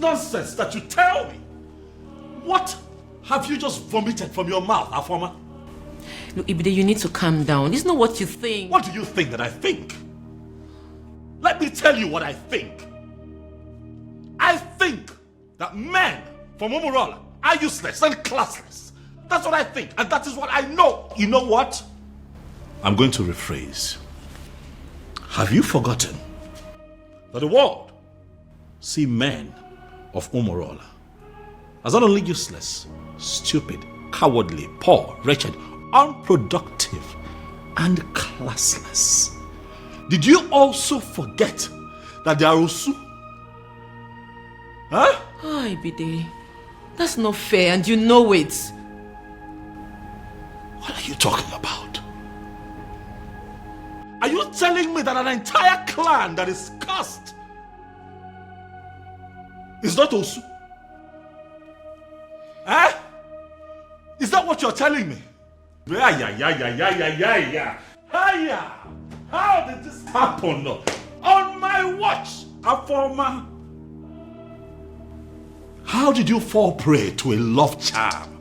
nonsense that you tell me? What have you just vomited from your mouth, Afoma? Look, Ibide, you need to calm down. This is not what you think. What do you think that I think? Let me tell you what I think. I think that men from Umurola are useless and classless. That's what I think, and that is what I know. You know what? I'm going to rephrase. Have you forgotten that the world see men of Umurola as not only useless, stupid, cowardly, poor, wretched, unproductive, and classless? Did you also forget that they are Osu? Huh? Oh, Ibide, that's not fair, and you know it. What are you talking about? Are you telling me that an entire clan that is cursed is not Osu? Eh? Is that what you're telling me? Yeah. How did this happen? On my watch, Afoma. How did you fall prey to a love charm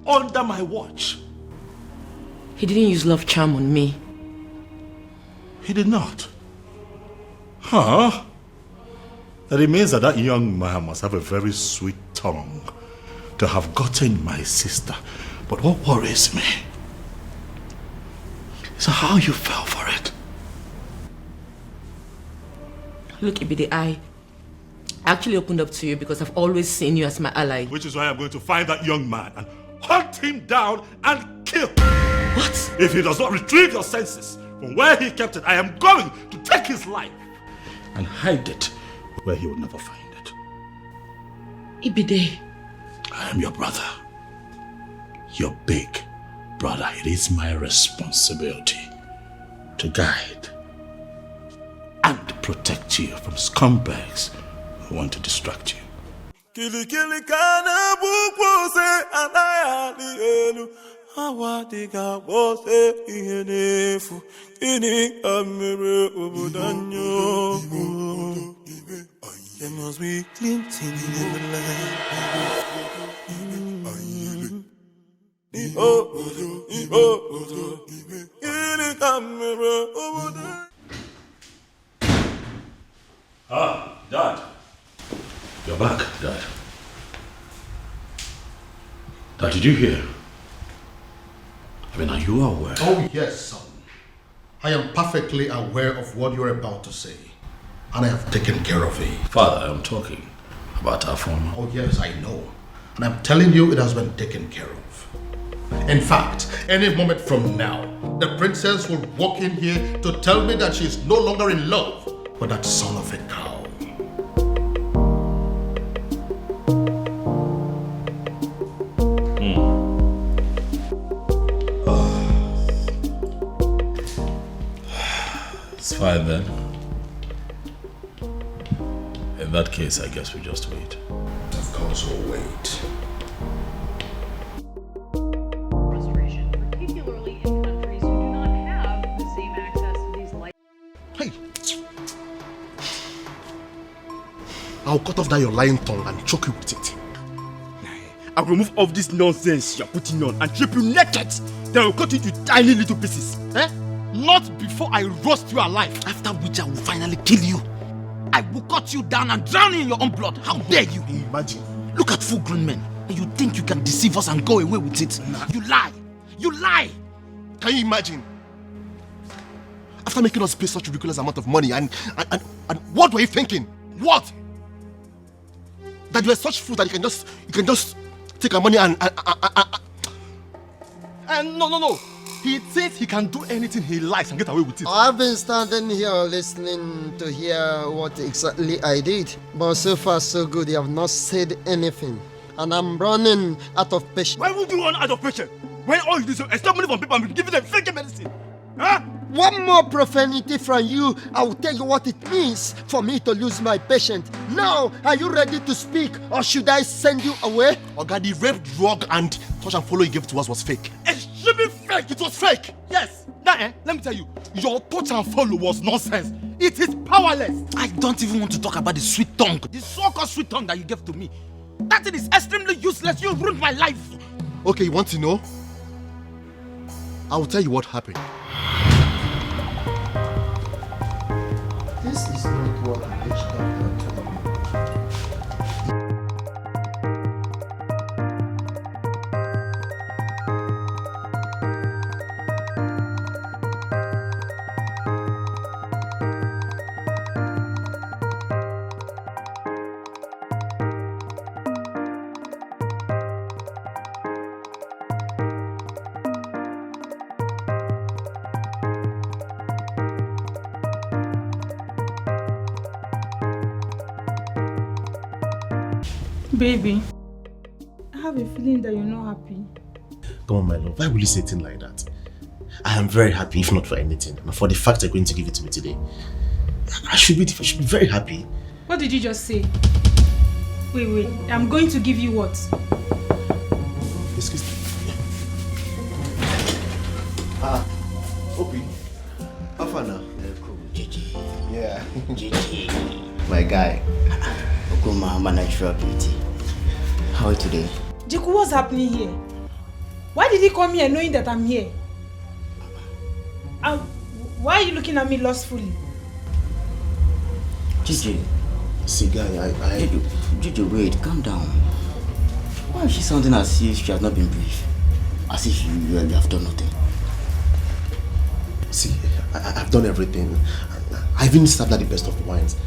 under my watch? He didn't use love charm on me. He did not. Huh? That it means that that young man must have a very sweet tongue to have gotten my sister. But what worries me is how you fell for it. Look, Ibide, I actually opened up to you because I've always seen you as my ally. Which is why I'm going to find that young man and hunt him down and kill. What? If he does not retrieve your senses from where he kept it, I am going to take his life and hide it where he will never find it. Ibide. I am your brother. Your big brother. It is my responsibility to guide and protect you from scumbags who want to distract you. Kili kana buko se anayali elu awadiga bose ihenefu ini amere obudanyo. There must be glinting in the land. Ah, Dad. You're back, Dad. Dad, did you hear? I mean, are you aware? Oh, yes, son. I am perfectly aware of what you're about to say. And I have taken care of it. Father, I'm talking about our former. Oh, yes, I know. And I'm telling you, it has been taken care of. In fact, any moment from now, the princess will walk in here to tell me that she is no longer in love with that son of a cow. It's fine then. In that case, I guess we just wait. Of course we'll wait. Frustration, particularly in countries who do not have the same access to these light. Hey! I'll cut off that your lying tongue and choke you with it. I'll remove all this nonsense you're putting on and strip you naked. Then I'll cut you into tiny little pieces. Eh? Not before I roast you alive. After which I will finally kill you. I will cut you down and drown you in your own blood. How dare you? Imagine. Look at full-grown men. And you think you can deceive us and go away with it? Nah. You lie. You lie. Can you imagine? After making us pay such a ridiculous amount of money and what were you thinking? What? That you are such fool that you can just take our money and no. He thinks he can do anything he likes and get away with it. I've been standing here listening to hear what exactly I did. But so far so good, you have not said anything. And I'm running out of patience. Why would you run out of patience? When all you do is extort money from people and give them fake medicine? Huh? One more profanity from you, I will tell you what it means for me to lose my patience. Now, are you ready to speak or should I send you away? Oga, the rape, drug and touch and follow you gave to us was fake. Extremely fake! It was fake! Yes! Now, let me tell you, your touch and follow was nonsense. It is powerless. I don't even want to talk about the sweet tongue. The so-called sweet tongue that you gave to me. That thing is extremely useless. You ruined my life. Okay, you want to know? I will tell you what happened. This is not what the witch doctor told me. Baby, I have a feeling that you're not happy. Come on, my love. Why will you say things like that? I am very happy, if not for anything. And for the fact you're going to give it to me today. I should be very happy. What did you just say? Wait. I'm going to give you what? Excuse me. Obi. How far now? Gigi. Yeah. Gigi. My guy. Okuma, my natural beauty. How are you today? Jiku, what's happening here? Why did he come here knowing that I'm here? Why are you looking at me lustfully? Gigi. See, guy, Gigi, wait, calm down. Why is she sounding as if she has not been briefed? As if you have done nothing? See, I've done everything. I've even served her the best of the wines.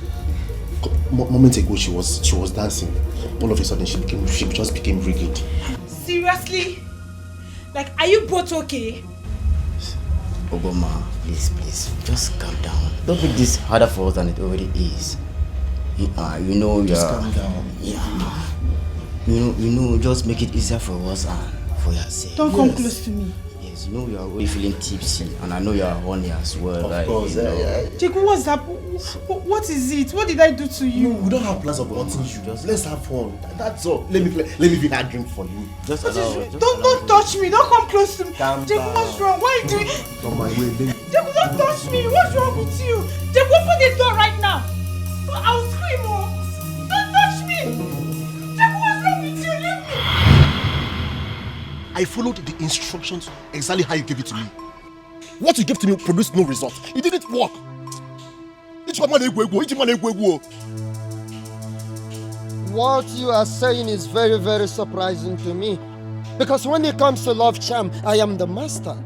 Moments ago, she was dancing. All of a sudden, she just became rigid. Seriously? Like, are you both okay? Ogoma, please, just calm down. Don't make this harder for us than it already is. You know, just calm down. Yeah. You know, just make it easier for us and for yourself. Don't come close to me. Yes, you know you are already feeling tipsy, and I know you are horny as well. Of course, yeah. Jiku, what's up? What is it? What did I do to you? No, we don't have plans of wanting you. Just let's have fun. That's all. Let me be that drink for you. Just don't touch me. Don't come close to me. Jiku, what's wrong? Why are you doing? On my way, baby. Jiku, don't touch me. What's wrong with you? Jiku, open the door right now. I'll scream. Don't touch me. Jiku, what's wrong with you? Leave me. I followed the instructions exactly how you gave it to me. What you gave to me produced no result. It didn't work. What you are saying is very, very surprising to me. Because when it comes to love charm, I am the master.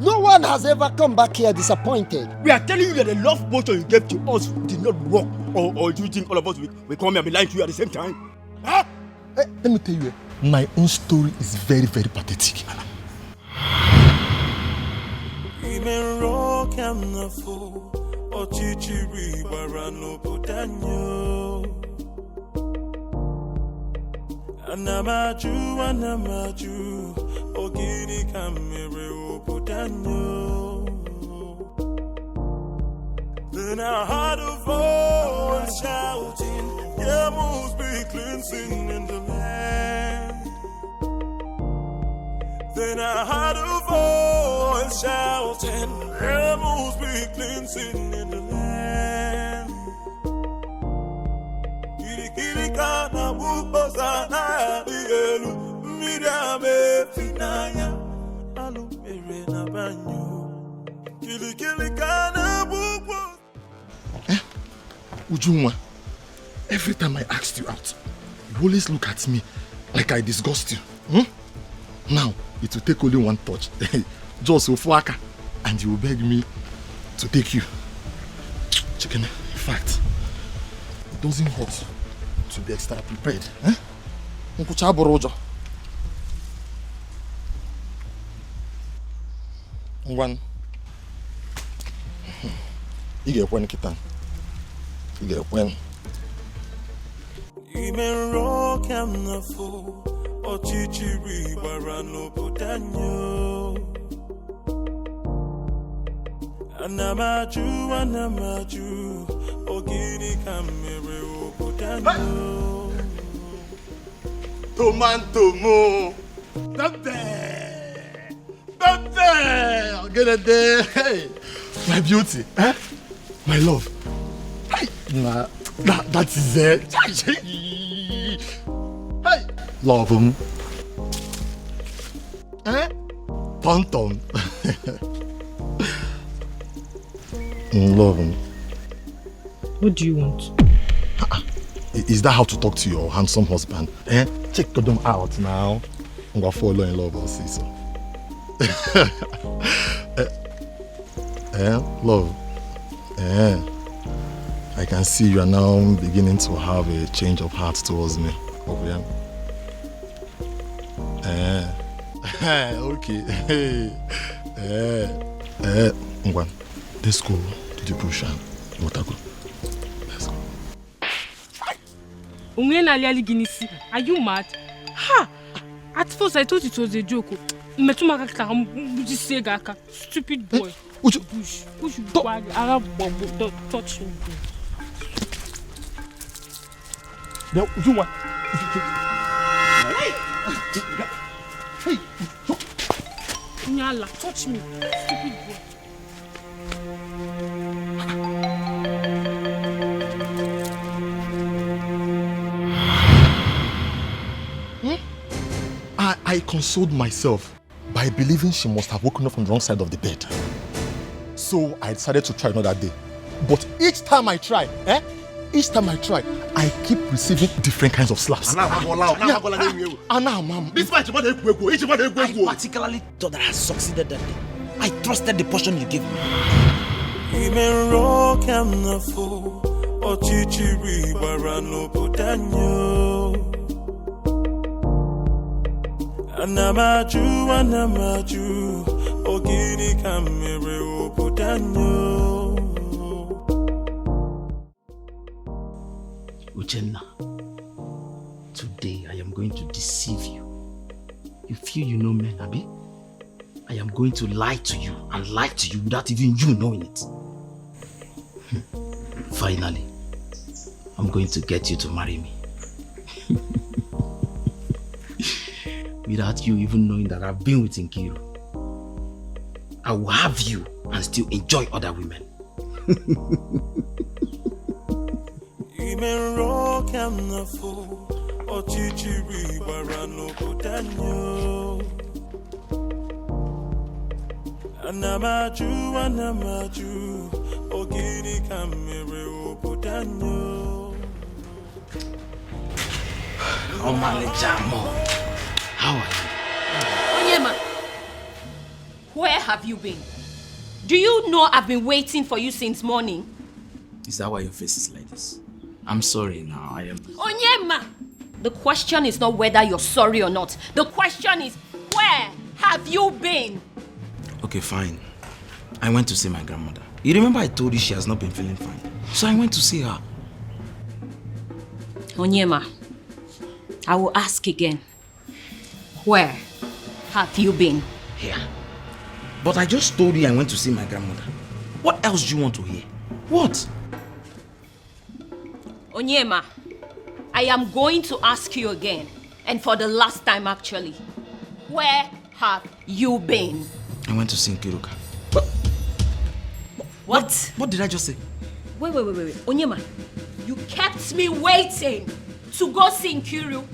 No one has ever come back here disappointed. We are telling you that the love potion you gave to us did not work. Or do you think all of us will come here and be lying to you at the same time? Huh? Hey, let me tell you, my own story is very, very pathetic. Anamaju, ogini kamere oputanyo. Then I heard a voice shouting, there must be cleansing in the land. Then I heard a voice shouting, there must be cleansing in the land. Kana bukosa na dielu mirame finanya alu mere na banyo kili kana buko. Ujunwa, every time I asked you out, you always look at me like I disgust you. Now, it will take only one touch, just Ofuaka, and you will beg me to take you. Chicken, in fact, it doesn't hurt to be extra prepared. One. You get one kitan. You get one. Imen rock am na fo ochichiri barano putanyo. Anamaju ogini kamere oputanyo. Tomato mo. Bebe. Get it there. Hey. My beauty. My love. Nah, that is it. Hey, love him. Tonton. Love him. What do you want? Is that how to talk to your handsome husband? Check them out now. I'm gonna fall in love, I'll see so. Love. I can see you are now beginning to have a change of heart towards me. Okay. Ngwan, let's go to the bush and Motago. Let's go. Are you mad? Ha! At first I thought it was a joke. Stupid boy. Push don't touch me. No, you want? Hey! Nyala, touch me. Stupid boy. I consoled myself by believing she must have woken up from the wrong side of the bed. So I decided to try another day. But each time I try, I keep receiving different kinds of slaps. This match, I particularly thought that I succeeded that day. I trusted the portion you gave me. Anamaju, ogini kamere obudanyo. Uchenna, today I am going to deceive you. You feel you know men, Abi? I am going to lie to you and lie to you without even you knowing it. Finally, I'm going to get you to marry me. Without you even knowing that I've been with Nkiru. I will have you and still enjoy other women. Oh my Jamo. How are you? Onyema, where have you been? Do you know I've been waiting for you since morning? Is that why your face is like this? I'm sorry now, I am... Onyema! The question is not whether you're sorry or not. The question is, where have you been? Okay, fine. I went to see my grandmother. You remember I told you she has not been feeling fine? So I went to see her. Onyema, I will ask again. Where have you been? Here. But I just told you I went to see my grandmother. What else do you want to hear? What? Onyema, I am going to ask you again, and for the last time actually. Where have you been? I went to see Nkiruka. What? What did I just say? Wait. Onyema, you kept me waiting to go see Nkiru.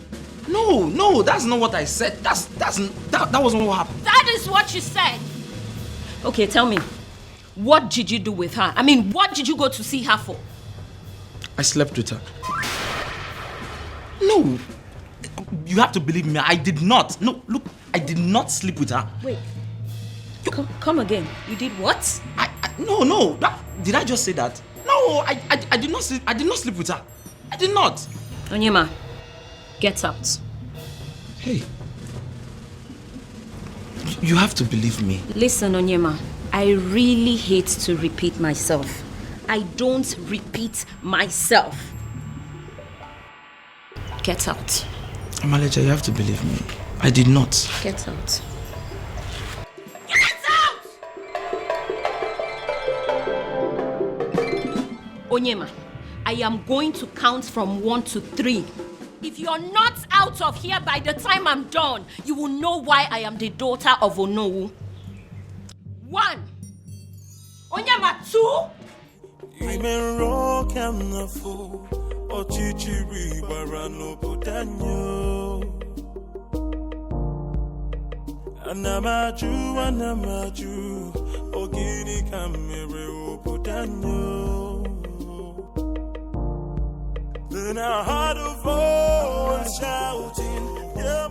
No, that's not what I said. That wasn't what happened. That is what you said. Okay, tell me, what did you do with her? I mean, what did you go to see her for? I slept with her. No, you have to believe me. I did not. No, look, I did not sleep with her. Wait, come again. You did what? No. Did I just say that? No, I did not sleep. I did not sleep with her. I did not. Onyema, get out. Hey, you have to believe me. Listen, Onyema, I really hate to repeat myself. I don't repeat myself. Get out. Amaleja, you have to believe me. I did not. Get out. Onyema, I am going to count from 1 to 3. If you're not out of here by the time I'm done, you will know why I am the daughter of Onowu. 1. Onyema, 2. Women rock and the fool, or chichiri barano putanyo. Anamaju, ogini kamere putanyo. Then I heard a voice shouting, yeah.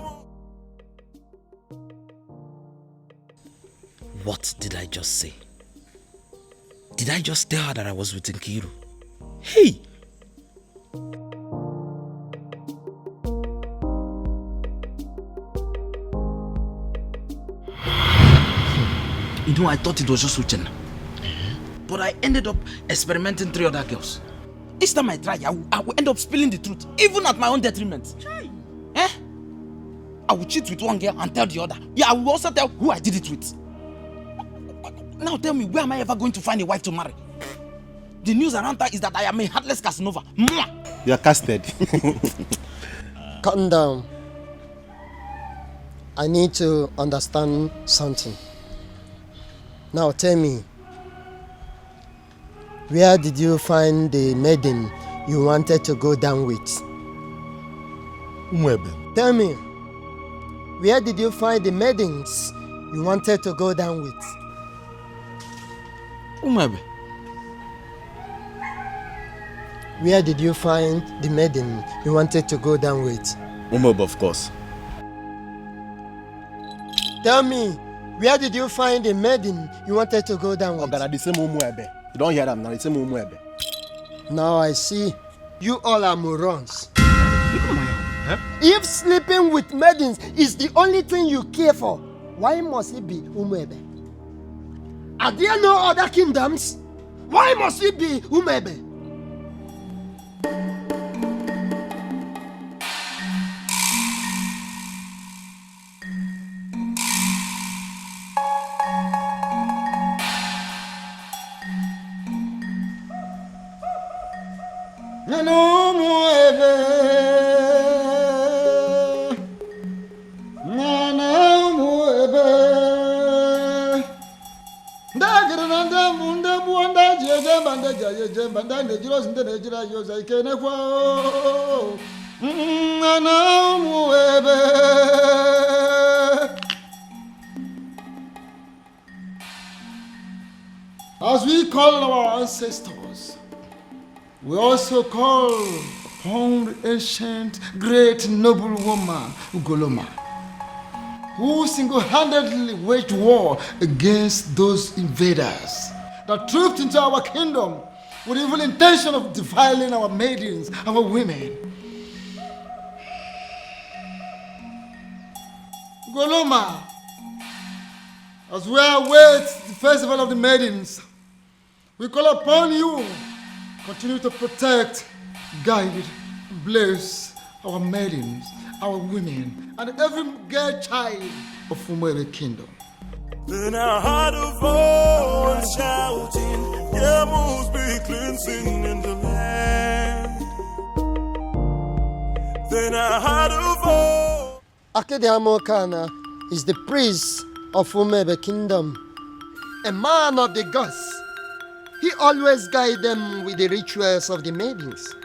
What did I just say? Did I just tell her that I was with Nkiru? Hey! You know, I thought it was just Uchenna. But I ended up experimenting 3 other girls. Each time I try, I will end up spilling the truth, even at my own detriment. Eh? I will cheat with one girl and tell the other. Yeah, I will also tell who I did it with. Now tell me, where am I ever going to find a wife to marry? The news around her is that I am a heartless Casanova. You are casted. Calm down. I need to understand something. Now tell me, where did you find the maiden you wanted to go down with? Umwebe. Tell me, where did you find the maidens you wanted to go down with? Umwebe. Where did you find the maiden you wanted to go down with? Umwebe, of course. Tell me, where did you find the maiden you wanted to go down with? Okay, the same Umwebe. You don't hear them now, the same Umwebe. Now I see. You all are morons. If sleeping with maidens is the only thing you care for, why must it be Umwebe? Are there no other kingdoms? Why must it be Umwebe? As we call our ancestors, we also call upon the ancient, great, noble woman, Ugoloma, who single-handedly waged war against those invaders that trooped into our kingdom with the evil intention of defiling our maidens, our women. Ugoloma, as we await the festival of the maidens, we call upon you. Continue to protect, guide, bless our maidens, our women, and every girl child of Umwebe kingdom. Then I heard a voice shouting, yeah, must be cleansing in the land. Then I heard a voice. Akede Amaka is the priest of Umwebe kingdom, a man of the gods. He always guides them with the rituals of the maidens.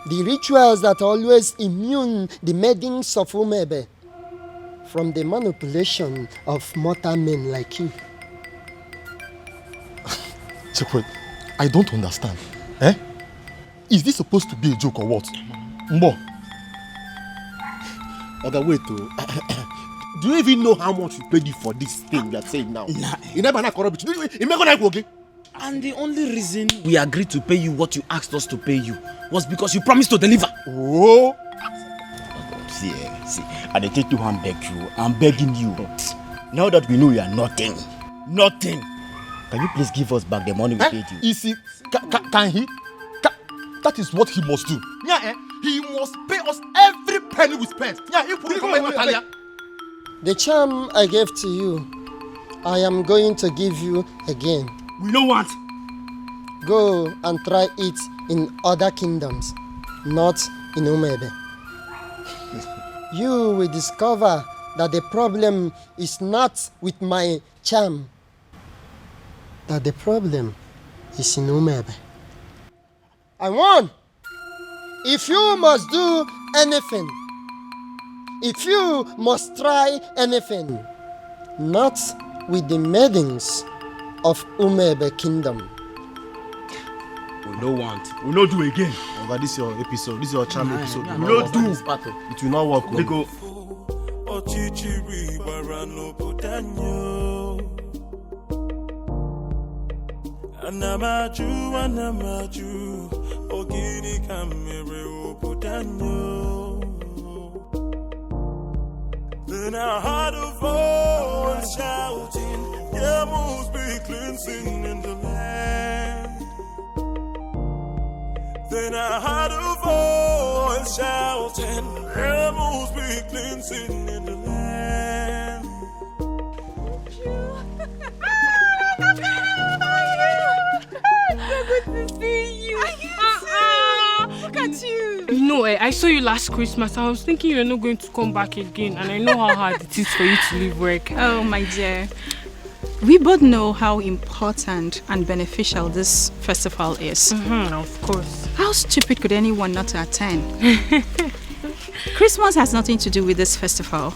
The rituals that always immune the maidens of Umwebe from the manipulation of mortal men like you. Chekwe, I don't understand. Eh? Is this supposed to be a joke or what? Mbo. Okay, wait. Do you even know how much we paid you for this thing you are saying now? Nah. You never know corrupt. You never know okay? And the only reason we agreed to pay you what you asked us to pay you was because you promised to deliver. Oh. See, I dey take you and beg you. I'm begging you. Now that we know you are nothing, can you please give us back the money we paid you? Is he? Can he? That is what he must do. Yeah, he must pay us every penny we spent. Yeah, he put it. The charm I gave to you, I am going to give you again. We don't want. Go and try it in other kingdoms, not in Umwebe. You will discover that the problem is not with my charm, that the problem is in Nnebe. I won. If you must do anything, if you must try anything, not with the maidens of Nnebe Kingdom. We don't want. We don't do again. Over this your episode, this is your charm episode. We don't do. It will not work. We go. Anamaju, ogini kamere oputanyo. Then I heard a voice shouting, there must be cleansing in the land. Then I heard a voice shouting, there must be cleansing in the land. So good to see you. Look at you. You know, I saw you last Christmas. I was thinking you're not going to come back again, and I know how hard it is for you to leave work. Oh, my dear. We both know how important and beneficial this festival is. Of course. How stupid could anyone not to attend? Christmas has nothing to do with this festival.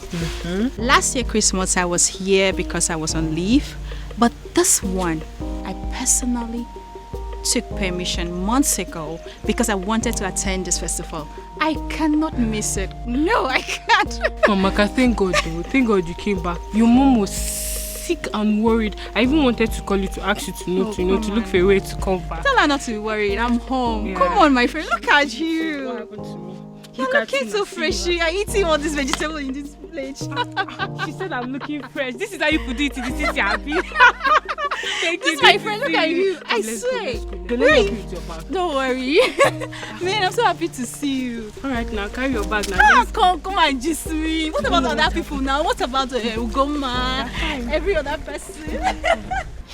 Last year Christmas I was here because I was on leave, but this one I personally took permission months ago because I wanted to attend this festival. I cannot miss it. No, I can't. Amaka, thank God though. Thank God you came back. Your mom was sick and worried. I even wanted to call you to ask you to look for a way to come back. Tell her not to be worried. I'm home. Yeah. Come on, my friend. Look at you. What happened to me? You're looking so fresh. You're eating all this vegetable in this plate. She said I'm looking fresh. This is how you put it in the city, happy. Thank this you. Is my friend. Look at you. I swear. Don't worry. Man, I'm so happy to see you. Alright, now carry your bag now. Come and just me. What about other people now? What about Ugoma? Every other person?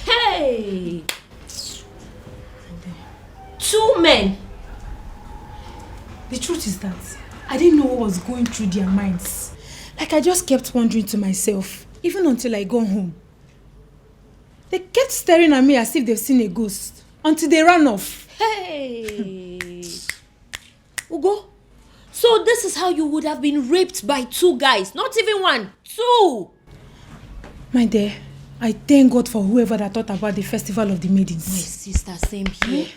Hey! 2 men. The truth is that I didn't know what was going through their minds. Like I just kept wondering to myself, even until I got home. They kept staring at me as if they've seen a ghost, until they ran off. Hey! Ugo, so this is how you would have been raped by 2 guys, not even 1, 2! My dear, I thank God for whoever that thought about the Festival of the Maidens. My sister, same here.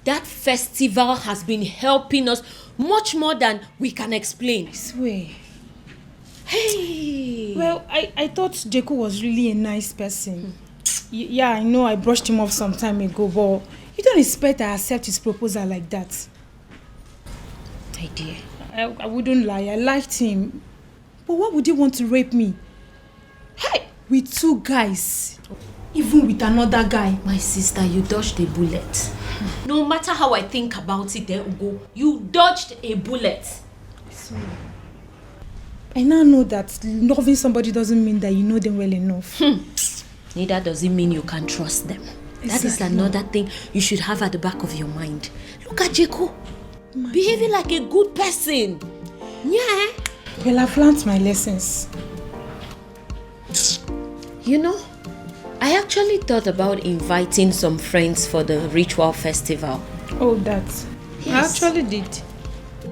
That festival has been helping us much more than we can explain. I swear. Hey! Well, I thought Jeku was really a nice person. Yeah, I know I brushed him off some time ago, but you don't expect I accept his proposal like that. My dear. I wouldn't lie, I liked him. But why would he want to rape me? Hey! With 2 guys. Even with another guy. My sister, you dodged a bullet. No matter how I think about it, Ugo, you dodged a bullet. Sorry. I now know that loving somebody doesn't mean that you know them well enough. Neither does it mean you can trust them. Exactly. That is another thing you should have at the back of your mind. Look at Jeko. Behaving like a good person. Yeah. Well, I've learned my lessons. You know, I actually thought about inviting some friends for the ritual festival. Oh, that. Yes. I actually did.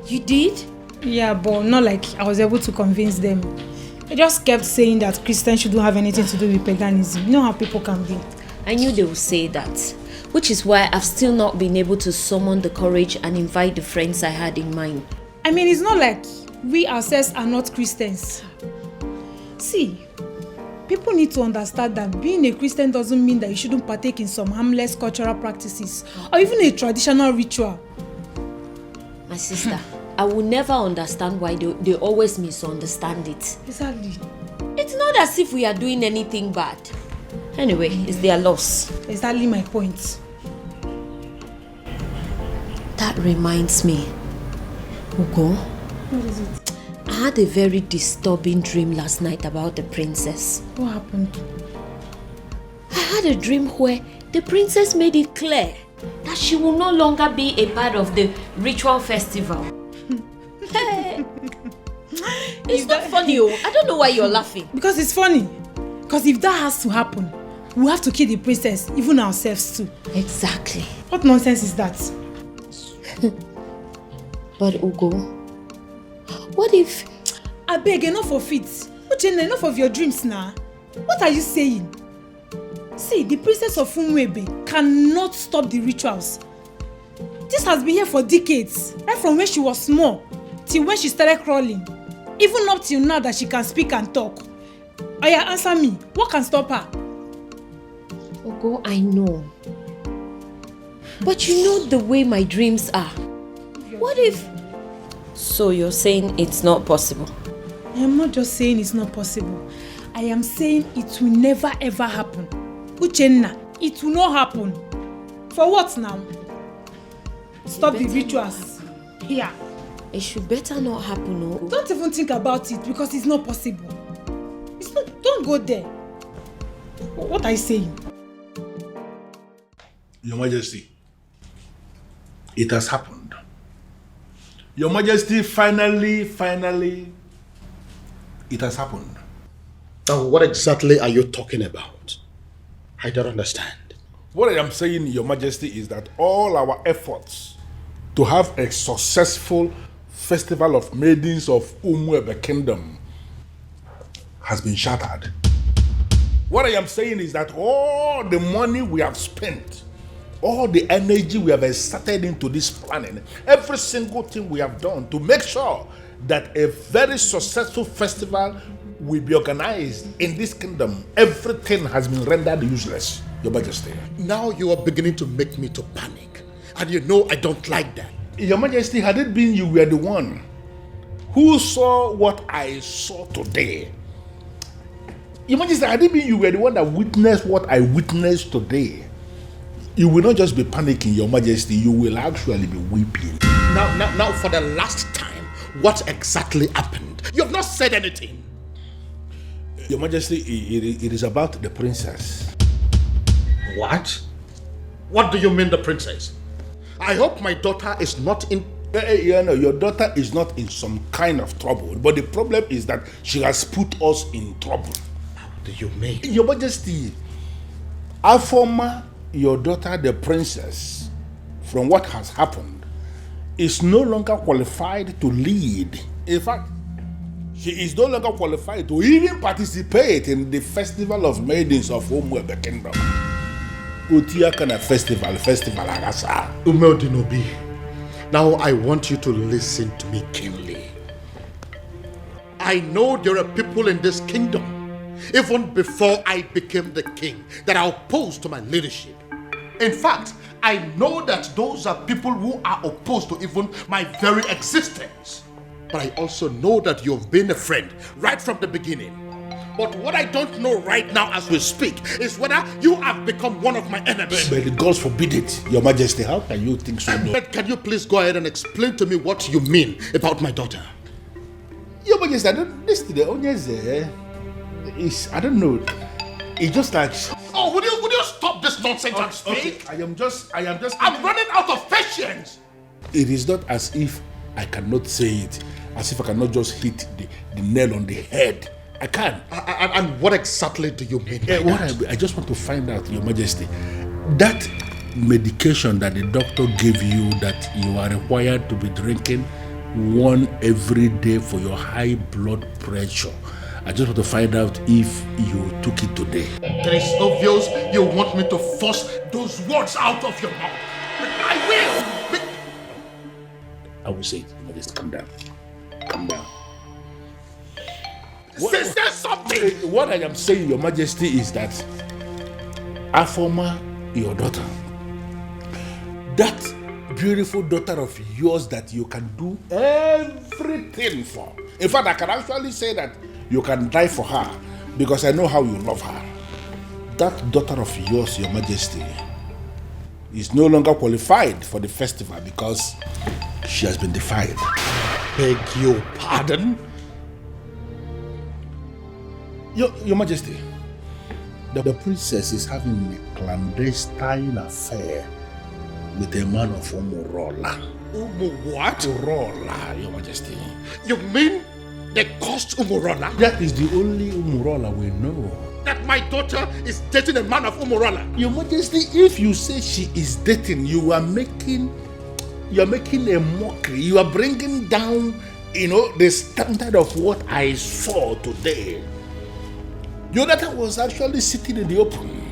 You did? Yeah, but not like I was able to convince them. They just kept saying that Christians shouldn't have anything to do with paganism. You know how people can be. I knew they would say that. Which is why I've still not been able to summon the courage and invite the friends I had in mind. I mean, it's not like we ourselves are not Christians. See, people need to understand that being a Christian doesn't mean that you shouldn't partake in some harmless cultural practices or even a traditional ritual. My sister, I will never understand why they always misunderstand it. Exactly. It's not as if we are doing anything bad. Anyway, it's their loss. Exactly my point. That reminds me. Ugo? What is it? I had a very disturbing dream last night about the princess. What happened? I had a dream where the princess made it clear that she will no longer be a part of the ritual festival. It's not funny, oh. I don't know why you're laughing. Because it's funny. Because if that has to happen, we have to kill the princess, even ourselves too. Exactly. What nonsense is that? But Ugo, what if... I beg, enough of it. Uchenna, enough of your dreams now. What are you saying? See, the princess of Nollywood cannot stop the rituals. This has been here for decades, right from when she was small till when she started crawling. Even up till now that she can speak and talk. Oya, answer me. What can stop her? Ugo, I know. But you know the way my dreams are. What if... So you're saying it's not possible? I am not just saying it's not possible. I am saying it will never ever happen. Uchenna, it will not happen. For what now? Stop the rituals. Here. It should better not happen, no? Don't even think about it because it's not possible. It's not, don't go there. What are you saying? Your Majesty, it has happened. Your Majesty, finally, it has happened. Now, what exactly are you talking about? I don't understand. What I am saying, Your Majesty, is that all our efforts to have a successful festival of maidens of Nnebe Kingdom has been shattered. What I am saying is that all the money we have spent, all the energy we have exerted into this planning, every single thing we have done to make sure that a very successful festival will be organized in this kingdom, everything has been rendered useless, Your Majesty. Now you are beginning to make me to panic. And you know I don't like that. Your Majesty, had it been you were the one who saw what I saw today, Your Majesty, had it been you were the one that witnessed what I witnessed today, you will not just be panicking, Your Majesty, you will actually be weeping. Now, for the last time, what exactly happened? You have not said anything. Your Majesty, it is about the princess. What? What do you mean, the princess? I hope my daughter is not in... Your daughter is not in some kind of trouble, but the problem is that she has put us in trouble. How do you mean? Your Majesty, Afoma, your daughter, the princess, from what has happened, is no longer qualified to lead. In fact, she is no longer qualified to even participate in the festival of maidens of Nnebe Kingdom. Utia kana festival agasa. Umeodinobi, now I want you to listen to me keenly. I know there are people in this kingdom, even before I became the king, that are opposed to my leadership. In fact, I know that those are people who are opposed to even my very existence. But I also know that you've been a friend right from the beginning. But what I don't know right now as we speak is whether you have become one of my enemies. But the gods forbid it, Your Majesty. How can you think so? But can you please go ahead and explain to me what you mean about my daughter? Your Majesty, I don't listen to the onions. I don't know. It's just like... Oh, would you stop this nonsense and speak? Okay, I am just... I'm running out of patience. It is not as if I cannot say it, as if I cannot just hit the nail on the head. I can. And what exactly do you mean by that? I just want to find out, Your Majesty, that medication that the doctor gave you that you are required to be drinking one every day for your high blood pressure, I just want to find out if you took it today. It is obvious you want me to force those words out of your mouth. I will. I will say it. Your Majesty, calm down. Calm down. Say something. What I am saying, Your Majesty, is that Afoma, your daughter, that beautiful daughter of yours that you can do everything for. In fact, I can actually say that you can die for her because I know how you love her. That daughter of yours, Your Majesty, is no longer qualified for the festival because she has been defiled. Beg your pardon? Your Majesty, the princess is having a clandestine affair with a man of Umurola. What? Umurola, Your Majesty. You mean they caused Umurola? That is the only Umurola we know. that my daughter is dating a man of Umurola? Your Majesty, if you say she is dating, you are making a mockery. You are bringing down, the standard of what I saw today. Your daughter was actually sitting in the open.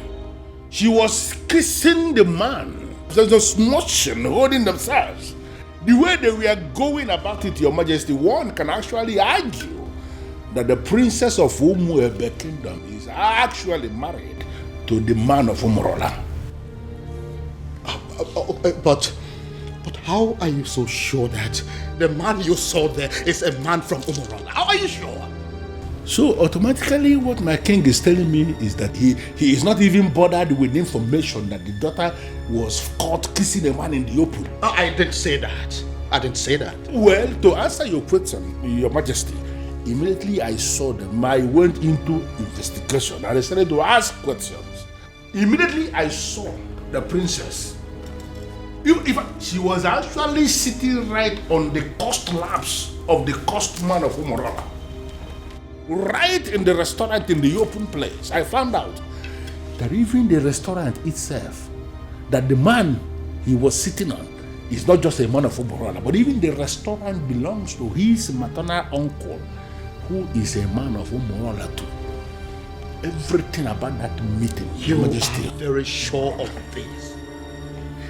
She was kissing the man. There's a smooching, holding themselves. The way they were going about it, Your Majesty, one can actually argue that the princess of Umuebe Kingdom is actually married to the man of Umurola. But how are you so sure that the man you saw there is a man from Umurola? How are you sure? So automatically what my king is telling me is that he is not even bothered with information that the daughter was caught kissing a man in the open. I didn't say that. Well, to answer your question, Your Majesty, immediately I saw them, I went into investigation and I started to ask questions. Immediately I saw the princess. If she was actually sitting right on the cost laps of the cost man of Umurola. Right in the restaurant in the open place, I found out that even the restaurant itself, that the man he was sitting on is not just a man of Umurola, but even the restaurant belongs to his maternal uncle, who is a man of Umurola too. Everything about that meeting, Your Majesty. Are very sure of this?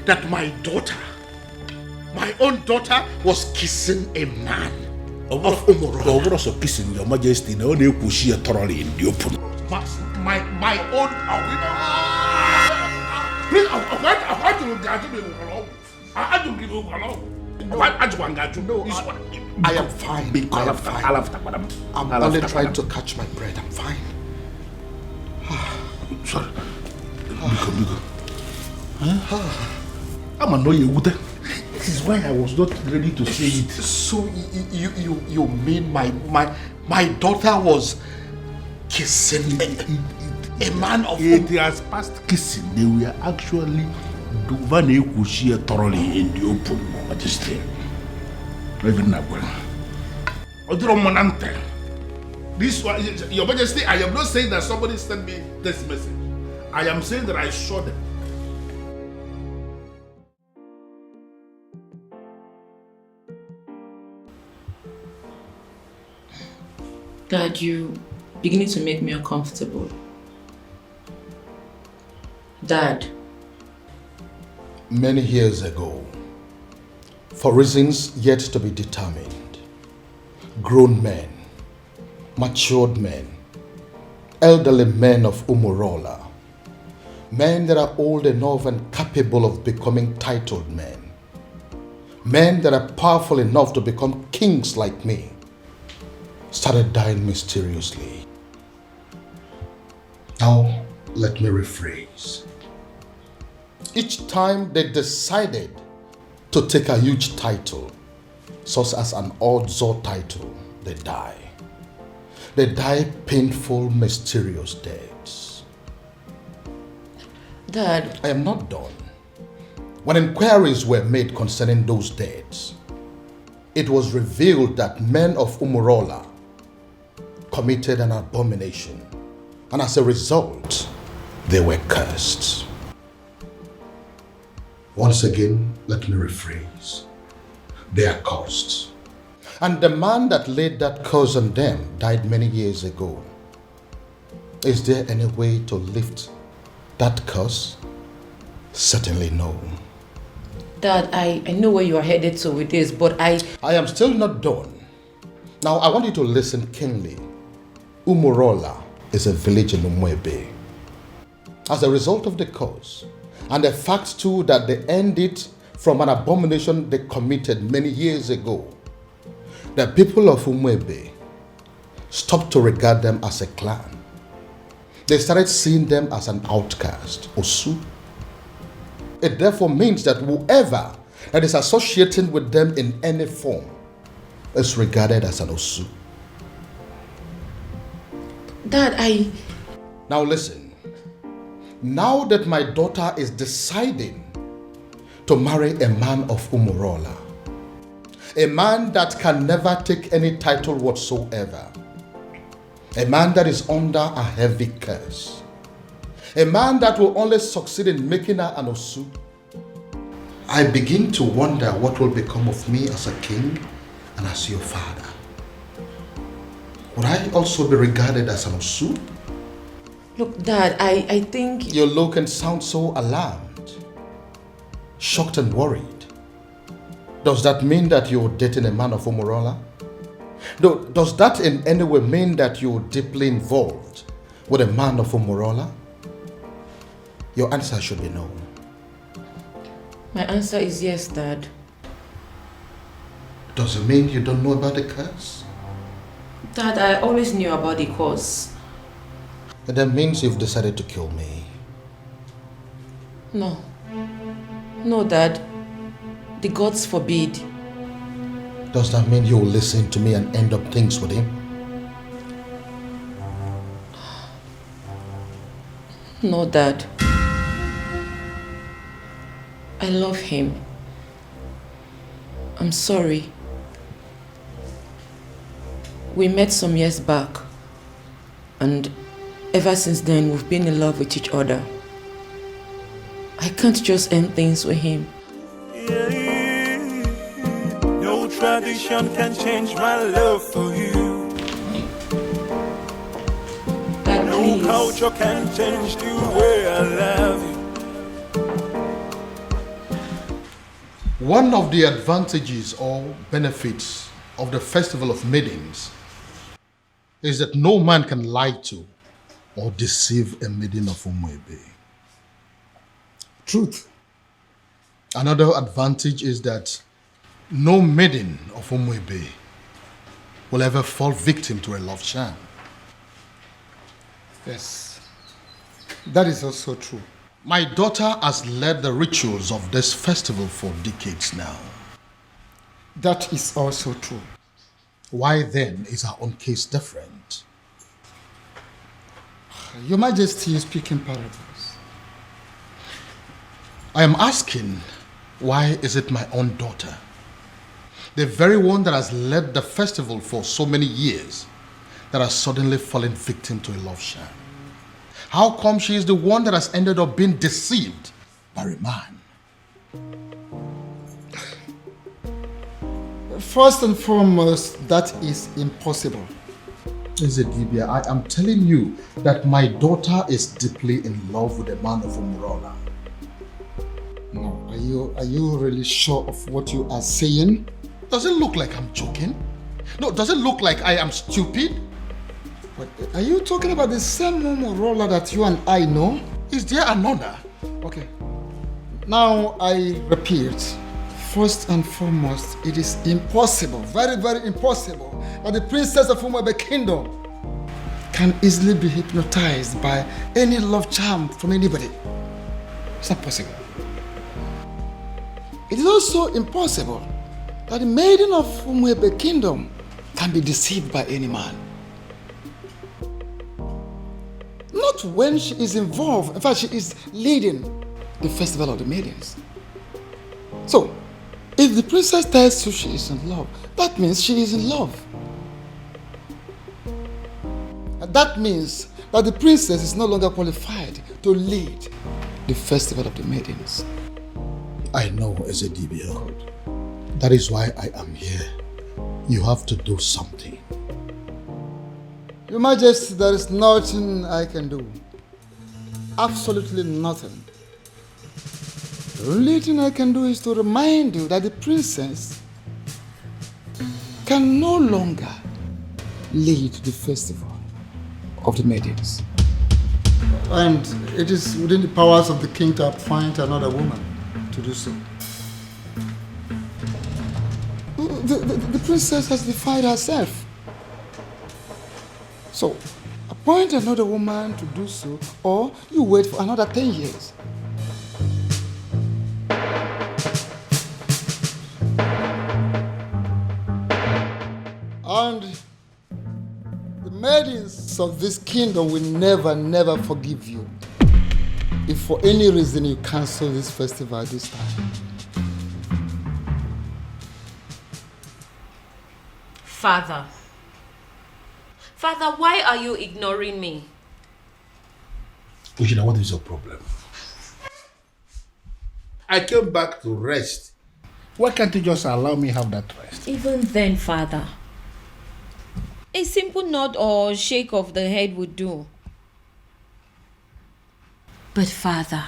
That my daughter, my own daughter, was kissing a man of Umurola. Also kissing, Your Majesty, no one could see her thoroughly in the open. My own. Please, I am fine. I'm only trying to catch my breath. I'm fine. Sorry. Biko. I'm annoyed. This is why I was not ready to say it. So you mean my daughter was kissing a man of it has passed kissing. They were actually doing thoroughly in the open, Majesty. This one, Your Majesty, I am not saying that somebody sent me this message. I am saying that I saw them. Dad, you beginning to make me uncomfortable. Dad. Many years ago, for reasons yet to be determined, grown men, matured men, elderly men of Umurola, men that are old enough and capable of becoming titled men that are powerful enough to become kings like me, started dying mysteriously. Now, let me rephrase. Each time they decided to take a huge title, such as an Odzo title, they die. They die painful, mysterious deaths. Dad. I am not done. When inquiries were made concerning those deaths, it was revealed that men of Umurola committed an abomination, and as a result, they were cursed. Once again, let me rephrase. They are cursed. And the man that laid that curse on them died many years ago. Is there any way to lift that curse? Certainly no. Dad, I know where you are headed to with this, but I am still not done. Now, I want you to listen keenly. Umurola is a village in Umuebe. As a result of the curse, and the fact too that they ended from an abomination they committed many years ago, the people of Umuebe stopped to regard them as a clan. They started seeing them as an outcast, Osu. It therefore means that whoever that is associating with them in any form is regarded as an Osu. Dad, Now listen. Now that my daughter is deciding to marry a man of Umurola, a man that can never take any title whatsoever, A man that is under a heavy curse. A man that will only succeed in making her an Osu. I begin to wonder what will become of me as a king and as your father. Would I also be regarded as an Osu? Look, Dad, I think... You look and sound so alarmed, shocked and worried. Does that mean that you're dating a man of Umurola? Does that in any way mean that you're deeply involved with a man of Umurola? Your answer should be no. My answer is yes, Dad. Does it mean you don't know about the curse? Dad, I always knew about the curse. That means you've decided to kill me. No. No, Dad. The gods forbid. Does that mean you'll listen to me and end up things with him? No, Dad. I love him. I'm sorry. We met some years back, and ever since then we've been in love with each other. I can't just end things with him. No tradition can change my love for you. Dad, no please. culture can change the way I love you. One of the advantages or benefits of the Festival of Maidens is that no man can lie to or deceive a maiden of Umuebe. Truth. Another advantage is that no maiden of Umuebe will ever fall victim to a love charm. Yes, that is also true. My daughter has led the rituals of this festival for decades now. That is also true. Why then is our own case different? Your Majesty is speaking parables. I am asking, why is it my own daughter, the very one that has led the festival for so many years, that has suddenly fallen victim to a love charm? How come she is the one that has ended up being deceived by a man? First and foremost, that is impossible. Ezedibia, I am telling you that my daughter is deeply in love with a man of Umurola. No, are you really sure of what you are saying? Does it look like I'm joking? No, does it look like I am stupid? But are you talking about the same Umurola that you and I know? Is there another? Okay. Now I repeat, first and foremost, it is impossible, very, very impossible, that the princess of Umuebe Kingdom can easily be hypnotized by any love charm from anybody. It's not possible. It is also impossible that the maiden of Umuebe Kingdom can be deceived by any man. Not when she is involved. In fact, she is leading the festival of the maidens. So, if the princess tells you she is in love, that means she is in love. And that means that the princess is no longer qualified to lead the festival of the maidens. I know, Ezedibia. That is why I am here. You have to do something. Your Majesty, there is nothing I can do. Absolutely nothing. The only thing I can do is to remind you that the princess can no longer lead the festival of the maidens. And it is within the powers of the king to appoint another woman to do so. The princess has defied herself. So, appoint another woman to do so, or you wait for another 10 years. And the maidens of this kingdom will never forgive you if for any reason you cancel this festival this time. Father, Father, why are you ignoring me? Okija, what is your problem? I came back to rest. Why can't you just allow me have that rest? Even then, Father, a simple nod or shake of the head would do. But Father,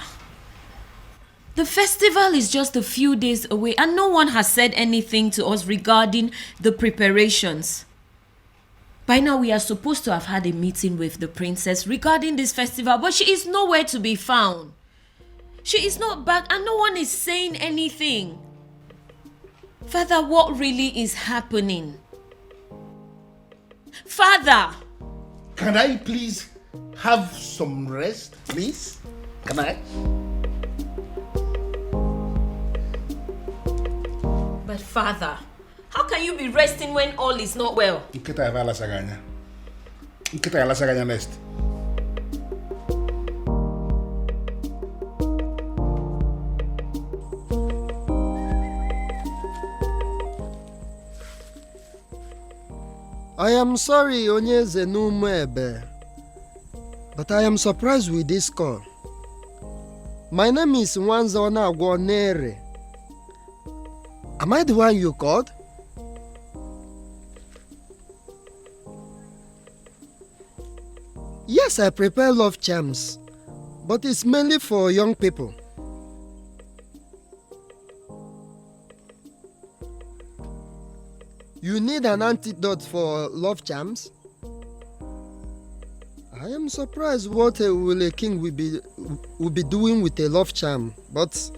the festival is just a few days away and no one has said anything to us regarding the preparations. By now we are supposed to have had a meeting with the princess regarding this festival, but she is nowhere to be found. She is not back and no one is saying anything. Father, what really is happening? Father! Can I please have some rest, please? Can I? But Father, how can you be resting when all is not well? Nkita ya vala saganya. Nkita ya vala saganya next. I am sorry, Onyeze Nnebe, but I am surprised with this call. My name is Nwanzona Agwonere. Am I the one you called? Yes, I prepare love charms, but it's mainly for young people. You need an antidote for love charms? I am surprised what will a king will be doing with a love charm, but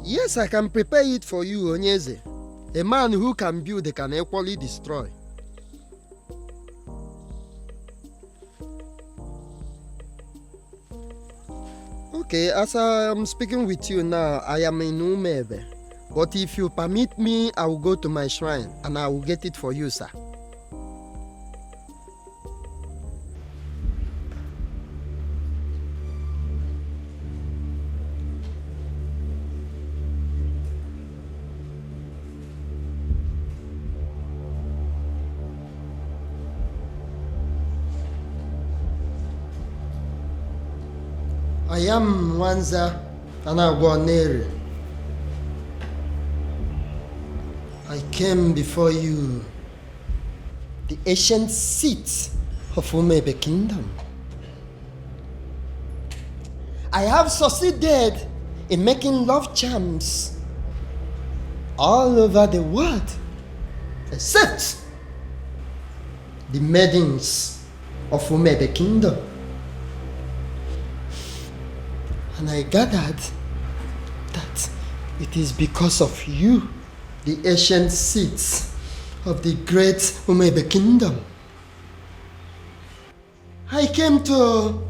yes, I can prepare it for you, Onyeze. A man who can build can equally destroy. Okay, as I am speaking with you now, I am in Nnebe. But if you permit me, I will go to my shrine and I will get it for you, sir. I am Nwanza Agwonere. I came before you, the ancient seat of Nnebe Kingdom. I have succeeded in making love charms all over the world, except the maidens of Nnebe Kingdom. And I gathered that it is because of you, the ancient seats of the great Nnebe Kingdom. I came to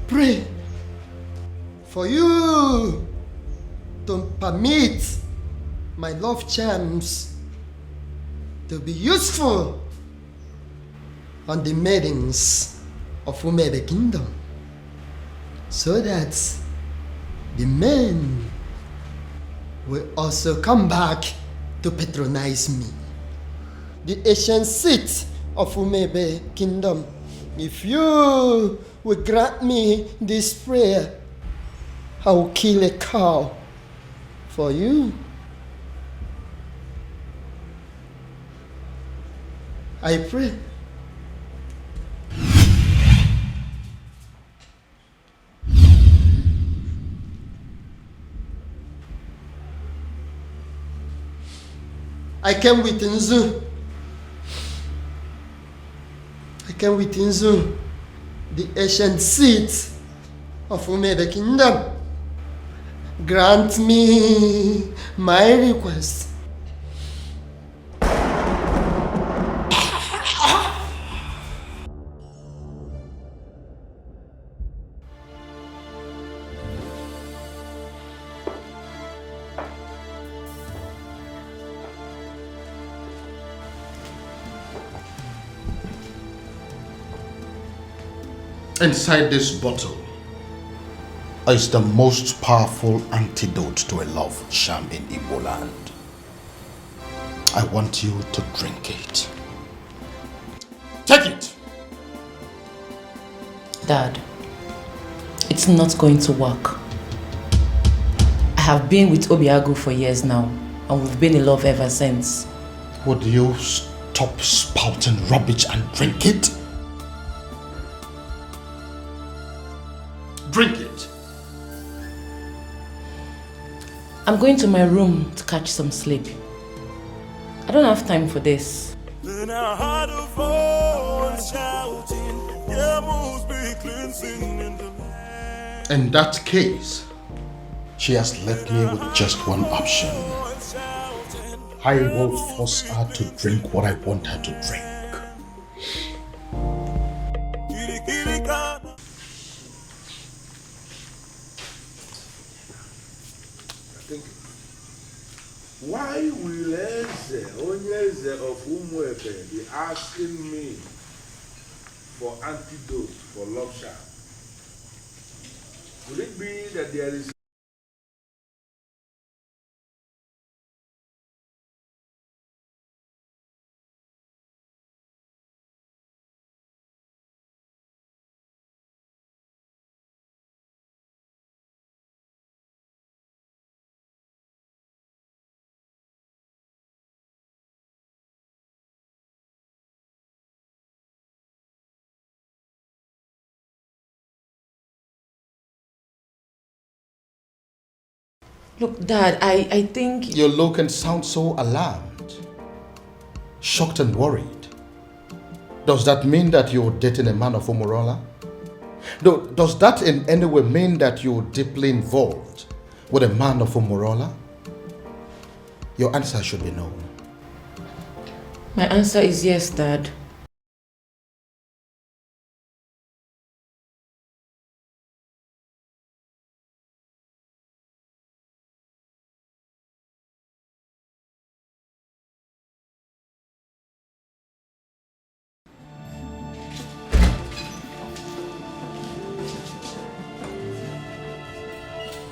pray for you to permit my love charms to be useful on the maidens of Nnebe Kingdom, so that the men will also come back to patronize me. The ancient seat of Nnebe Kingdom, if you will grant me this prayer, I will kill a cow for you. I pray. I came with Nzu. I came with Nzu, the ancient seat of Nnebe Kingdom. Grant me my request. Inside this bottle is the most powerful antidote to a love charm in Igbo land. I want you to drink it. Take it! Dad, it's not going to work. I have been with Obiago for years now, and we've been in love ever since. Would you stop spouting rubbish and drink it? Drink it! I'm going to my room to catch some sleep. I don't have time for this. Then I heard a voice shouting, "There must be cleansing in the land." In that case, she has left me with just one option. I will force her to drink what I want her to drink. Why will Onyeze of Umuefe be asking me for antidote for love charm? Could it be that there is Look, Dad, I think... You look and sound so alarmed, shocked and worried. Does that mean that you're dating a man of Umurola? Does that in any way mean that you're deeply involved with a man of Umurola? Your answer should be no. My answer is yes, Dad.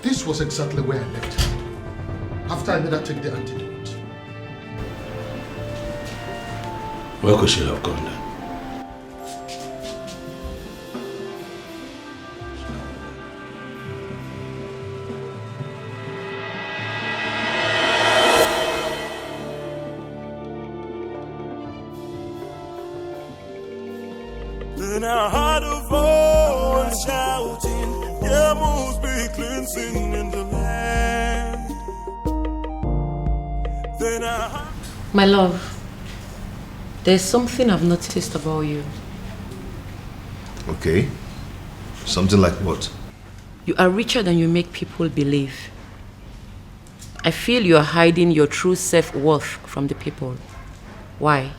This was exactly where I left her, after I made her take the antidote. where could she have gone then? Then I heard a voice shouting, "There must be cleansing in the land." Then I heard... My love, there's something I've noticed about you. Okay. Something like what? You are richer than you make people believe. I feel you are hiding your true self-worth from the people. Why?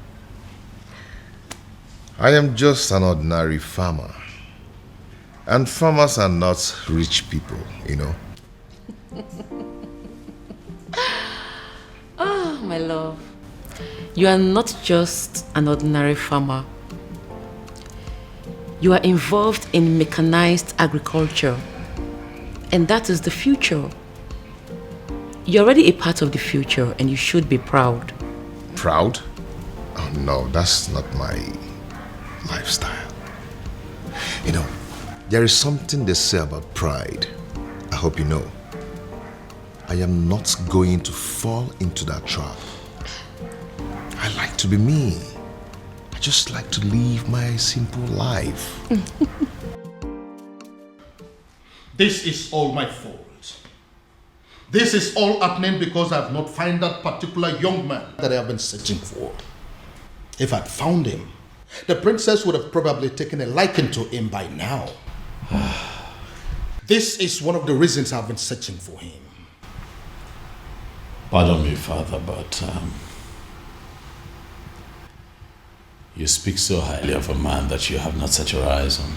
I am just an ordinary farmer. And farmers are not rich people, you know. Oh, my love. You are not just an ordinary farmer. You are involved in mechanized agriculture. And that is the future. You're already a part of the future and you should be proud. Proud? Oh no, that's not my lifestyle. You know, there is something they say about pride. I hope you know. I am not going to fall into that trap. I like to be me. I just like to live my simple life. This is all my fault. This is all happening because I have not found that particular young man that I have been searching for. If I'd found him, the princess would have probably taken a liking to him by now. This is one of the reasons I've been searching for him. Pardon me, Father, but you speak so highly of a man that you have not set your eyes on.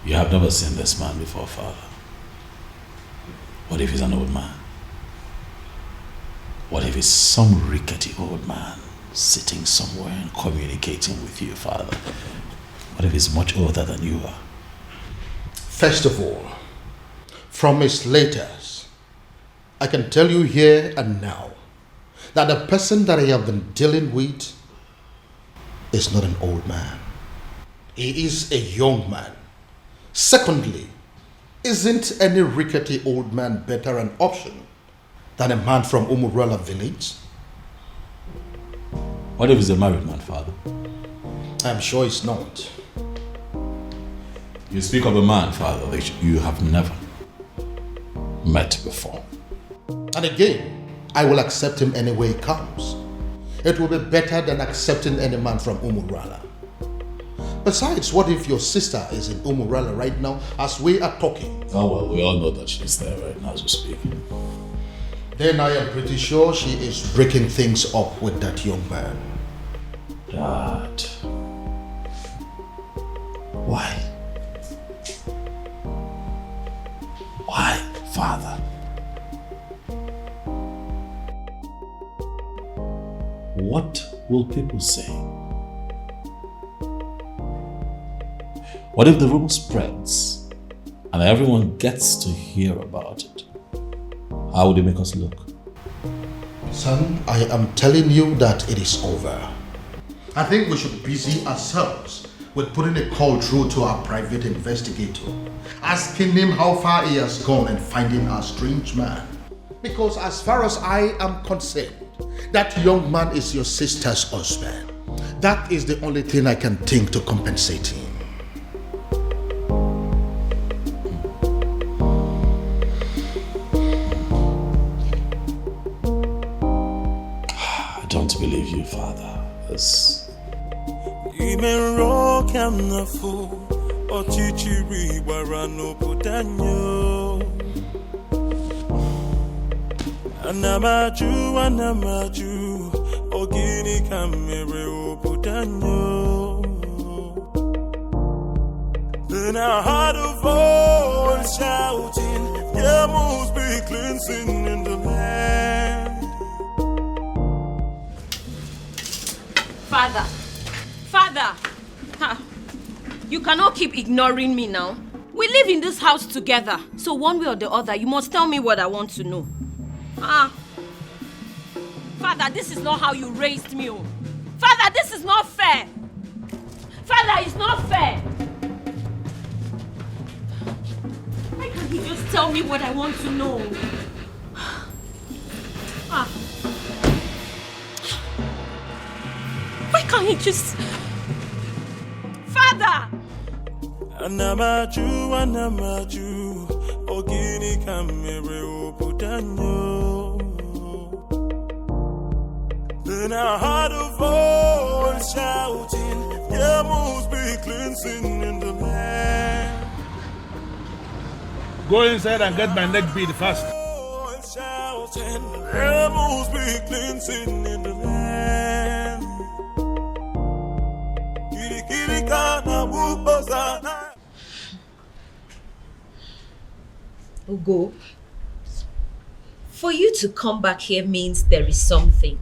You have never seen this man before, Father. What if he's an old man? What if he's some rickety old man sitting somewhere and communicating with you, Father? What if he's much older than you are? First of all, from his letters, I can tell you here and now that the person that I have been dealing with is not an old man. He is a young man. Secondly, isn't any rickety old man better an option than a man from Umurala village? What if he's a married man, father? I'm sure it's not. You speak of a man, father, that you have never met before. And again, I will accept him any way he comes. It will be better than accepting any man from Umurala. Besides, what if your sister is in Umurala right now as we are talking? Oh well, we all know that she's there right now as we speak. Then I am pretty sure she is breaking things up with that young man. Dad. Why? Why, father? What will people say? What if the rumor spreads and everyone gets to hear about it? How would it make us look? Son, I am telling you that it is over. I think we should busy ourselves with putting a call through to our private investigator, asking him how far he has gone in finding our strange man. Because as far as I am concerned, that young man is your sister's husband. That is the only thing I can think to compensate him. I don't believe you, father. Anamaju, ogini kamere oputanyo. Then I heard a voice shouting, there must be cleansing in the land. Father, you cannot keep ignoring me now. We live in this house together, so one way or the other, you must tell me what I want to know. Father, this is not how you raised me. Father, this is not fair. Father, it's not fair. Why can't he just tell me what I want to know? Why can't he just... Father! Anamaju, ogini kamere oputanyo. Then I heard a voice shouting, there must be cleansing in the land. Go inside and get my neck beat fast. Shouting, there must be cleansing in the land. Ugo, for you to come back here means there is something.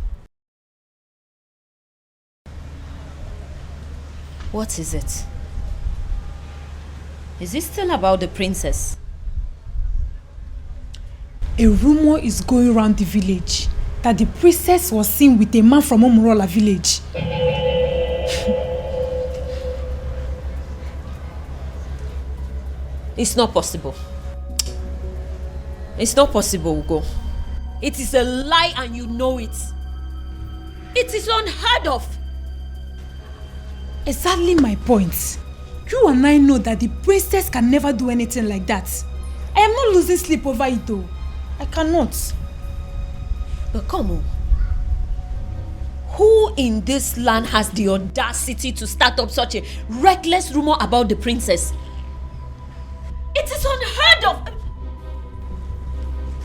What is it? Is it still about the princess? A rumor is going around the village that the princess was seen with a man from Umurola village. It's not possible. It's not possible, Ugo. It is a lie and you know it. It is unheard of. Exactly my point. You and I know that the princess can never do anything like that. I am not losing sleep over it though. I cannot. But come on. Who in this land has the audacity to start up such a reckless rumor about the princess? It is unheard of.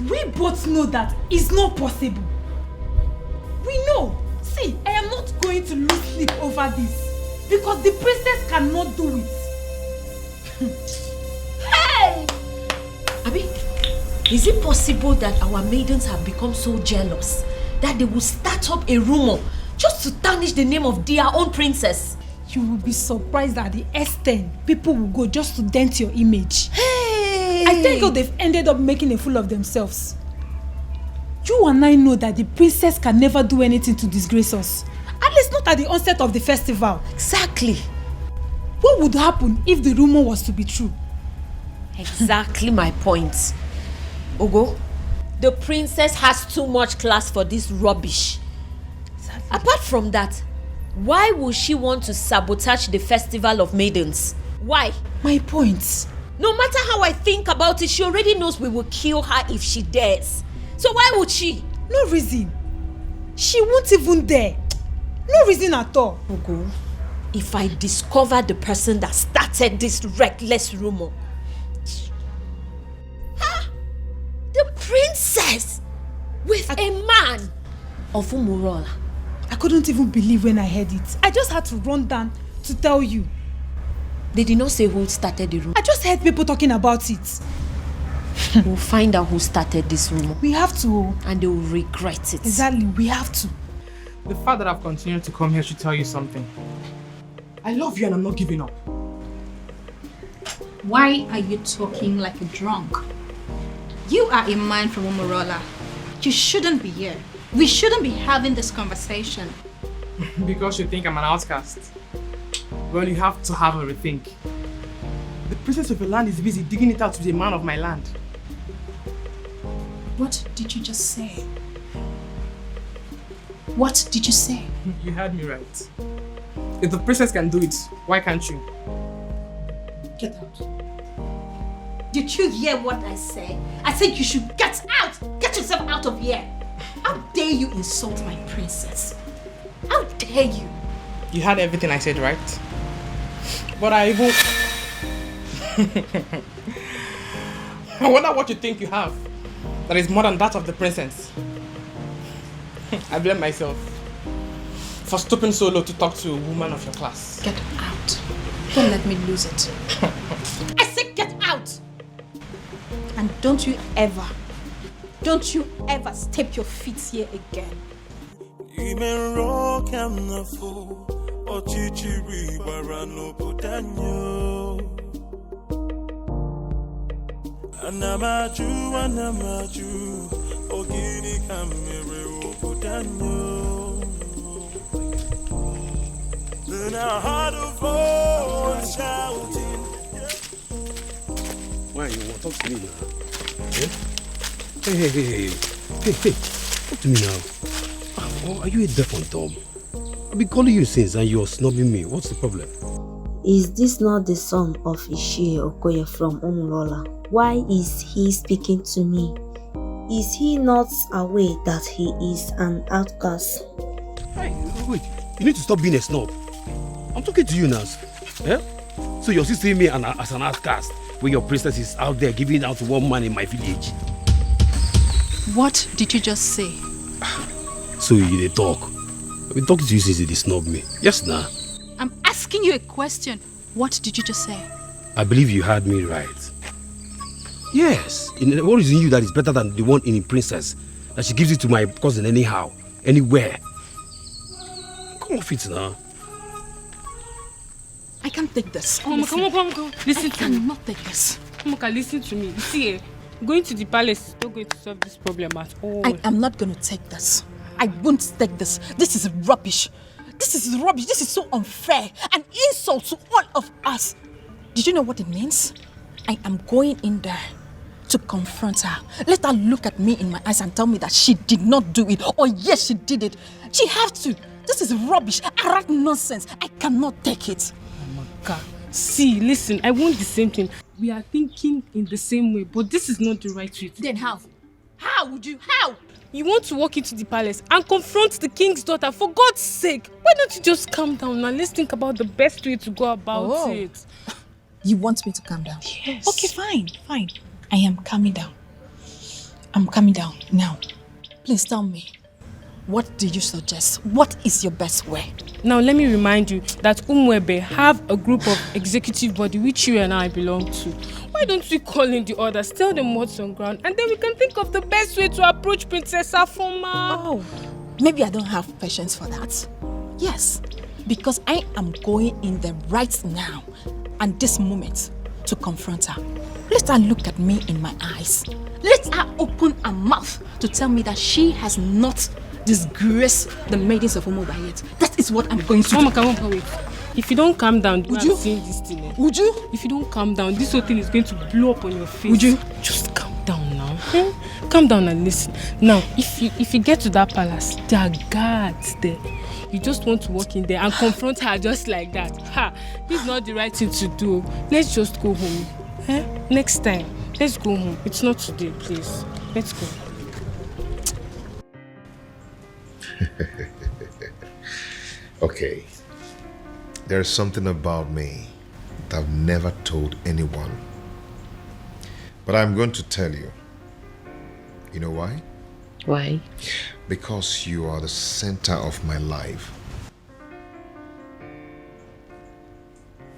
We both know that it's not possible. We know. See, I am not going to lose sleep over this. Because the princess cannot do it. Hey! Abi, is it possible that our maidens have become so jealous that they will start up a rumor just to tarnish the name of their own princess? You will be surprised at the extent people will go just to dent your image. Hey! I thank God they've ended up making a fool of themselves. You and I know that the princess can never do anything to disgrace us. At least not at the onset of the festival. Exactly. What would happen if the rumor was to be true? Exactly my point. Ogo, the princess has too much class for this rubbish. Exactly. Apart from that, why would she want to sabotage the festival of maidens? Why? My point. No matter how I think about it, she already knows we will kill her if she dares. So why would she? No reason. She won't even dare. No reason at all. Ogo, if I discover the person that started this reckless rumor, the princess with a man of Umurola. I couldn't even believe when I heard it. I just had to run down to tell you. They did not say who started the rumor. I just heard people talking about it. We'll find out who started this rumor. We have to. And they will regret it. Exactly, we have to. The fact that I've continued to come here should tell you something. I love you and I'm not giving up. Why are you talking like a drunk? You are a man from Umurola. You shouldn't be here. We shouldn't be having this conversation. Because you think I'm an outcast. Well, you have to have a rethink. The princess of your land is busy digging it out to be a man of my land. What did you just say? What did you say? You heard me right. If the princess can do it, why can't you? Get out. Did you hear what I said? I said you should get out! Get yourself out of here! How dare you insult my princess? How dare you? You heard everything I said, right? But I even... I wonder what you think you have that is more than that of the princess. I blame myself for stooping so low to talk to a woman of your class. Get out. Don't let me lose it. I said get out! And don't you ever step your feet here again. Anamaju, ogini kamere obudanyo. Then I heard a voice shouting. Why you want to talk to me now? Eh? Hey. Talk to me now. Oh, are you a deaf and dumb? I've been calling you since and you're snubbing me. What's the problem? Is this not the son of Ishie Okoye from Umurola? Why is he speaking to me? Is he not aware that he is an outcast? Hey, wait. You need to stop being a snob. I'm talking to you now. Eh? So you're still seeing me as an outcast when your princess is out there giving out to one man in my village. What did you just say? So you dey talk. I've been talking to you since you snub me. Yes, nah. I'm asking you a question. What did you just say? I believe you heard me right. Yes. What is in you that is better than the one in the princess? That she gives it to my cousin anyhow, anywhere. Come off it now. I can't take this. Come on. Listen to me. I cannot take this. Amaka, listen to me. See, going to the palace is not going to solve this problem at all. I am not going to take this. I won't take this. This is rubbish. This is rubbish. This is so unfair. An insult to all of us. Did you know what it means? I am going in there to confront her. Let her look at me in my eyes and tell me that she did not do it. Or yes, she did it. She have to. This is rubbish. Arrant nonsense. I cannot take it. Amaka, see, listen, I want the same thing. We are thinking in the same way, but this is not the right way. Then how? How would you? How? You want to walk into the palace and confront the king's daughter, for God's sake. Why don't you just calm down and let's think about the best way to go about it. You want me to calm down? Yes. Okay, fine. I am calming down. I'm calming down now. Please tell me, what do you suggest? What is your best way? Now let me remind you that Umwebe have a group of executive body which you and I belong to. Why don't we call in the others, tell them what's on ground, and then we can think of the best way to approach Princess Afoma. Oh, maybe I don't have patience for that. Yes, because I am going in there right now and this moment to confront her. Let her look at me in my eyes. Let her open her mouth to tell me that she has not disgraced the maidens of Umuba yet. That is what I'm going to do. Amaka, wait. If you don't calm down, would you? This thing, Would you? If you don't calm down, this whole thing is going to blow up on your face. Would you? Just calm down now. Calm down and listen. Now, if you get to that palace, there are guards there. You just want to walk in there and confront her just like that. This is not the right thing to do. Let's just go home. Next time, let's go home. It's not today, please. Let's go. Okay. There's something about me that I've never told anyone. But I'm going to tell you. You know why? Why? Because you are the center of my life.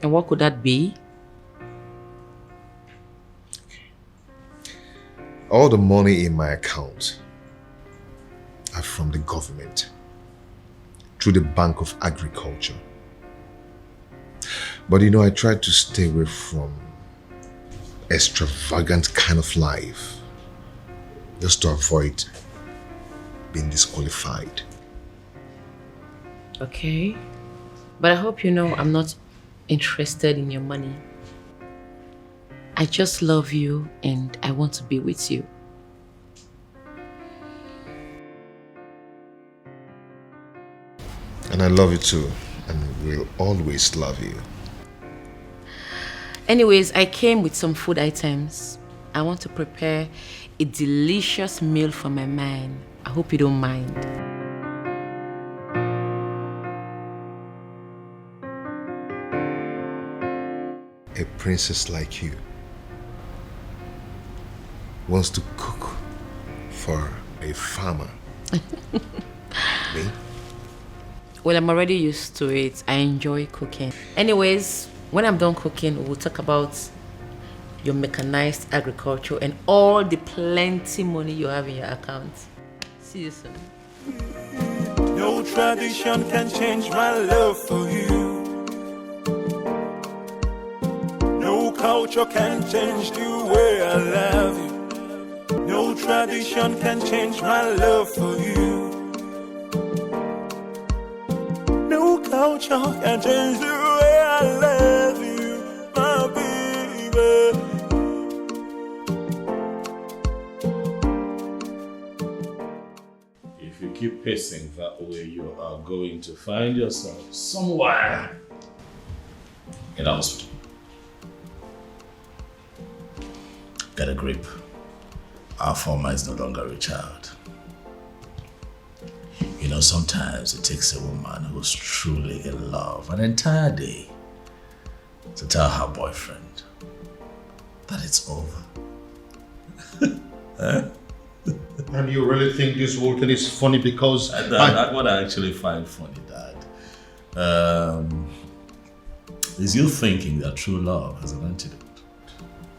And what could that be? All the money in my account are from the government through the Bank of Agriculture. But you know, I try to stay away from extravagant kind of life just to avoid being disqualified. Okay. But I hope you know I'm not interested in your money. I just love you and I want to be with you. And I love you too, and will always love you. Anyways, I came with some food items. I want to prepare a delicious meal for my man. I hope you don't mind. A princess like you wants to cook for a farmer. Me? Well, I'm already used to it. I enjoy cooking. Anyways, when I'm done cooking, we'll talk about your mechanized agriculture and all the plenty money you have in your account. See you soon. No tradition can change my love for you. No culture can change the way I love you. No tradition can change my love for you. No culture can change the way I love you, my baby. If you keep pacing that way, you are going to find yourself somewhere in a hospital. Get a grip. Our former is no longer a child. You know, sometimes it takes a woman who's truly in love an entire day to tell her boyfriend that it's over. And you really think this whole thing is funny because... That's what I actually find funny, Dad. Is you thinking that true love has an antidote.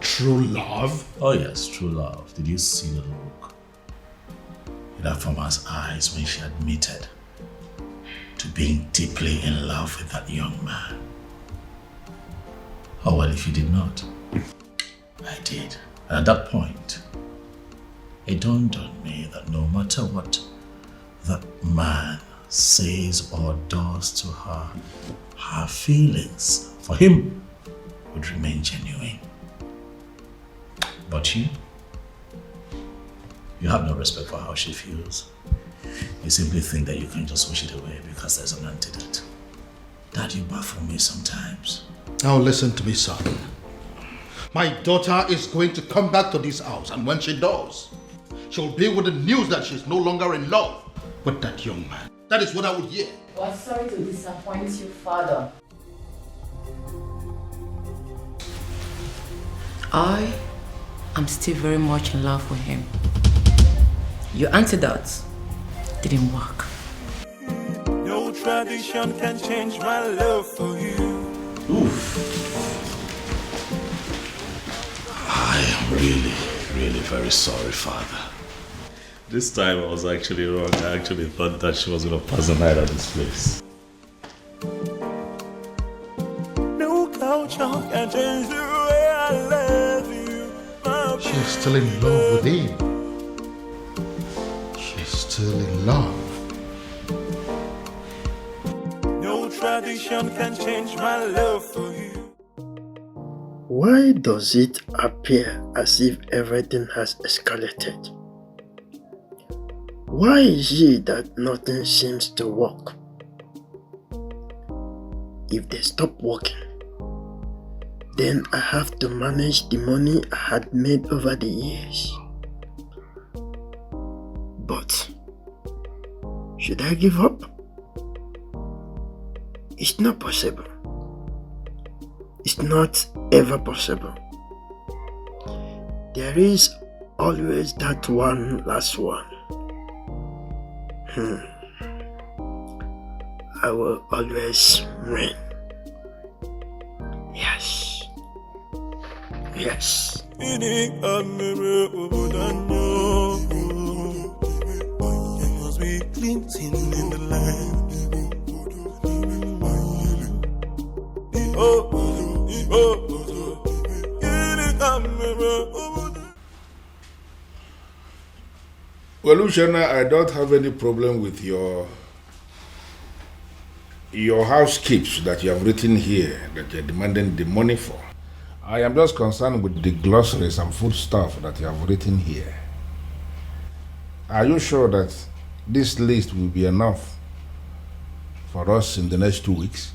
True love? Oh yes, true love. Did you see the look in that farmer's eyes when she admitted to being deeply in love with that young man? Oh well, if you did not, I did. And at that point, it dawned on me that no matter what that man says or does to her, her feelings for him would remain genuine. But you have no respect for how she feels. You simply think that you can just wish it away because there's an antidote. Dad, you baffle me sometimes. Now listen to me, son. My daughter is going to come back to this house, and when she does, she'll be with the news that she's no longer in love with that young man. That is what I would hear. Well, sorry to disappoint you, Father. I'm still very much in love with him. Your antidote didn't work. No tradition can change my love for you. Oof. I am really, really very sorry, Father. This time I was actually wrong. I actually thought that she was going to pass the night at this place. No culture can change the way I love you, my She's still in love with him. She's still in love. No tradition can change my love for you. Why does it appear as if everything has escalated? Why is it that nothing seems to work? If they stop working, then I have to manage the money I had made over the years. But should I give up? It's not possible. It's not ever possible. There is always that one last one. I will always win. Yes. Yes. Must be glinting in the land. Well, Ushana, I don't have any problem with your housekeeps that you have written here that you're demanding the money for. I am just concerned with the glossaries and food stuff that you have written here. Are you sure that this list will be enough for us in the next 2 weeks?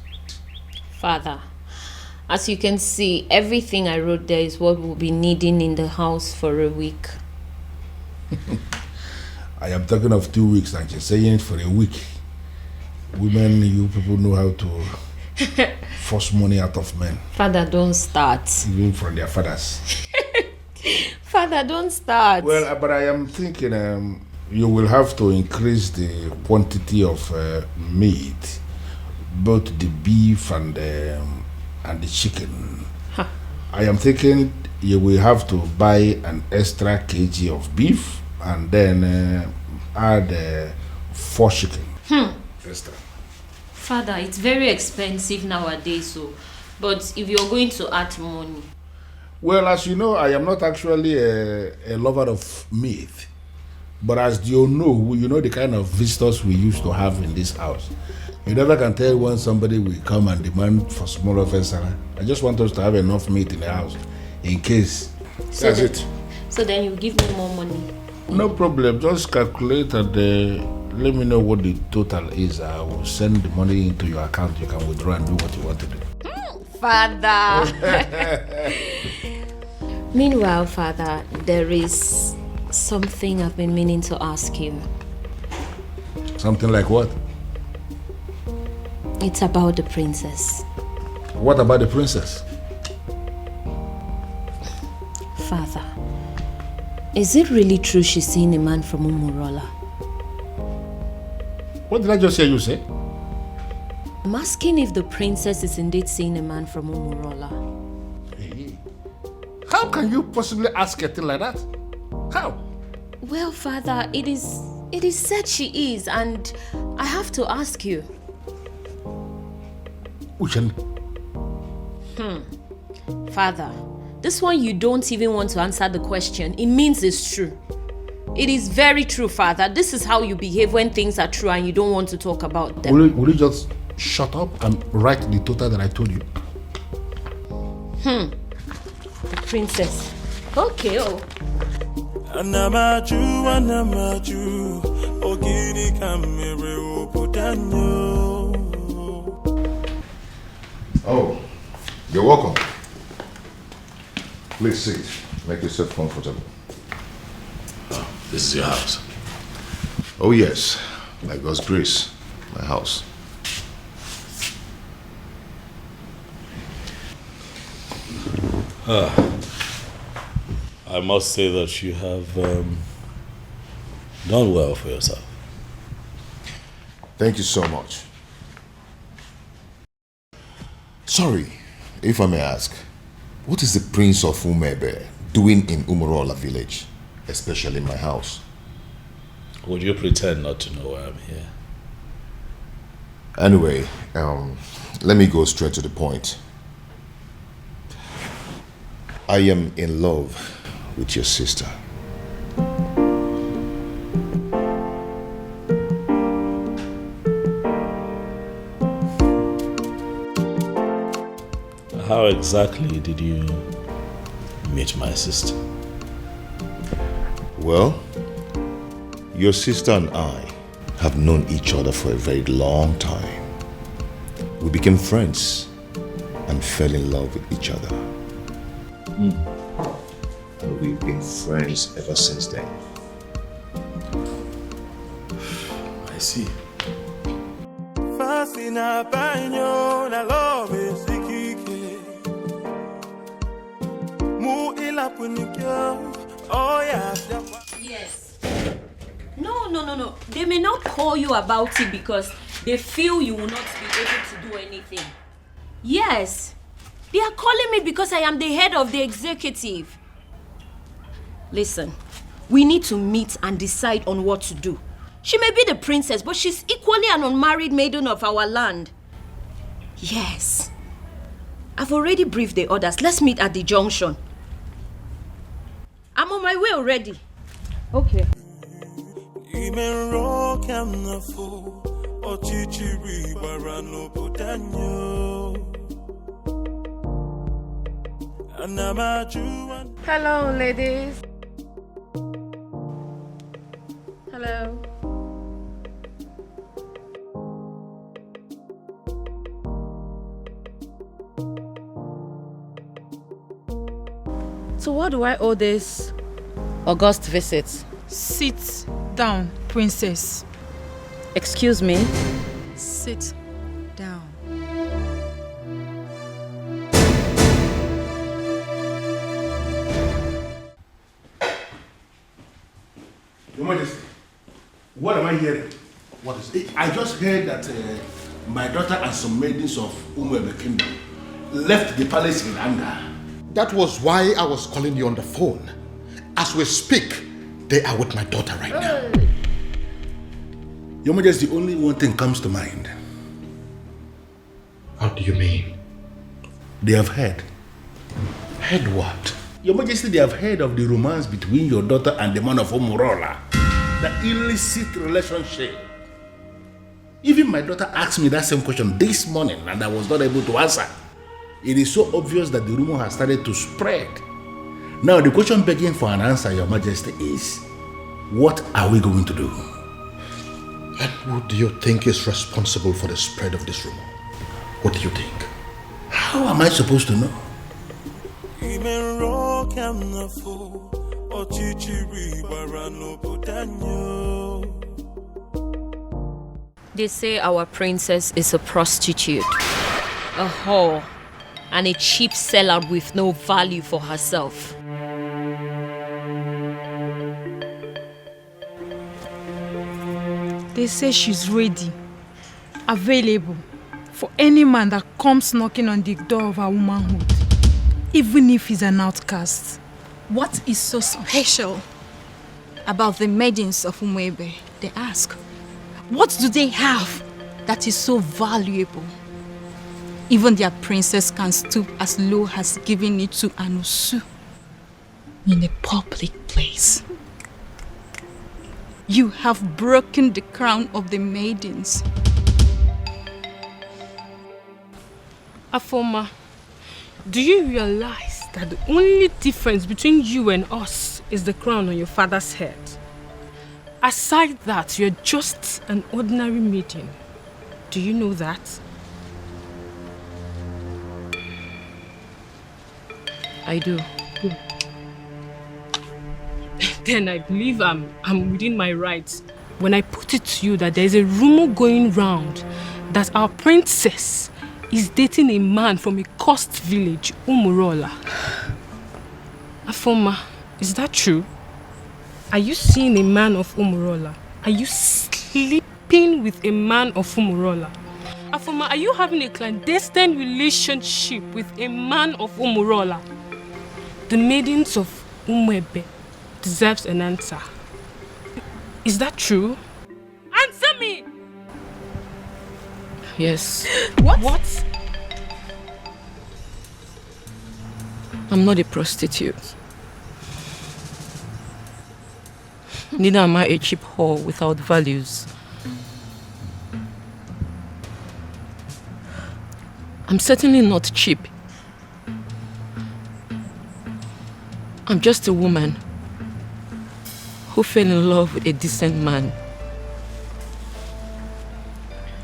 Father, as you can see, everything I wrote there is what we'll be needing in the house for a week. I am talking of 2 weeks and you're saying it for a week. Women, you people know how to force money out of men. Father, don't start. Even from their fathers. Father, don't start. Well, but I am thinking you will have to increase the quantity of meat, both the beef and the chicken. Huh. I am thinking you will have to buy an extra kg of beef and then add 4 chicken. Extra. Father, it's very expensive nowadays, but if you're going to add money. Well, as you know, I am not actually a lover of meat. But as you know the kind of visitors we used to have in this house. You never can tell when somebody will come and demand for small offense. I just want us to have enough meat in the house in case. So That's then, it. So then you give me more money. No problem. Just calculate and let me know what the total is. I will send the money into your account. You can withdraw and do what you want to do. Father. Meanwhile, Father, there is something I've been meaning to ask you. Something like what? It's about the princess. What about the princess? Father, is it really true she's seeing a man from Umurola? What did I just hear you say? I'm asking if the princess is indeed seeing a man from Umurola. Hey, how can you possibly ask a thing like that? How? Well, Father, it is said she is, and I have to ask you. Uchen. Father, this one you don't even want to answer the question. It means it's true. It is very true, Father. This is how you behave when things are true and you don't want to talk about them. Will you just shut up and write the total that I told you? The princess. Okay, Anamaju, ogini kamere opudanyo. Oh, you're welcome. Please sit. Make yourself comfortable. Oh, this is your house? Oh yes, by God's grace, my house. I must say that you have done well for yourself. Thank you so much. Sorry, if I may ask, what is the Prince of Nnebe doing in Umurola village, especially in my house? Would you pretend not to know why I'm here? Anyway, let me go straight to the point. I am in love with your sister. How exactly did you meet my sister? Well, your sister and I have known each other for a very long time. We became friends and fell in love with each other. And we've been friends ever since then. I see. Yes. No. They may not call you about it because they feel you will not be able to do anything. Yes. They are calling me because I am the head of the executive. Listen, we need to meet and decide on what to do. She may be the princess, but she's equally an unmarried maiden of our land. Yes. I've already briefed the others. Let's meet at the junction. I'm on my way already. Okay. Hello, ladies. Hello. So what do I owe this august visit? Sit down, princess. Excuse me? Sit down. Your Majesty, what am I hearing? What is it? I just heard that my daughter and some maidens of Nnebe Kingdom left the palace in anger. That was why I was calling you on the phone. As we speak, they are with my daughter right now. Your Majesty, only one thing comes to mind. How do you mean? They have heard. Heard what? Your Majesty, they have heard of the romance between your daughter and the man of Umurola. The illicit relationship. Even my daughter asked me that same question this morning and I was not able to answer. It is so obvious that the rumor has started to spread. Now the question begging for an answer, Your Majesty, is what are we going to do? And who do you think is responsible for the spread of this rumor? What do you think? How am I supposed to know? They say our princess is a prostitute, a whore, and a cheap sellout with no value for herself. They say she's ready, available for any man that comes knocking on the door of her womanhood, even if he's an outcast. What is so special about the maidens of Nnebe? They ask. What do they have that is so valuable? Even their princess can stoop as low as giving it to Anusu in a public place. You have broken the crown of the maidens. Afoma, do you realize that the only difference between you and us is the crown on your father's head? Aside that, you're just an ordinary maiden. Do you know that? I do. Then I believe I'm within my rights when I put it to you that there's a rumor going round that our princess is dating a man from a coast village, Umurola. Afoma, is that true? Are you seeing a man of Umurola? Are you sleeping with a man of Umurola? Afoma, are you having a clandestine relationship with a man of Umurola? The maidens of Nnebe deserves an answer. Is that true? Answer me! Yes. What? I'm not a prostitute. Neither am I a cheap whore without values. I'm certainly not cheap. I'm just a woman who fell in love with a decent man.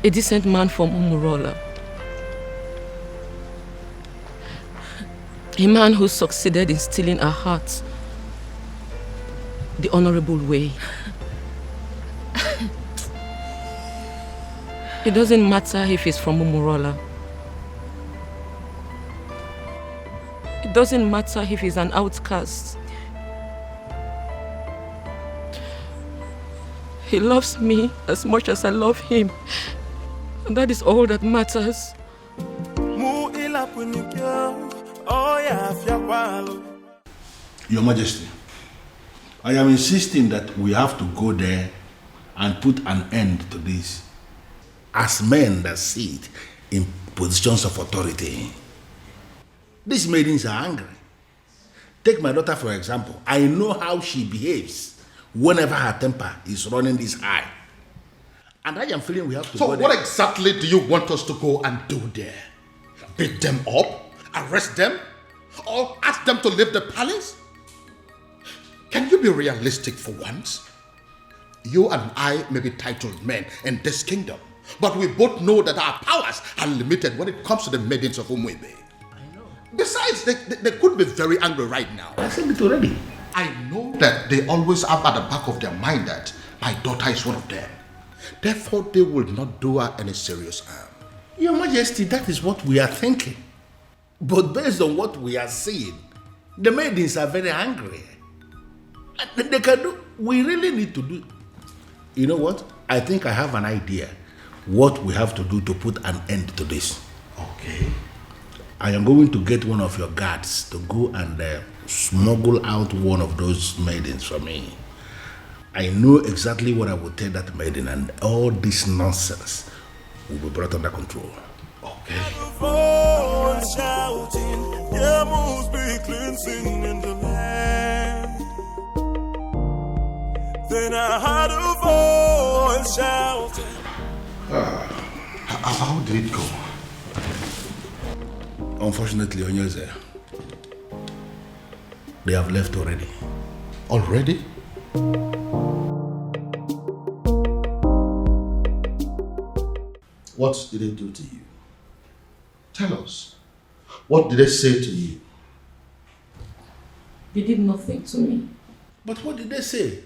A decent man from Umurola. A man who succeeded in stealing her heart the honorable way. It doesn't matter if he's from Umurola. It doesn't matter if he's an outcast. He loves me as much as I love him. And that is all that matters. Your Majesty, I am insisting that we have to go there and put an end to this as men that sit in positions of authority. These maidens are angry. Take my daughter for example. I know how she behaves whenever her temper is running this high. And I am feeling we have to go there. So what exactly do you want us to go and do there? Beat them up? Arrest them? Or ask them to leave the palace? Can you be realistic for once? You and I may be titled men in this kingdom, but we both know that our powers are limited when it comes to the maidens of Umwebe. I know. Besides, they could be very angry right now. I said it already. I know that they always have at the back of their mind that my daughter is one of them. Therefore, they will not do her any serious harm. Your Majesty, that is what we are thinking. But based on what we are seeing, the maidens are very angry. And they can do, we really need to do. You know what? I think I have an idea what we have to do to put an end to this. Okay. I am going to get one of your guards to go and smuggle out one of those maidens for me. I know exactly what I will tell that maiden, and all this nonsense will be brought under control. Okay. Shouting, yeah, must be cleansing in the land. Then I heard a voice shouting. How did it go? Unfortunately, Onyeze, they have left already. Already? What did they do to you? Tell us. What did they say to you? They did nothing to me. But what did they say?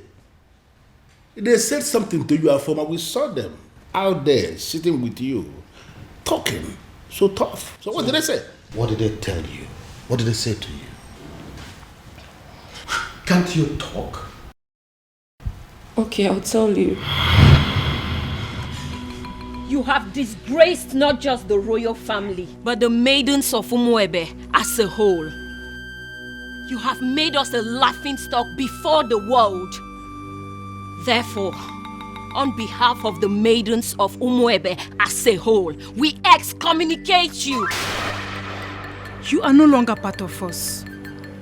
They said something to you, Afoma. We saw them out there sitting with you, talking so tough. So what did they say? What did they tell you? What did they say to you? Can't you talk? Okay, I'll tell you. You have disgraced not just the royal family, but the maidens of Umuebe as a whole. You have made us a laughingstock before the world. Therefore, on behalf of the maidens of Umuebe as a whole, we excommunicate you. You are no longer part of us,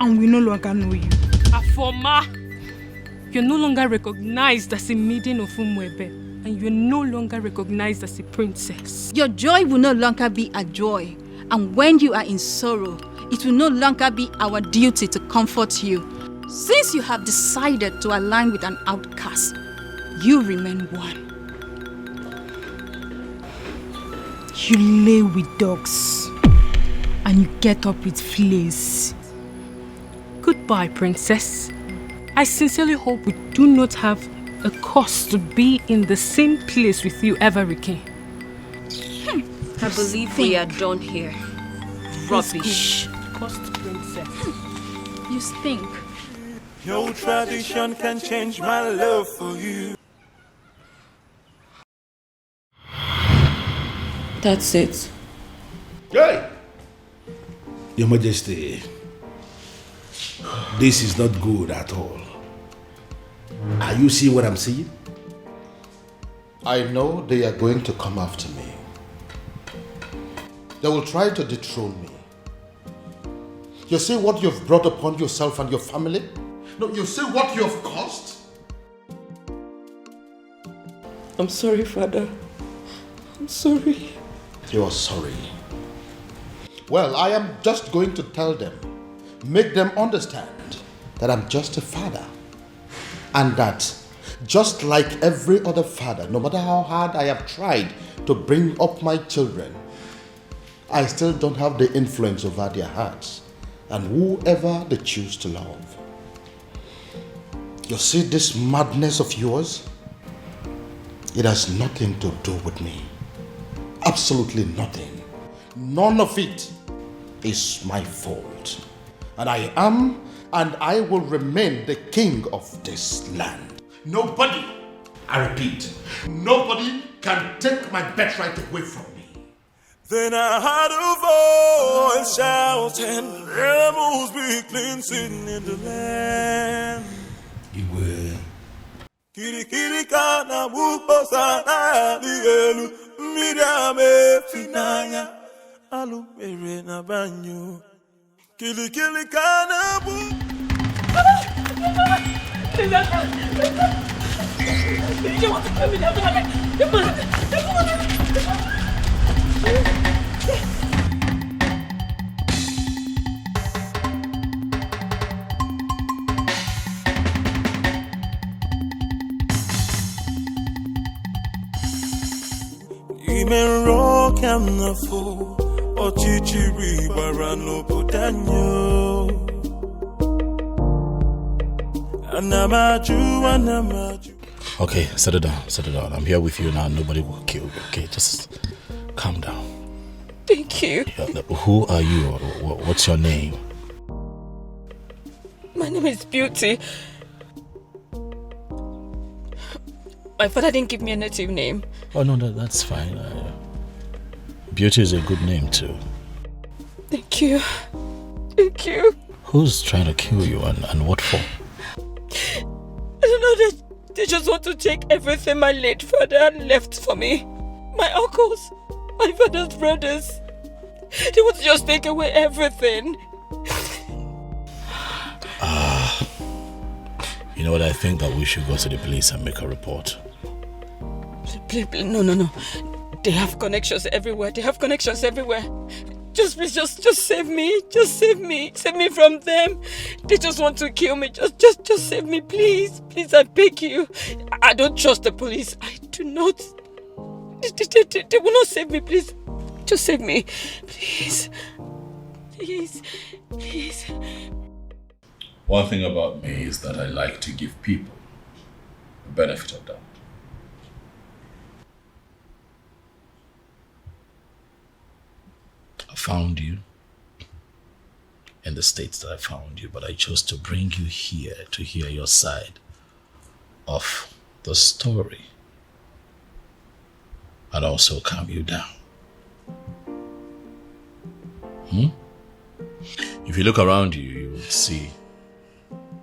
and we no longer know you. Afoma, you're no longer recognized as a maiden of Umuebe. And you're no longer recognized as a princess. Your joy will no longer be a joy. And when you are in sorrow, it will no longer be our duty to comfort you. Since you have decided to align with an outcast, you remain one. You lay with dogs, and you get up with fleas. Goodbye, princess. I sincerely hope we do not have a cause to be in the same place with you ever again. I believe we are done here. Rubbish. Cost princess. You stink. No tradition can change my love for you. That's it. Hey! Your Majesty, this is not good at all. Are you seeing what I'm seeing? I know they are going to come after me. They will try to dethrone me. You see what you've brought upon yourself and your family? No, you see what you have caused? I'm sorry, Father. I'm sorry. You are sorry. Well, I am just going to tell them, make them understand that I'm just a father. And that, just like every other father, no matter how hard I have tried to bring up my children, I still don't have the influence over their hearts and whoever they choose to love. You see this madness of yours? It has nothing to do with me. Absolutely nothing. None of it is my fault. And I am and I will remain the king of this land. Nobody, I repeat, nobody can take my birthright away from me. Then I heard a voice shouting, rebels be cleansing in the land. Kiri kana buko sana dielu miriame finanya alu mere na banyo kili kana bu. Ime rock am na fo ochichiri bara no bodanyo anamaju. Okay, settle down. I'm here with you now. Nobody will kill you. Okay, just calm down. Thank you. Who are you? What's your name? My name is Beauty. My father didn't give me a native name. Oh no, that's fine. Beauty is a good name too. Thank you. Thank you. Who's trying to kill you and what for? I don't know, they just want to take everything my late father left for me. My uncles, my father's brothers. They want to just take away everything. You know what, I think that we should go to the police and make a report. Please, no. They have connections everywhere. Just please, just save me. Just save me. Save me from them. They just want to kill me. Just save me, please. Please, I beg you. I don't trust the police. I do not. They will not save me, please. Just save me. Please. Please. One thing about me is that I like to give people the benefit of doubt. I found you in the states that I found you, but I chose to bring you here to hear your side of the story and also calm you down. If you look around you, you will see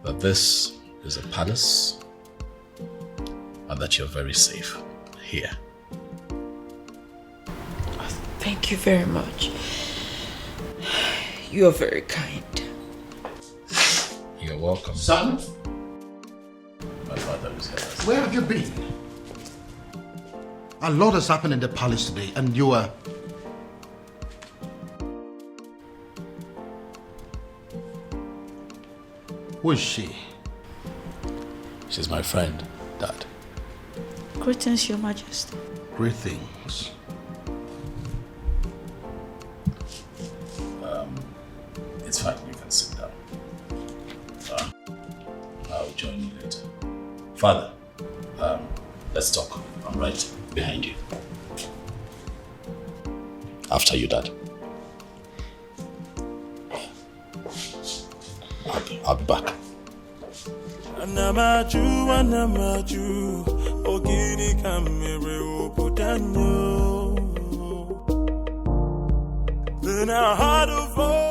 that this is a palace and that you're very safe here. Thank you very much. You are very kind. You're welcome. Son? My father is here. Where have you been? A lot has happened in the palace today, and you are... Who is she? She's my friend, Dad. Greetings, Your Majesty. Greetings. It's fine, you can sit down. I'll join you later. Father, let's talk. I'm right behind you. After you, Dad. I'll be back. Anamaju, ogini kamere obudanyo. Then I had a voice.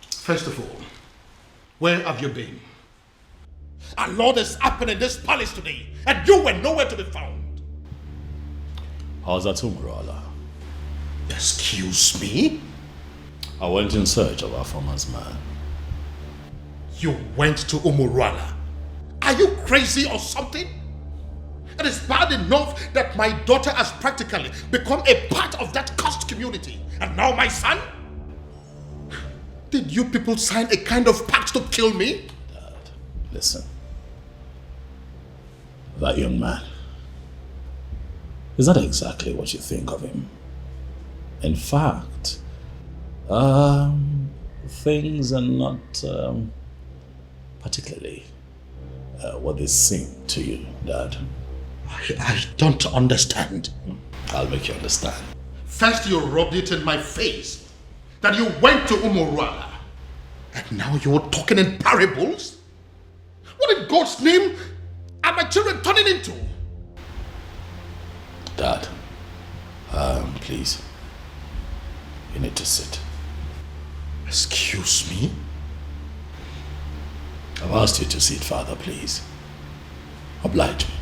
First of all, where have you been? A lot has happened in this palace today, and you were nowhere to be found. How's that, Umbrella? Excuse me? I went in search of our farmer's man. You went to Umurala. Are you crazy or something? It is bad enough that my daughter has practically become a part of that cursed community. And now my son? Did you people sign a kind of pact to kill me? Dad, listen. That young man is not exactly what you think of him. In fact, things are not particularly what they seem to you, Dad. I don't understand. I'll make you understand. First you rubbed it in my face that you went to Umurala. And now you're talking in parables? What in God's name are my children turning into? Dad, please. You need to sit. Excuse me? I've asked you to sit, Father, please. Oblige me.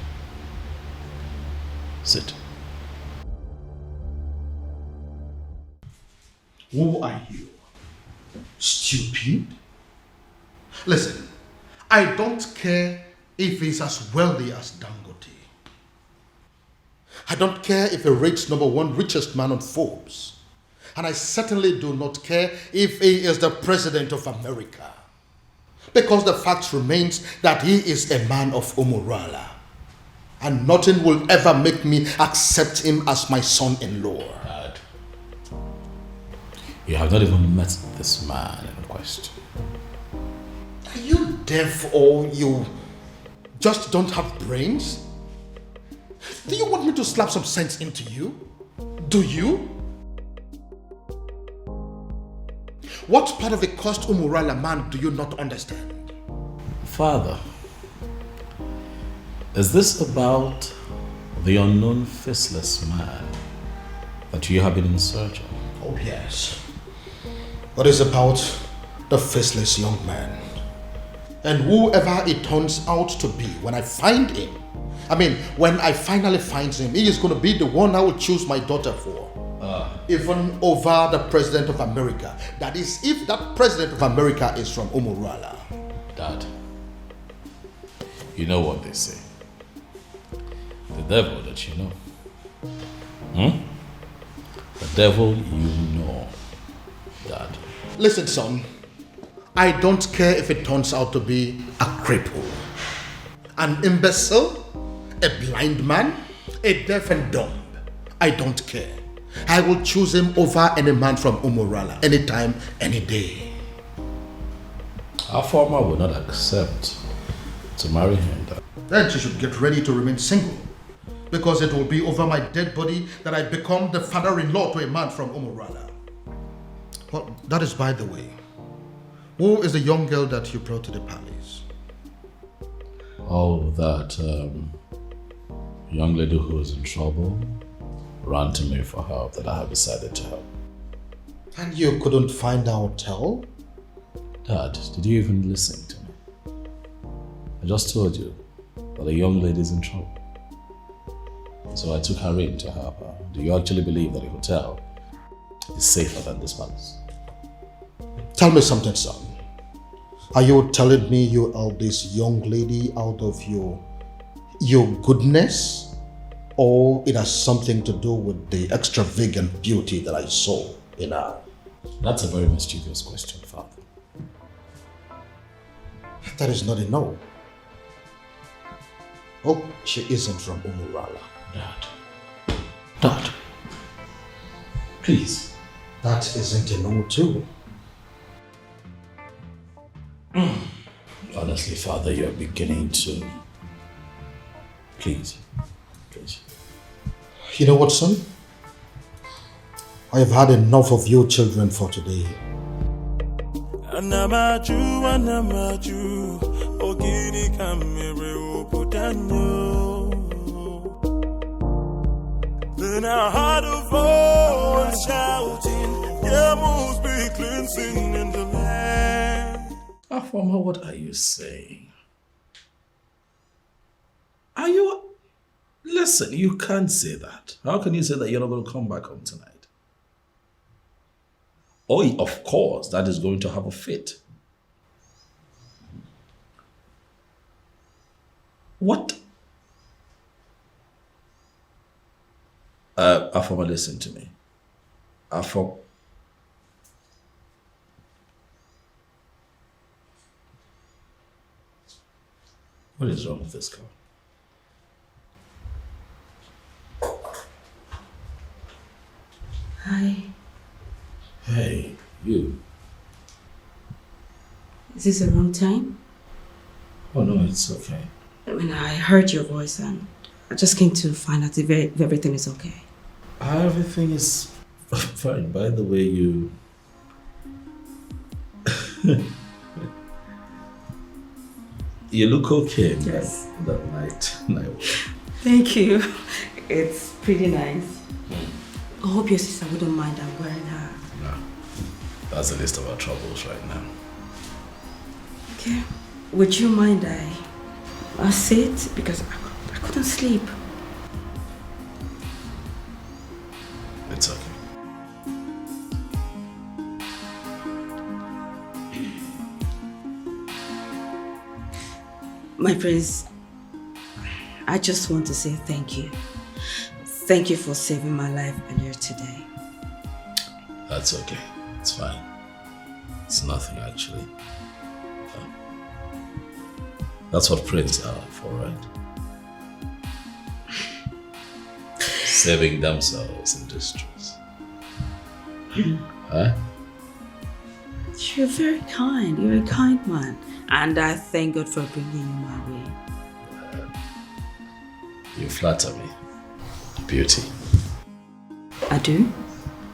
Sit. Who are you? Stupid? Listen, I don't care if he's as wealthy as Dangote. I don't care if he rates #1 richest man on Forbes. And I certainly do not care if he is the president of America. Because the fact remains that he is a man of Umurala. And nothing will ever make me accept him as my son-in-law. Dad, you have not even met this man in question. Are you deaf or you just don't have brains? Do you want me to slap some sense into you? Do you? What part of the cursed Umurala man do you not understand? Father, is this about the unknown faceless man that you have been in search of? Oh yes. What is about the faceless young man? And whoever it turns out to be when I find him, when I finally find him, he is going to be the one I will choose my daughter for. Even over the President of America. That is, if that President of America is from Umurala. Dad, you know what they say. The devil that you know. The devil you know, Dad. Listen, son. I don't care if it turns out to be a cripple, an imbecile, a blind man, a deaf and dumb. I don't care. I will choose him over any man from Umurala, anytime, any day. Our farmer will not accept to marry him. Then she should get ready to remain single, because it will be over my dead body that I become the father-in-law to a man from Umurala. Well, that is by the way. Who is the young girl that you brought to the palace? Oh, that young lady who is in trouble ran to me for help that I have decided to help. And you couldn't find a hotel? Dad, did you even listen to me? I just told you that a young lady is in trouble. So I took her in to help her. Do you actually believe that a hotel is safer than this palace? Tell me something, son. Are you telling me you helped this young lady out of your goodness? Or it has something to do with the extravagant beauty that I saw in her? That's a very mischievous question, Father. That is not a no. Oh, she isn't from Umurala. Dad, please. That isn't a no too. Honestly, Father, you're beginning to... Please. You know what, son? I have had enough of you children for today. Anamaju, ogini kamere uputanyo. Then I heard a voice shouting, "There must be cleansing in the land." Afama, what are you saying? Are you... Listen, you can't say that. How can you say that you're not going to come back home tonight? Oh, of course, that is going to have a fit. What? Afoma, listen to me. What is wrong with this girl? Hi. Hey, you. Is this the wrong time? Oh no, it's okay. I mean, I heard your voice and I just came to find out if everything is okay. Everything is fine. By the way, you... you look okay. Yes. That night. Thank you. It's pretty nice. I hope your sister wouldn't mind I'm wearing her. No. That's the least of our troubles right now. Okay. Would you mind I sit? Because I couldn't sleep. It's okay. My friends, I just want to say thank you. Thank you for saving my life earlier today. That's okay. It's fine. It's nothing actually. That's what friends are for, right? Saving themselves in distress. Huh? You're very kind. You're a kind man. And I thank God for bringing you my way. You flatter me. Beauty. I do?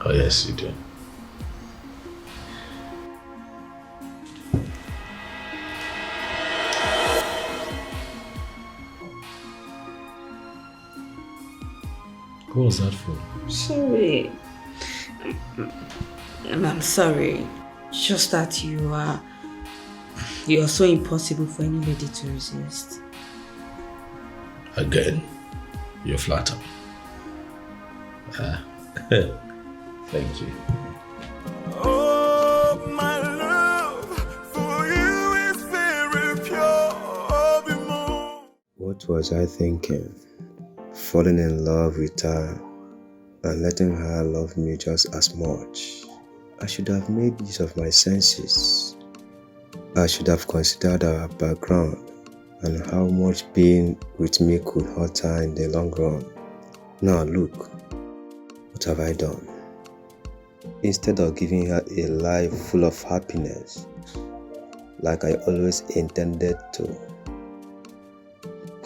Oh yes, you do. What was that for? Sorry. I'm sorry. Just that you are so impossible for any lady to resist. Again, you flatter me. Thank you. Oh, my love for you is very pure. What was I thinking? Falling in love with her and letting her love me just as much. I should have made use of my senses. I should have considered our background and how much being with me could hurt her in the long run. Now look, what have I done? Instead of giving her a life full of happiness, like I always intended to,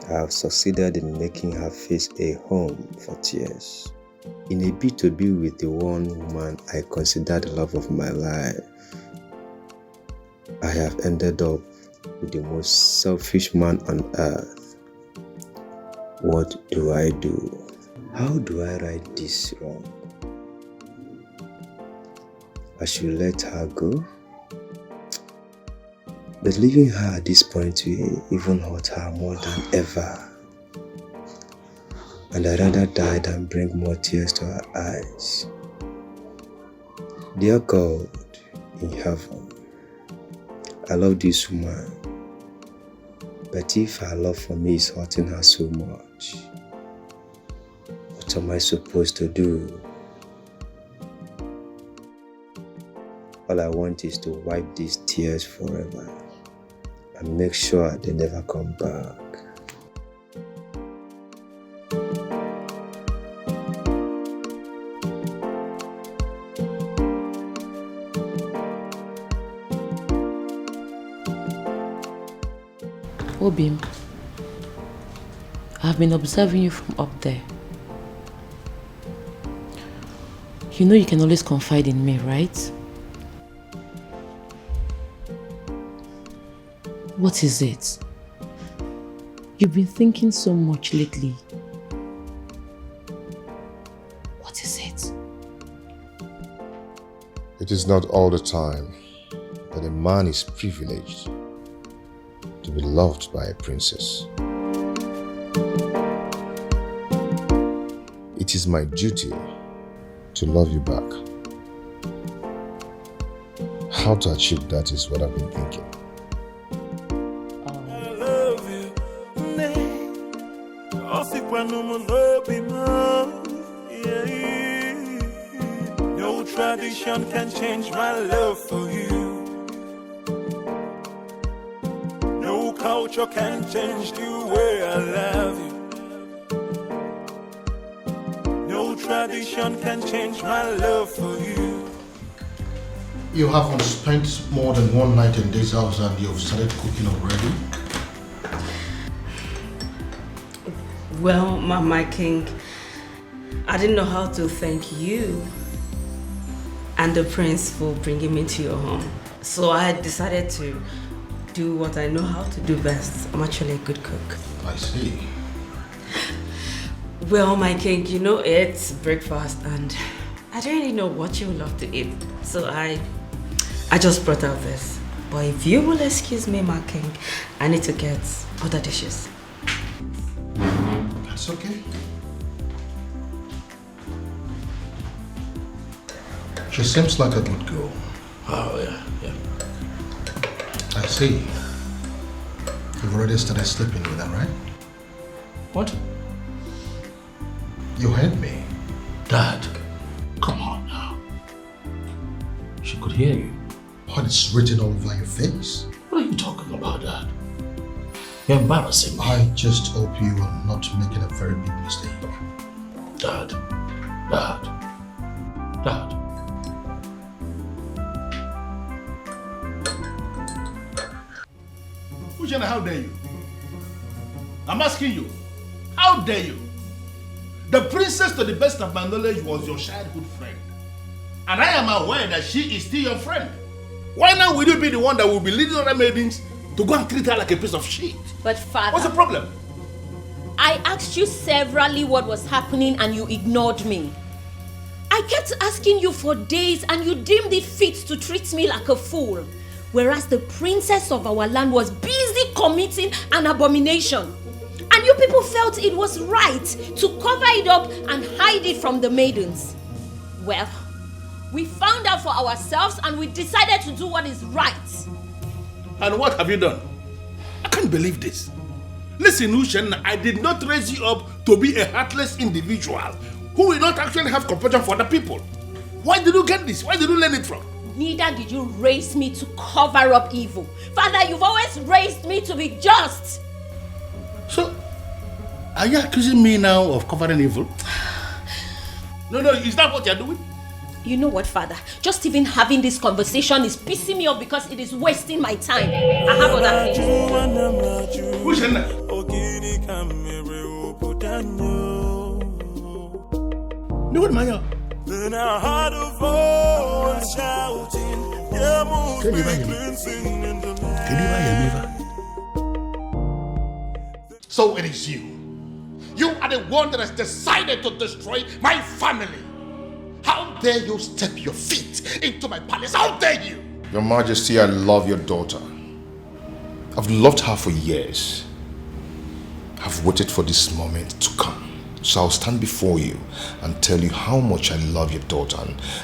I have succeeded in making her face a home for tears. In a bid to be with the one woman I consider the love of my life, I have ended up with the most selfish man on earth. What do I do? How do I right this wrong? I should let her go? But leaving her at this point will even hurt her more than ever. And I'd rather die than bring more tears to her eyes. Dear God in heaven, I love this woman. But if her love for me is hurting her so much, what am I supposed to do? All I want is to wipe these tears forever and make sure they never come back. Obim, I've been observing you from up there. You know you can always confide in me, right? What is it? You've been thinking so much lately. What is it? It is not all the time that a man is privileged to be loved by a princess. It is my duty to love you back. How to achieve that is what I've been thinking. I love you, No tradition can change my love for you. No culture can change the way I love you. No tradition can change my love for you. You haven't spent more than one night in this house and you've started cooking already? Well, my king, I didn't know how to thank you and the prince for bringing me to your home. So I decided to do what I know how to do best. I'm actually a good cook. I see. Well, my king, you know it's breakfast and I don't really know what you would love to eat. So I just brought out this. But if you will excuse me, my king, I need to get other dishes. That's okay. She seems like a good girl. Oh, yeah. I see. You've already started sleeping with her, right? What? You heard me. Dad, come on now. She could hear you. What is written all over your face? What are you talking about, Dad? You're embarrassing me. I just hope you are not making a very big mistake. Dad. Ujana, how dare you? I'm asking you, how dare you? The princess, to the best of my knowledge, was your childhood friend. And I am aware that she is still your friend. Why now will you be the one that will be leading other maidens to go and treat her like a piece of shit? But father... What's the problem? I asked you severally what was happening and you ignored me. I kept asking you for days and you deemed it fit to treat me like a fool. Whereas the princess of our land was busy committing an abomination. And you people felt it was right to cover it up and hide it from the maidens. Well, we found out for ourselves and we decided to do what is right. And what have you done? I can't believe this. Listen, Ushen, I did not raise you up to be a heartless individual who will not actually have compassion for other people. Why did you get this? Where did you learn it from? Neither did you raise me to cover up evil. Father, you've always raised me to be just. So, are you accusing me now of covering evil? No, is that what you're doing? You know what, Father? Just even having this conversation is pissing me off because it is wasting my time. I have other things. Who's in there? No, what am I? Then I heard a voice shouting, "Yeah, must be cleansing in the land." So it is you. You are the one that has decided to destroy my family. How dare you step your feet into my palace? How dare you? Your Majesty, I love your daughter. I've loved her for years. I've waited for this moment to come. So I'll stand before you and tell you how much I love your daughter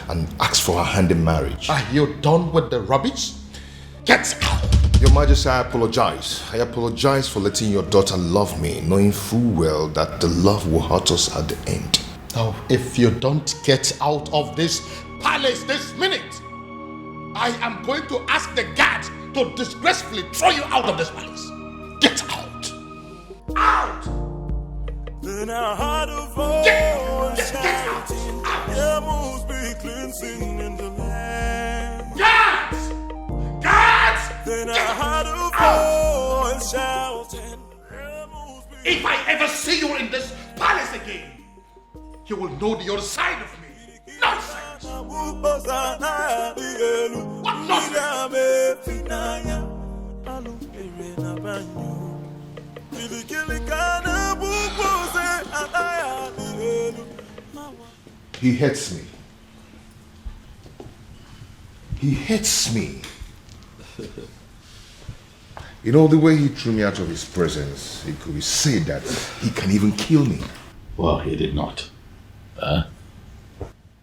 and ask for her hand in marriage. Are you done with the rubbish? Get out! Your Majesty, I apologize. I apologize for letting your daughter love me, knowing full well that the love will hurt us at the end. Now, if you don't get out of this palace this minute, I am going to ask the guards to disgracefully throw you out of this palace. Get out! Out! Then I heard a voice shouting, "There must be cleansing in the land." Guards! Guards! Then I heard a voice shouting, "If I ever see you in this palace again, you will know the other side of me." Nonsense! What He hates me. He hates me. You know, the way he threw me out of his presence, it could be said that he can even kill me. Well, he did not.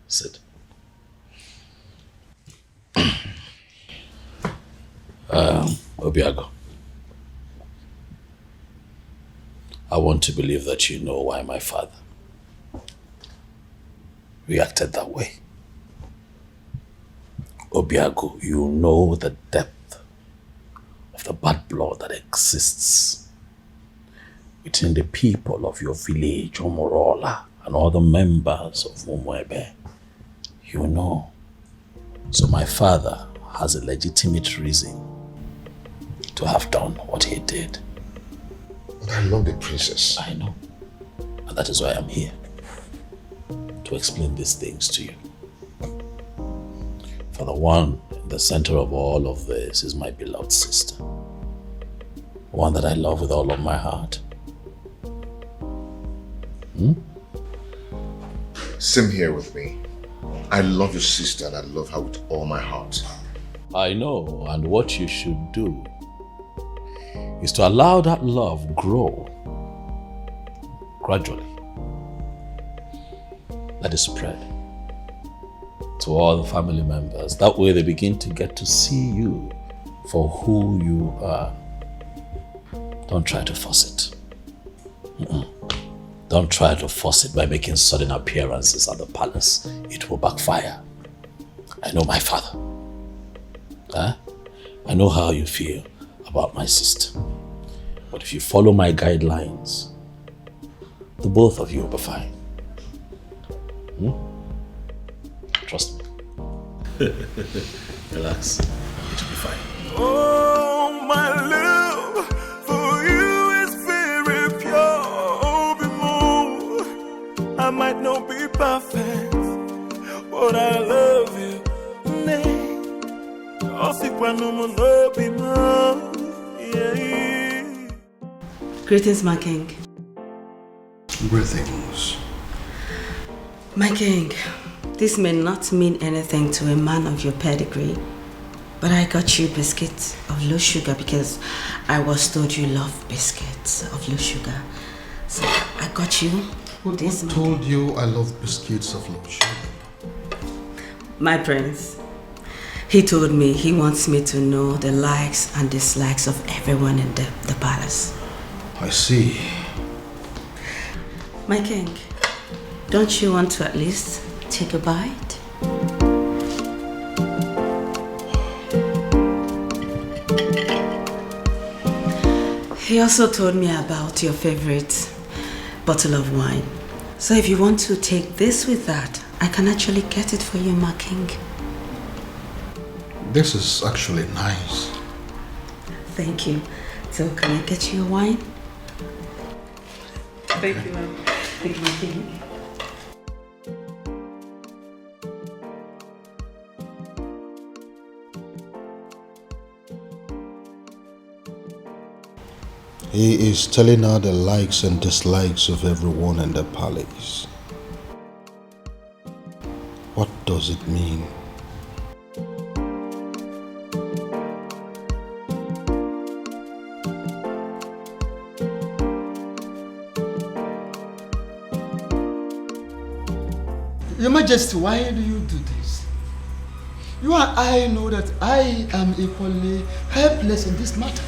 Sit. Obiago. I I want to believe that you know why my father reacted that way. Obiago, you know the depth of the bad blood that exists between the people of your village, Omorola, and all the members of Mumwebe. You know. So my father has a legitimate reason to have done what he did. But I love the princess. I know. And that is why I'm here. To explain these things to you. For the one in the center of all of this is my beloved sister. One that I love with all of my heart. Same here with me. I love your sister and I love her with all my heart. I know, and what you should do is to allow that love grow gradually. Let it spread to all the family members. That way they begin to get to see you for who you are. Don't try to force it. Don't try to force it by making sudden appearances at the palace. It will backfire. I know my father. I know how you feel about my sister. But if you follow my guidelines, the both of you will be fine. Trust me. Relax. It will be fine. Oh, my love for you is very pure. Be more. I might not be perfect, but I love you. Greetings, my king. Greetings. My king, this may not mean anything to a man of your pedigree, but I got you biscuits of low sugar because I was told you love biscuits of low sugar. So I got you this. Who told you I love biscuits of low sugar? My prince. He told me he wants me to know the likes and dislikes of everyone in the palace. I see. My king, don't you want to at least take a bite? He also told me about your favorite bottle of wine. So if you want to take this with that, I can actually get it for you, my king. This is actually nice. Thank you. So can I get you a wine? Thank you, ma'am. Thank you, my king. He is telling her the likes and dislikes of everyone in the palace. What does it mean? Your Majesty, why do you do this? You and I know that I am equally helpless in this matter.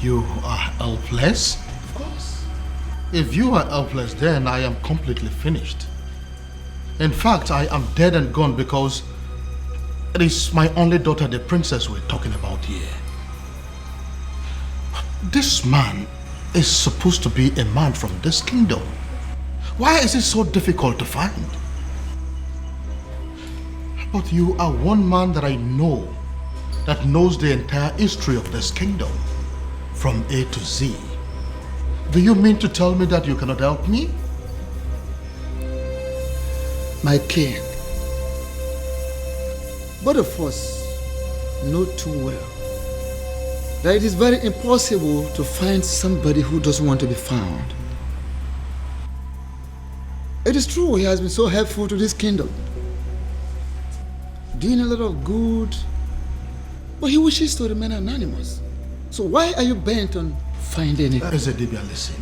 You are helpless? Of course. If you are helpless, then I am completely finished. In fact, I am dead and gone because it is my only daughter, the princess, we're talking about here. This man is supposed to be a man from this kingdom. Why is it so difficult to find? But you are one man that I know that knows the entire history of this kingdom from A to Z. Do you mean to tell me that you cannot help me? My king, both of us know too well that it is very impossible to find somebody who doesn't want to be found. It is true he has been so helpful to this kingdom, doing a lot of good, but he wishes to remain anonymous. So why are you bent on finding him? Ezedibia, listen.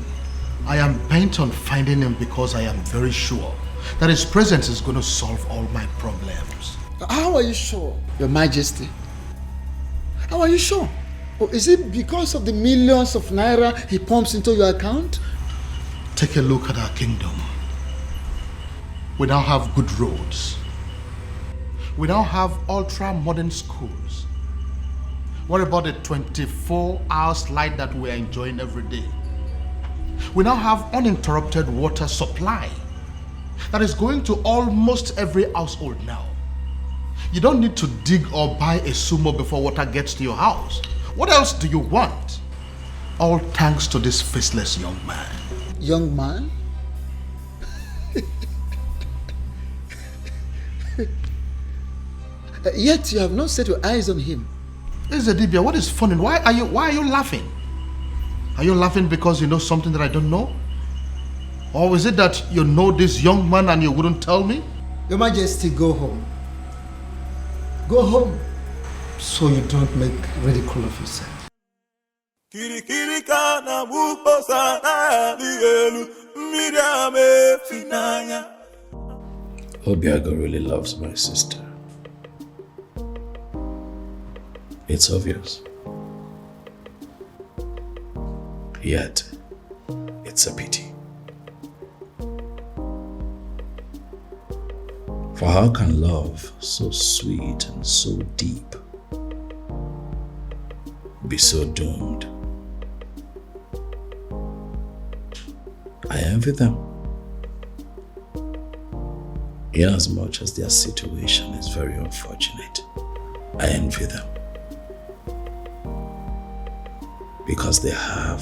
I am bent on finding him because I am very sure that his presence is going to solve all my problems. How are you sure, Your Majesty? How are you sure? Or is it because of the millions of naira he pumps into your account? Take a look at our kingdom. We now have good roads. We now have ultra-modern schools. What about the 24-hour light that we are enjoying every day? We now have uninterrupted water supply that is going to almost every household now. You don't need to dig or buy a sumo before water gets to your house. What else do you want? All thanks to this faceless young man. Young man? Yet you have not set your eyes on him. Ezedibia, what is funny? Why are you laughing? Are you laughing because you know something that I don't know? Or is it that you know this young man and you wouldn't tell me? Your Majesty, go home. Go home so you don't make ridicule of yourself. Obiago really loves my sister. It's obvious. Yet, it's a pity. For how can love so sweet and so deep be so doomed? I envy them, inasmuch as their situation is very unfortunate. I envy them because they have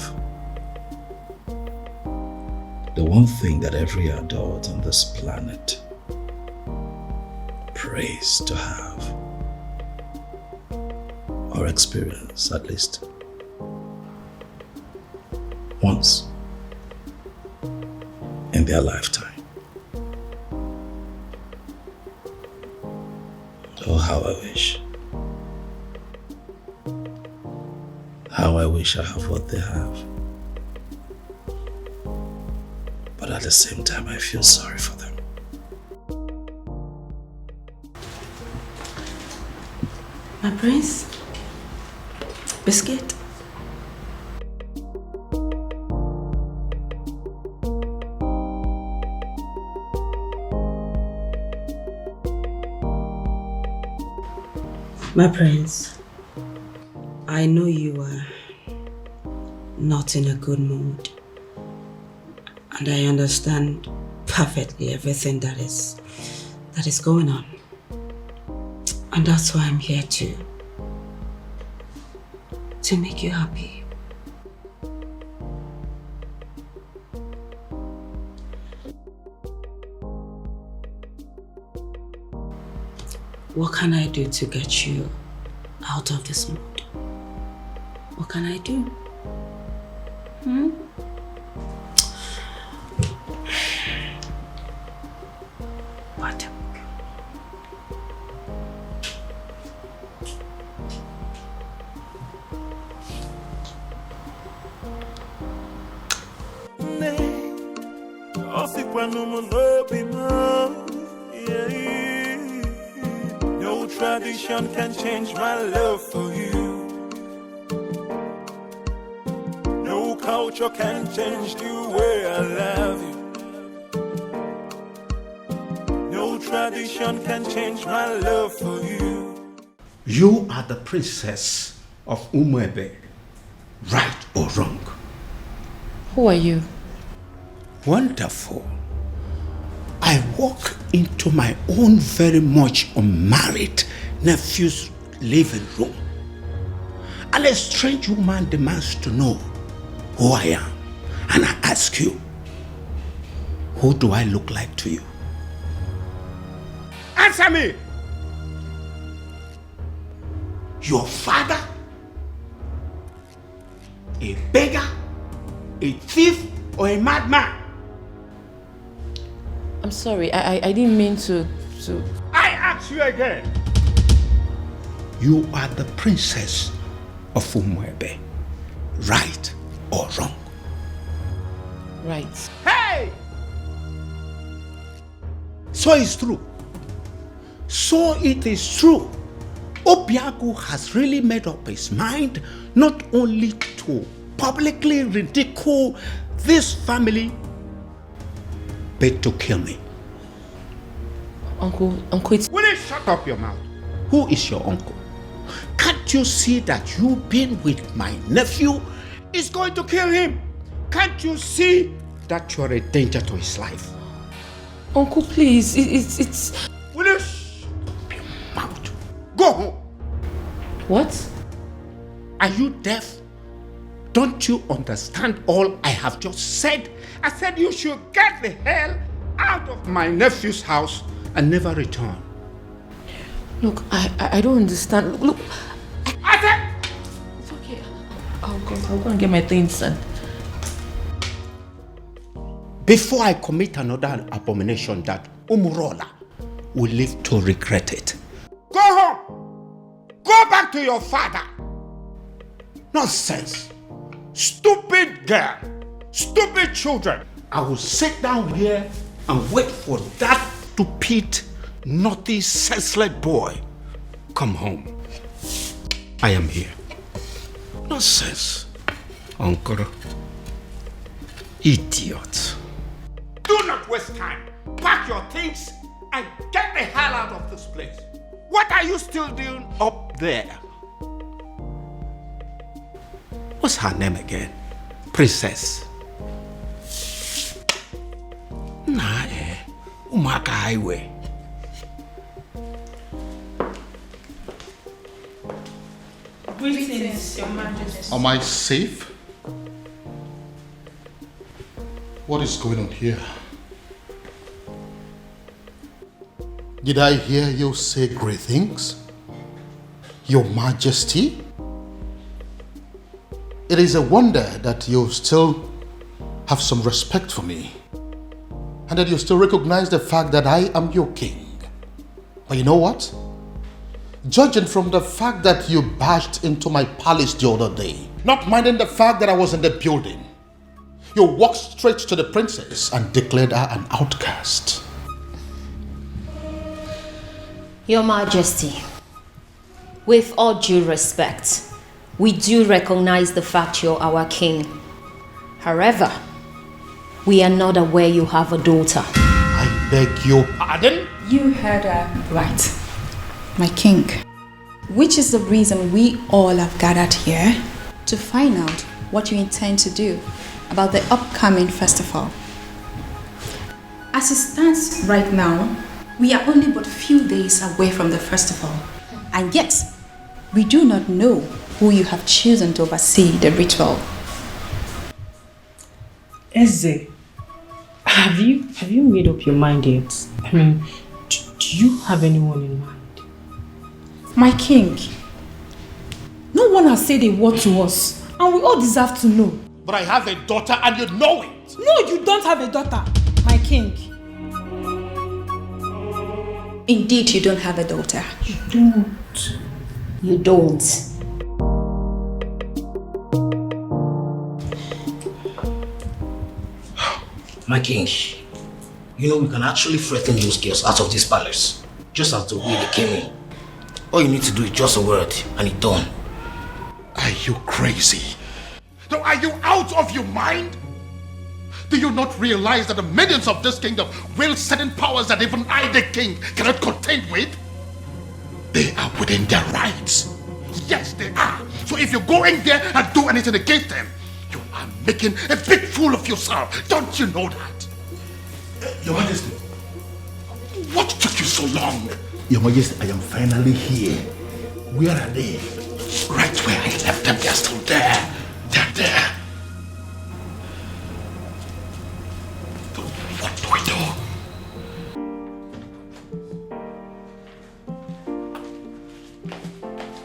the one thing that every adult on this planet prays to have, or experience at least once in their lifetime. Oh, how I wish. How I wish I have what they have. But at the same time, I feel sorry for them. My prince? Biscuit? My prince, I know you are not in a good mood, and I understand perfectly everything that is going on. And that's why I'm here to make you happy. What can I do to get you out of this mood? What can I do? What? No tradition can change my love for you. No culture can change the way I love you. No tradition can change my love for you. You are the princess of Nnebe, right or wrong? Who are you? Wonderful. I walk into my own very much unmarried nephew's living room, and a strange woman demands to know who I am. And I ask you, who do I look like to you? Answer me! Your father? A beggar? A thief? Or a madman? I'm sorry, I didn't mean to... I ask you again. You are the princess of Nnebe, right or wrong? Right. Hey! So it's true. So it is true Obiago has really made up his mind not only to publicly ridicule this family, but to kill me. Uncle, it's... Will you shut up your mouth? Who is your uncle? Can't you see that you being with my nephew is going to kill him? Can't you see that you're a danger to his life? Uncle, please, it's... Will you shut up your mouth? Go home. What? Are you deaf? Don't you understand all I have just said? I said you should get the hell out of my nephew's house and never return. Look, I don't understand. Look, I said... It's okay. I'll go and get my things done. Before I commit another abomination that Umurola will live to regret it. Go home! Go back to your father! Nonsense! Stupid girl! Stupid children! I will sit down here and wait for that stupid, naughty, senseless boy. Come home. I am here. Nonsense. Uncle. Idiot. Do not waste time. Pack your things and get the hell out of this place. What are you still doing up there? What's her name again? Princess. Nah, Amaka Highway. Greetings, Your Majesty. Am I safe? What is going on here? Did I hear you say great things? Your Majesty? It is a wonder that you still have some respect for me and that you still recognize the fact that I am your king. But you know what? Judging from the fact that you barged into my palace the other day, not minding the fact that I was in the building, you walked straight to the princess and declared her an outcast. Your Majesty, with all due respect, we do recognize the fact you're our king. However, we are not aware you have a daughter. I beg your pardon? You heard her right, my king. Which is the reason we all have gathered here to find out what you intend to do about the upcoming festival. As it stands right now, we are only but few days away from the festival, and yet we do not know who you have chosen to oversee the ritual. Eze, have you made up your mind yet? I mean, do you have anyone in mind? My king, no one has said a word to us, and we all deserve to know. But I have a daughter and you know it. No, you don't have a daughter, my king. Indeed, you don't have a daughter. You don't. You don't. My king, you know we can actually threaten those girls out of this palace, just as the way they came in. All you need to do is just a word, and it's done. Are you crazy? No, are you out of your mind? Do you not realize that the millions of this kingdom wield certain powers that even I, the king, cannot contend with? They are within their rights. Yes, they are. So if you go in there and do anything against them, you are making a big fool of yourself. Don't you know that? Your Majesty. What took you so long? Your Majesty, I am finally here. Where are they? Right where I left them, they're still there. They're there. What do we do?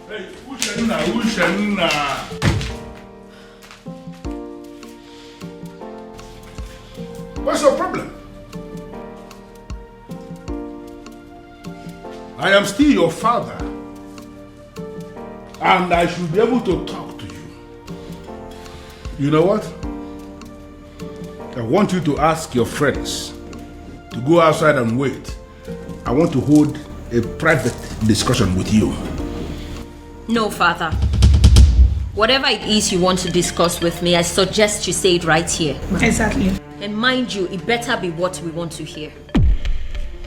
Hey, Ushenna. What's your problem? I am still your father, and I should be able to talk to you. You know what? I want you to ask your friends to go outside and wait. I want to hold a private discussion with you. No, Father. Whatever it is you want to discuss with me, I suggest you say it right here. Exactly. And mind you, it better be what we want to hear.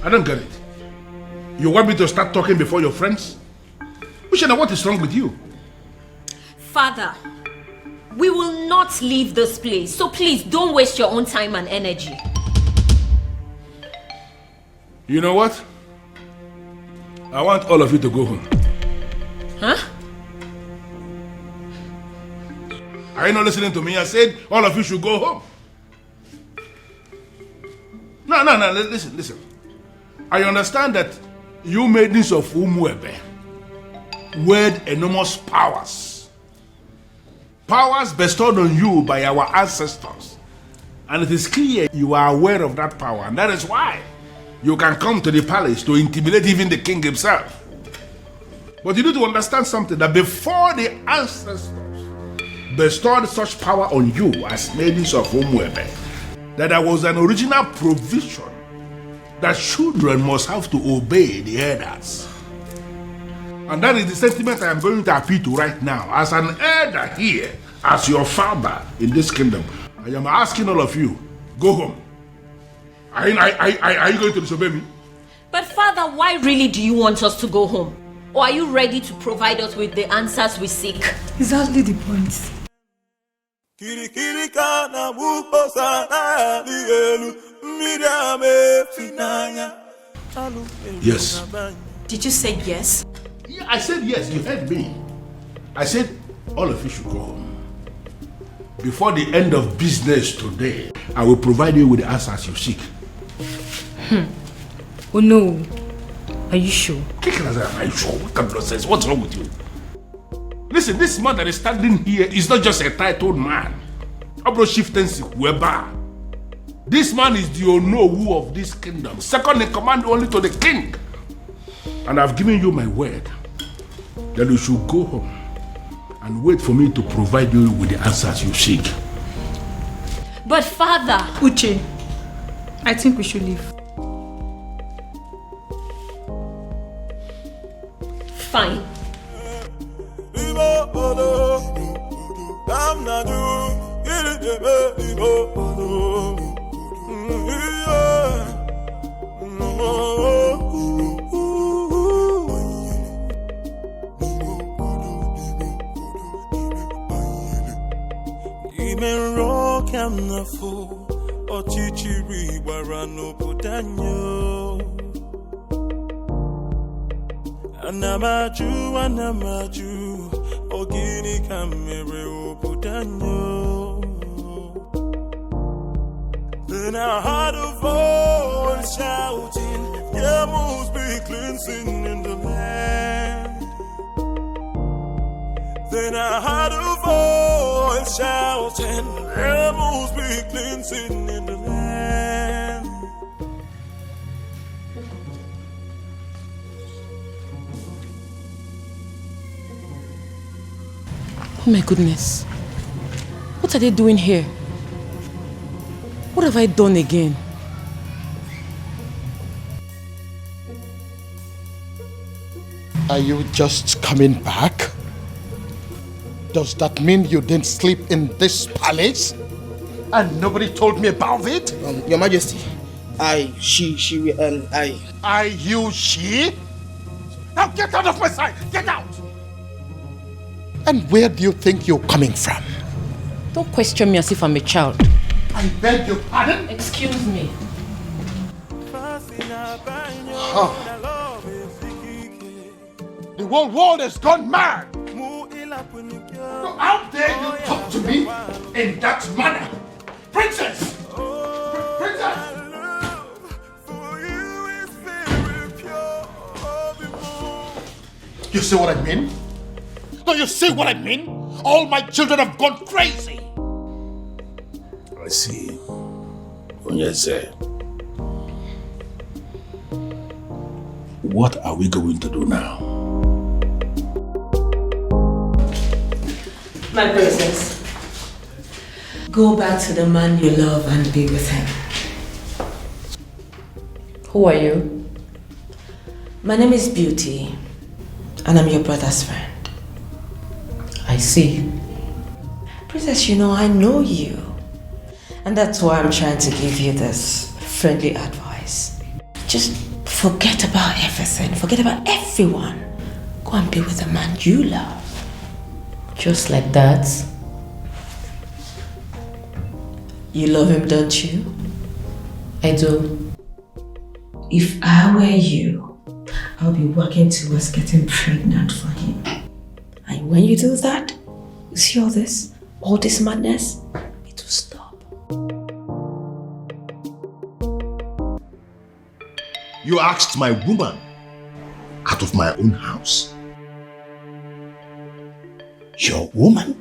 I don't get it. You want me to start talking before your friends? Ushena, what is wrong with you? Father, we will not leave this place. So please, don't waste your own time and energy. You know what? I want all of you to go home. Huh? Are you not listening to me? I said all of you should go home. No, listen. I understand that you maidens of Umuebe wield enormous powers. Powers bestowed on you by our ancestors. And it is clear you are aware of that power. And that is why you can come to the palace to intimidate even the king himself. But you need to understand something, that before the ancestors bestowed such power on you as maidens of Umuebe, that there was an original provision that children must have to obey the elders. And that is the sentiment I am going to appeal to right now. As an elder here, as your father in this kingdom, I am asking all of you, go home. Are you going to disobey me? But Father, why really do you want us to go home? Or are you ready to provide us with the answers we seek? Exactly the point. Yes. Did you say yes? Yeah, I said yes, you heard me. I said all of you should go home. Before the end of business today, I will provide you with the answers you seek. Oh no. Are you sure? Are you sure? What kind of nonsense? What's wrong with you? Listen, this man that is standing here is not just a titled man. This man is the Onowu of this kingdom, second in command only to the king. And I've given you my word that you should go home and wait for me to provide you with the answers you seek. But Father... Uche, I think we should leave. Fine. Anamaju, ogini kamere obudanyo. Then I heard a voice shouting, there must be cleansing in the land. Then I heard a voice shouting, there must be cleansing in the land. Oh my goodness. What are they doing here? What have I done again? Are you just coming back? Does that mean you didn't sleep in this palace? And nobody told me about it? Your Majesty, she, Are you she? Now get out of my sight! Get out! And where do you think you're coming from? Don't question me as if I'm a child. I beg your pardon? Excuse me. Huh. The whole world has gone mad! So how dare you talk to me in that manner? Princess! Princess! You see what I mean? Do you see what I mean? All my children have gone crazy! I see. Onyeze. What are we going to do now? My princess, go back to the man you love and be with him. Who are you? My name is Beauty, and I'm your brother's friend. see. Princess, you know, I know you. And that's why I'm trying to give you this friendly advice. Just forget about everything. Forget about everyone. Go and be with the man you love. Just like that? You love him, don't you? I do. If I were you, I'll be working towards getting pregnant for him. And when you do that, you see all this madness, it will stop. You asked my woman out of my own house. Your woman?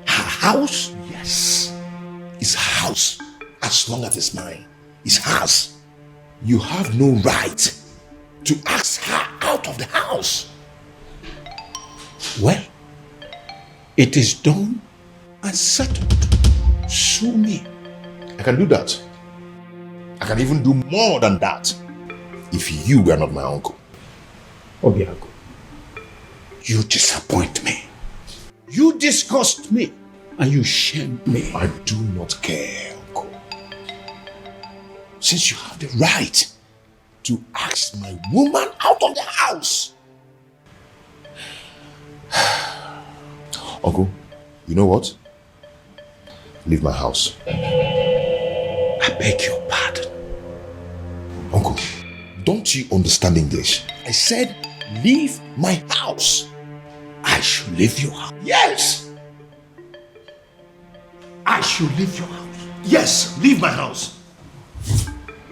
Her house? Yes. It's her house. As long as it's mine, it's hers. You have no right to ask her out of the house. Well, it is done and settled. Sue me. I can do that. I can even do more than that if you were not my uncle. Obiago, you disappoint me. You disgust me and you shame me. I do not care, uncle. Since you have the right to ask my woman out of the house. Uncle, you know what? Leave my house. I beg your pardon. Uncle, don't you understand English? I said leave my house. I should leave your house. Yes! I should leave your house. Yes, leave my house.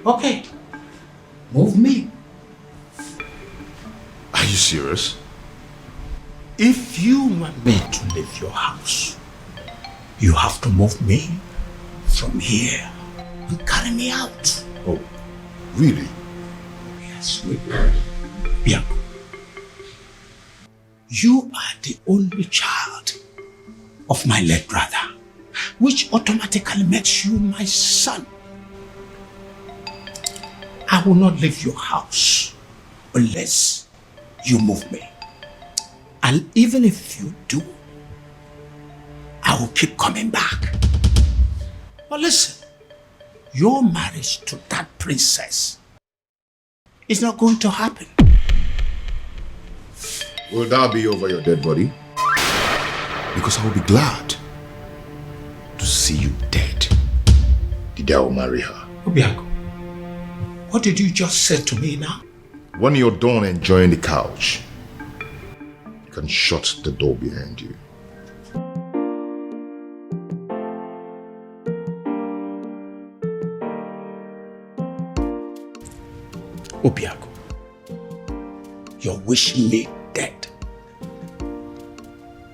Okay. Move me. Are you serious? If you want me to leave your house, you have to move me from here and carry me out. Oh, really? Yes, we will. Yeah. You are the only child of my late brother, which automatically makes you my son. I will not leave your house unless you move me. And even if you do, I will keep coming back. But listen, your marriage to that princess is not going to happen. Will that be over your dead body? Because I will be glad to see you dead. The day I will marry her. Obiago, what did you just say to me now? When you're done enjoying the couch, you can shut the door behind you. Obiago, you're wishing me dead.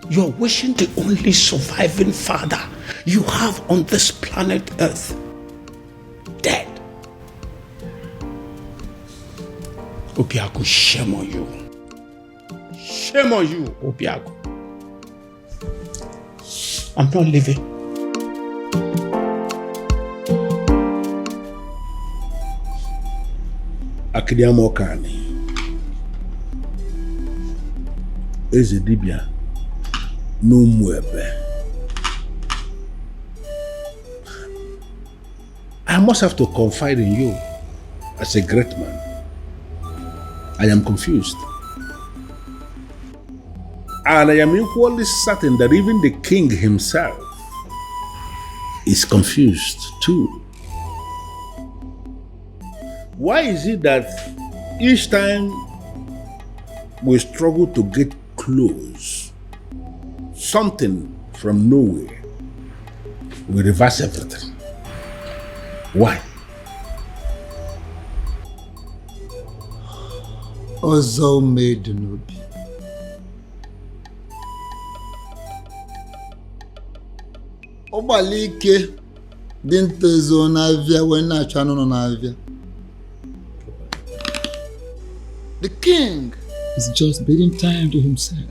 You're wishing the only surviving father you have on this planet Earth dead. Obiago, shame on you. Shame on you, Obiago. I'm not leaving. Akidiamokani. Eze dibia no mwebe. I must have to confide in you as a great man. I am confused. And I am equally certain that even the king himself is confused too. Why is it that each time we struggle to get close, something from nowhere will reverse everything? Why? Ozo made Nobi. Obalike didn't zo n'avia when I channel on avia. The king is just bidding time to himself,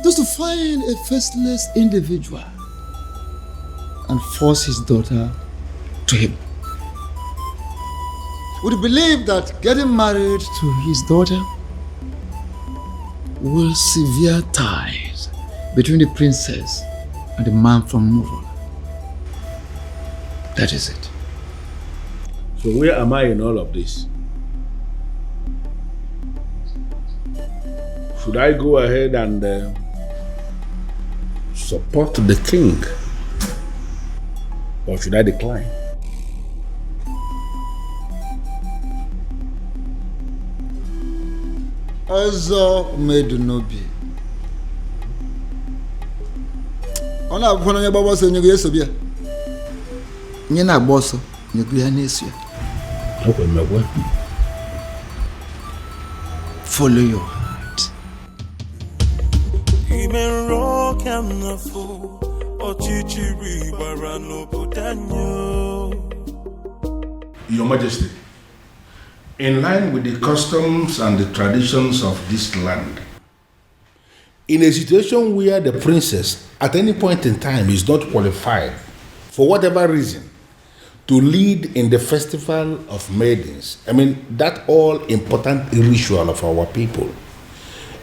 just to find a faceless individual and force his daughter to him. Would believe that getting married to his daughter will sever ties between the princess and the man from Murola. That is it. So where am I in all of this? Should I go ahead and support the king? Or should I decline? Ọzọ mmedu n'obi. Ọ na-abụkwa na onye gbagba ọsọ nyego ya eso bịa. Nye na-agba ọsọ nyego ya na-eso ya. Follow your heart. Your Majesty, in line with the customs and the traditions of this land, in a situation where the princess at any point in time is not qualified, for whatever reason, to lead in the festival of maidens, I mean, that all important ritual of our people,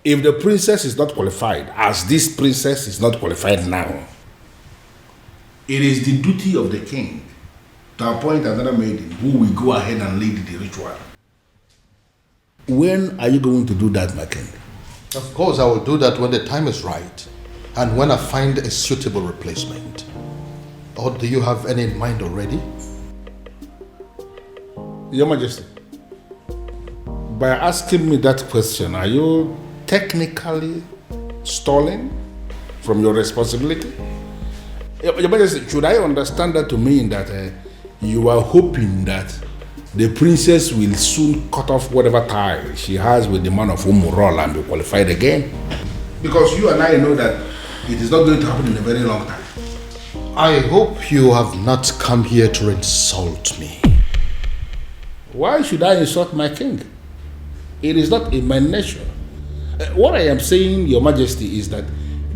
if the princess is not qualified, as this princess is not qualified now, it is the duty of the king to appoint another maiden who will go ahead and lead the ritual. When are you going to do that, my king? Of course, I will do that when the time is right and when I find a suitable replacement. Or do you have any in mind already? Your Majesty, by asking me that question, are you technically stalling from your responsibility? Your Majesty, should I understand that to mean that you are hoping that the princess will soon cut off whatever tie she has with the man of Umurola and be qualified again? Because you and I know that it is not going to happen in a very long time. I hope you have not come here to insult me. Why should I insult my king? It is not in my nature. What I am saying, Your Majesty, is that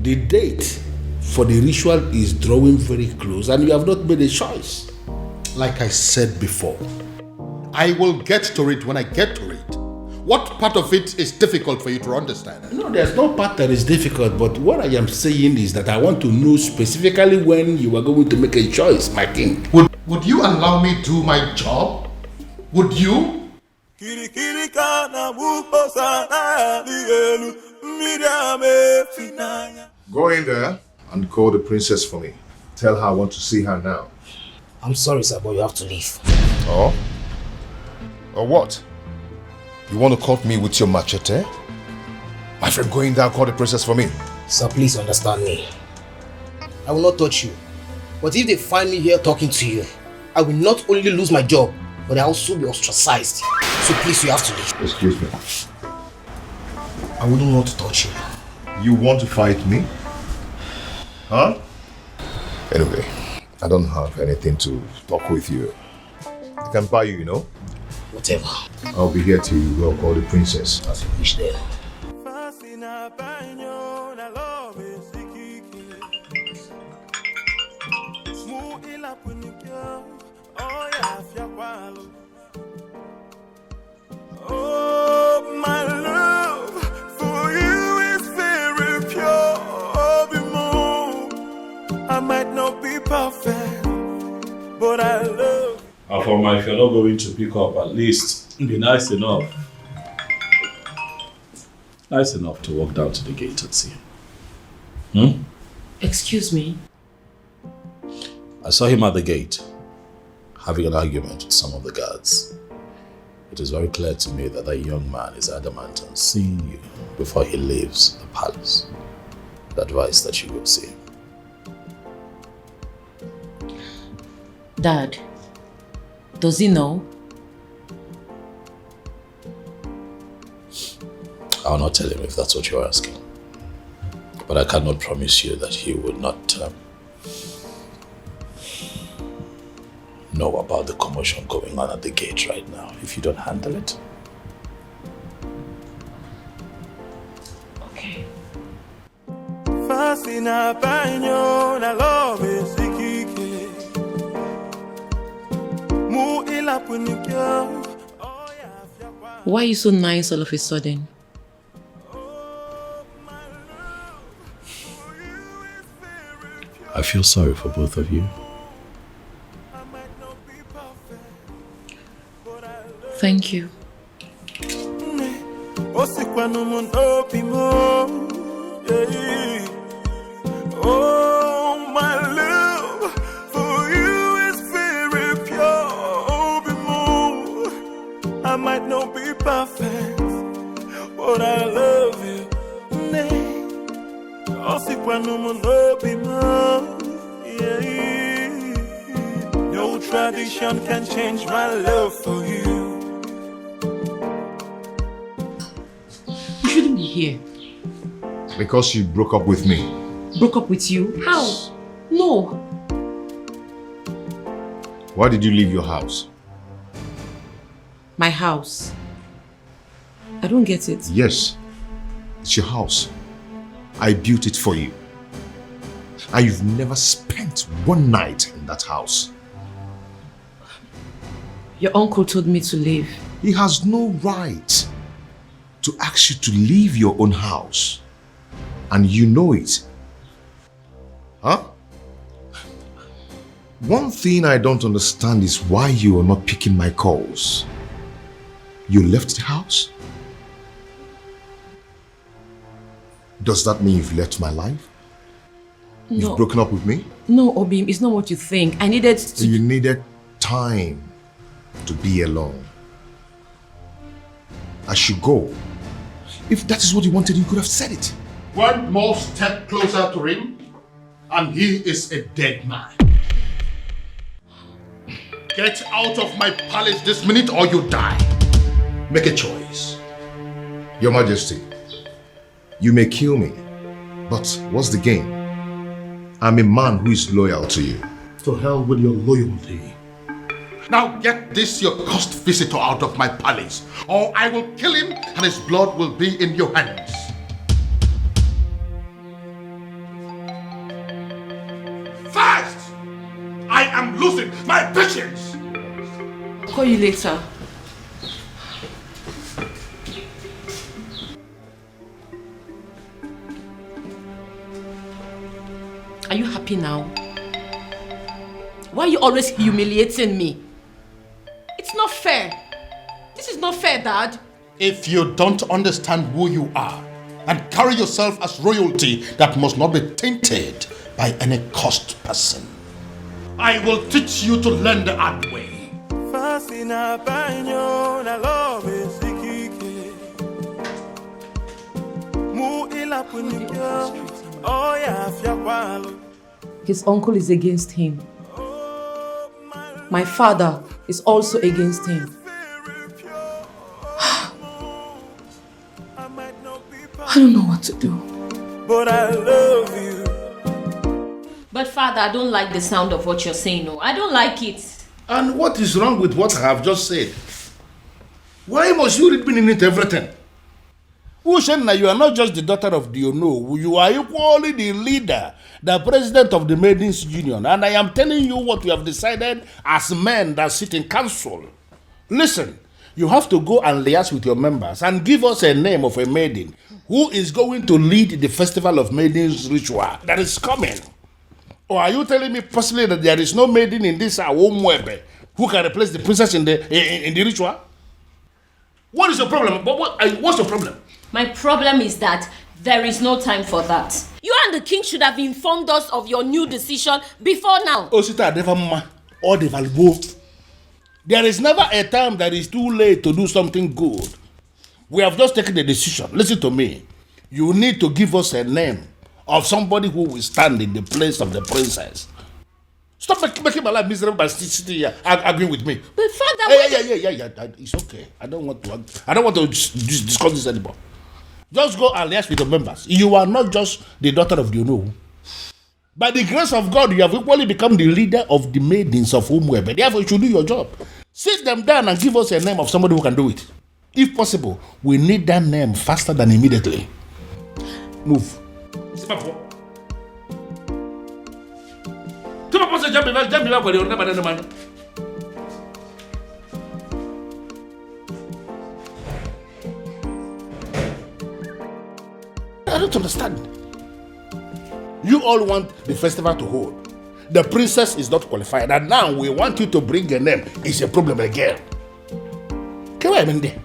the date for the ritual is drawing very close and you have not made a choice. Like I said before, I will get to it when I get to it. What part of it is difficult for you to understand? No, there's no part that is difficult, but what I am saying is that I want to know specifically when you are going to make a choice, my king. Would you allow me to do my job? Would you? Go in there and call the princess for me. Tell her I want to see her now. I'm sorry, sir, but you have to leave. Oh? Or what? You want to cut me with your machete? My friend, go in there and call the princess for me. Sir, please understand me. I will not touch you. But if they find me here talking to you, I will not only lose my job, but I will also be ostracized. So please, you have to leave. Excuse me. I wouldn't want to touch you. You want to fight me? Huh? Anyway, I don't have anything to talk with you. I can buy you, you know? Whatever. I'll be here till you go call the princess. As you wish there. Oh, my love for you is very pure. I might not be perfect, but I love. Afoma, if you're not going to pick up, at least be nice enough. Nice enough to walk down to the gate and see him. Excuse me? I saw him at the gate, having an argument with some of the guards. It is very clear to me that young man is adamant on seeing you before he leaves the palace. I'd advise that you go see him. Dad, does he know? I'll not tell him if that's what you're asking. But I cannot promise you that he would not know about the commotion going on at the gate right now if you don't handle it. Okay. Why are you so nice all of a sudden? I feel sorry for both of you. Thank you. Oh, my love for you is very pure. I might not be perfect, but I love you. No tradition can change my love for you. You shouldn't be here. Because you broke up with me. Broke up with you? How? No. Why did you leave your house? My house. I don't get it. Yes, it's your house. I built it for you. And you've never spent one night in that house. Your uncle told me to leave. He has no right to ask you to leave your own house. And you know it. Huh? One thing I don't understand is why you are not picking my calls. You left the house? Does that mean you've left my life? No. You've broken up with me? No, Obim, it's not what you think. I needed to... You needed time to be alone. I should go. If that is what you wanted, you could have said it. One more step closer to him, and he is a dead man. Get out of my palace this minute or you die. Make a choice. Your Majesty, you may kill me, but what's the gain? I'm a man who is loyal to you. To hell with your loyalty. Now get this your cursed visitor out of my palace, or I will kill him and his blood will be in your hands. Fast! I am losing my patience! I'll call you later. Are you happy now? Why are you always humiliating me? It's not fair. This is not fair, Dad. If you don't understand who you are and carry yourself as royalty that must not be tainted by any cursed person, I will teach you to learn the hard way. His uncle is against him. My father is also against him. I don't know what to do. But I love you. But Father, I don't like the sound of what you're saying. No, I don't like it. And what is wrong with what I have just said? Why must you read meaning into everything? Ushenna, you are not just the daughter of the Ono. You are equally the leader, the president of the Maidens Union. And I am telling you what we have decided as men that sit in council. Listen, you have to go and liaise with your members and give us a name of a maiden who is going to lead the Festival of Maidens ritual that is coming. Or are you telling me personally that there is no maiden in this Awomwebe who can replace the princess in the ritual? What is your problem? What's your problem? My problem is that there is no time for that. You and the king should have informed us of your new decision before now. Osita Devama or Devalbo. There is never a time that is too late to do something good. We have just taken a decision. Listen to me. You need to give us a name of somebody who will stand in the place of the princess. Stop making my life miserable by sitting here arguing with me. But Father, yeah. It's okay. I don't want to discuss this anymore. Just go and liaise with the members. You are not just the daughter of the Ono. By the grace of God, you have equally become the leader of the maidens of Umwebe. Therefore, you should do your job. Sit them down and give us a name of somebody who can do it. If possible, we need that name faster than immediately. Move. I don't understand. You all want the festival to hold. The princess is not qualified, and now we want you to bring a name. It's a problem again. Come on, Mende.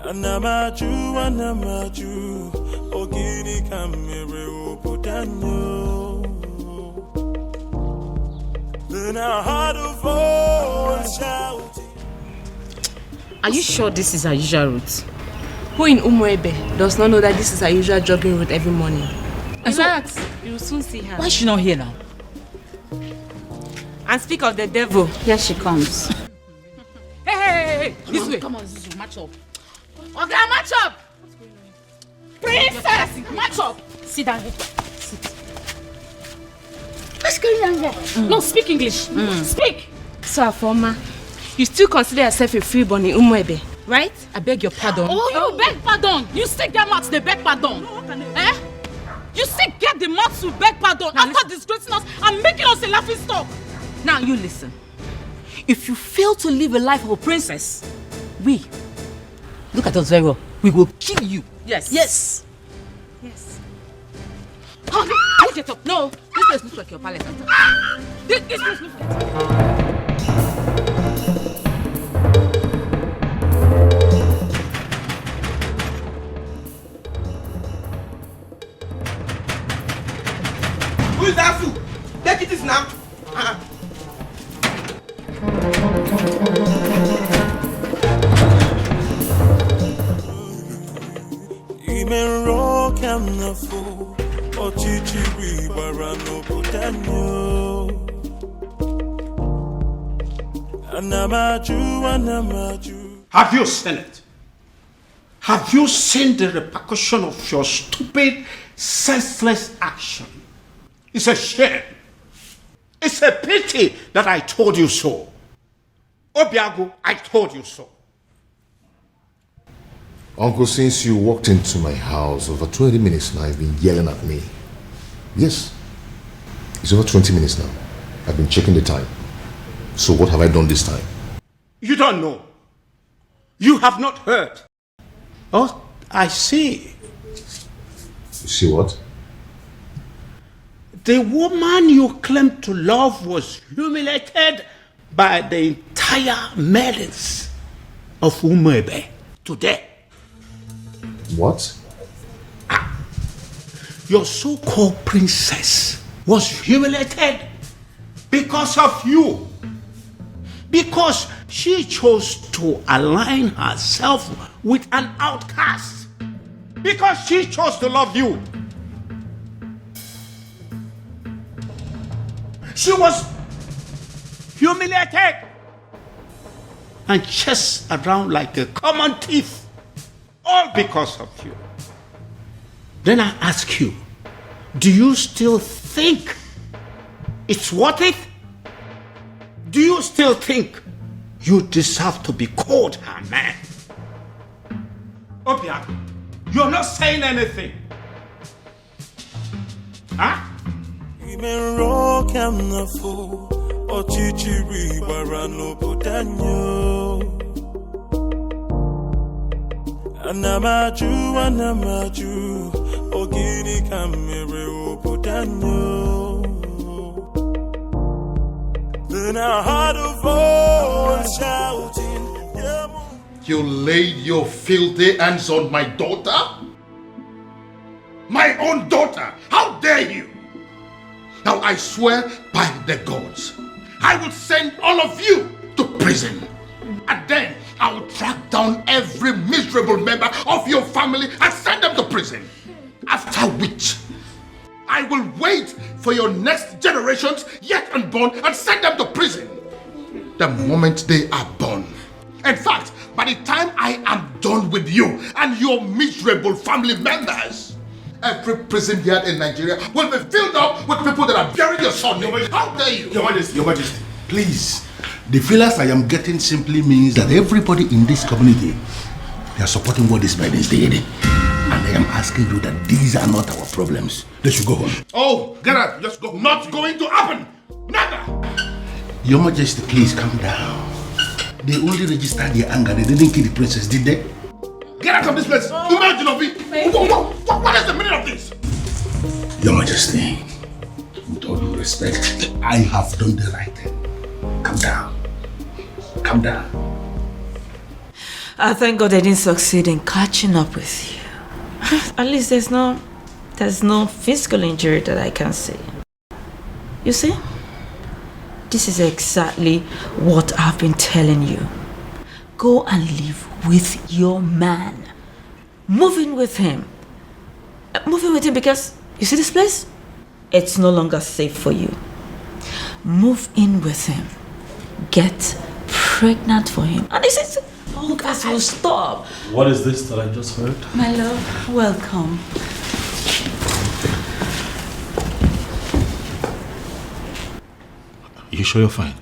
Anamaju, ogini kamere opudanyo. Then I heard a voice shouting. Are you sure this is our usual route? Who in Umuebe does not know that this is our usual jogging route every morning? Relax, you will soon see her. Why is she not here now? And speak of the devil, here she comes. Hey, this way. Come on, Zuzu, match up. Okay, match up! Princess, match up! Sit down here. Sit. What's going on here? No, speak English. Speak! So, Afoma, you still consider yourself a freeborn in Umuebe, right? I beg your pardon. Oh, you beg pardon? You still get mouth to beg pardon? Eh? You still get the mouth to beg pardon after disgracing us and making us a laughing stock? Now you listen. If you fail to live a life of a princess, look at us very well. We will kill you. Yes. Yes. Yes. Oh, no. Get up. No. This place looks like your palace. This place looks like... Who is that fool? Take it now. Have you seen it? Have you seen the repercussion of your stupid, senseless action? It's a shame. It's a pity that I told you so. Obiago, I told you so. Uncle, since you walked into my house over 20 minutes now, you've been yelling at me. Yes. It's over 20 minutes now. I've been checking the time. So what have I done this time? You don't know. You have not heard. Oh, I see. You see what? The woman you claim to love was humiliated by the entire maidens of Umuebe today. What? Your so-called princess was humiliated because of you. Because she chose to align herself with an outcast. Because she chose to love you. She was humiliated and chased around like a common thief, all because of you. Then I ask you, do you still think it's worth it? Do you still think you deserve to be called her man? Obiago, you're not saying anything. Huh? Anamaju, ogini kamere opudanyo. Then I heard a voice shouting, You laid your filthy hands on my daughter? My own daughter! How dare you! Now I swear by the gods, I will send all of you to prison. And then I will track down every miserable member of your family and send them to prison. After which, I will wait for your next generations yet unborn and send them to prison. The moment they are born. In fact, by the time I am done with you and your miserable family members, every prison yard in Nigeria will be filled up with people that are burying your son. How dare you? Your Majesty, please. The feelers I am getting simply means that everybody in this community, they are supporting what this man is doing. And I am asking you that these are not our problems. They should go home. Oh, get out. Just go. Not going to happen. Never. Your Majesty, please calm down. They only registered their anger. They didn't kill the princess, did they? Get out of this place! Imagine of it! What is the meaning of this? Your Majesty, with all due respect, I have done the right thing. Calm down. Calm down. I thank God I didn't succeed in catching up with you. At least there's no physical injury that I can see. You see? This is exactly what I've been telling you. Go and live with your man. Move in with him. Move in with him because, you see this place? It's no longer safe for you. Move in with him. Get pregnant for him. And this is... all guys will stop. What is this that I just heard? My love, welcome. You sure you're fine?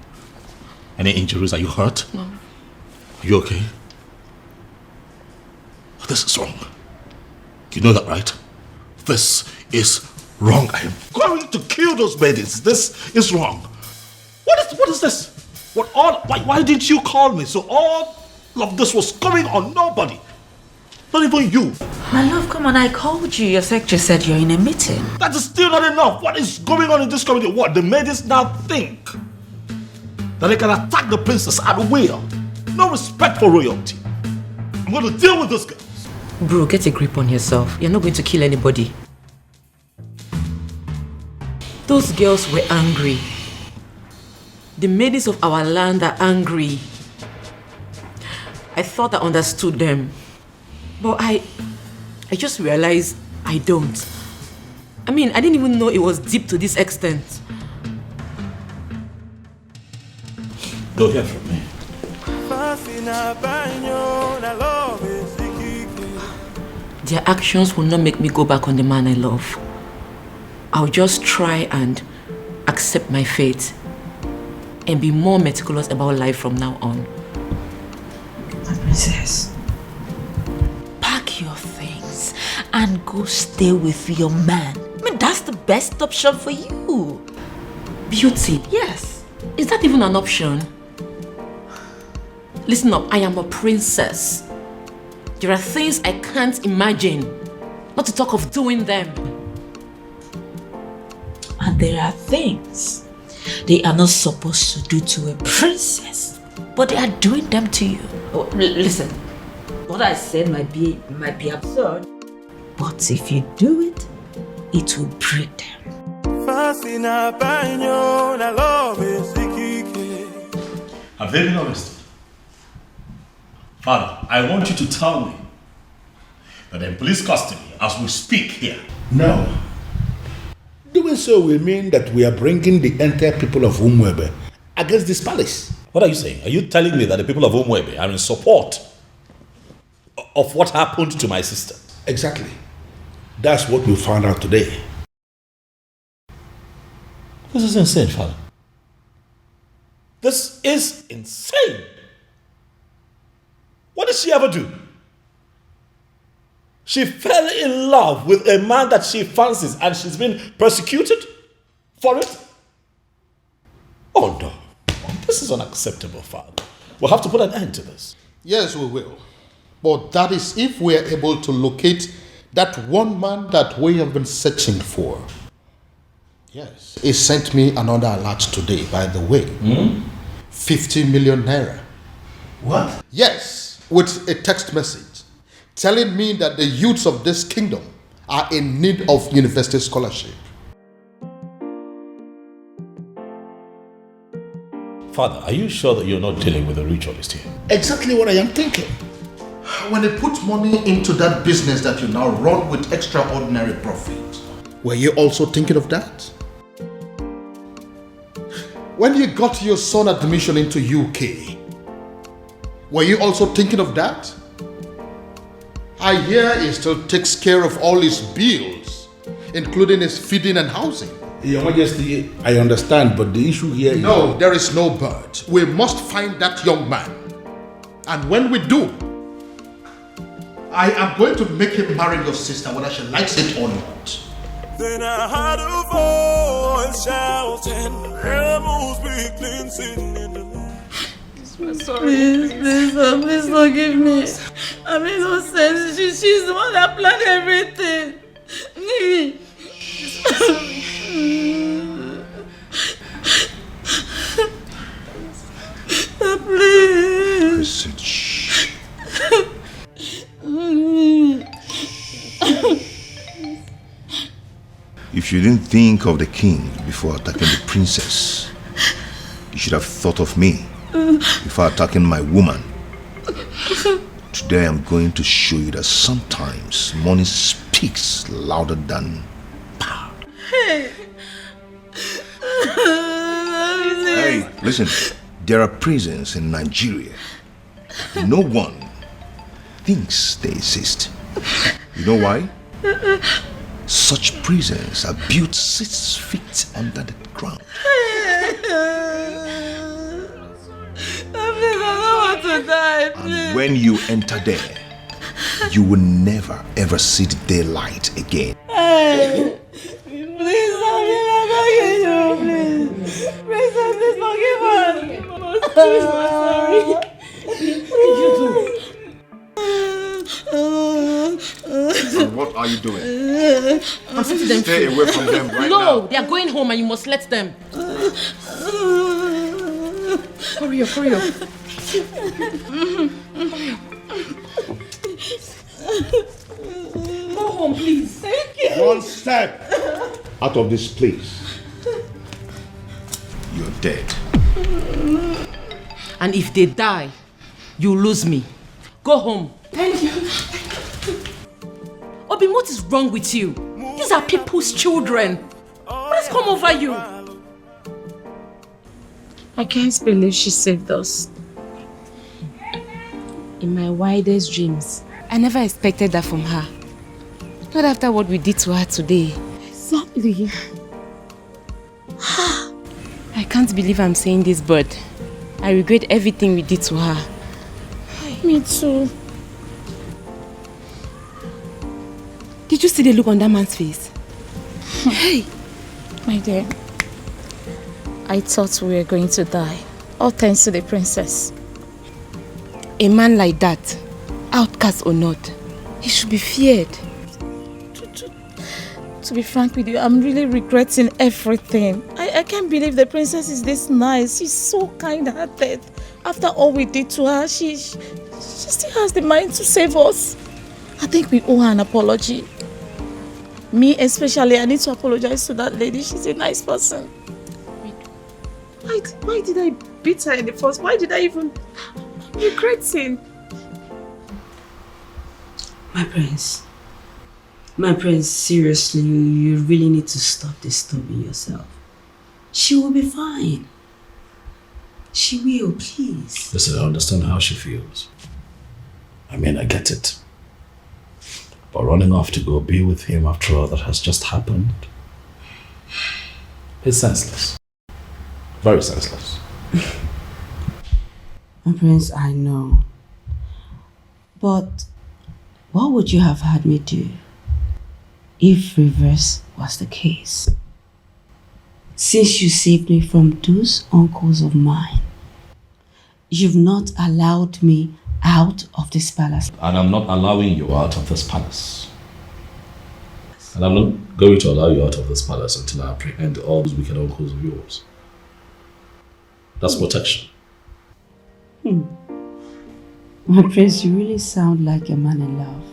Any injuries? Are you hurt? No. Are you okay? This is wrong. You know that, right? This is wrong. I am going to kill those babies. This is wrong. What is this? Why didn't you call me? So all of this was coming on nobody. Not even you. My love, come on, I called you. Your secretary said you're in a meeting. That is still not enough. What is going on in this community? What? The ladies now think that they can attack the princess at will. No respect for royalty. I'm going to deal with this girl. Bro, get a grip on yourself. You're not going to kill anybody. Those girls were angry. The maidens of our land are angry. I thought I understood them. But I just realized I don't. I mean, I didn't even know it was deep to this extent. Don't hear from me. Their actions will not make me go back on the man I love. I'll just try and accept my fate and be more meticulous about life from now on. My princess, pack your things and go stay with your man. I mean, that's the best option for you. Beauty? Yes. Is that even an option? Listen up, I am a princess. There are things I can't imagine, not to talk of doing them. And there are things they are not supposed to do to a princess, but they are doing them to you. Oh, listen, what I said might be absurd, but if you do it, it will break them. Have they been arrested? Father, I want you to tell me that they're in police custody as we speak here. No. Doing so will mean that we are bringing the entire people of Umwebe against this palace. What are you saying? Are you telling me that the people of Umwebe are in support of what happened to my sister? Exactly. That's what we found out today. This is insane, Father. This is insane. What did she ever do? She fell in love with a man that she fancies and she's been persecuted for it? Oh no. This is unacceptable, Father. We'll have to put an end to this. Yes, we will. But that is if we are able to locate that one man that we have been searching for. Yes. He sent me another alert today, by the way. 50 million naira. What? Yes, with a text message telling me that the youths of this kingdom are in need of university scholarship. Father, are you sure that you're not dealing with a ritualist here? Exactly what I am thinking. When they put money into that business that you now run with extraordinary profit, were you also thinking of that? When you got your son admission into UK, were you also thinking of that? I hear he still takes care of all his bills, including his feeding and housing. Your Majesty, I understand, but the issue here is... No, there is no but. We must find that young man. And when we do, I am going to make him marry your sister, whether she likes it or not. Then I heard a voice shouting, "Rebels be cleansing in the land." I'm sorry. Please forgive me. I mean, no sense. She's the one that planned everything. Please. If you didn't think of the king before attacking the princess, you should have thought of me before attacking my woman. Today I'm going to show you that sometimes money speaks louder than power. Hey. Hey, listen, there are prisons in Nigeria. No one thinks they exist. You know why? Such prisons are built 6 feet under the ground. Please, I don't want to die, please. And when you enter there, you will never ever see the daylight again. Hey. Please, I'm begging you, please. Please forgive us. Please, I'm sorry. And what are you doing? I'm setting them Stay free. away from them right now. No, they are going home and you must let them. Hurry up, hurry up. Go home, please. Thank you. One step out of this place, you're dead. And if they die, you lose me. Go home. Thank you. Obi, what is wrong with you? These are people's children. What has come over you? I can't believe she saved us. In my wildest dreams, I never expected that from her. Not after what we did to her today. Exactly. I can't believe I'm saying this, but I regret everything we did to her. Me too. Did you see the look on that man's face? Hey! My dear, I thought we were going to die. All thanks to the princess. A man like that, outcast or not, he should be feared. To be frank with you, I'm really regretting everything. I can't believe the princess is this nice. She's so kind-hearted. After all we did to her, she still has the mind to save us. I think we owe her an apology. Me especially, I need to apologize to that lady. She's a nice person. Why did I beat her in the first? Why did I even... I'm regretting. My prince, seriously, you really need to stop disturbing yourself. She will be fine. She will, please. Listen, I understand how she feels. I mean, I get it. But running off to go be with him after all that has just happened, it's senseless. Very senseless. My prince, I know. But what would you have had me do if reverse was the case? Since you saved me from those uncles of mine, you've not allowed me out of this palace. And I'm not allowing you out of this palace. And I'm not going to allow you out of this palace until I apprehend all those wicked uncles of yours. That's protection. My prince, you really sound like a man in love.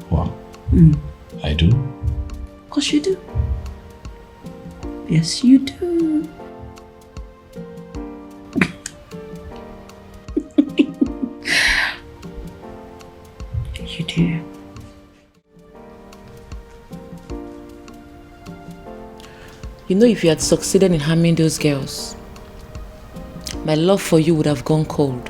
Wow. I do? Of course you do. Yes, you do. You do. You know, if you had succeeded in harming those girls, my love for you would have gone cold.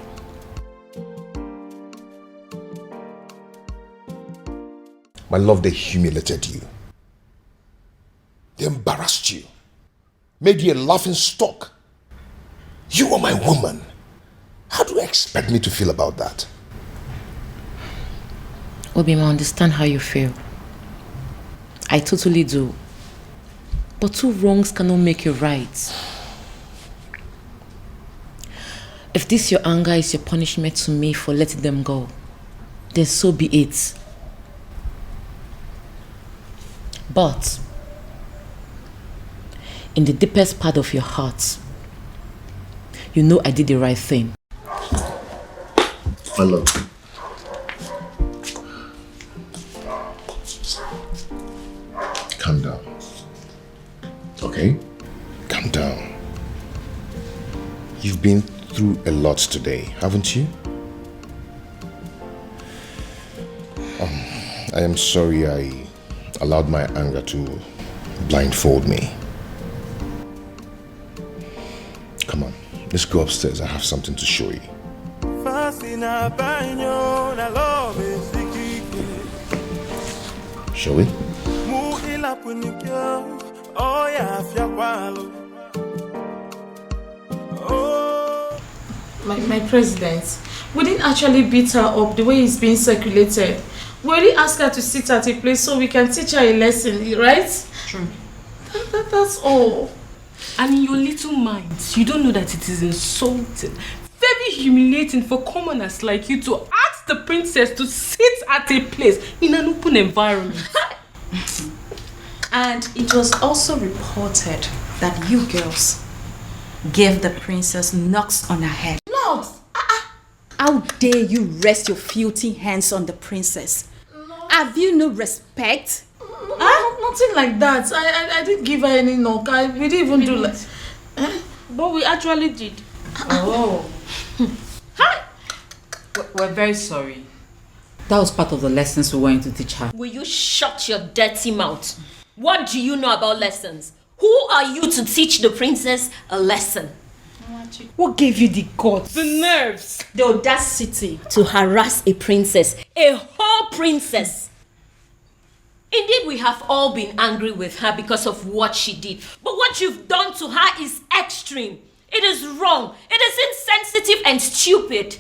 My love, they humiliated you. They embarrassed you. Made you a laughing stock. You are my woman. How do you expect me to feel about that? Obima, I understand how you feel. I totally do. But two wrongs cannot make you right. If this your anger is your punishment to me for letting them go, then so be it. But in the deepest part of your heart, you know I did the right thing. Hello. Calm down. Okay? Calm down. You've been through a lot today, haven't you? I am sorry I allowed my anger to blindfold me. Come on, let's go upstairs. I have something to show you. Shall we? My president, we didn't actually beat her up the way it's being circulated. We already asked her to sit at a place so we can teach her a lesson, right? True. That's all. And in your little minds, you don't know that it is insulting, very humiliating for commoners like you to ask the princess to sit at a place in an open environment. And it was also reported that you girls gave the princess knocks on her head. Knocks? How dare you rest your filthy hands on the princess? Have you no respect? Nothing like that. I didn't give her any knock. We didn't even do like... But we actually did. Oh. We're very sorry. That was part of the lessons we were going to teach her. Will you shut your dirty mouth? What do you know about lessons? Who are you to teach the princess a lesson? What gave you the guts? The nerves. The audacity to harass a princess. A whole princess. Indeed, we have all been angry with her because of what she did. But what you've done to her is extreme. It is wrong. It is insensitive and stupid.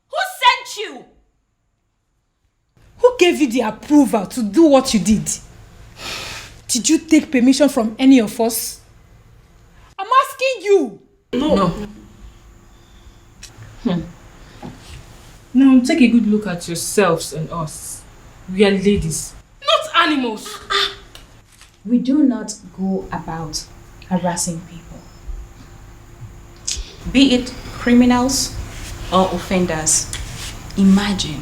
Who sent you? Who gave you the approval to do what you did? Did you take permission from any of us? I'm asking you. No. Now take a good look at yourselves and us. We are ladies, not animals. We do not go about harassing people, be it criminals or offenders. Imagine,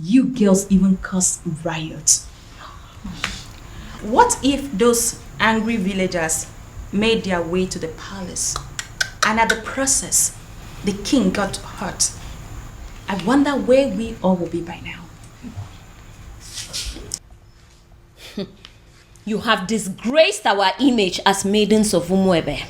you girls even cause riots. What if those angry villagers made their way to the palace and at the process, the king got hurt? I wonder where we all will be by now. You have disgraced our image as maidens of Umuebe.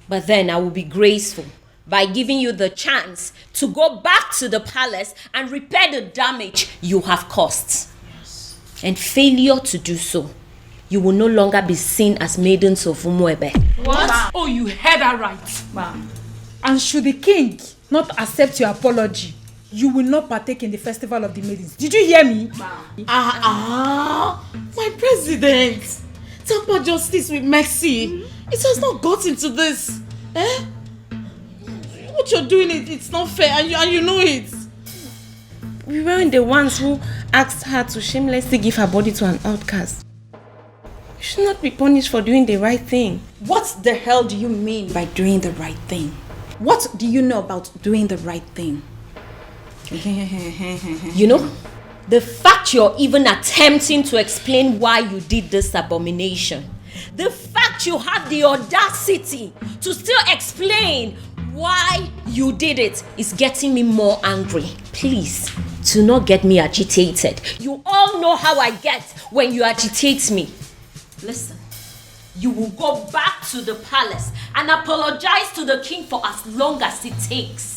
But then I will be graceful by giving you the chance to go back to the palace and repair the damage you have caused. Yes. And failure to do so, you will no longer be seen as maidens of Umuebe. What? Wow. Oh, you heard her right. Wow. And should the king not accept your apology, you will not partake in the festival of the maidens. Did you hear me? Wow. My president. Tamper justice with mercy. It has not gotten to this. Eh? What you're doing, it's not fair, and you know it. We weren't the ones who asked her to shamelessly give her body to an outcast. You should not be punished for doing the right thing. What the hell do you mean by doing the right thing? What do you know about doing the right thing? You know, the fact you're even attempting to explain why you did this abomination, the fact you have the audacity to still explain why you did it is getting me more angry. Please, do not get me agitated. You all know how I get when you agitate me. Listen, you will go back to the palace and apologize to the king for as long as it takes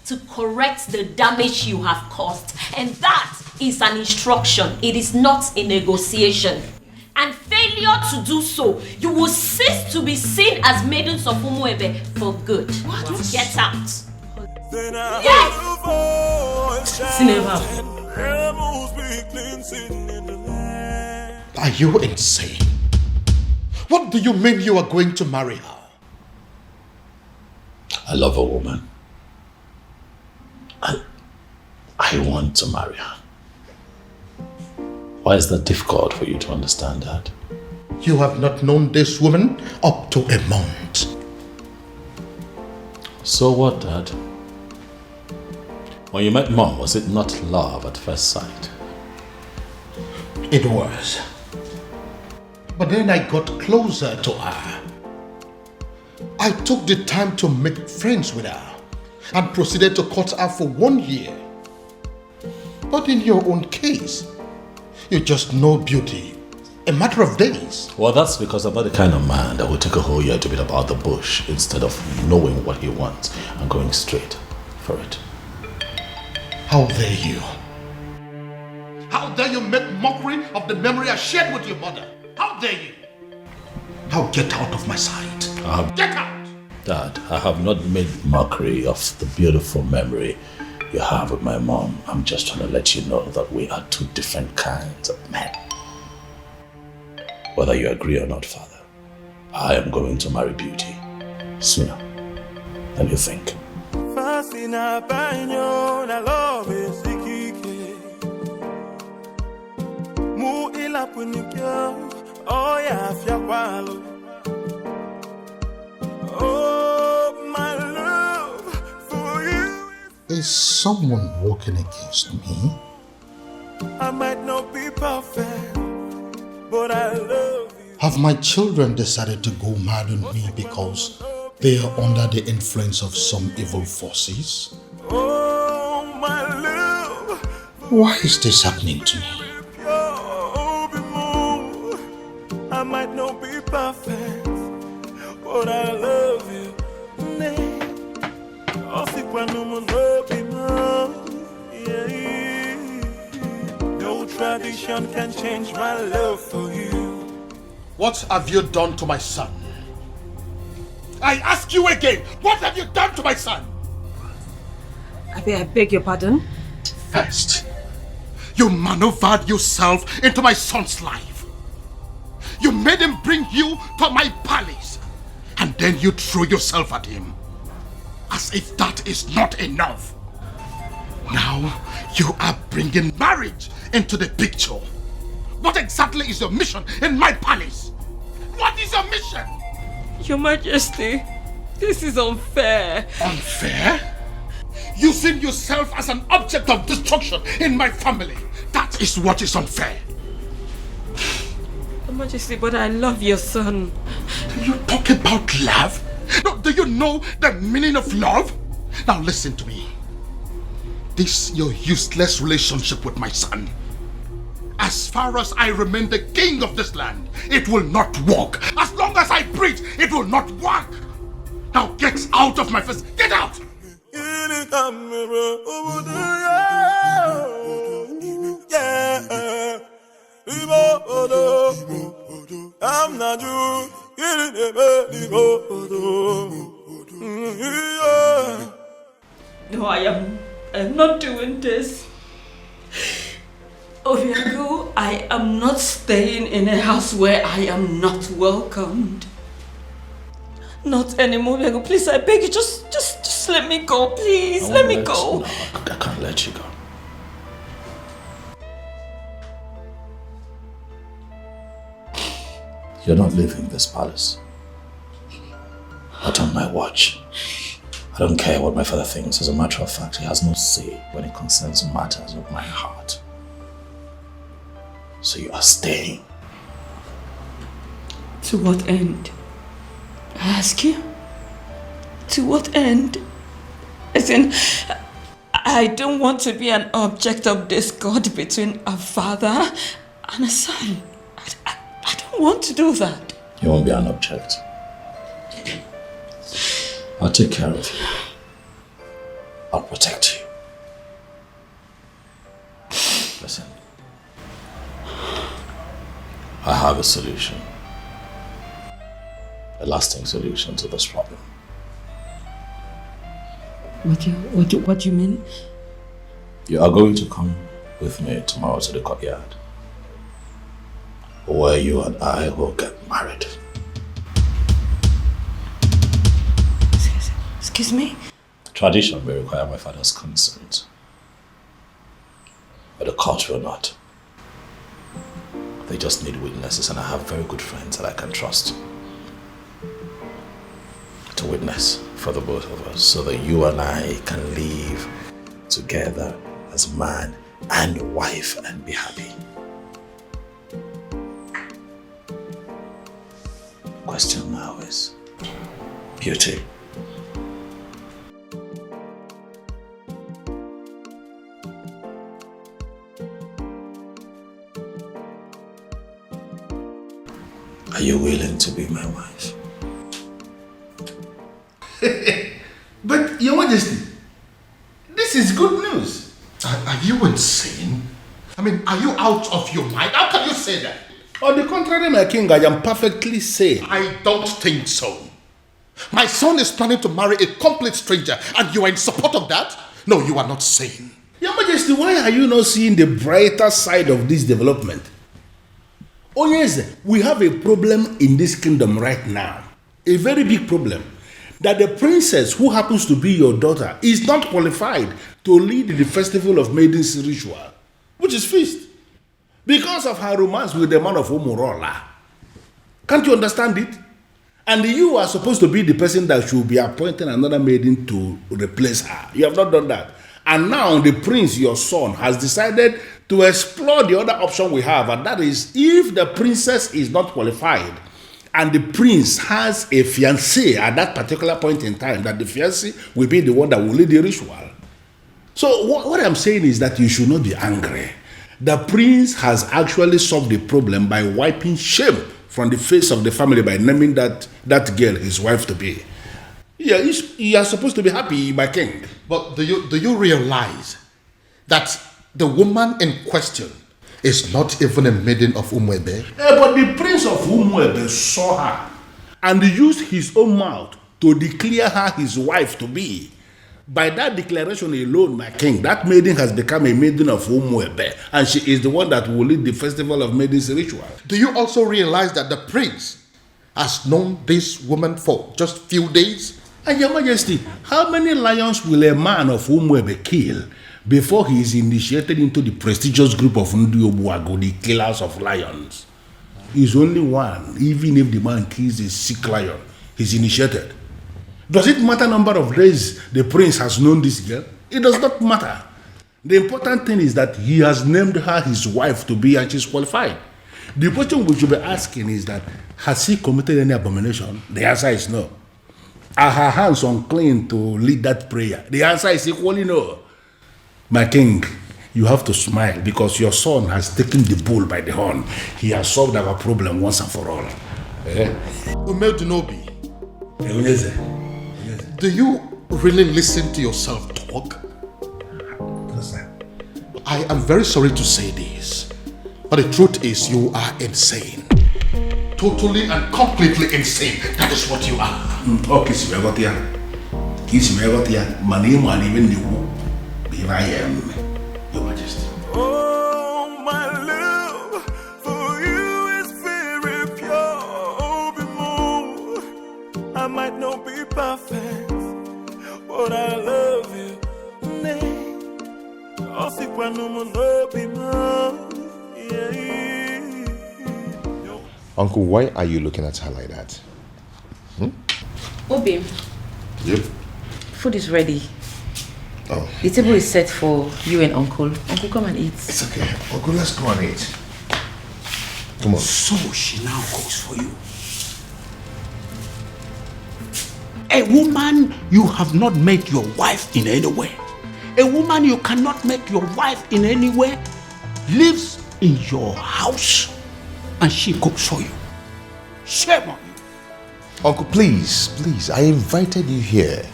to correct the damage you have caused. And that is an instruction. It is not a negotiation. And failure to do so, you will cease to be seen as maidens of Umuebe for good. What? Get out. Yes! Are you insane? What do you mean you are going to marry her? I love a woman. And I want to marry her. Why is that difficult for you to understand, Dad? You have not known this woman up to a month. So what, Dad? When you met Mom, was it not love at first sight? It was. But then I got closer to her. I took the time to make friends with her and proceeded to court her for 1 year. But in your own case, you just know beauty. A matter of days. Well, that's because I'm not the kind of man that will take a whole year to beat about the bush instead of knowing what he wants and going straight for it. How dare you? How dare you make mockery of the memory I shared with your mother? How dare you? Now get out of my sight. Get out! Dad, I have not made mockery of the beautiful memory you have with my mom. I'm just trying to let you know that we are two different kinds of men. Whether you agree or not, Father, I am going to marry Beauty sooner than you think. Oh, my love for you. Is someone working against me? I might not be perfect, but I love you. Have my children decided to go mad on me because they are under the influence of some evil forces? Oh, my love. Why is this happening to me? I might not be perfect, but I love you. No tradition can change my love for you. What have you done to my son? I ask you again, what have you done to my son? I beg your pardon? First, you maneuvered yourself into my son's life. You made him bring you to my palace. And then you threw yourself at him. As if that is not enough. Now, you are bringing marriage into the picture. What exactly is your mission in my palace? What is your mission? Your Majesty, this is unfair. Unfair? Using yourself as an object of destruction in my family. That is what is unfair. Your Majesty, but I love your son. You talk about love? No, do you know the meaning of love? Now listen to me. This your useless relationship with my son. As far as I remain the king of this land, it will not work. As long as I breathe, it will not work. Now get out of my face. Get out! I'm not you. No, I am not doing this. Obiago, I am not staying in a house where I am not welcomed. Not anymore, Obiago. Please, I beg you, just let me go, please. Let me go. No, I can't let you go. You're not leaving this palace. Not on my watch. I don't care what my father thinks. As a matter of fact, he has no say when it concerns matters of my heart. So you are staying. To what end? I ask you. To what end? As in, I don't want to be an object of discord between a father and a son. I don't want to do that. You won't be an object. I'll take care of you. I'll protect you. Listen. I have a solution. A lasting solution to this problem. What do you mean? You are going to come with me tomorrow to the courtyard, where you and I will get married. Excuse me? Tradition may require my father's consent, but the court will not. They just need witnesses, and I have very good friends that I can trust to witness for the both of us, so that you and I can live together as man and wife and be happy. Question now is, Beauty, are you willing to be my wife? But, Your Majesty, this is good news. Are you insane? I mean, are you out of your mind? How can you say that? On the contrary, my king, I am perfectly sane. I don't think so. My son is planning to marry a complete stranger, and you are in support of that? No, you are not sane. Your Majesty, why are you not seeing the brighter side of this development? Oh yes, we have a problem in this kingdom right now. A very big problem. That the princess who happens to be your daughter is not qualified to lead the festival of maidens ritual, which is feast, because of her romance with the man of Umurola. Can't you understand it? And you are supposed to be the person that should be appointing another maiden to replace her. You have not done that. And now the prince, your son, has decided to explore the other option we have, and that is if the princess is not qualified and the prince has a fiancé at that particular point in time, that the fiancé will be the one that will lead the ritual. So what I'm saying is that you should not be angry. The prince has actually solved the problem by wiping shame from the face of the family by naming that girl his wife to be. Yeah, you are supposed to be happy, my king. But do you realize that the woman in question is not even a maiden of Umwebe? But the prince of Umwebe saw her and used his own mouth to declare her his wife to be. By that declaration alone, my king, that maiden has become a maiden of Umwebe, and she is the one that will lead the festival of maidens ritual. Do you also realize that the prince has known this woman for just few days? And Your Majesty, how many lions will a man of Umwebe kill before he is initiated into the prestigious group of Ndiobuago, the killers of lions? He's only one. Even if the man kills a sick lion, he's initiated. Does it matter number of days the prince has known this girl? It does not matter. The important thing is that he has named her his wife to be, and she's qualified. The question we should be asking is that, has she committed any abomination? The answer is no. Are her hands unclean to lead that prayer? The answer is equally no. My king, you have to smile because your son has taken the bull by the horn. He has solved our problem once and for all. Umel do you really listen to yourself talk? I am very sorry to say this, but the truth is you are insane. Totally and completely insane. That is what you are. Okay, so we got here. I am, Your Majesty. Oh, my love for you is very pure. Oh, be more. I might not be perfect, but I love you. Uncle, why are you looking at her like that? Obi. Yep. Food is ready. Oh. The table is set for you and Uncle. Uncle, come and eat. It's okay. Uncle, let's go and eat. Come on. So she now cooks for you. A woman you have not made your wife in any way. A woman you cannot make your wife in any way lives in your house and she cooks for you. Shame on you. Uncle, please, I invited you here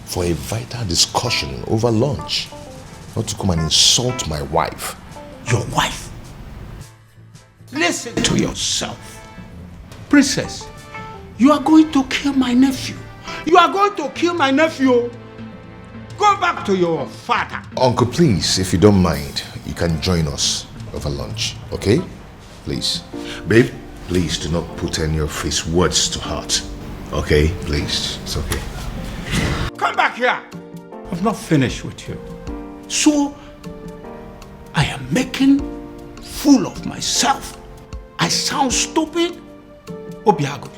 for a vital discussion over lunch, not to come and insult my wife. Your wife? Listen to yourself. Princess, you are going to kill my nephew. You are going to kill my nephew. Go back to your father. Uncle, please, if you don't mind, you can join us over lunch, okay? Please. Babe, please do not put any of his words to heart. Okay? Please. It's okay. Come back here. I've not finished with you. So, I am making fool of myself. I sound stupid? Obiago.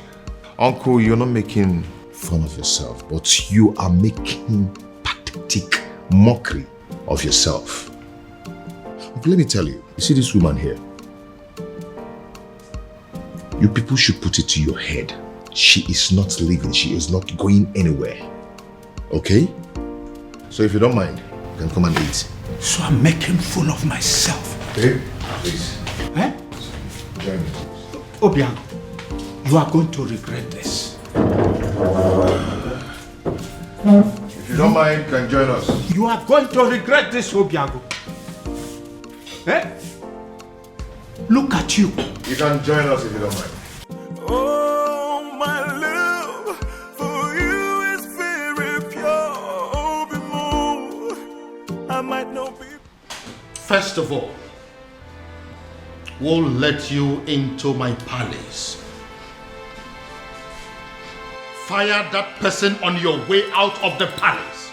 Uncle, you're not making fun of yourself, but you are making pathetic mockery of yourself. Okay, let me tell you, you see this woman here? You people should put it to your head. She is not leaving, she is not going anywhere. Okay? So if you don't mind, you can come and eat. So I'm making fool of myself. Okay? Please. Eh? Join me. Obiago, you are going to regret this. If you don't mind, you can join us. You are going to regret this, Obiago. Eh? Look at you. You can join us if you don't mind. Oh, my love for you is very pure. I might not be. First of all, we'll let you into my palace. Fire that person on your way out of the palace.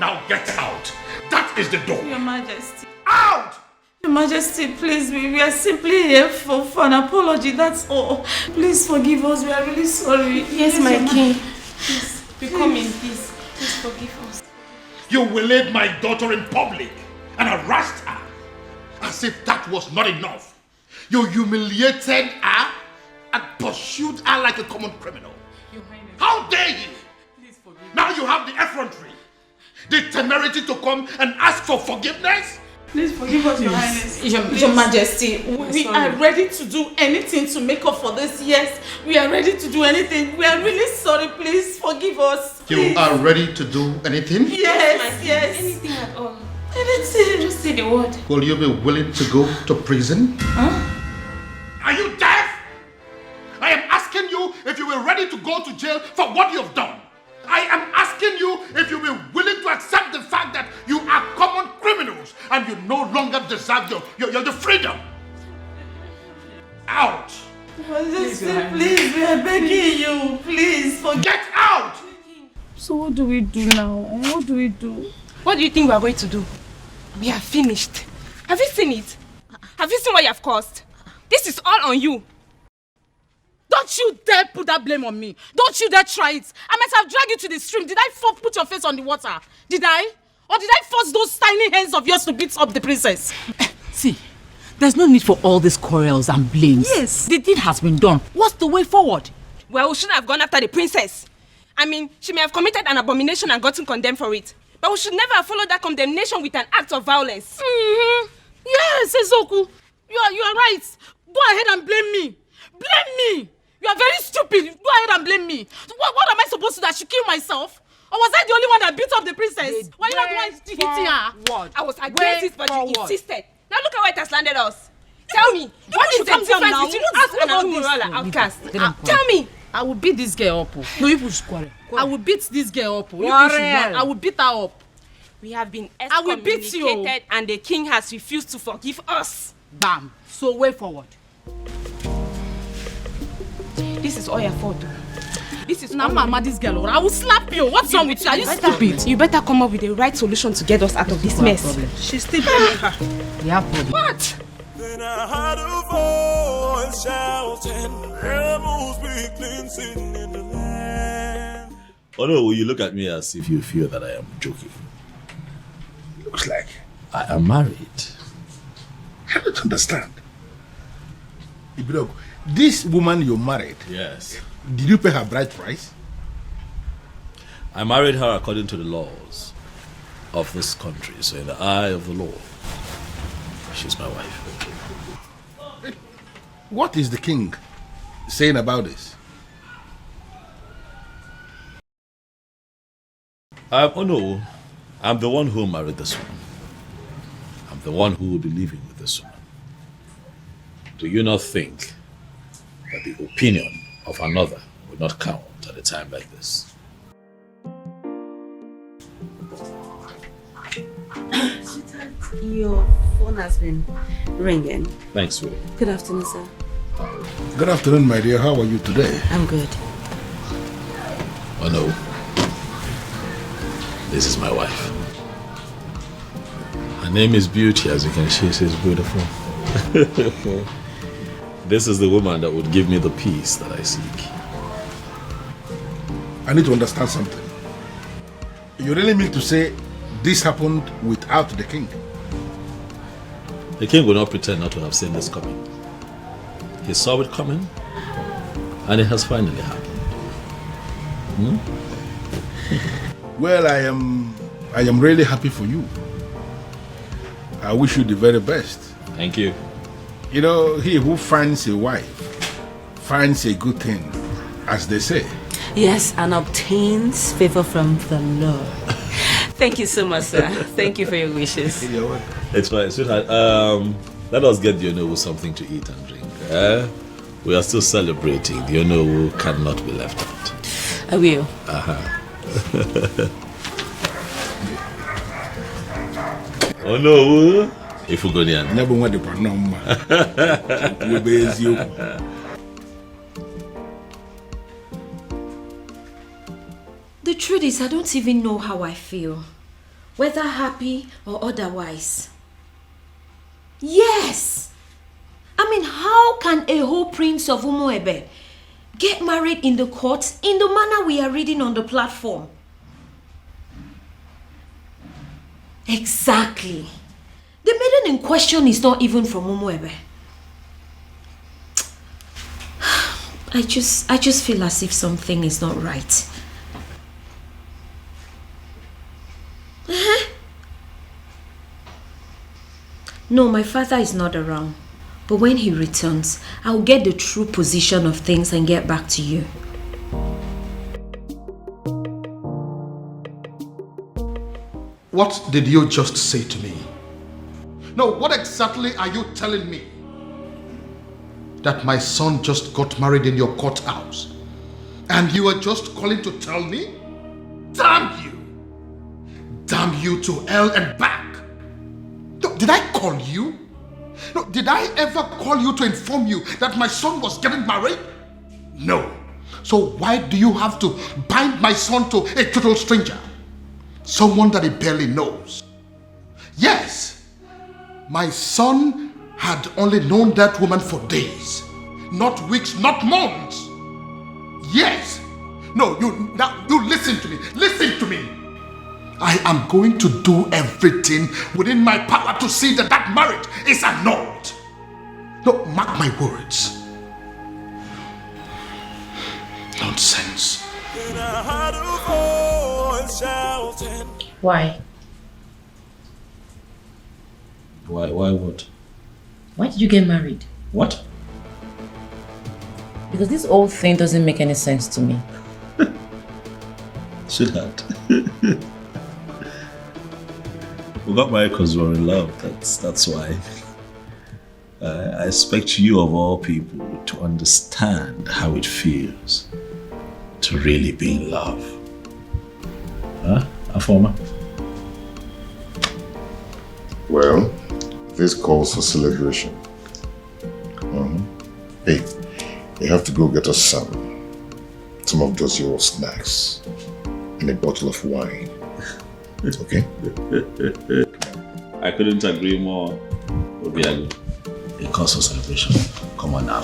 Now get out. That is the door. Your Majesty. Out! Your Majesty, please, we are simply here for an apology, that's all. Please forgive us, we are really sorry. Yes, my king. Please, we come in peace. Please forgive us. You waylaid my daughter in public and harassed her. As if that was not enough. You humiliated her and pursued her like a common criminal. Your Highness. How dare you? Please forgive me. Now you have the effrontery, the temerity to come and ask for forgiveness? Please forgive us, Your Highness. Your Majesty, we are ready to do anything to make up for this. Yes, we are ready to do anything. We are really sorry. Please forgive us. Please. You are ready to do anything? Yes. Anything at all. Anything. Just say the word. Will you be willing to go to prison? Huh? Are you deaf? I am asking you if you were ready to go to jail for what you have done. I am asking you if you were willing to accept the fact that you are common criminals and you no longer deserve your freedom. Out! Majesty, please, we are begging you. Please, forget. Get out! So what do we do now? What do we do? What do you think we are going to do? We are finished. Have you seen it? Have you seen what you have caused? This is all on you. Don't you dare put that blame on me. Don't you dare try it. I might have dragged you to the stream. Did I put your face on the water? Did I? Or did I force those tiny hands of yours to beat up the princess? See, there's no need for all these quarrels and blames. Yes. The deed has been done. What's the way forward? Well, we shouldn't have gone after the princess. I mean, she may have committed an abomination and gotten condemned for it. But we should never have followed that condemnation with an act of violence. Mm-hmm. Yes, Ezoku. You are right. Go ahead and blame me. Blame me. You are very stupid. Go ahead and blame me. What am I supposed to do? I should kill myself? Or was I the only one that beat up the princess? Why you not the one hitting her? What? I was against it, but you insisted. Now look at where it has landed us. Tell me, what is the difference between us and a Umurola outcast? Tell me. I will beat this girl up. No, you push quarrel. I will beat this girl up. I will beat her up. We have been I will beat you. excommunicated and the king has refused to forgive us. Bam. So way forward. This is all your fault. This is now, Mama, this girl. I will slap you. What's wrong with you? Are you stupid? You better come up with the right solution to get us out of this mess. She's still blaming her. Yeah, problem. What? Then I heard a voice shouting, rebels be cleansing in the land. Oh no, you look at me as if you feel that I am joking. Looks like. I am married. I don't understand. Ibrogo, this woman you married. Yes. Did you pay her bride price? I married her according to the laws of this country. So in the eye of the law, she's my wife. What is the king saying about this? Oh no, I'm the one who married this woman. I'm the one who will be living with this woman. Do you not think that the opinion of another would not count at a time like this? Your phone has been ringing. Thanks, sweetie. Good afternoon, sir. Good afternoon, my dear. How are you today? I'm good. Oh no. This is my wife. Her name is Beauty, as you can see, she's beautiful. This is the woman that would give me the peace that I seek. I need to understand something. You really mean to say this happened without the king? The king will not pretend not to have seen this coming. He saw it coming, and it has finally happened. Well, I am really happy for you. I wish you the very best. Thank you. You know, he who finds a wife finds a good thing, as they say. Yes, and obtains favor from the Lord. Thank you so much, sir. Thank you for your wishes. It's fine, sweetheart. Let us get the Onowu something to eat and drink. We are still celebrating. The Onowu cannot be left out. I will. Onowu, if we go near. The truth is, I don't even know how I feel, whether happy or otherwise. Yes! I mean, how can a whole prince of Umuebe get married in the courts in the manner we are reading on the platform? Exactly. The maiden in question is not even from Umuebe. I just feel as if something is not right. No, my father is not around. But when he returns, I'll get the true position of things and get back to you. What did you just say to me? No, what exactly are you telling me? That my son just got married in your courthouse, and you are just calling to tell me? Damn you! Damn you to hell and back! No, did I call you? No, did I ever call you to inform you that my son was getting married? No. So why do you have to bind my son to a total stranger? Someone that he barely knows. Yes, my son had only known that woman for days, not weeks, not months. Yes. No, you listen to me. Listen to me. I am going to do everything within my power to see that that marriage is annulled. No, mark my words. Nonsense. Why? Why what? Why did you get married? What? Because this whole thing doesn't make any sense to me. Sweetheart. We got married because we were in love. That's why. I expect you of all people to understand how it feels to really be in love. Huh, Afoma? Well, this calls for celebration. Hey, you have to go get us some of those your snacks and a bottle of wine. Okay? I couldn't agree more. Obiago, a cause for celebration. Come on now.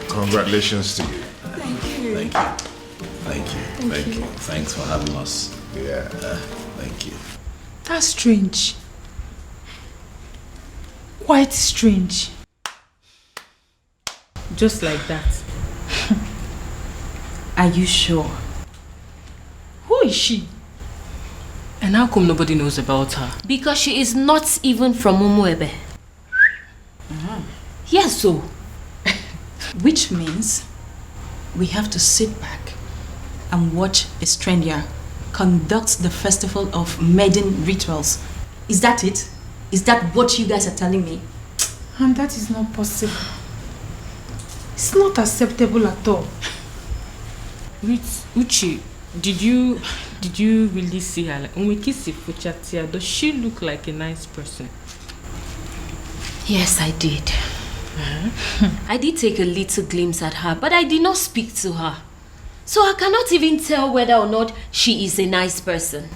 Congratulations to you. Thank you. Thank you. Thank you. Thank you. Thanks for having us. Yeah. Thank you. That's strange. Quite strange. Just like that. Are you sure? Who is she? And how come nobody knows about her? Because she is not even from Umuebe. Yes, so. Which means we have to sit back and watch a stranger conduct the festival of maiden rituals. Is that it? Is that what you guys are telling me? And that is not possible. It's not acceptable at all. Uche, did you really see her? Like, when we kiss Ifuchatia, does she look like a nice person? Yes, I did. I did take a little glimpse at her, but I did not speak to her. So I cannot even tell whether or not she is a nice person.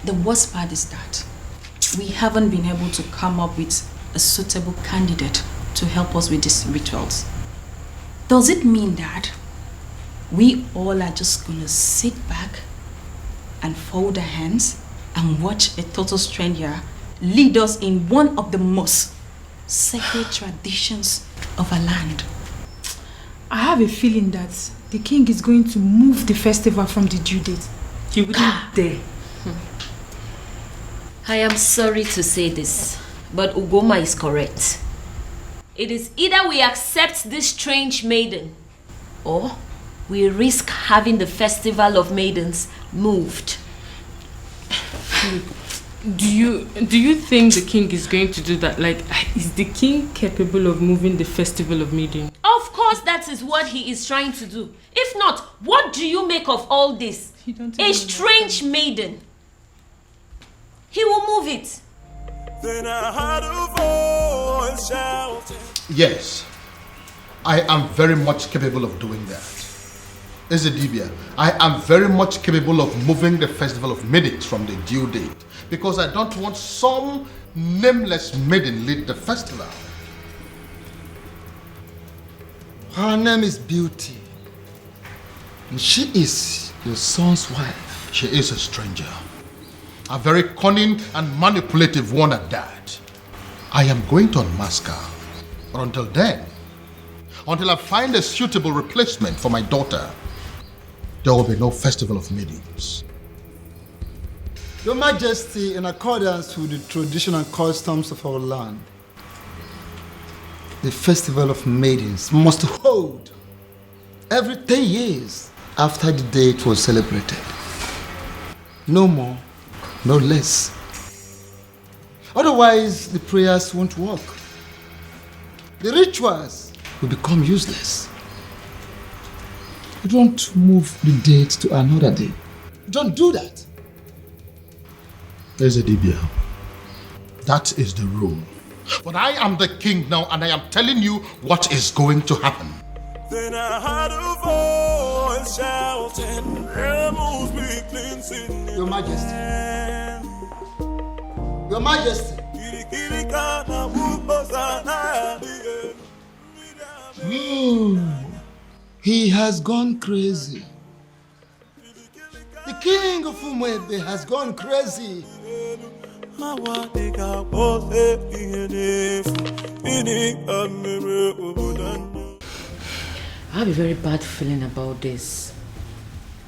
The worst part is that we haven't been able to come up with a suitable candidate to help us with these rituals. Does it mean that we all are just gonna sit back and fold our hands and watch a total stranger lead us in one of the most sacred traditions of our land? I have a feeling that the king is going to move the festival from the due date. He wouldn't dare. I am sorry to say this, but Ugoma is correct. It is either we accept this strange maiden, or we risk having the festival of maidens moved. Do you think the king is going to do that? Like, is the king capable of moving the festival of maiden? Of course, that is what he is trying to do. If not, what do you make of all this? A strange maiden. He will move it. Then I heard a voice shouting. Yes, I am very much capable of doing that. Ezedibia, I am very much capable of moving the festival of maidens from the due date because I don't want some nameless maiden lead the festival. Her name is Beauty. And she is your son's wife. She is a stranger. A very cunning and manipulative one at that. I am going to unmask her. But until then, until I find a suitable replacement for my daughter, there will be no festival of maidens. Your Majesty, in accordance with the tradition and customs of our land, the festival of maidens must hold every 10 years after the day it was celebrated. No more, no less. Otherwise, the prayers won't work. The rituals will become useless. You don't move the date to another day. You don't do that. Ezedibia, that is the rule. But I am the king now and I am telling you what is going to happen. Then I heard a voice shouting, "Rebels be cleansing." Your Majesty. Your Majesty. Oh, he has gone crazy. The king of Umwebe has gone crazy. I have a very bad feeling about this.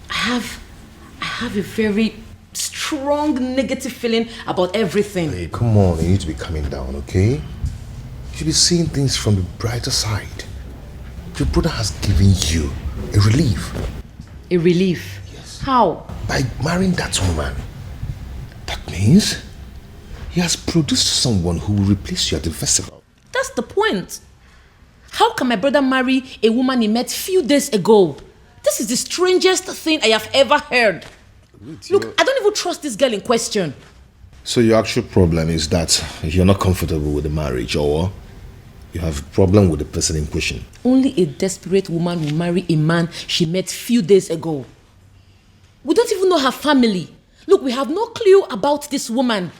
I have a very strong negative feeling about everything. Hey, come on, you need to be calming down, okay? You should be seeing things from the brighter side. Your brother has given you a relief. A relief? Yes. How? By marrying that woman. That means he has produced someone who will replace you at the festival. That's the point. How can my brother marry a woman he met few days ago? This is the strangest thing I have ever heard. Look, I don't even trust this girl in question. So your actual problem is that you're not comfortable with the marriage, or you have a problem with the person in question? Only a desperate woman will marry a man she met few days ago. We don't even know her family. Look, we have no clue about this woman.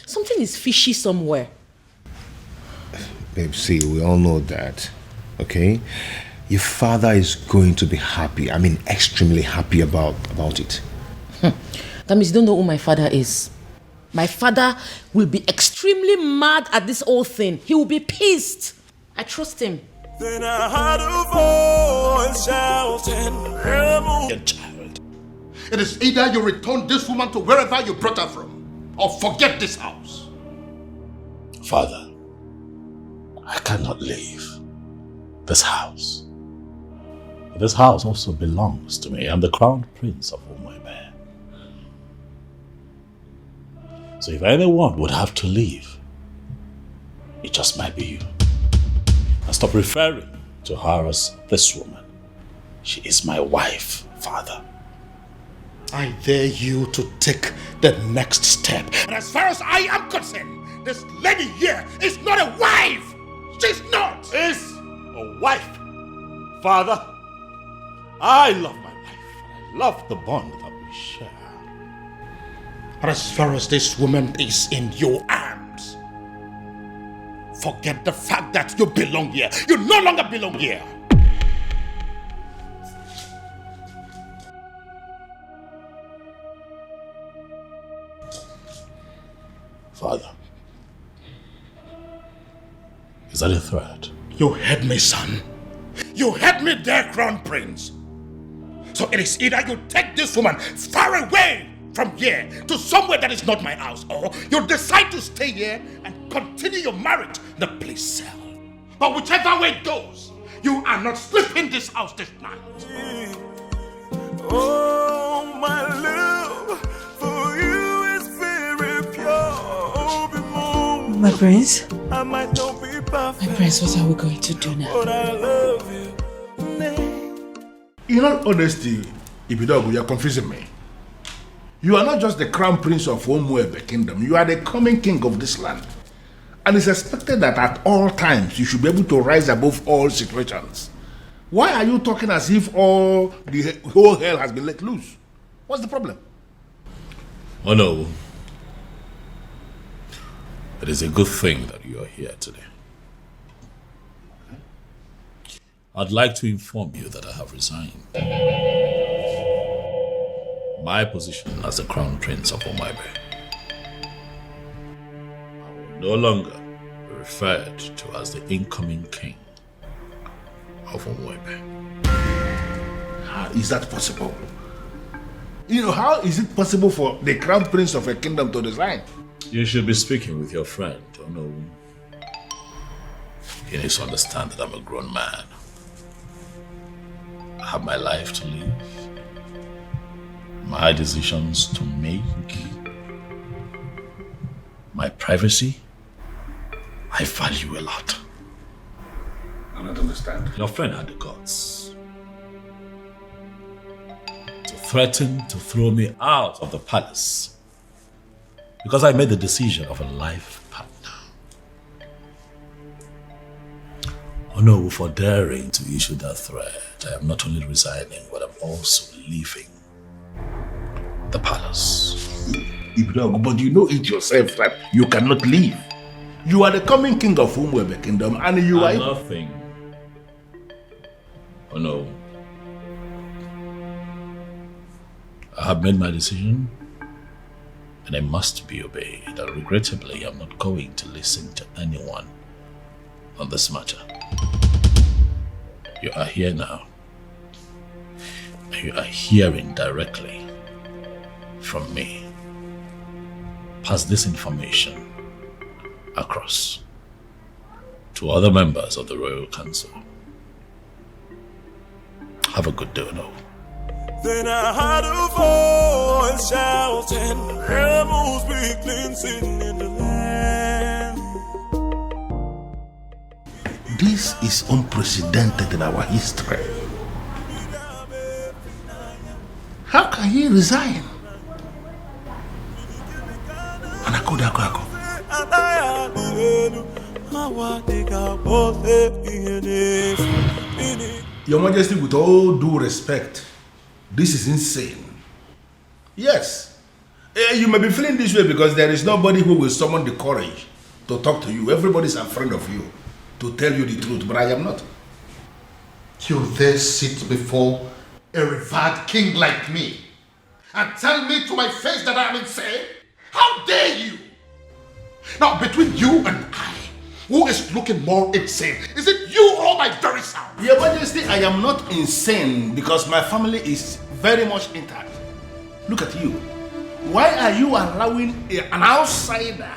Something is fishy somewhere. Babe, see, we all know that, okay? Your father is going to be happy. I mean, extremely happy about it. That means you don't know who my father is. My father will be extremely mad at this whole thing. He will be pissed. I trust him. Then I heard a voice shouting, "Rebel." Child, it is either you return this woman to wherever you brought her from, or forget this house. Father, I cannot leave this house. This house also belongs to me. I'm the crown prince of Umwebe. So if anyone would have to leave, it just might be you. And stop referring to her as this woman. She is my wife, Father. I dare you to take the next step. And as far as I am concerned, this lady here is not a wife. She's not. Is a wife. Father, I love my wife. I love the bond that we share. And as far as this woman is in your arms, forget the fact that you belong here. You no longer belong here. Father, is that a threat? You heard me, son. You heard me there, Crown Prince. So it is either you take this woman far away from here to somewhere that is not my house, or you decide to stay here and continue your marriage in the police cell. But whichever way it goes, you are not sleeping in this house this night. Oh, my love for you is very pure. My prince? I might not be perfect. My prince, what are we going to do now? But I love you. In all honesty, Ibidogu, you are confusing me. You are not just the crown prince of Nnebe kingdom, you are the coming king of this land. And it's expected that at all times you should be able to rise above all situations. Why are you talking as if the whole hell has been let loose? What's the problem? Oh no. It is a good thing that you are here today. I'd like to inform you that I have resigned. My position as the Crown Prince of Nnebe. I will no longer be referred to as the incoming king of Nnebe. How is that possible? You know, how is it possible for the Crown Prince of a kingdom to resign? You should be speaking with your friend, oh no. He needs to understand that I'm a grown man. I have my life to live, my decisions to make, my privacy. I value a lot. I don't understand. Your friend had the guts to threaten to throw me out of the palace because I made the decision of a life partner. Oh no, for daring to issue that threat, I am not only resigning, but I'm also leaving the palace. But you know it yourself that you cannot leave. You are the coming king of Nnebe kingdom and you are... Nothing. Oh no. I have made my decision and I must be obeyed. And regrettably, I'm not going to listen to anyone on this matter. You are here now. And you are hearing directly from me. Pass this information across to other members of the Royal Council. Have a good day, no. Then I heard a voice shouting, "Rebels be cleansing in the land." This is unprecedented in our history. How can he resign? Your Majesty, with all due respect, this is insane. Yes, you may be feeling this way because there is nobody who will summon the courage to talk to you. Everybody's a friend of you to tell you the truth, but I am not. You dare sit before a revered king like me and tell me to my face that I am insane? How dare you? Now, between you and I, who is looking more insane? Is it you or my very self? Your Majesty, I am not insane because my family is very much intact. Look at you. Why are you allowing an outsider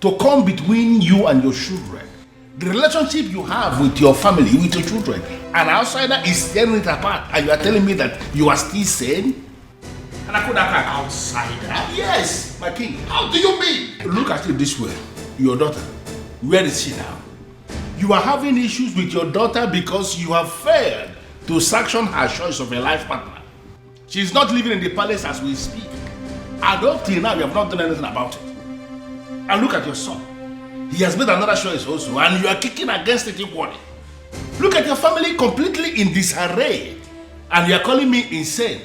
to come between you and your children? The relationship you have with your family, with your children, an outsider is tearing it apart, and you are telling me that you are still sane? And I could have an outsider? Yes, my king. How do you mean? Look at it this way. Your daughter, where is she now? You are having issues with your daughter because you have failed to sanction her choice of a life partner. She's not living in the palace as we speak. And up till now, we have not done anything about it. And look at your son. He has made another choice also, and you are kicking against it equally. Look at your family completely in disarray, and you are calling me insane.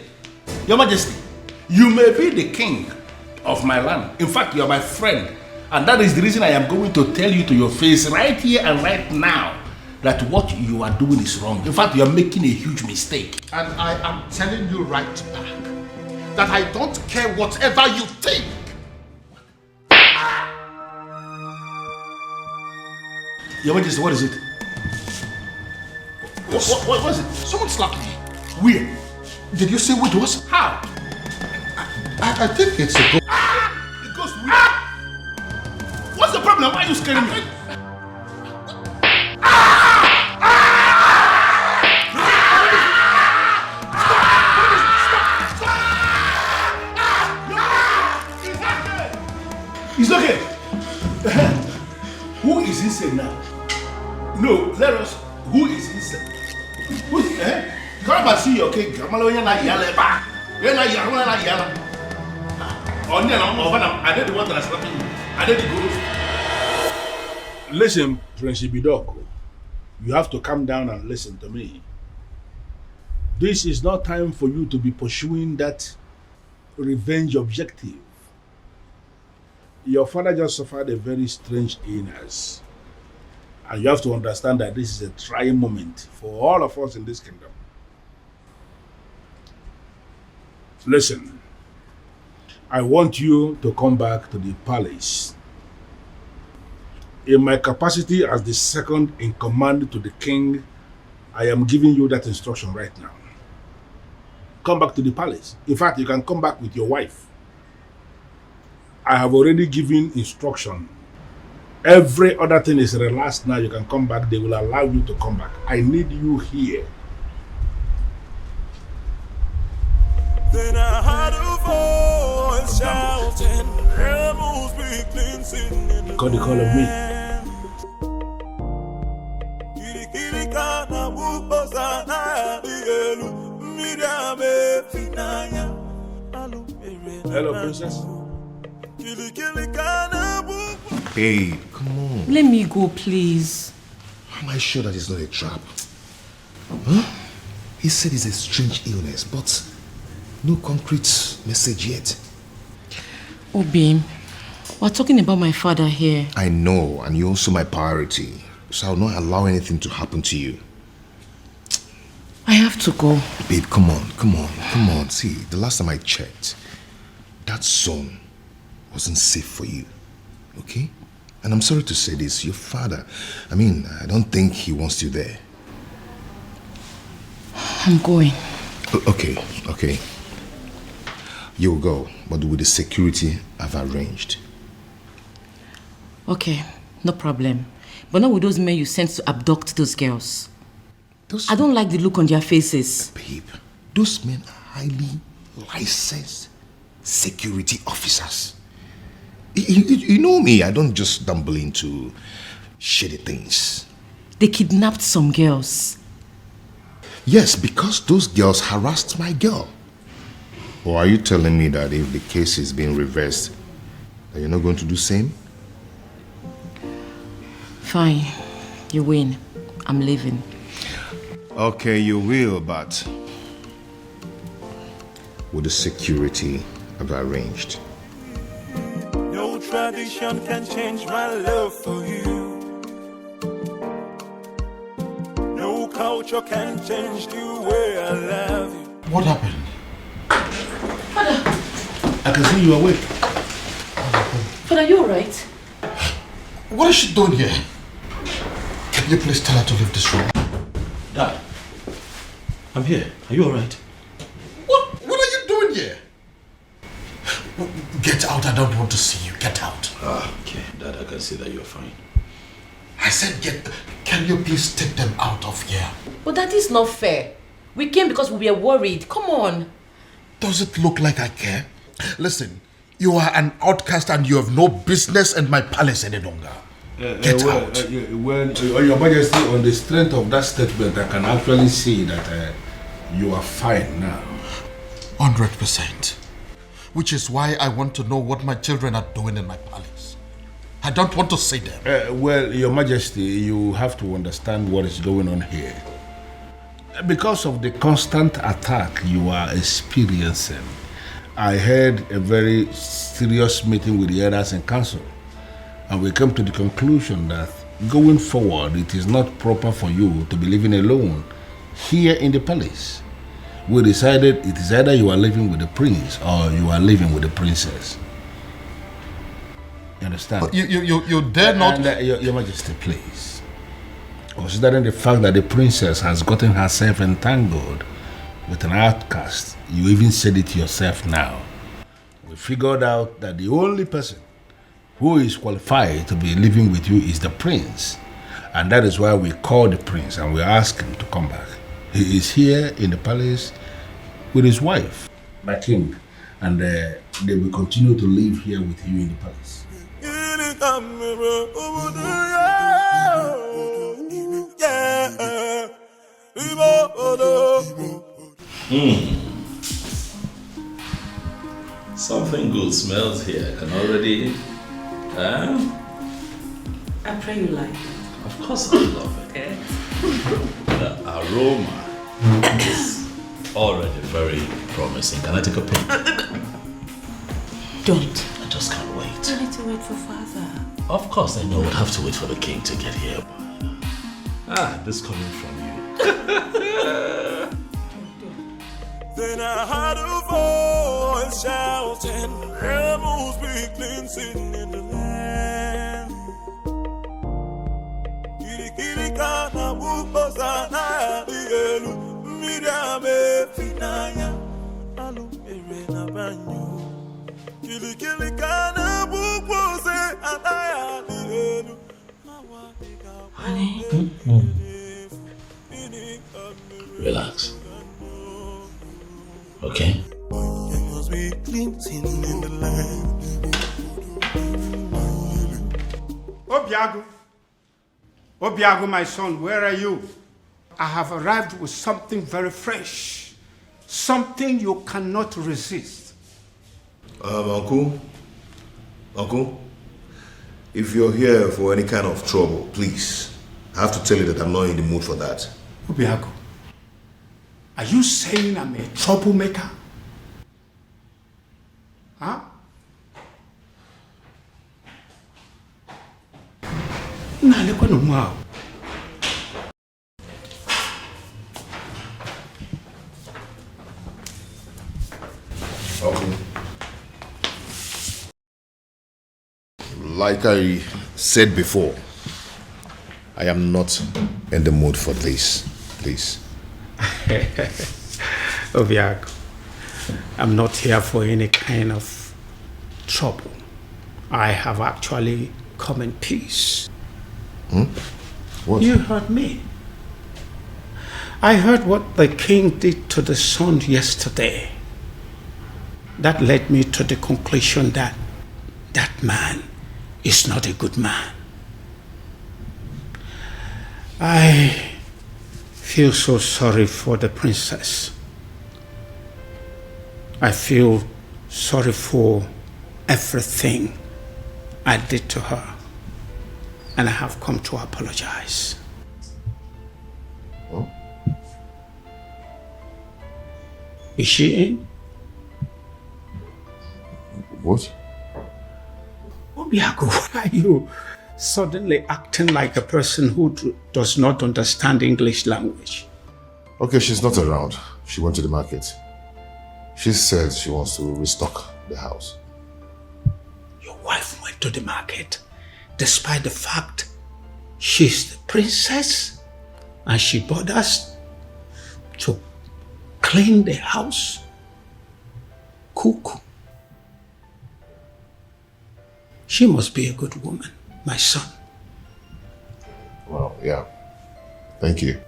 Your Majesty, you may be the king of my land. In fact, you are my friend. And that is the reason I am going to tell you to your face right here and right now that what you are doing is wrong. In fact, you are making a huge mistake. And I am telling you right back that I don't care whatever you think. Your Majesty, what is it? What was it? Someone slapped me. Where? Did you say who it was? How? I think it's a ghost. It goes where? What's the problem? Why are you scaring me? It's okay. Who is insane now? No, let us. Who is insane? Who is come and see your king. I did the one that is slapping you. I did the ghost. Listen, Prince Ibidoko. You have to calm down and listen to me. This is not time for you to be pursuing that revenge objective. Your father just suffered a very strange illness. And you have to understand that this is a trying moment for all of us in this kingdom. Listen, I want you to come back to the palace. In my capacity as the second in command to the king, I am giving you that instruction right now. Come back to the palace. In fact, you can come back with your wife. I have already given instruction. Every other thing is relaxed now. You can come back. They will allow you to come back. I need you here. Then I heard a voice shouting, rebels begin singing. You got the call of me. Hello, princess. Babe, come on. Let me go, please. Am I sure that it's not a trap? Huh? He said it's a strange illness, but no concrete message yet. Oh, Bim, we're talking about my father here. I know, and you're also my priority, so I'll not allow anything to happen to you. I have to go. Babe, come on. See, the last time I checked, that zone wasn't safe for you, okay? And I'm sorry to say this, your father, I don't think he wants you there. I'm going. Okay. You'll go, but with the security I've arranged. Okay, no problem. But not with those men you sent to abduct those girls. I don't like the look on their faces. Babe, those men are highly licensed security officers. You know me, I don't just stumble into shady things. They kidnapped some girls. Yes, because those girls harassed my girl. Or are you telling me that if the case is being reversed, that you're not going to do the same? Fine, you win. I'm leaving. Okay, you will, but with the security I've arranged. No tradition can change my love for you. No culture can change the way I love you. What happened? I can see you awake. Father, are you alright? What is she doing here? Can you please tell her to leave this room? Dad, I'm here. Are you alright? What are you doing here? Get out, I don't want to see you. Get out. Okay, Dad, I can see that you're fine. I said can you please take them out of here? But that is not fair. We came because we were worried. Come on. Does it look like I care? Listen, you are an outcast and you have no business in my palace any longer. Get out. Your Majesty, on the strength of that statement, I can actually see that you are fine now. 100%. Which is why I want to know what my children are doing in my palace. I don't want to see them. Well, Your Majesty, you have to understand what is going on here. Because of the constant attack you are experiencing, I had a very serious meeting with the elders in council, and we came to the conclusion that going forward, it is not proper for you to be living alone here in the palace. We decided it is either you are living with the prince or you are living with the princess. You understand? You dare not... Your Majesty, please. Considering the fact that the princess has gotten herself entangled with an outcast, you even said it yourself now. We figured out that the only person who is qualified to be living with you is the prince. And that is why we called the prince and we asked him to come back. He is here in the palace with his wife, my king, and they will continue to live here with you in the palace. Something good smells here. I can already... I pray you like it. Of course I love it. The aroma is already very promising. Can I take a peek? Don't. I just can't wait. You need to wait for father. Of course I know we'll have to wait for the king to get here. This coming from you. Then I heard a voice shouting, rebels be cleansing in the land. Kirikana wupozana dielu, midame finaya, alumerena banyo. Kirikana wupose anaya dielu. Honey. Relax. Okay? Obiago, my son, where are you? I have arrived with something very fresh. Something you cannot resist. Uncle, if you're here for any kind of trouble, please, I have to tell you that I'm not in the mood for that. Obiago, are you saying I'm a troublemaker? Huh? Like I said before, I am not in the mood for this, please. Obiago, I'm not here for any kind of trouble. I have actually come in peace. What? You heard me. I heard what the king did to the son yesterday. That led me to the conclusion that that man is not a good man. I feel so sorry for the princess. I feel sorry for everything I did to her. And I have come to apologize. Oh? Is she in? What? Obiago, why are you suddenly acting like a person who does not understand English language? Okay, she's not around. She went to the market. She said she wants to restock the house. Your wife went to the market despite the fact she's the princess and she bought us to clean the house? Cook. She must be a good woman, my son. Well, yeah. Thank you.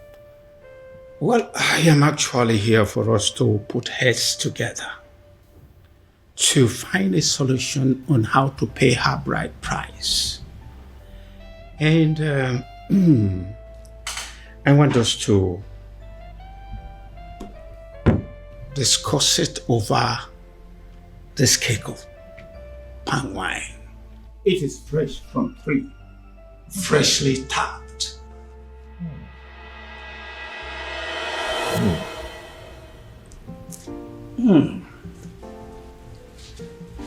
Well, I am actually here for us to put heads together to find a solution on how to pay her bride price. And I want us to discuss it over this cake of palm wine. It is fresh from tree, freshly tapped.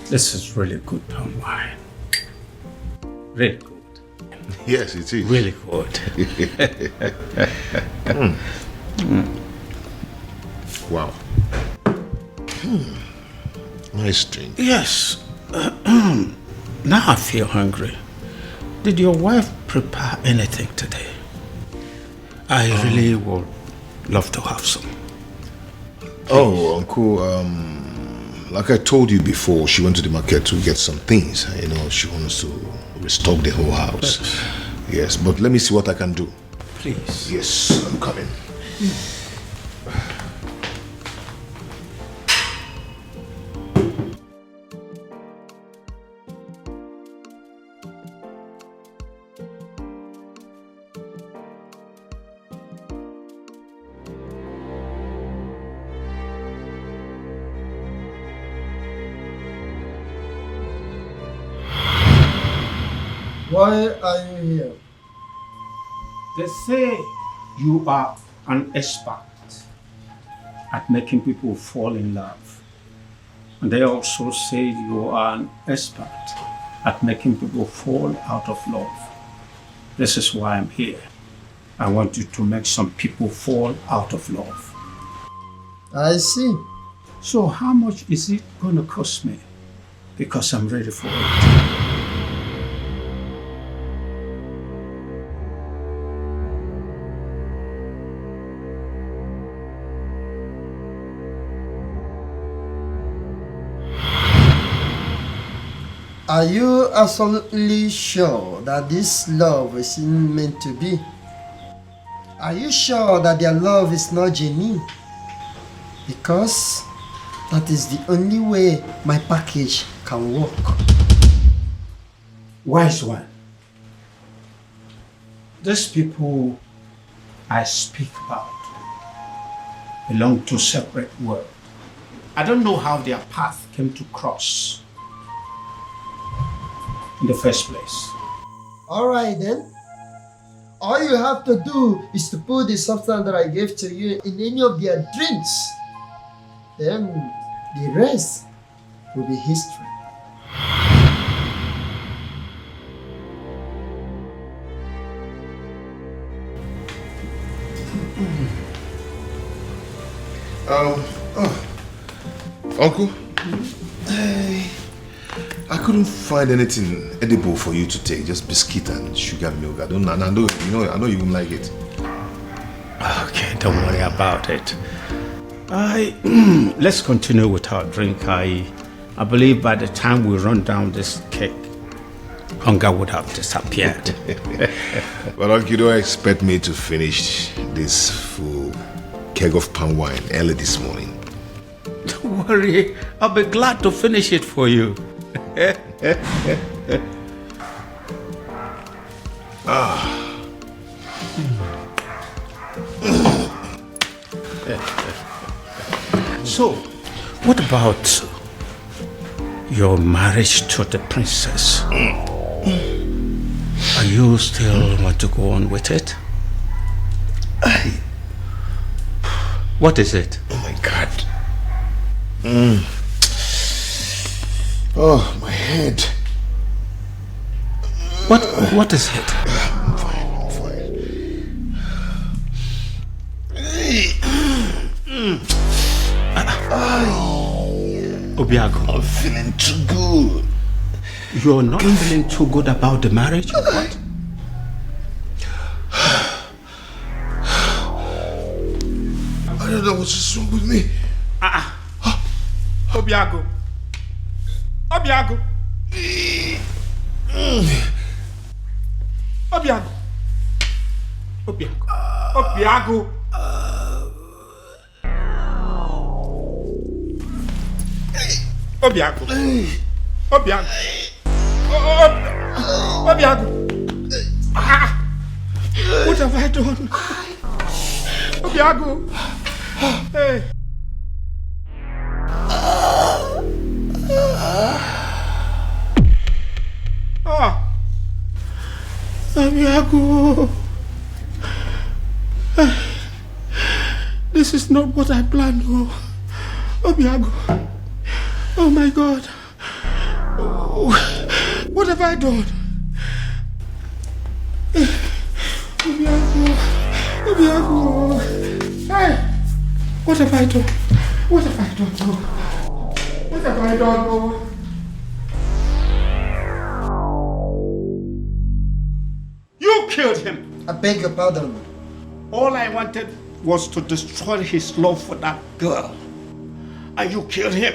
This is really good palm wine. Really good. Yes, it is. Really good. Wow. Nice drink. Yes. Now I feel hungry. Did your wife prepare anything today? I really would love to have some. Oh, Uncle, like I told you before, she went to the market to get some things. You know, she wants to restock the whole house. Yes, but let me see what I can do. Please. Yes, I'm coming. Why are you here? They say you are an expert at making people fall in love. And they also say you are an expert at making people fall out of love. This is why I'm here. I want you to make some people fall out of love. I see. So how much is it going to cost me? Because I'm ready for it. Are you absolutely sure that this love is meant to be? Are you sure that their love is not genuine? Because that is the only way my package can work. Wise one. These people I speak about belong to separate worlds. I don't know how their path came to cross in the first place. Alright then. All you have to do is to put the substance that I gave to you in any of their drinks. Then the rest will be history. Uncle, I couldn't find anything edible for you to take, just biscuit and sugar milk. I know you won't like it. Okay, don't worry about it. Let's continue with our drink. I believe by the time we run down this cake, hunger would have disappeared. But Uncle, you don't expect me to finish this full keg of palm wine early this morning. Don't worry, I'll be glad to finish it for you. So, what about your marriage to the princess? Are you still want to go on with it? What is it? Oh my God. Oh, my head. What is it? I'm fine. Obiago. I'm feeling too good. You're not feeling too good about the marriage? Or what? I don't know what's wrong with me. Obiago. Obiago. Obiago. Obiago. Obiago. Obiago. Obiago. Obiago. What have I done? Obiago. Hey. Abiago. This is not what I planned. Abiago. Oh my God. What have I done? Abiago. Hey. What have I done? What have I done? What have I done? You killed him. I beg your pardon. All I wanted was to destroy his love for that girl. And you killed him.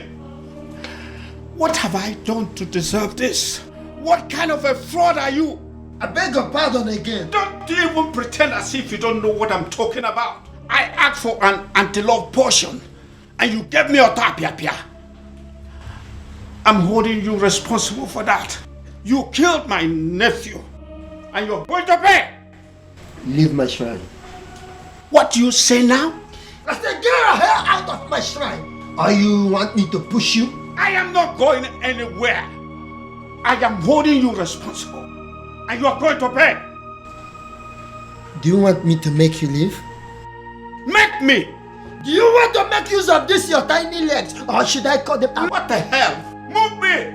What have I done to deserve this? What kind of a fraud are you? I beg your pardon again. Don't even pretend as if you don't know what I'm talking about. I asked for an anti-love potion and you gave me a tapia. I'm holding you responsible for that. You killed my nephew and you're going to pay. Leave my shrine. What do you say now? I said, get your hair out of my shrine. Or you want me to push you? I am not going anywhere. I am holding you responsible. And you are going to pay. Do you want me to make you leave? Make me! Do you want to make use of this, your tiny legs? Or should I cut them out? What the hell? Move me!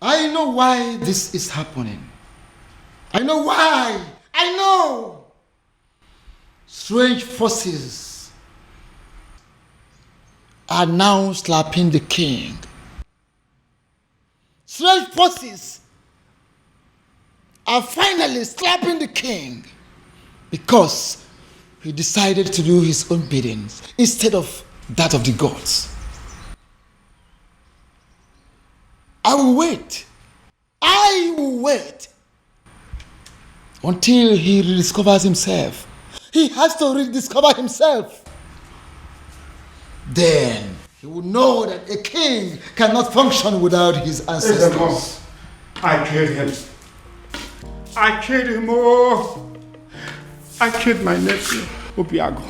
I know why this is happening. I know why. I know. Strange forces are now slapping the king. Strange forces are finally slapping the king because he decided to do his own biddings instead of that of the gods. I will wait until he rediscovers himself. He has to rediscover himself. Then he will know that a king cannot function without his ancestors. I killed him. I killed him. Oh, I killed my nephew, Obiago.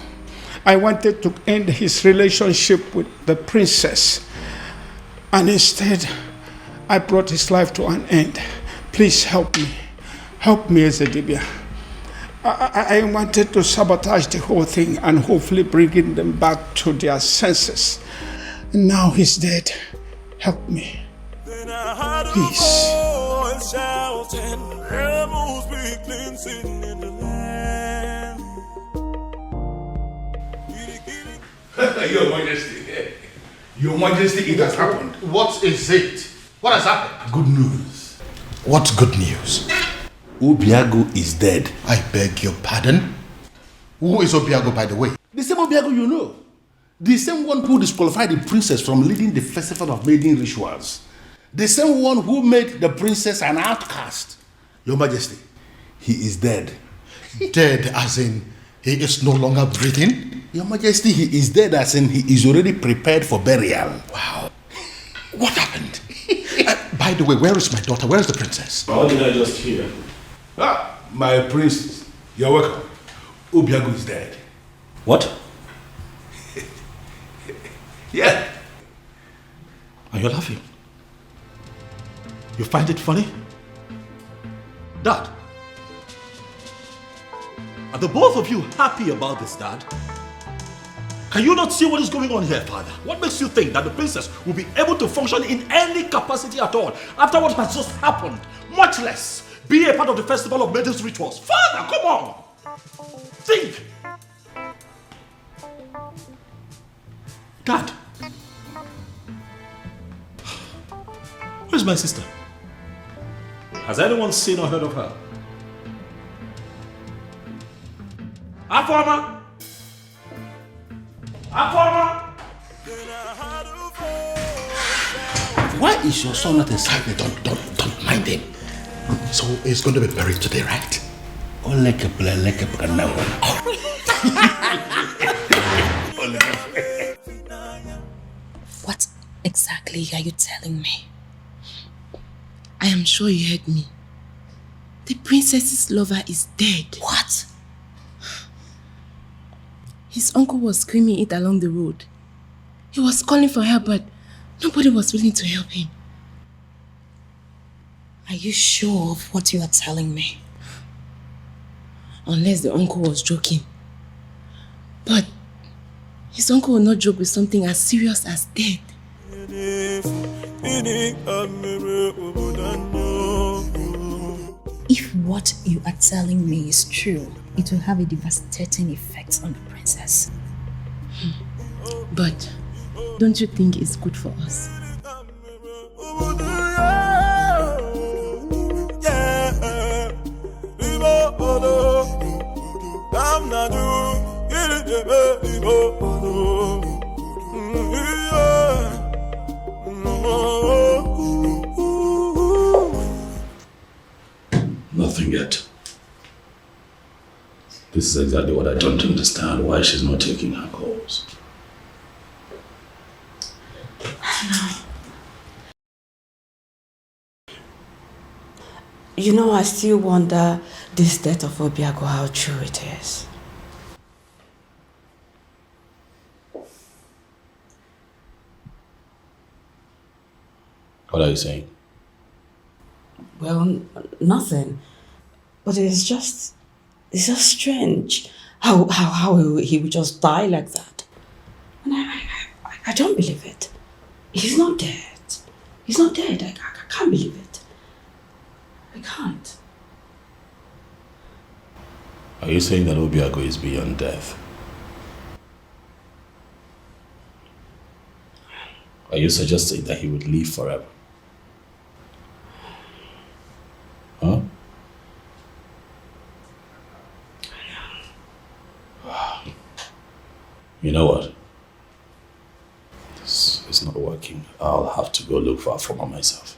I wanted to end his relationship with the princess. And instead, I brought his life to an end. Please help me. Help me, Ezedibia. I wanted to sabotage the whole thing and hopefully bringing them back to their senses. Now he's dead. Help me. Please. Your Majesty. Your Majesty, it has happened. What is it? What has happened? Good news. What's good news? Obiago is dead. I beg your pardon? Who is Obiago, by the way? The same Obiago you know. The same one who disqualified the princess from leading the festival of maiden rituals. The same one who made the princess an outcast. Your Majesty, he is dead. Dead as in he is no longer breathing? Your Majesty, he is dead as in he is already prepared for burial. Wow. What happened? By the way, where is my daughter? Where is the princess? How did I just hear? My princess. You're welcome. Obiago is dead. What? Yeah. And you're laughing? You find it funny? Dad? Are the both of you happy about this, Dad? Can you not see what is going on here, Father? What makes you think that the princess will be able to function in any capacity at all after what has just happened? Much less be a part of the festival of maidens rituals. Father, come on! Think! Dad? Where's my sister? Has anyone seen or heard of her? Afoma! Afoma! Why is your son not excited? Don't mind him. So he's going to be buried today, right? What exactly are you telling me? I am sure you heard me. The princess's lover is dead. What? His uncle was screaming it along the road. He was calling for help, but Nobody was willing to help him. Are you sure of what you are telling me? Unless the uncle was joking. But his uncle will not joke with something as serious as death. If what you are telling me is true, it will have a devastating effect on the princess. But don't you think it's good for us? Nothing yet. This is exactly what I don't understand, why she's not taking her calls. You know, I still wonder this death of Obiago, how true it is. What are you saying? Well, nothing. But it's just strange how he would just die like that. And I don't believe it. He's not dead. He's not dead. I can't believe it. I can't. Are you saying that Obiago is beyond death? Are you suggesting that he would live forever? Huh? You know what? This is not working. I'll have to go look for Afoma myself.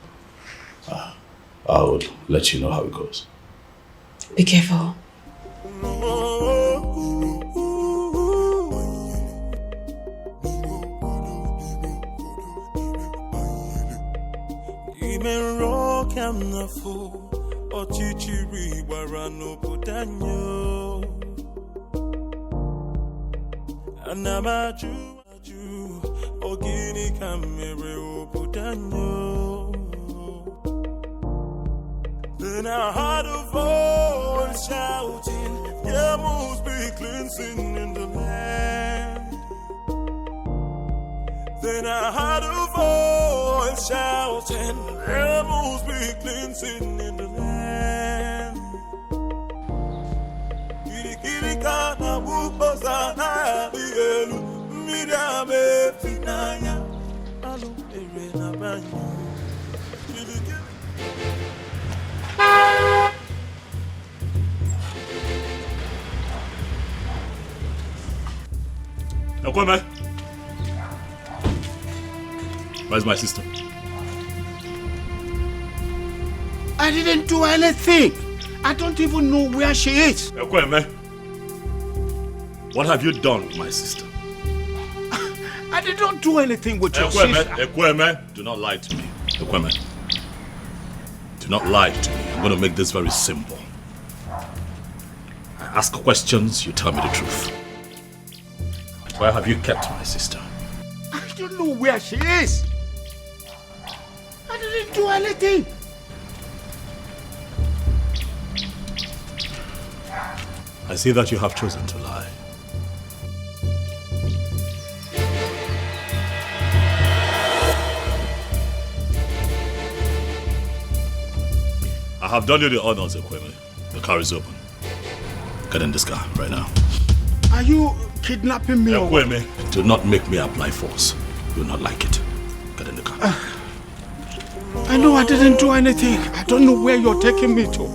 I would let you know how it goes. Be careful. Then I heard a voice shouting, there must be cleansing in the land. Then I heard a voice shouting, there must be cleansing in the land. Kirikana bukosana bielu midame finanya alu erena banyo. Ekweme, where's my sister? I didn't do anything. I don't even know where she is. Ekweme, what have you done with my sister? I did not do anything with your Ekweme, sister. Ekweme, do not lie to me. Ekweme, do not lie to me. I'm going to make this very simple. I ask questions, you tell me the truth. Where have you kept my sister? I don't know where she is. I didn't do anything. I see that you have chosen to lie. I have done you the honors, Ekweme. The car is open. Get in this car right now. Are you kidnapping me? Ekweme, do not make me apply force. You will not like it. Get in the car. I know I didn't do anything. I don't know where you're taking me to.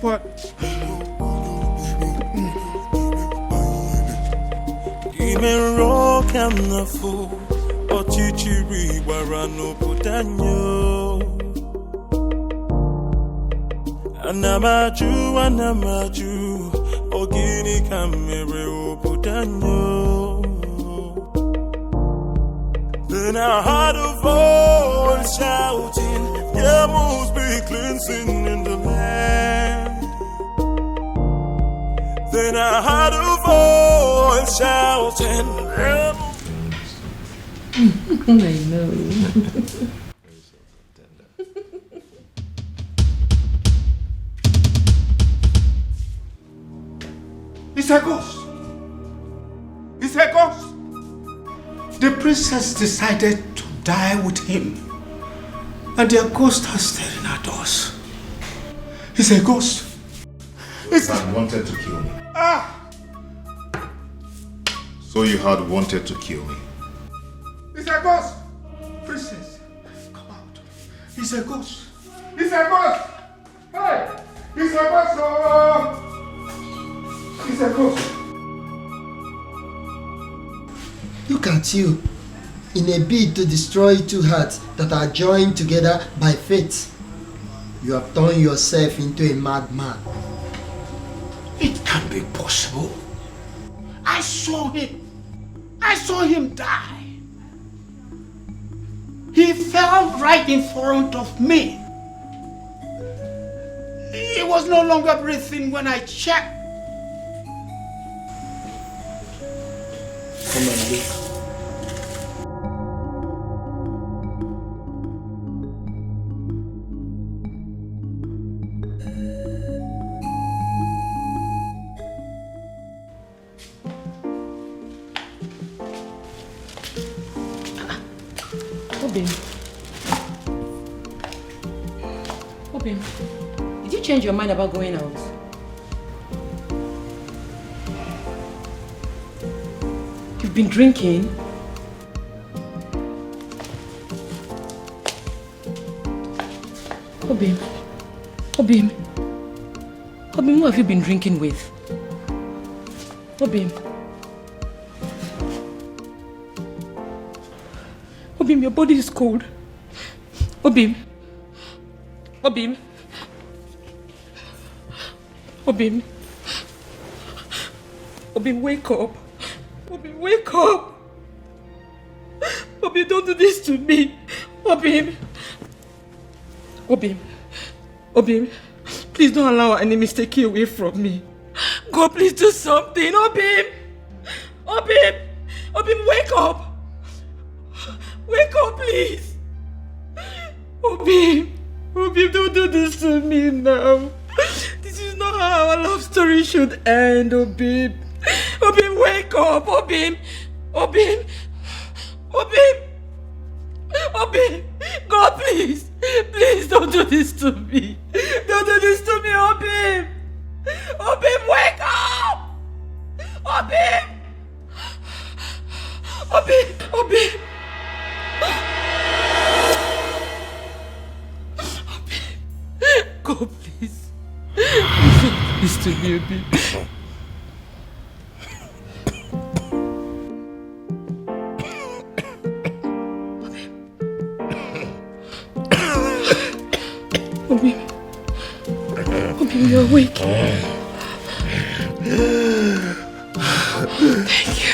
But... Anamaju, ogini kamere obudanyo. Then I heard a voice shouting, there must be cleansing in the land. Then I heard a voice shouting, there must I know. It's a ghost. It's a ghost. The princess decided to die with him. And their ghost are staring at us. It's a ghost. It's had wanted to kill me. So you had wanted to kill me. It's a ghost. Princess, come out. It's a ghost. It's a ghost. Hey, it's a ghost. Oh. It's a ghost. Look at you. In a bid to destroy two hearts that are joined together by fate, you have turned yourself into a madman. It can't be possible. I saw him. I saw him die. He fell right in front of me. He was no longer breathing when I checked. Come and look. Obim, did you change your mind about going out? You've been drinking? Obim, who have you been drinking with? Obim, your body is cold. Obim, wake up. Obim, wake up. Obim, don't do this to me. Obim, please don't allow our enemies to take you away from me. God, please do something. Obim, wake up. Wake up, please. Obim, don't do this to me now. This is not how our love story should end, Obim. Wake up, Obim. God, please don't do this to me. Don't do this to me, Obim. Wake up. Obim. God, please. Don't do this to me, Obim. Obim, you're awake. Thank you.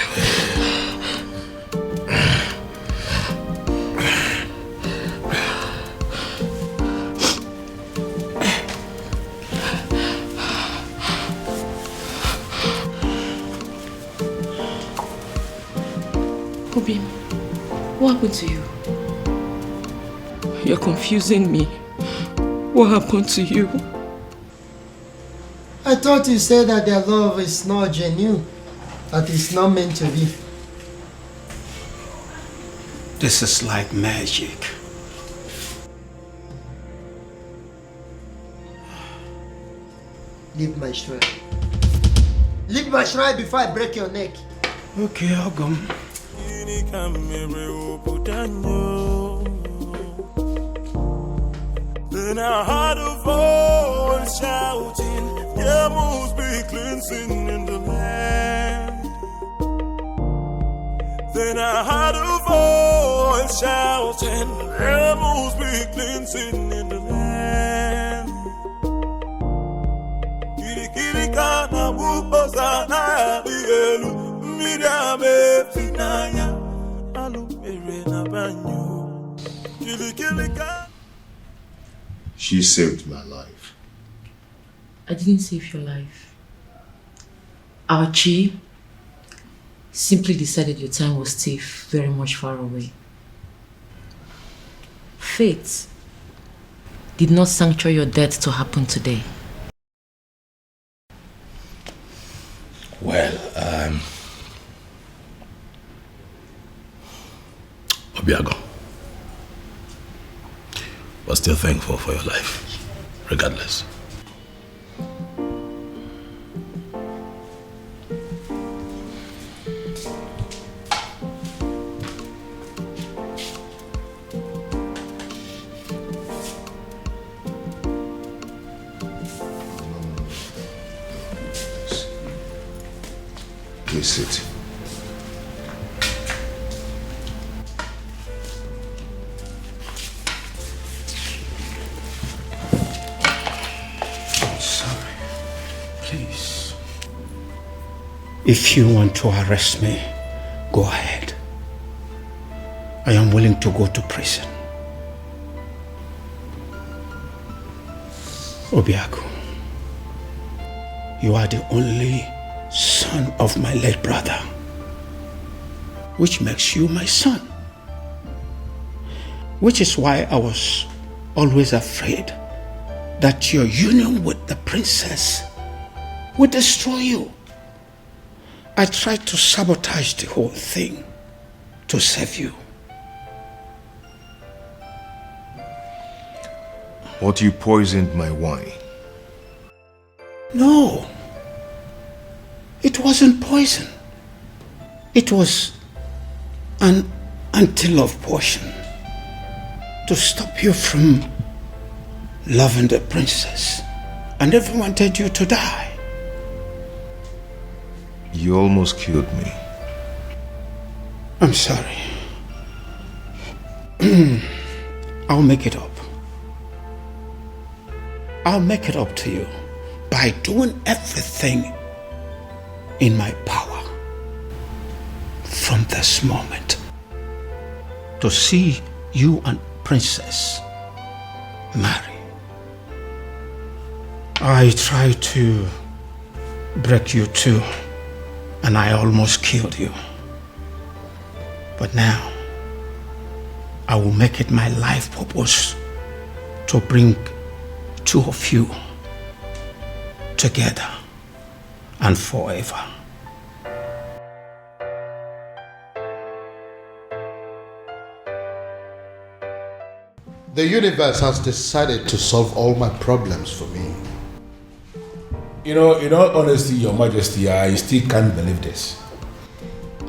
Obim, what happened to you? You're confusing me. What happened to you? I thought you said that their love is not genuine, that it's not meant to be. This is like magic. Leave my shrine. Leave my shrine before I break your neck. Okay, I'll go. Then I heard a voice shouting, there must be cleansing in the land. Then I heard a voice shouting, there must be cleansing in the land. Kirikirikana bubosana bielu mirame finanya alumere na banyo. Kirikirikana. She saved my life. I didn't save your life. Our Chi simply decided your time was still very much far away. fate did not sanctuary your death to happen today? Well, Obiago, we're still thankful for your life, regardless. Please sit. Sorry. Please. If you want to arrest me, go ahead. I am willing to go to prison. Obiago, you are the only son of my late brother, which makes you my son. Which is why I was always afraid that your union with the princess would destroy you. I tried to sabotage the whole thing to save you. What, you poisoned my wine? No. It wasn't poison. It was an anti-love potion to stop you from loving the princess. I never wanted you to die. You almost killed me. I'm sorry. I'll make it up. I'll make it up to you by doing everything in my power from this moment to see you and Princess marry. I tried to break you too, and I almost killed you. But now, I will make it my life purpose to bring two of you together and forever. The universe has decided to solve all my problems for me. In all honesty, Your Majesty, I still can't believe this.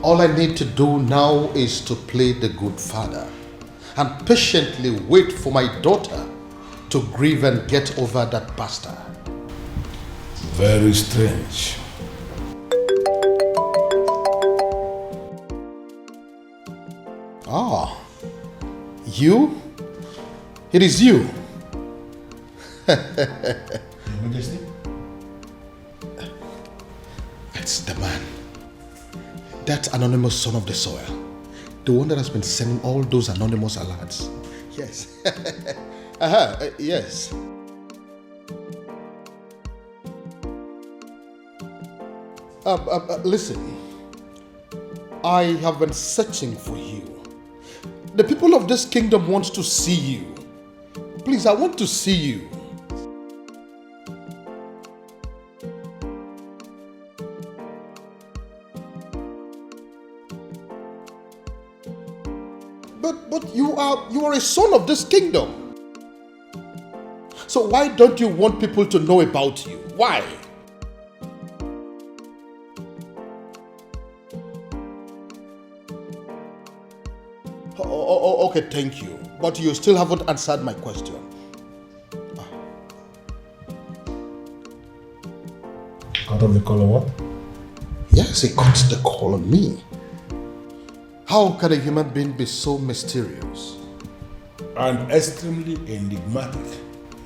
All I need to do now is to play the good father and patiently wait for my daughter to grieve and get over that bastard. Very strange. Ah, you? It is you. Your Majesty? It's the man. That anonymous son of the soil. The one that has been sending all those anonymous alerts. Yes. Yes. Listen. I have been searching for you. The people of this kingdom want to see you. Please, I want to see you. But you are a son of this kingdom. So why don't you want people to know about you? Why? Okay, thank you. But you still haven't answered my question. Cut off the call on what? Yes, he cut the call on me. How can a human being be so mysterious? And extremely enigmatic.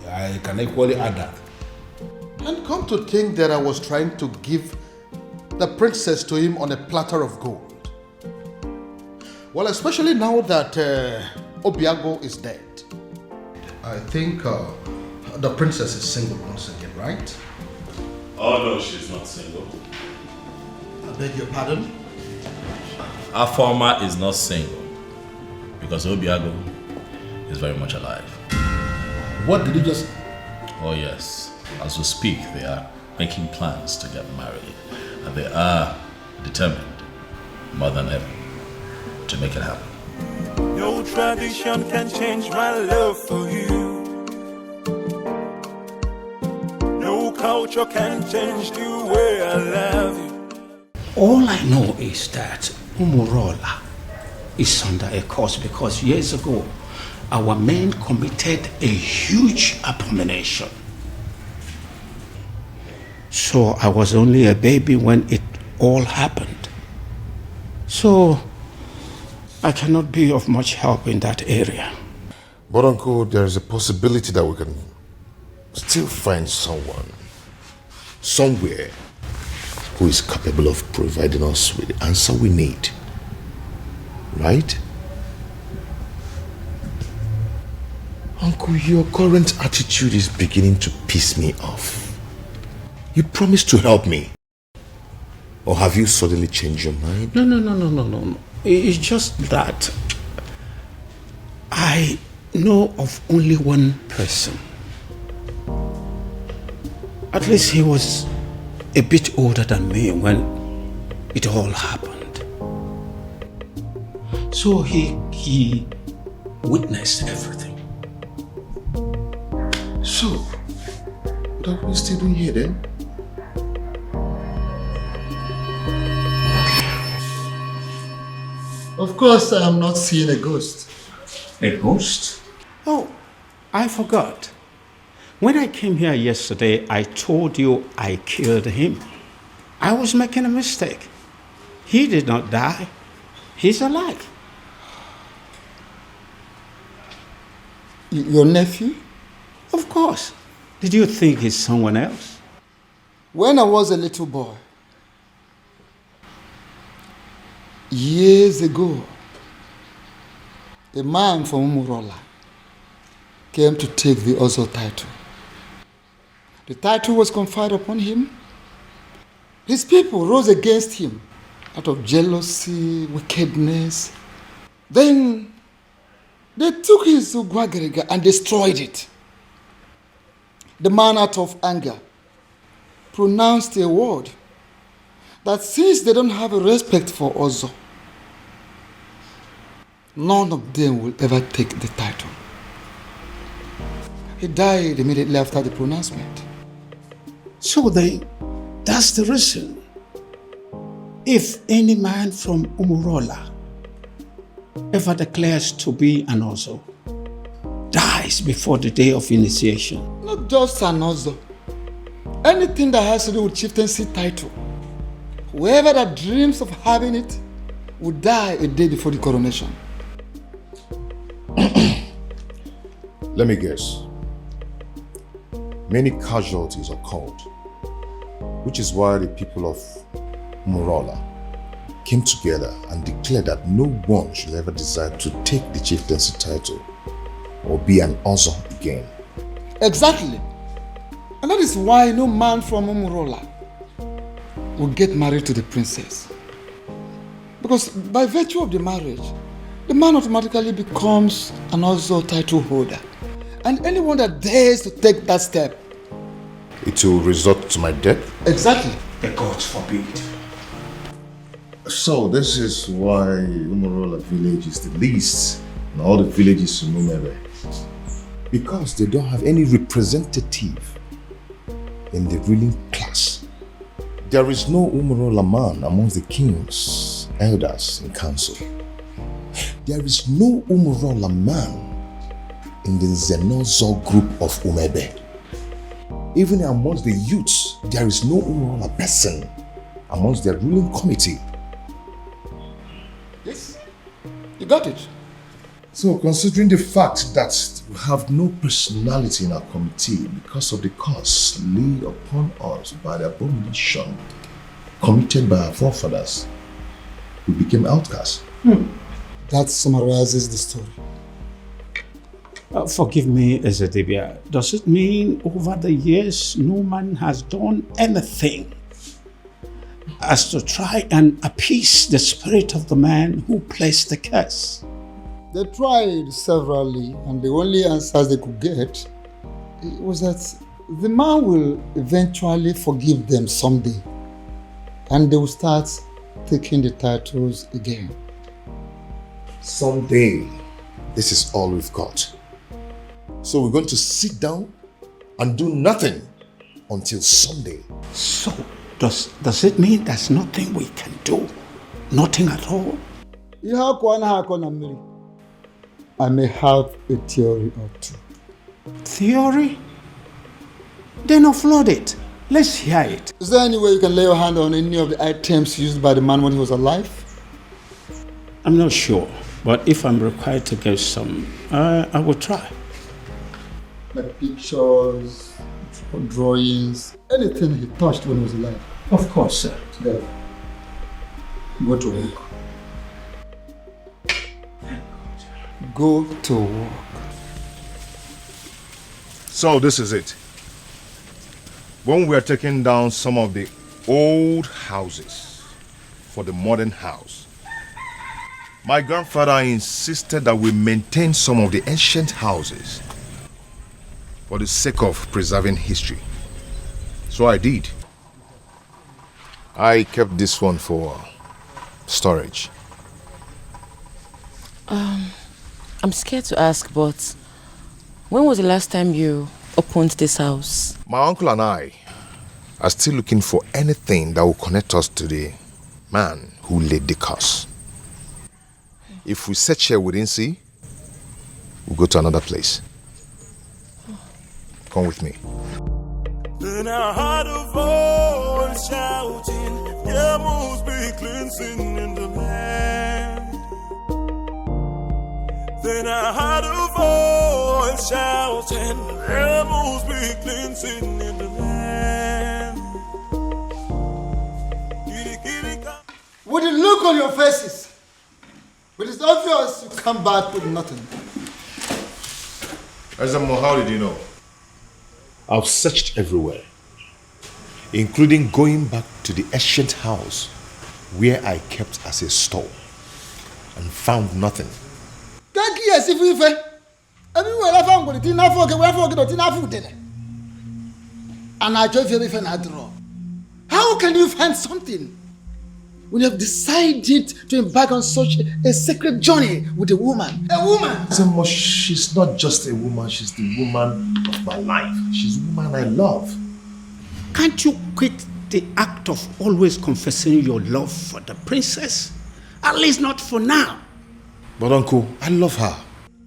I can equally add that. And come to think that I was trying to give the princess to him on a platter of gold. Well, especially now that Obiago is dead. I think the princess is single once again, right? Oh no, she's not single. I beg your pardon? Our former is not single because Obiago is very much alive. What did you just... Oh yes, as we speak, they are making plans to get married. And they are determined, more than ever, to make it happen. No tradition can change my love for you. No culture can change the way I love you. All I know is that Umurola is under a curse because years ago, our men committed a huge abomination. So I was only a baby when it all happened. So I cannot be of much help in that area. But Uncle, there is a possibility that we can still find someone, somewhere, who is capable of providing us with the answer we need. Right? Uncle, your current attitude is beginning to piss me off. You promised to help me. Or have you suddenly changed your mind? No. It's just that I know of only one person. At least he was a bit older than me when it all happened. So he witnessed everything. So, what are we still doing here then? Of course, I am not seeing a ghost. A ghost? Oh, I forgot. When I came here yesterday, I told you I killed him. I was making a mistake. He did not die. He's alive. Your nephew? Of course. Did you think he's someone else? When I was a little boy, years ago, a man from Umurola came to take the Ozo title. The title was conferred upon him. His people rose against him out of jealousy, wickedness. Then they took his Ugwagerega and destroyed it. The man, out of anger, pronounced a word that since they don't have a respect for Ozo, none of them will ever take the title. He died immediately after the pronouncement. So that's the reason. If any man from Umurola ever declares to be an Ozo, dies before the day of initiation. Not just an Ozo. Anything that has to do with chieftaincy title. Whoever that dreams of having it will die a day before the coronation. Let me guess. Many casualties occurred, which is why the people of Umurola came together and declared that no one should ever desire to take the chieftaincy title or be an Ozo again. Exactly. And that is why no man from Umurola will get married to the princess. Because by virtue of the marriage, the man automatically becomes an Ozo title holder. And anyone that dares to take that step, it will result to my death? Exactly. The gods forbid. So this is why Umurola village is the least in all the villages in nnebe. Because they don't have any representative in the ruling class. There is no Umurola man amongst the kings, elders in council. There is no Umurola man in the Zenozo group of nnebe. Even amongst the youths, there is no Umurola person amongst their ruling committee. Yes, you got it. So considering the fact that we have no personality in our committee because of the curse laid upon us by the abomination committed by our forefathers, we became outcasts. That summarizes the story. Forgive me, Ezedibia. Does it mean over the years no man has done anything as to try and appease the spirit of the man who placed the curse? They tried severally, and the only answers they could get was that the man will eventually forgive them someday, and they will start taking the titles again. Someday, this is all we've got. So we're going to sit down and do nothing until Sunday. So, does it mean there's nothing we can do? Nothing at all? I may have a theory or two. Theory? Then offload it. Let's hear it. Is there any way you can lay your hand on any of the items used by the man when he was alive? I'm not sure, but if I'm required to get some, I will try. Like pictures, drawings, anything he touched when he was alive. Of course, sir. There. Go to work. Go to work. So this is it. When we are taking down some of the old houses for the modern house, my grandfather insisted that we maintain some of the ancient houses for the sake of preserving history. So I did. I kept this one for storage. I'm scared to ask, but when was the last time you opened this house? My uncle and I are still looking for anything that will connect us to the man who laid the curse. If we search here we didn't see, we'll go to another place. Come with me. Then I heard a voice shouting, there must be cleansing in the land. Then I heard a voice shouting, there must be cleansing in the land. With the look on your faces, but it's obvious you come back with nothing. Azamo, how did you know? I've searched everywhere, including going back to the ancient house where I kept as a store and found nothing. How can you find something when you have decided to embark on such a sacred journey with a woman? A woman! She's not just a woman, she's the woman of my life. She's the woman I love. Can't you quit the act of always confessing your love for the princess? At least not for now. But uncle, I love her.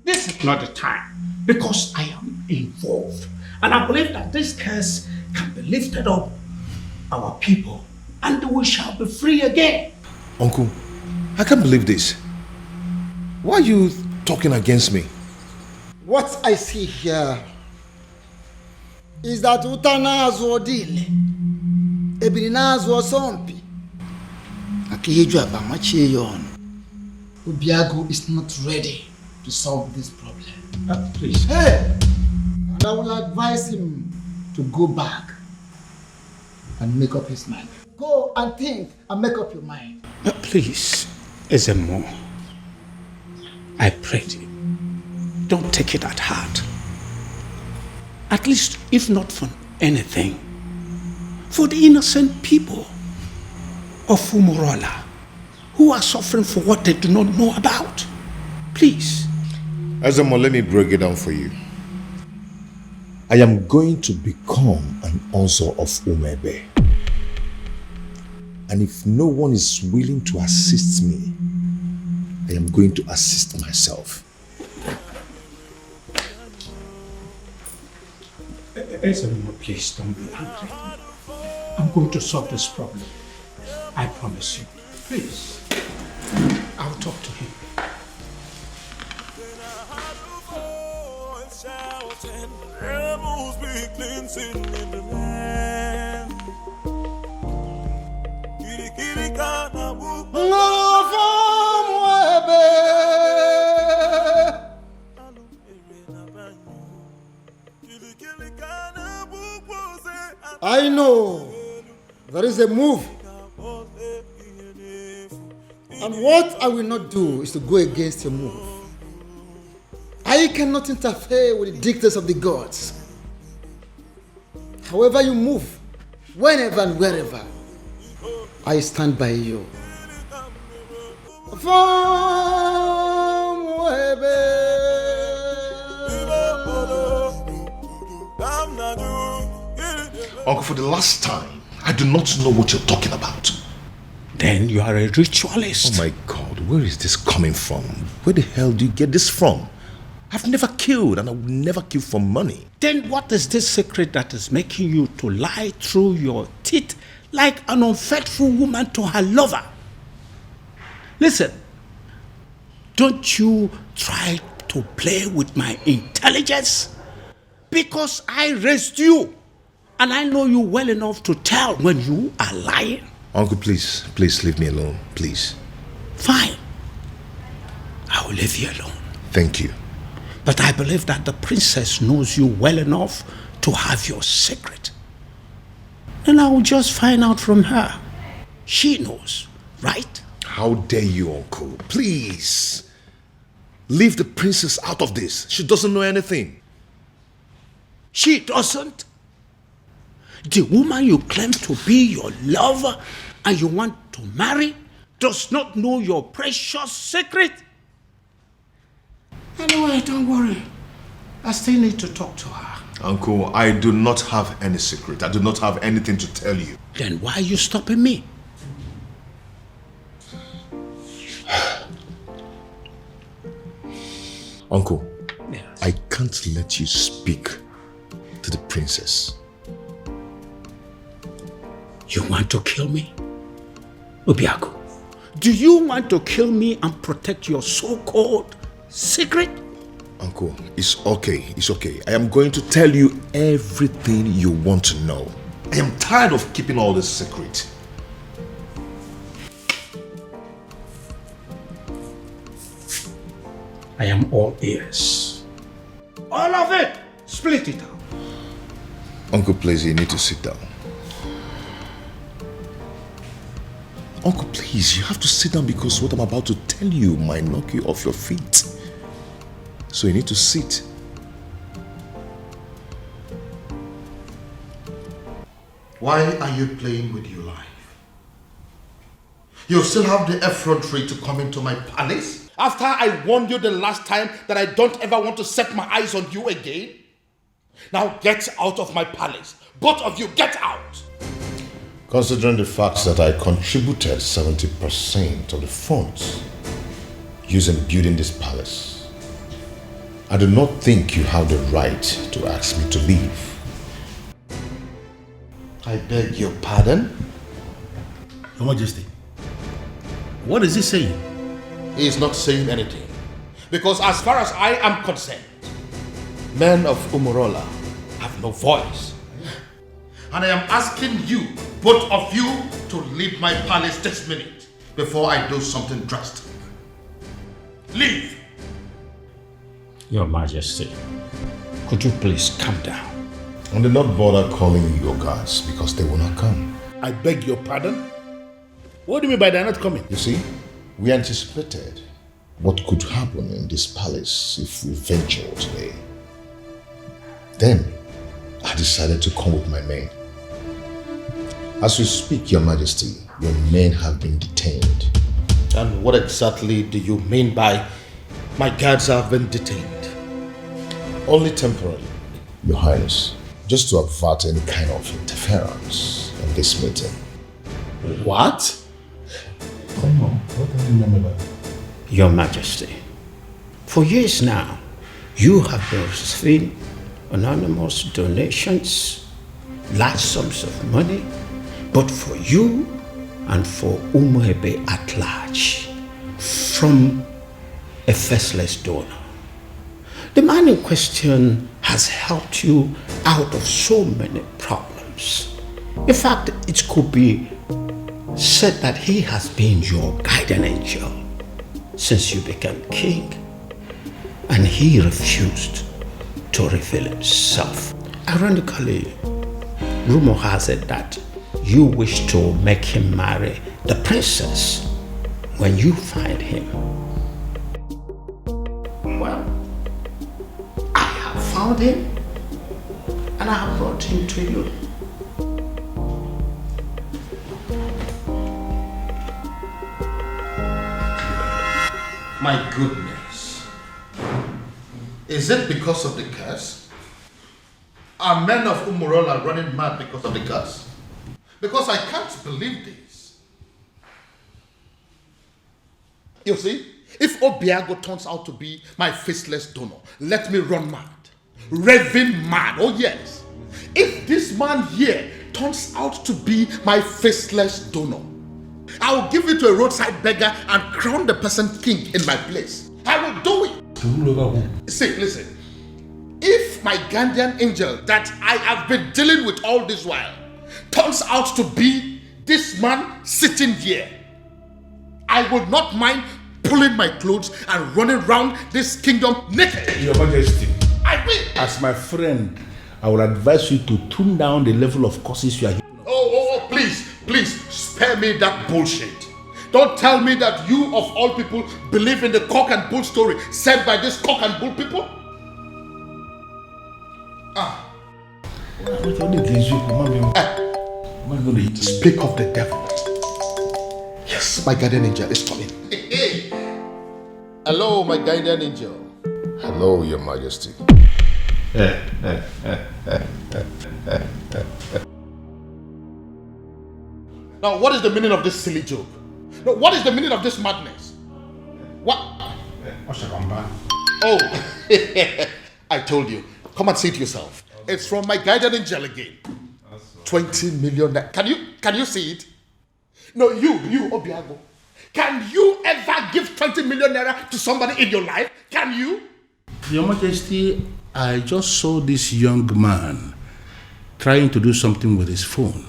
This is not the time, because I am involved. And I believe that this curse can be lifted up, our people, and we shall be free again. Uncle, I can't believe this. Why are you talking against me? What I see here is that Utana Zodile, Ebina Zosompi, Akiju Abamachi Yon, Ubiago is not ready to solve this problem. Please. Hey! And I will advise him to go back and make up his mind. Go and think and make up your mind. Please, Ezemo, I pray you, don't take it at heart. At least, if not for anything, for the innocent people of Umorola who are suffering for what they do not know about. Please. Azamo, let me break it down for you. I am going to become an Ozo of Umebe. And if no one is willing to assist me, I am going to assist myself. Ezemo, please don't be angry. I'm going to solve this problem. I promise you. Please. I'll talk to him. There must be cleansing in the land. I know there is a move, and what I will not do is to go against your move. I cannot interfere with the dictates of the gods. However you move, whenever and wherever, I stand by you. Uncle, for the last time, I do not know what you're talking about. Then you are a ritualist. Oh my God, where is this coming from? Where the hell do you get this from? I've never killed and I will never kill for money. Then what is this secret that is making you to lie through your teeth like an unfaithful woman to her lover? Listen, don't you try to play with my intelligence, because I raised you and I know you well enough to tell when you are lying. Uncle, please leave me alone, please. Fine. I will leave you alone. Thank you. But I believe that the princess knows you well enough to have your secret. Then I will just find out from her. She knows, right? How dare you, Uncle? Please. Leave the princess out of this. She doesn't know anything. She doesn't? The woman you claim to be your lover and you want to marry does not know your precious secret? Anyway, don't worry. I still need to talk to her. Uncle, I do not have any secret. I do not have anything to tell you. Then why are you stopping me? Uncle, yes. I can't let you speak to the princess. You want to kill me? Obiaku, do you want to kill me and protect your so-called secret? Uncle, it's okay. It's okay. I am going to tell you everything you want to know. I am tired of keeping all this secret. I am all ears. All of it! Split it out. Uncle, please, you need to sit down. Uncle, please, you have to sit down because what I'm about to tell you might knock you off your feet. So you need to sit. Why are you playing with your life? You still have the effrontery to come into my palace? After I warned you the last time that I don't ever want to set my eyes on you again? Now get out of my palace. Both of you, get out! Considering the fact that I contributed 70% of the funds used in building this palace, I do not think you have the right to ask me to leave. I beg your pardon? Your Majesty, what is he saying? He is not saying anything. Because as far as I am concerned, men of Umurola have no voice. And I am asking you, both of you, to leave my palace this minute before I do something drastic. Leave! Your Majesty, could you please calm down? And do not bother calling your guards because they will not come. I beg your pardon? What do you mean by they're not coming? You see, we anticipated what could happen in this palace if we ventured today. Then, I decided to come with my men. As we speak, Your Majesty, your men have been detained. And what exactly do you mean by my guards have been detained? Only temporarily, Your Highness, just to avert any kind of interference in this meeting. What? Come on, what do you remember? Your Majesty, for years now, you have been receiving anonymous donations, large sums of money, but for you and for Umuebe at large, from a faceless donor. The man in question has helped you out of so many problems. In fact, it could be said that he has been your guardian angel since you became king, and he refused to reveal himself. Ironically, rumor has it that you wish to make him marry the princess when you find him. Well, found him and I have brought him to you. My goodness. Is it because of the curse? Are men of Umurola running mad because of the curse? Because I can't believe this. You see, if Obiago turns out to be my faceless donor, let me run mad. Raving mad, oh yes. If this man here turns out to be my faceless donor, I will give it to a roadside beggar and crown the person king in my place. I will do it. See, listen. If my guardian angel that I have been dealing with all this while turns out to be this man sitting here, I would not mind pulling my clothes and running around this kingdom naked. Your Majesty, I will. as my friend, I will advise you to tune down the level of curses you are. Oh, please, spare me that bullshit. Don't tell me that you of all people believe in the cock and bull story said by these cock and bull people. Speak of the devil. Yes, my guardian angel is coming. Hey. Hello, my guardian angel. Hello, Your Majesty. Now, what is the meaning of this silly joke? No, what is the meaning of this madness? What? Oh, I told you. Come and see it yourself. It's from my guardian angel again. 20 million. Can you see it? No, you, Obiago. Can you ever give 20 million naira to somebody in your life? Can you? Your Majesty, I just saw this young man trying to do something with his phone.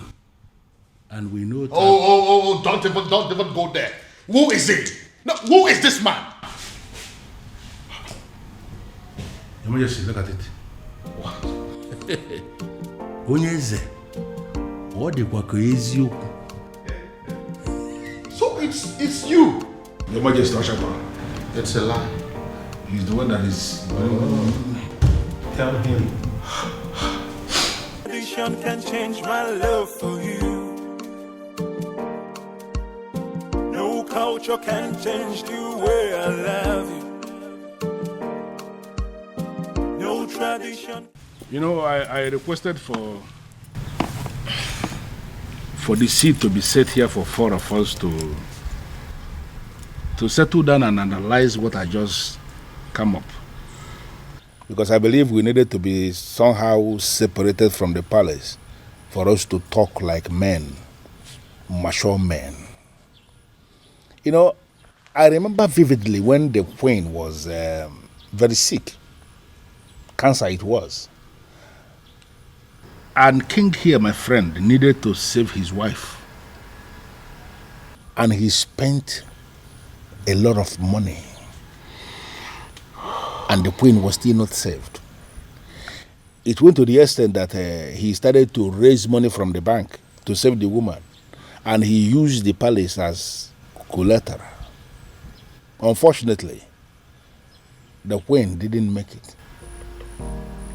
And we know that... Oh, don't even go there. Who is it? No, who is this man? Your Majesty, look at it. What? So it's you. Your Majesty, Oshapa. It's a lie. He's the one that is... Tell him. Tradition can change my love for you. No culture can change the way I love you. No tradition. You know, I requested for the seat to be set here for four of us to settle down and analyze what I just come up. Because I believe we needed to be somehow separated from the palace for us to talk like men, mature men. You know, I remember vividly when the queen was very sick. Cancer it was. And King here, my friend, needed to save his wife. And he spent a lot of money. And the queen was still not saved. It went to the extent that he started to raise money from the bank to save the woman. And he used the palace as collateral. Unfortunately, the queen didn't make it.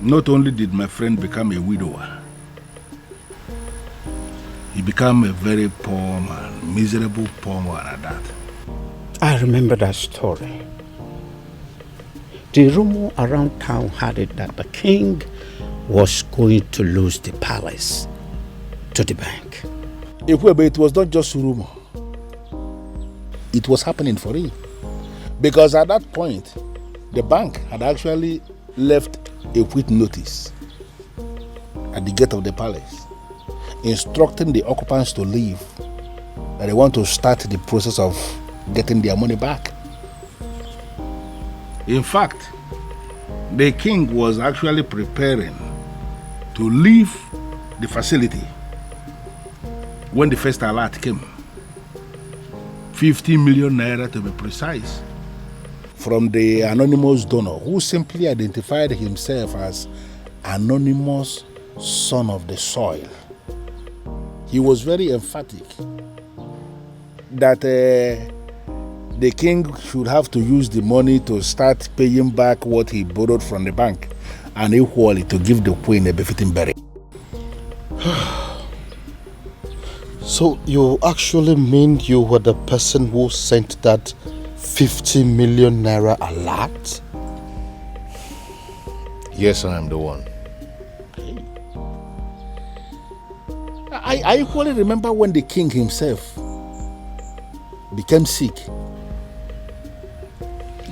Not only did my friend become a widower, he became a very poor man, miserable poor man at that. I remember that story. The rumor around town had it that the king was going to lose the palace to the bank. It was not just rumor. It was happening for real. Because at that point, the bank had actually left a quit notice at the gate of the palace, instructing the occupants to leave, that they want to start the process of getting their money back. In fact, the king was actually preparing to leave the facility when the first alert came. 50 million naira to be precise, from the anonymous donor who simply identified himself as anonymous son of the soil. He was very emphatic that the king should have to use the money to start paying back what he borrowed from the bank and equally to give the queen a befitting burial. So you actually mean you were the person who sent that 50 million naira alert? Yes, I am the one. I equally remember when the king himself became sick.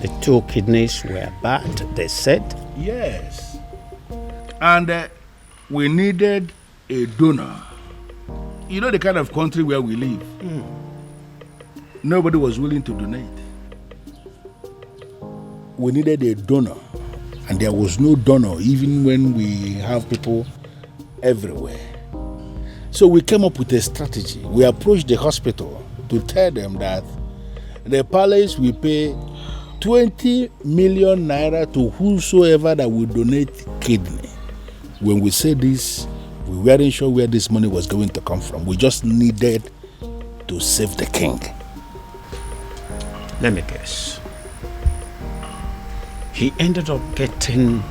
The 2 kidneys were bad, they said. Yes. And we needed a donor. You know the kind of country where we live. Nobody was willing to donate. We needed a donor. And there was no donor even when we have people everywhere. So we came up with a strategy. We approached the hospital to tell them that the palace will pay 20 million naira to whosoever that will donate kidney. When we said this, we weren't sure where this money was going to come from. We just needed to save the king. Let me guess. He ended up getting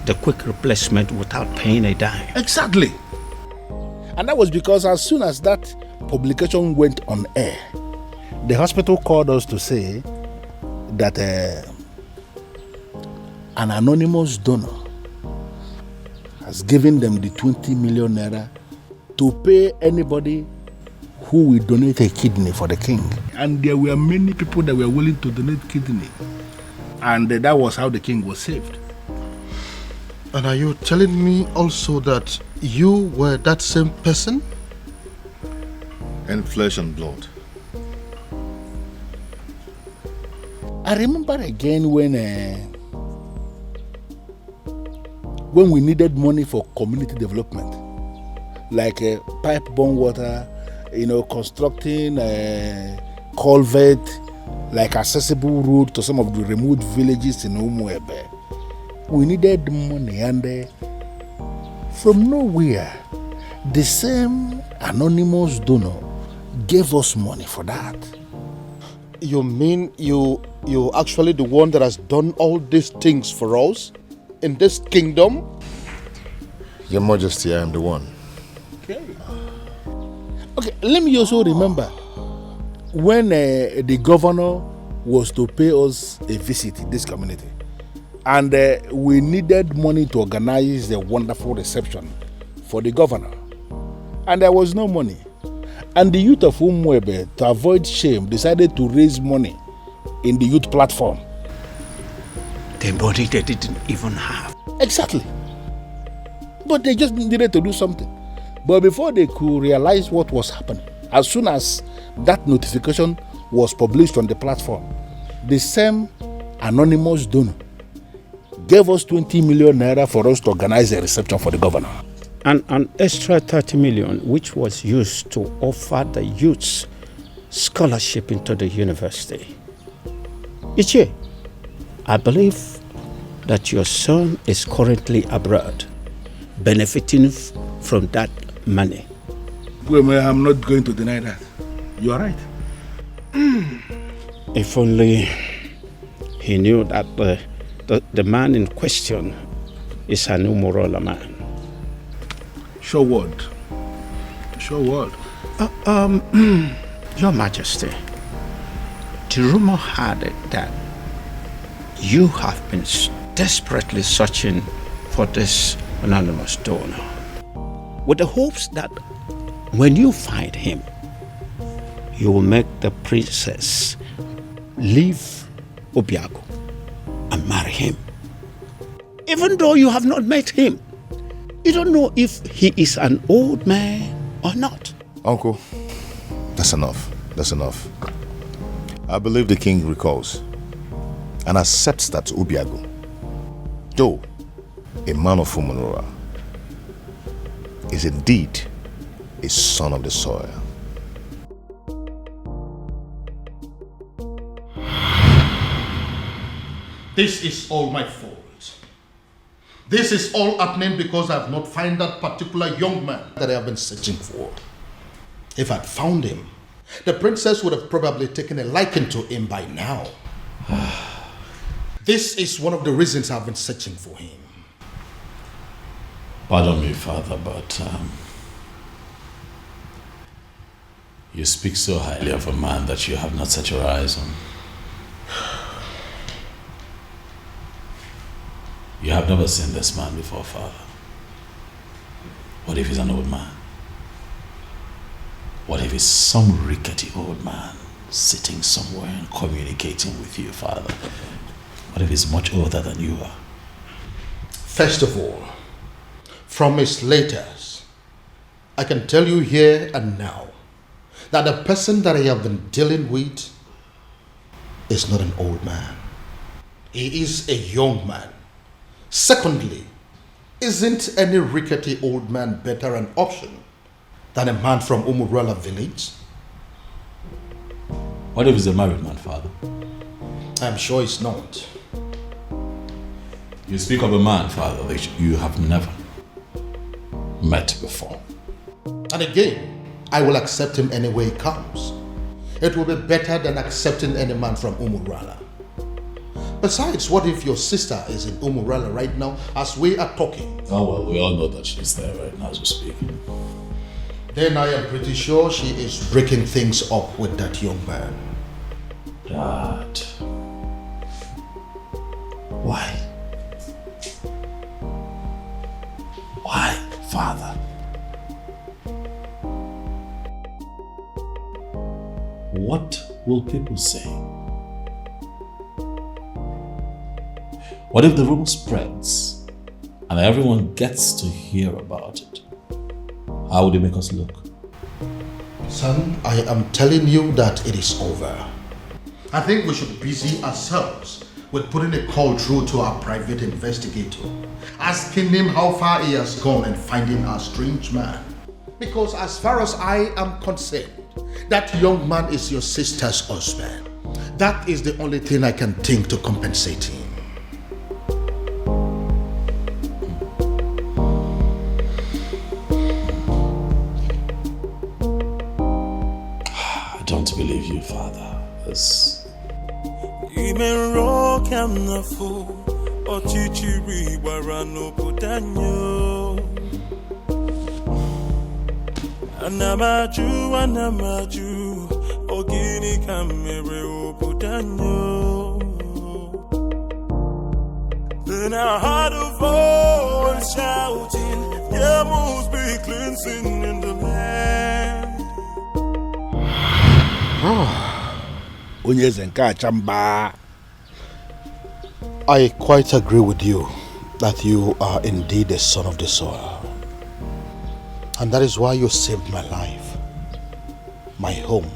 the quick replacement without paying a dime. Exactly. And that was because as soon as that publication went on air, the hospital called us to say that an anonymous donor has given them the 20 million naira to pay anybody who will donate a kidney for the king. And there were many people that were willing to donate kidney. And that was how the king was saved. And are you telling me also that you were that same person? In flesh and blood. I remember again when we needed money for community development, like pipe-borne water, constructing a culvert, like accessible road to some of the remote villages in Umuebe. We needed money, and from nowhere, the same anonymous donor gave us money for that. You mean you actually the one that has done all these things for us in this kingdom? Your Majesty, I am the one. Okay, let me also remember when the governor was to pay us a visit in this community, and we needed money to organize a wonderful reception for the governor, and there was no money. And the youth of Umuebe, to avoid shame, decided to raise money in the youth platform. The money they didn't even have. Exactly. But they just needed to do something. But before they could realize what was happening, as soon as that notification was published on the platform, the same anonymous donor gave us 20 million naira for us to organize a reception for the governor. And an extra 30 million, which was used to offer the youths scholarship into the university. Uche, I believe that your son is currently abroad, benefiting from that money. Well, I'm not going to deny that. You are right. If only he knew that the man in question is an Umorola man. Show what? Show what? Your Majesty, the rumor had it that you have been desperately searching for this anonymous donor, with the hopes that when you find him, you will make the princess leave Obiago and marry him. Even though you have not met him, you don't know if he is an old man or not. Uncle, that's enough. That's enough. I believe the king recalls and accepts that Obiago, though a man of Umunora, is indeed a son of the soil. This is all my fault. This is all happening because I have not found that particular young man that I have been searching for. If I'd found him, the princess would have probably taken a liking to him by now. This is one of the reasons I've been searching for him. Pardon me, Father, but you speak so highly of a man that you have not set your eyes on. You have never seen this man before, Father. What if he's an old man? What if he's some rickety old man sitting somewhere and communicating with you, Father? What if he's much older than you are? First of all, from his letters, I can tell you here and now that the person that I have been dealing with is not an old man. He is a young man. Secondly, isn't any rickety old man better an option than a man from Umurala village? What if he's a married man, Father? I'm sure it's not. You speak of a man, Father, that you have never met before. And again, I will accept him any way he comes. It will be better than accepting any man from Umurala. Besides, what if your sister is in Umurala right now as we are talking? Oh well, we all know that she's there right now as we speak. Then I am pretty sure she is breaking things up with that young man. Dad. Why? Why, Father? What will people say? What if the rumor spreads and everyone gets to hear about it? How would it make us look? Son, I am telling you that it is over. I think we should busy ourselves with putting a call through to our private investigator, asking him how far he has gone and finding our strange man. Because as far as I am concerned, that young man is your sister's husband. That is the only thing I can think to compensate him. I don't believe you, Father. Anamaju, ogini kamere obudanyo. Then I heard a voice shouting, there must be cleansing in the land. I quite agree with you that you are indeed the son of the soil. And that is why you saved my life, my home,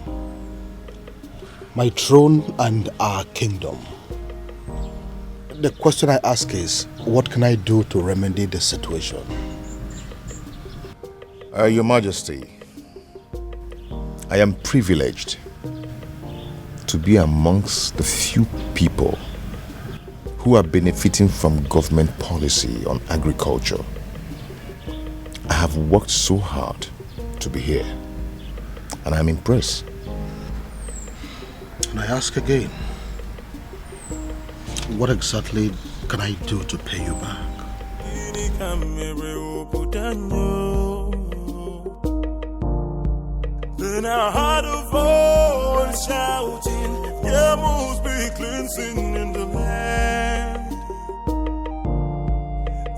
my throne and our kingdom. The question I ask is, what can I do to remedy the situation? Your Majesty, I am privileged to be amongst the few people who are benefiting from government policy on agriculture. I have worked so hard to be here, and I'm impressed. And I ask again, what exactly can I do to pay you back? Then I heard a voice shouting, there must be cleansing in the land.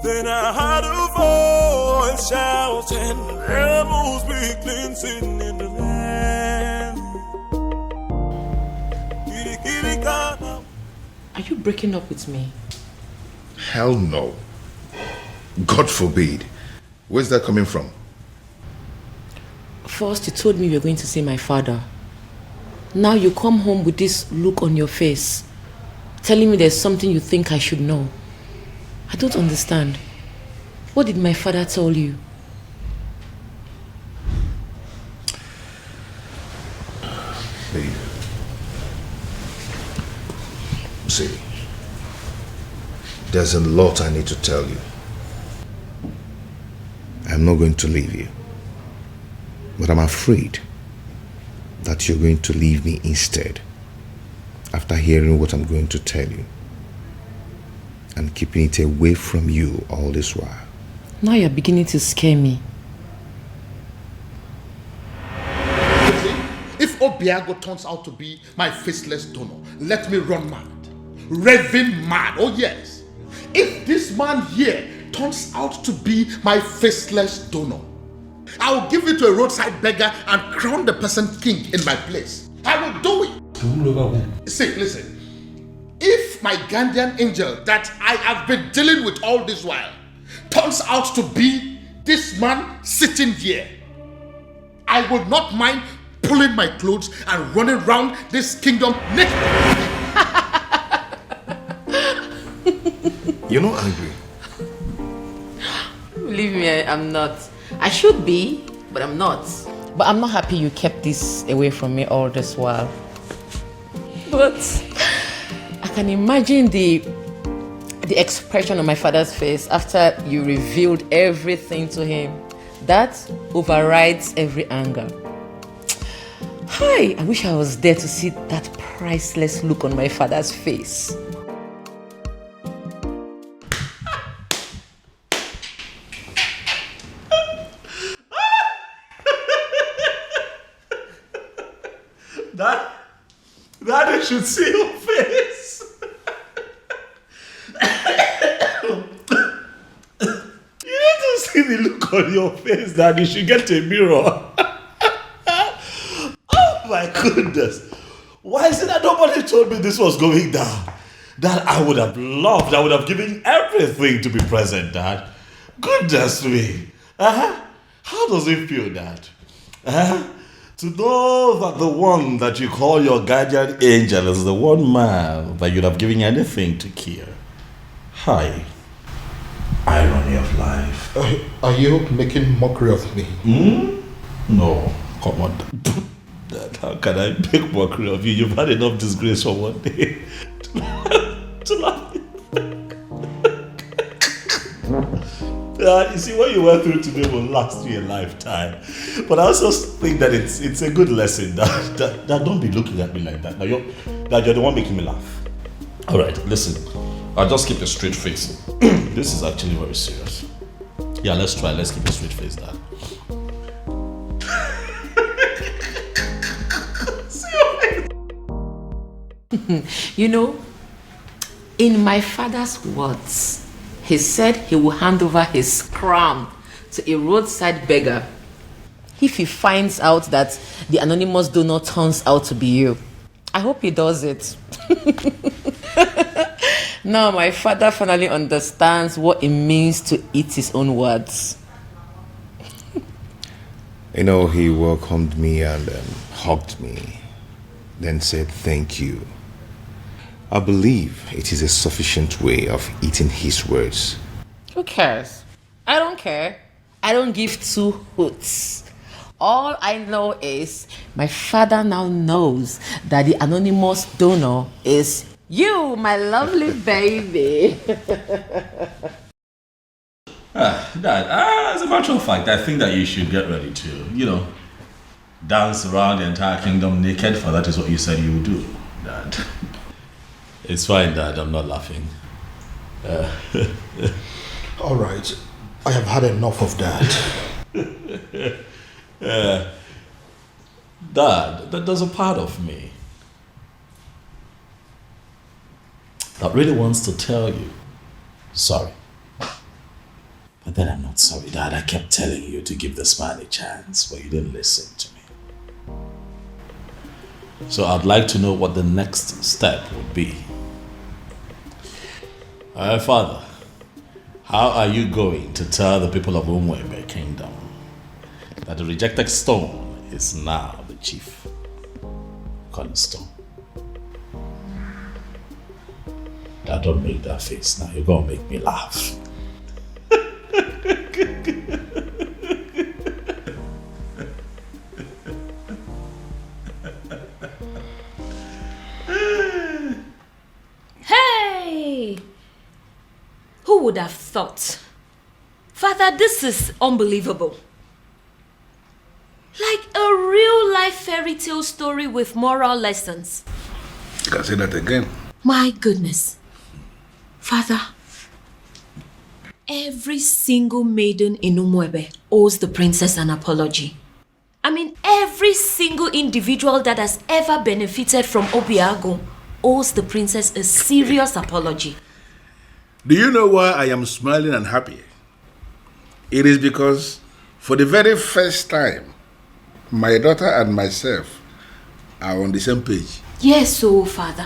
Then I heard a voice shouting, there must be cleansing in the land. Are you breaking up with me? Hell no. God forbid. Where's that coming from? First, you told me you were going to see my father. Now you come home with this look on your face, telling me there's something you think I should know. I don't understand. What did my father tell you? Babe. See, there's a lot I need to tell you. I'm not going to leave you. But I'm afraid that you're going to leave me instead after hearing what I'm going to tell you and keeping it away from you all this while. Now you're beginning to scare me. If Obiago turns out to be my faceless donor, let me run mad. Raving mad, oh yes. If this man here turns out to be my faceless donor, I will give it to a roadside beggar and crown the person king in my place. I will do it. See, listen. If my guardian angel that I have been dealing with all this while turns out to be this man sitting here, I would not mind pulling my clothes and running around this kingdom naked. You're not angry. Believe me, I'm not. I should be, but I'm not. But I'm not happy you kept this away from me all this while. But I can imagine the expression on my father's face after you revealed everything to him. That overrides every anger. Hi, I wish I was there to see that priceless look on my father's face. Daddy should see your face. You need to see the look on your face, Daddy. You should get a mirror. Oh my goodness. Why is it that nobody told me this was going down? That I would have loved, I would have given everything to be present, Dad. Goodness me. How does it feel, Dad? To know that the one that you call your guardian angel is the one man that you'd have given anything to kill. Hi. Irony of life. Are you making mockery of me? No, come on. Dad, how can I make mockery of you? You've had enough disgrace for one day to laugh. You see, what you went through today will last you a lifetime. But I also think that it's a good lesson that don't be looking at me like that. Now you're the one making me laugh. All right, listen. I'll just keep a straight face. This is actually very serious. Yeah, let's try. Let's keep a straight face, Dad. You know, in my father's words, he said he will hand over his crown to a roadside beggar if he finds out that the anonymous donor turns out to be you. I hope he does it. Now my father finally understands what it means to eat his own words. You know, he welcomed me and hugged me, then said thank you. I believe it is a sufficient way of eating his words. Who cares? I don't care. I don't give two hoots. All I know is my father now knows that the anonymous donor is you, my lovely baby. Dad, as a matter of fact, I think that you should get ready to, dance around the entire kingdom naked, for that is what you said you would do, Dad. It's fine, Dad. I'm not laughing. All right. I have had enough of that. Dad, there's a part of me that really wants to tell you sorry. But then I'm not sorry, Dad. I kept telling you to give this man a chance, but you didn't listen to me. So I'd like to know what the next step would be. Father, how are you going to tell the people of Nnebe Kingdom that the rejected stone is now the chief cornerstone? Now don't make that face now. You're gonna make me laugh. Hey! Who would have thought? Father, this is unbelievable. Like a real life fairy tale story with moral lessons. You can say that again. My goodness. Father, Every single maiden in Umuebe owes the princess an apology. I mean, every single individual that has ever benefited from Obiago owes the princess a serious apology. Do you know why I am smiling and happy? It is because for the very first time, my daughter and myself are on the same page. Yes, so father.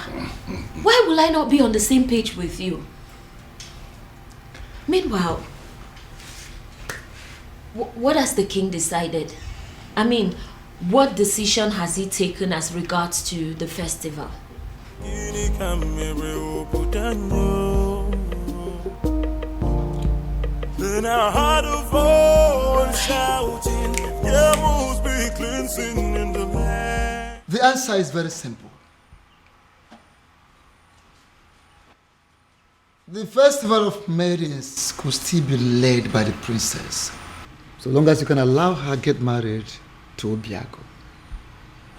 Why will I not be on the same page with you? Meanwhile, what has the king decided? I mean, what decision has he taken as regards to the festival? Then I heard a voice shouting, there must be cleansing in the land. The answer is very simple. The festival of maidens could still be led by the princess, so long as you can allow her get married to Obiago,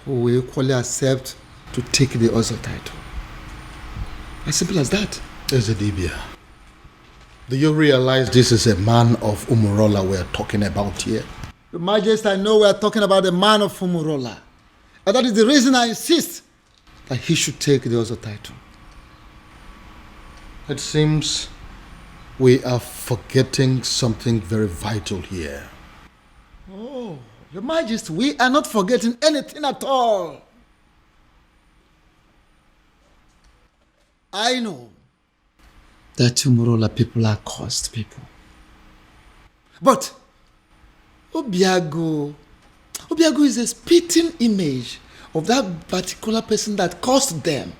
who will equally accept to take the Ozo title. As simple as that. Ezedibia, do you realize this is a man of Umurola we're talking about here? Your Majesty, I know we are talking about the man of Umurola. And that is the reason I insist that he should take the Ozo title. It seems we are forgetting something very vital here. Oh, Your Majesty, we are not forgetting anything at all. I know that Umurola people are cursed people. But Obiago is a spitting image of that particular person that cursed them.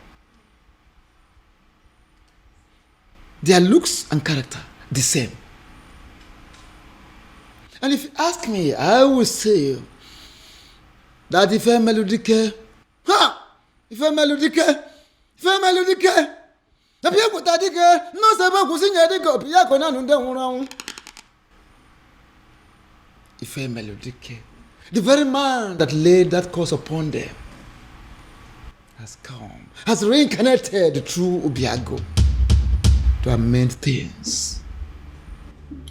Their looks and character, the same. And if you ask me, I will say that if I'm melodique, the very man that laid that curse upon them has come, has reincarnated through Obiago to amend things.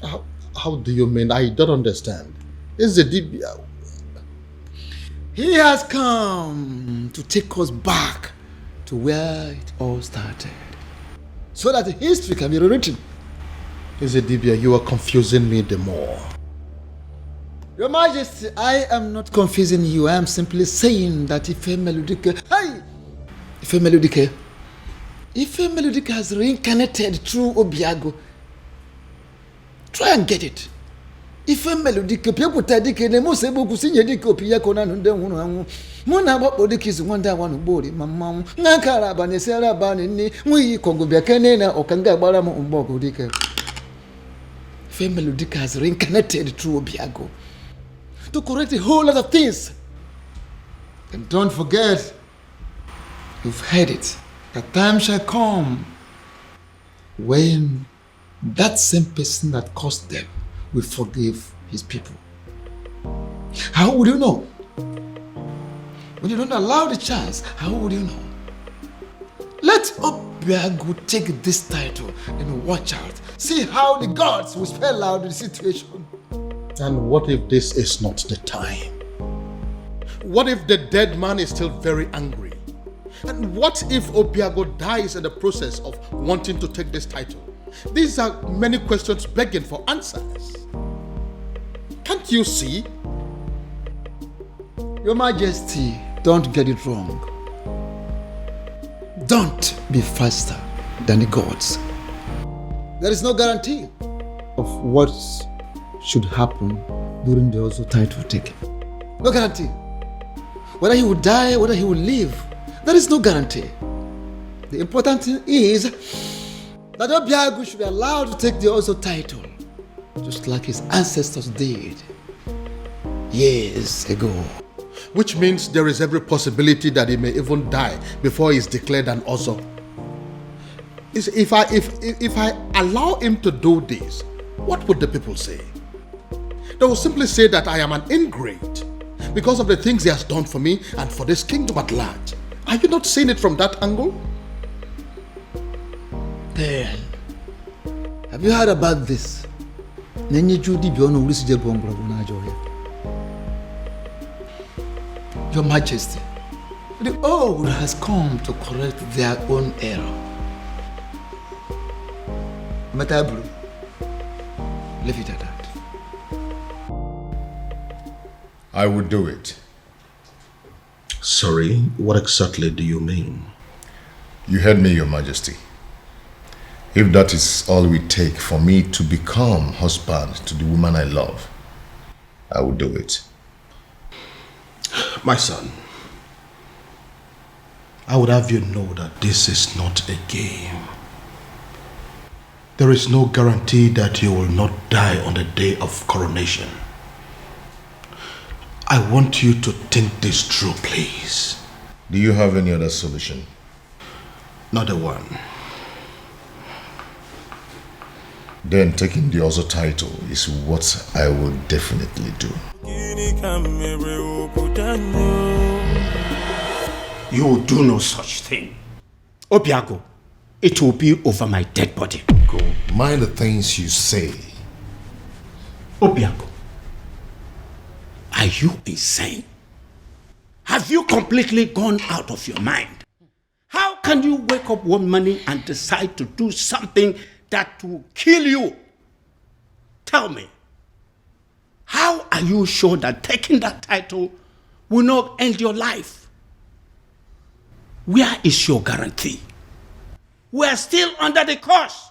How do you mean? I don't understand. Is the He has come to take us back to where it all started, so that history can be rewritten. Ezedibia, you are confusing me the more. Your Majesty, I am not confusing you. I am simply saying that Ife Melodique has reincarnated through Obiago. Try and get it. Ife Melodique, people tadike ne mo sebo kusinye dike opia kona nunde hunu muna babo dikisi wanda wanu bori mamamu ngakara bane sera bane ni mwi kongo biakene na okanga bara mo umbogo dike. Ife Melodique has reincarnated through Obiago to correct a whole lot of things. And don't forget, you've heard it, that time shall come when that same person that caused them will forgive his people. How would you know? When you don't allow the chance, how would you know? Let Obiago take this title and watch out. See how the gods will spell out the situation. And what if this is not the time? What if the dead man is still very angry? And what if Obiago dies in the process of wanting to take this title? These are many questions begging for answers. Can't you see? Your Majesty, don't get it wrong. Don't be faster than the gods. There is no guarantee of what should happen during the Ozo title taking. No guarantee. Whether he will die, whether he will live, there is no guarantee. The important thing is that Obiago should be allowed to take the Ozo title, just like his ancestors did years ago. Which means there is every possibility that he may even die before he is declared an Ozo. If I allow him to do this, what would the people say? They will simply say that I am an ingrate because of the things he has done for me and for this kingdom at large. Are you not seeing it from that angle? Then, have you heard about this? Your Majesty, the old has come to correct their own error. Matabru, leave it at that. I would do it. Sorry, what exactly do you mean? You heard me, Your Majesty. If that is all we take for me to become husband to the woman I love, I will do it. My son, I would have you know that this is not a game. There is no guarantee that you will not die on the day of coronation. I want you to think this through, please. Do you have any other solution? Not a one. Then taking the Ozo title is what I will definitely do. You will do no such thing. Obiago, it will be over my dead body. Go. Mind the things you say. Obiago, are you insane? Have you completely gone out of your mind? How can you wake up one morning and decide to do something that will kill you? Tell me, how are you sure that taking that title will not end your life? Where is your guarantee? We are still under the curse.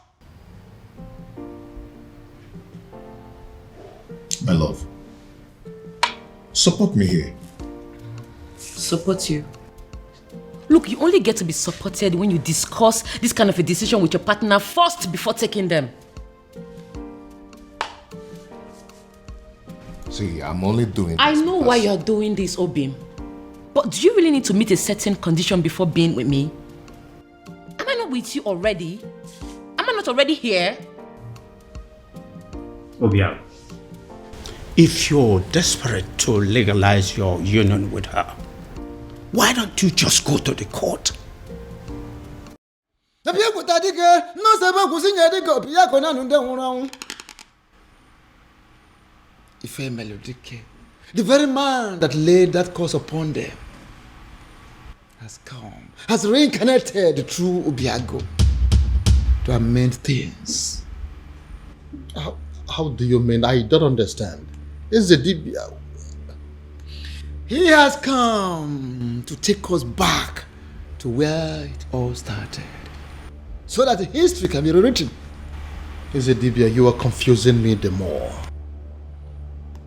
My love, support me here. Support you? Look, you only get to be supported when you discuss this kind of a decision with your partner first before taking them. See, I'm only doing this. I know why you're doing this, Obim. But do you really need to meet a certain condition before being with me? Am I not with you already? Am I not already here? Obiago, if you're desperate to legalize your union with her, why don't you just go to the court? Ife Melodike, the very man that laid that curse upon them, has come, has reincarnated through Obiago to amend things. How do you mean? I don't understand. It's a Dibia. He has come to take us back to where it all started, so that history can be rewritten. Dibia, you are confusing me the more.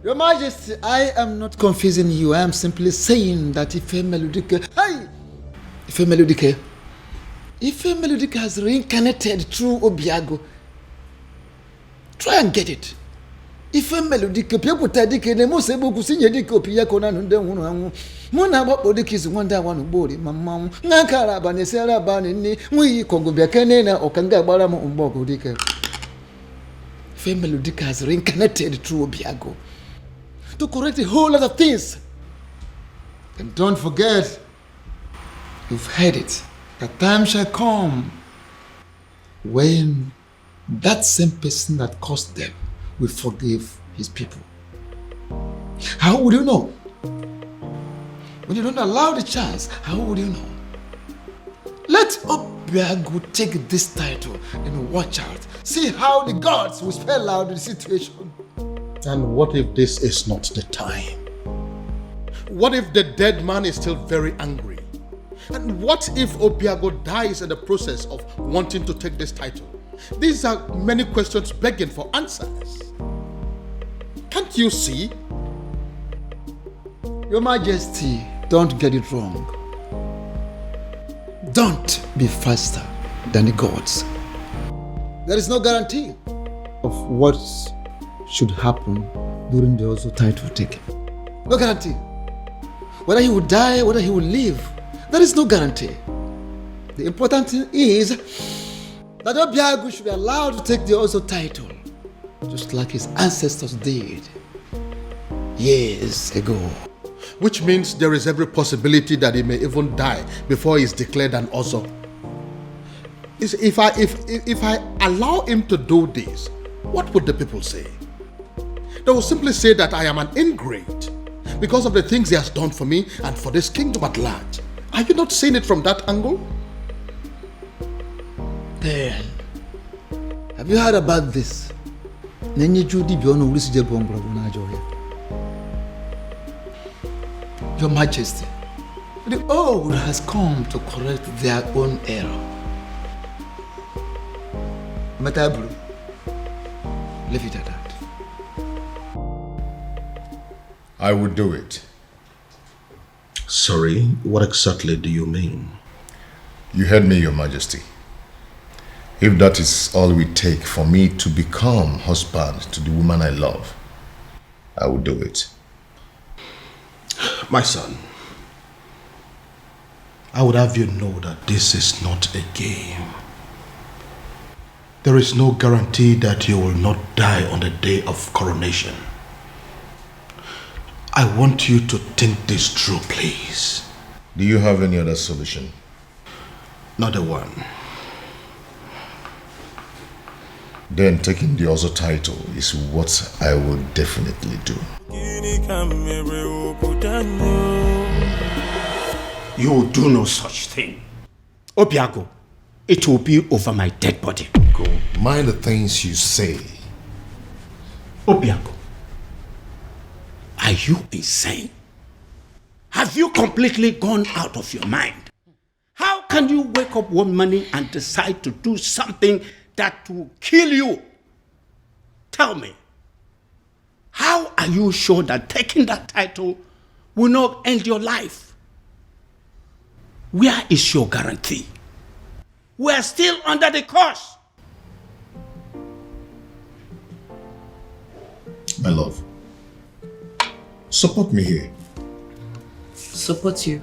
Your Majesty, I am not confusing you. I am simply saying that Ife Melodike, Ife Melodike has reincarnated through Obiago. Try and get it. Ife Melodike, Piakuta Dike, the most able to see Diko Piakona and then Mona Bodic is one day one body, Mamma, Nankara Banesera Banini, we Congo Biacanena or Kanga Baramo Umbogo Dike. Ife Melodike has reincarnated through Obiago to correct a whole lot of things. And don't forget, you've heard it, that time shall come when that same person that caused them will forgive his people. How would you know? When you don't allow the chance, how would you know? Let Obiago take this title and watch out. See how the gods will spell out the situation. And what if this is not the time? What if the dead man is still very angry? And what if Obiago dies in the process of wanting to take this title? These are many questions begging for answers. Can't you see? Your Majesty, don't get it wrong. Don't be faster than the gods. There is no guarantee of what should happen during the Ozo title taking. No guarantee. Whether he will die, whether he will live, there is no guarantee. The important thing is that Obiago should be allowed to take the Ozo title, just like his ancestors did years ago. Which means there is every possibility that he may even die before he is declared an Ozo. If I allow him to do this, what would the people say? They will simply say that I am an ingrate because of the things he has done for me and for this kingdom at large. Are you not seeing it from that angle? Then, have you heard about this? Your Majesty, the old has come to correct their own error. Matabru, leave it at that. I would do it. Sorry, what exactly do you mean? You heard me, Your Majesty. If that is all we take for me to become husband to the woman I love, I will do it. My son, I would have you know that this is not a game. There is no guarantee that you will not die on the day of coronation. I want you to think this through, please. Do you have any other solution? Not a one. Then taking the other title is what I will definitely do. You will do no such thing. Obiago, it will be over my dead body. Go. Mind the things you say. Obiago, are you insane? Have you completely gone out of your mind? How can you wake up one morning and decide to do something that will kill you? Tell me, how are you sure that taking that title will not end your life? Where is your guarantee? We are still under the curse. My love, support me here. Support you?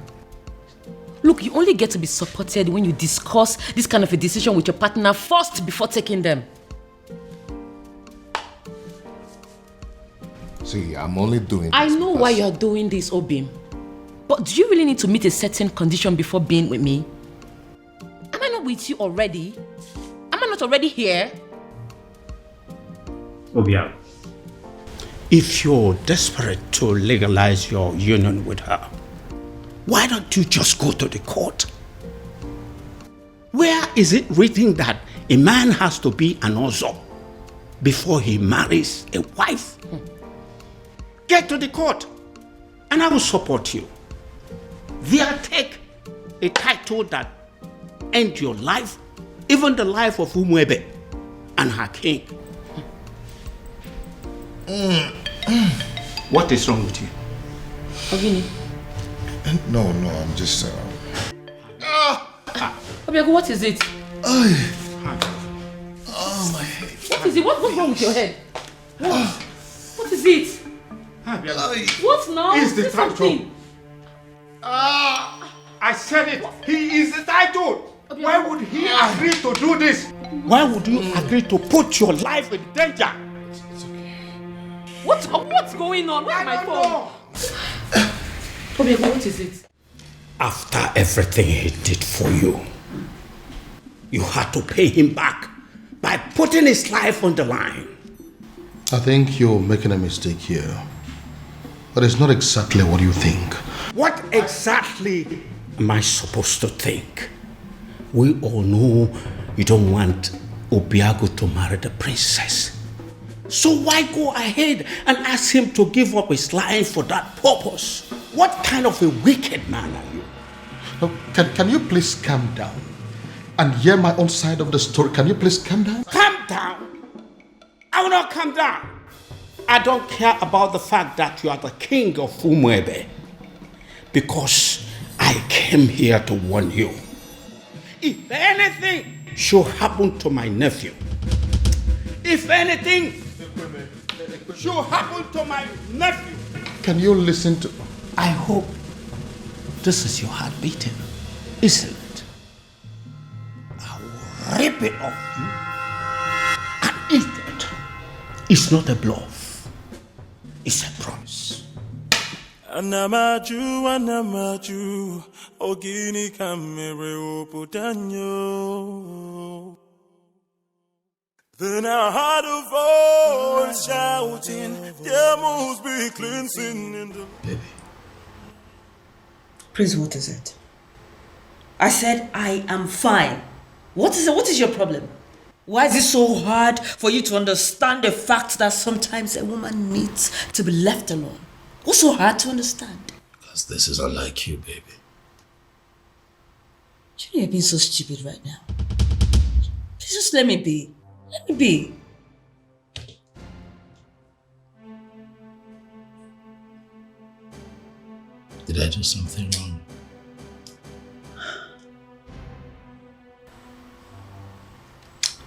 Look, you only get to be supported when you discuss this kind of a decision with your partner first before taking them. See, I'm only doing this. I know why you're doing this, Obim. But do you really need to meet a certain condition before being with me? Am I not with you already? Am I not already here? Obia, if you're desperate to legalize your union with her, why don't you just go to the court? Where is it written that a man has to be an ozo before he marries a wife? Get to the court and I will support you. There, take a title that ends your life, even the life of Umwebe and her king. What is wrong with you? Ogini. No, I'm just... Obiago, what is it? Oh, my head. What is it? What's wrong with your head? What is it? What now? He's the Say title. something. I said it. He is the title. Why would he agree to do this? Why would you agree to put your life in danger? It's okay. What's going on? Where's my phone? Obiago, what is it? After everything he did for you, you had to pay him back by putting his life on the line. I think you're making a mistake here. But it's not exactly what you think. What exactly am I supposed to think? We all know you don't want Obiago to marry the princess. So why go ahead and ask him to give up his life for that purpose? What kind of a wicked man are you? No, can you please calm down and hear my own side of the story? Can you please calm down? Calm down? I will not calm down. I don't care about the fact that you are the king of Umwebe, because I came here to warn you. If anything should happen to my nephew, if anything should happen to my nephew, can you listen to... I hope this is your heart beating, isn't it? I will rip it off you and eat it. It's not a bluff. It's a promise. Anamaju, ogini kamere oputanyo. Then I heard a voice shouting, there must be cleansing in the... Baby. Prince, what is it? I said I am fine. What is it? What is your problem? Why is it so hard for you to understand the fact that sometimes a woman needs to be left alone? What's so hard to understand? Because this is unlike you, baby. You know you're being so stupid right now. Please just let me be. Let me be. Did I do something wrong?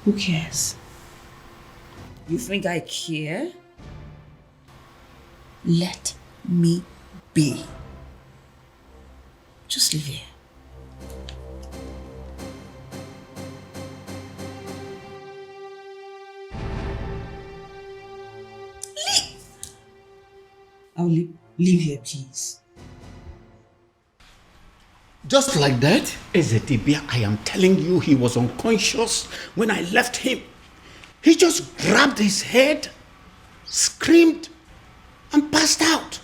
Who cares? You think I care? Let me be. Just live here. I'll leave here, please. Just like that? Ezetibia, I am telling you, he was unconscious when I left him. He just grabbed his head, screamed, and passed out.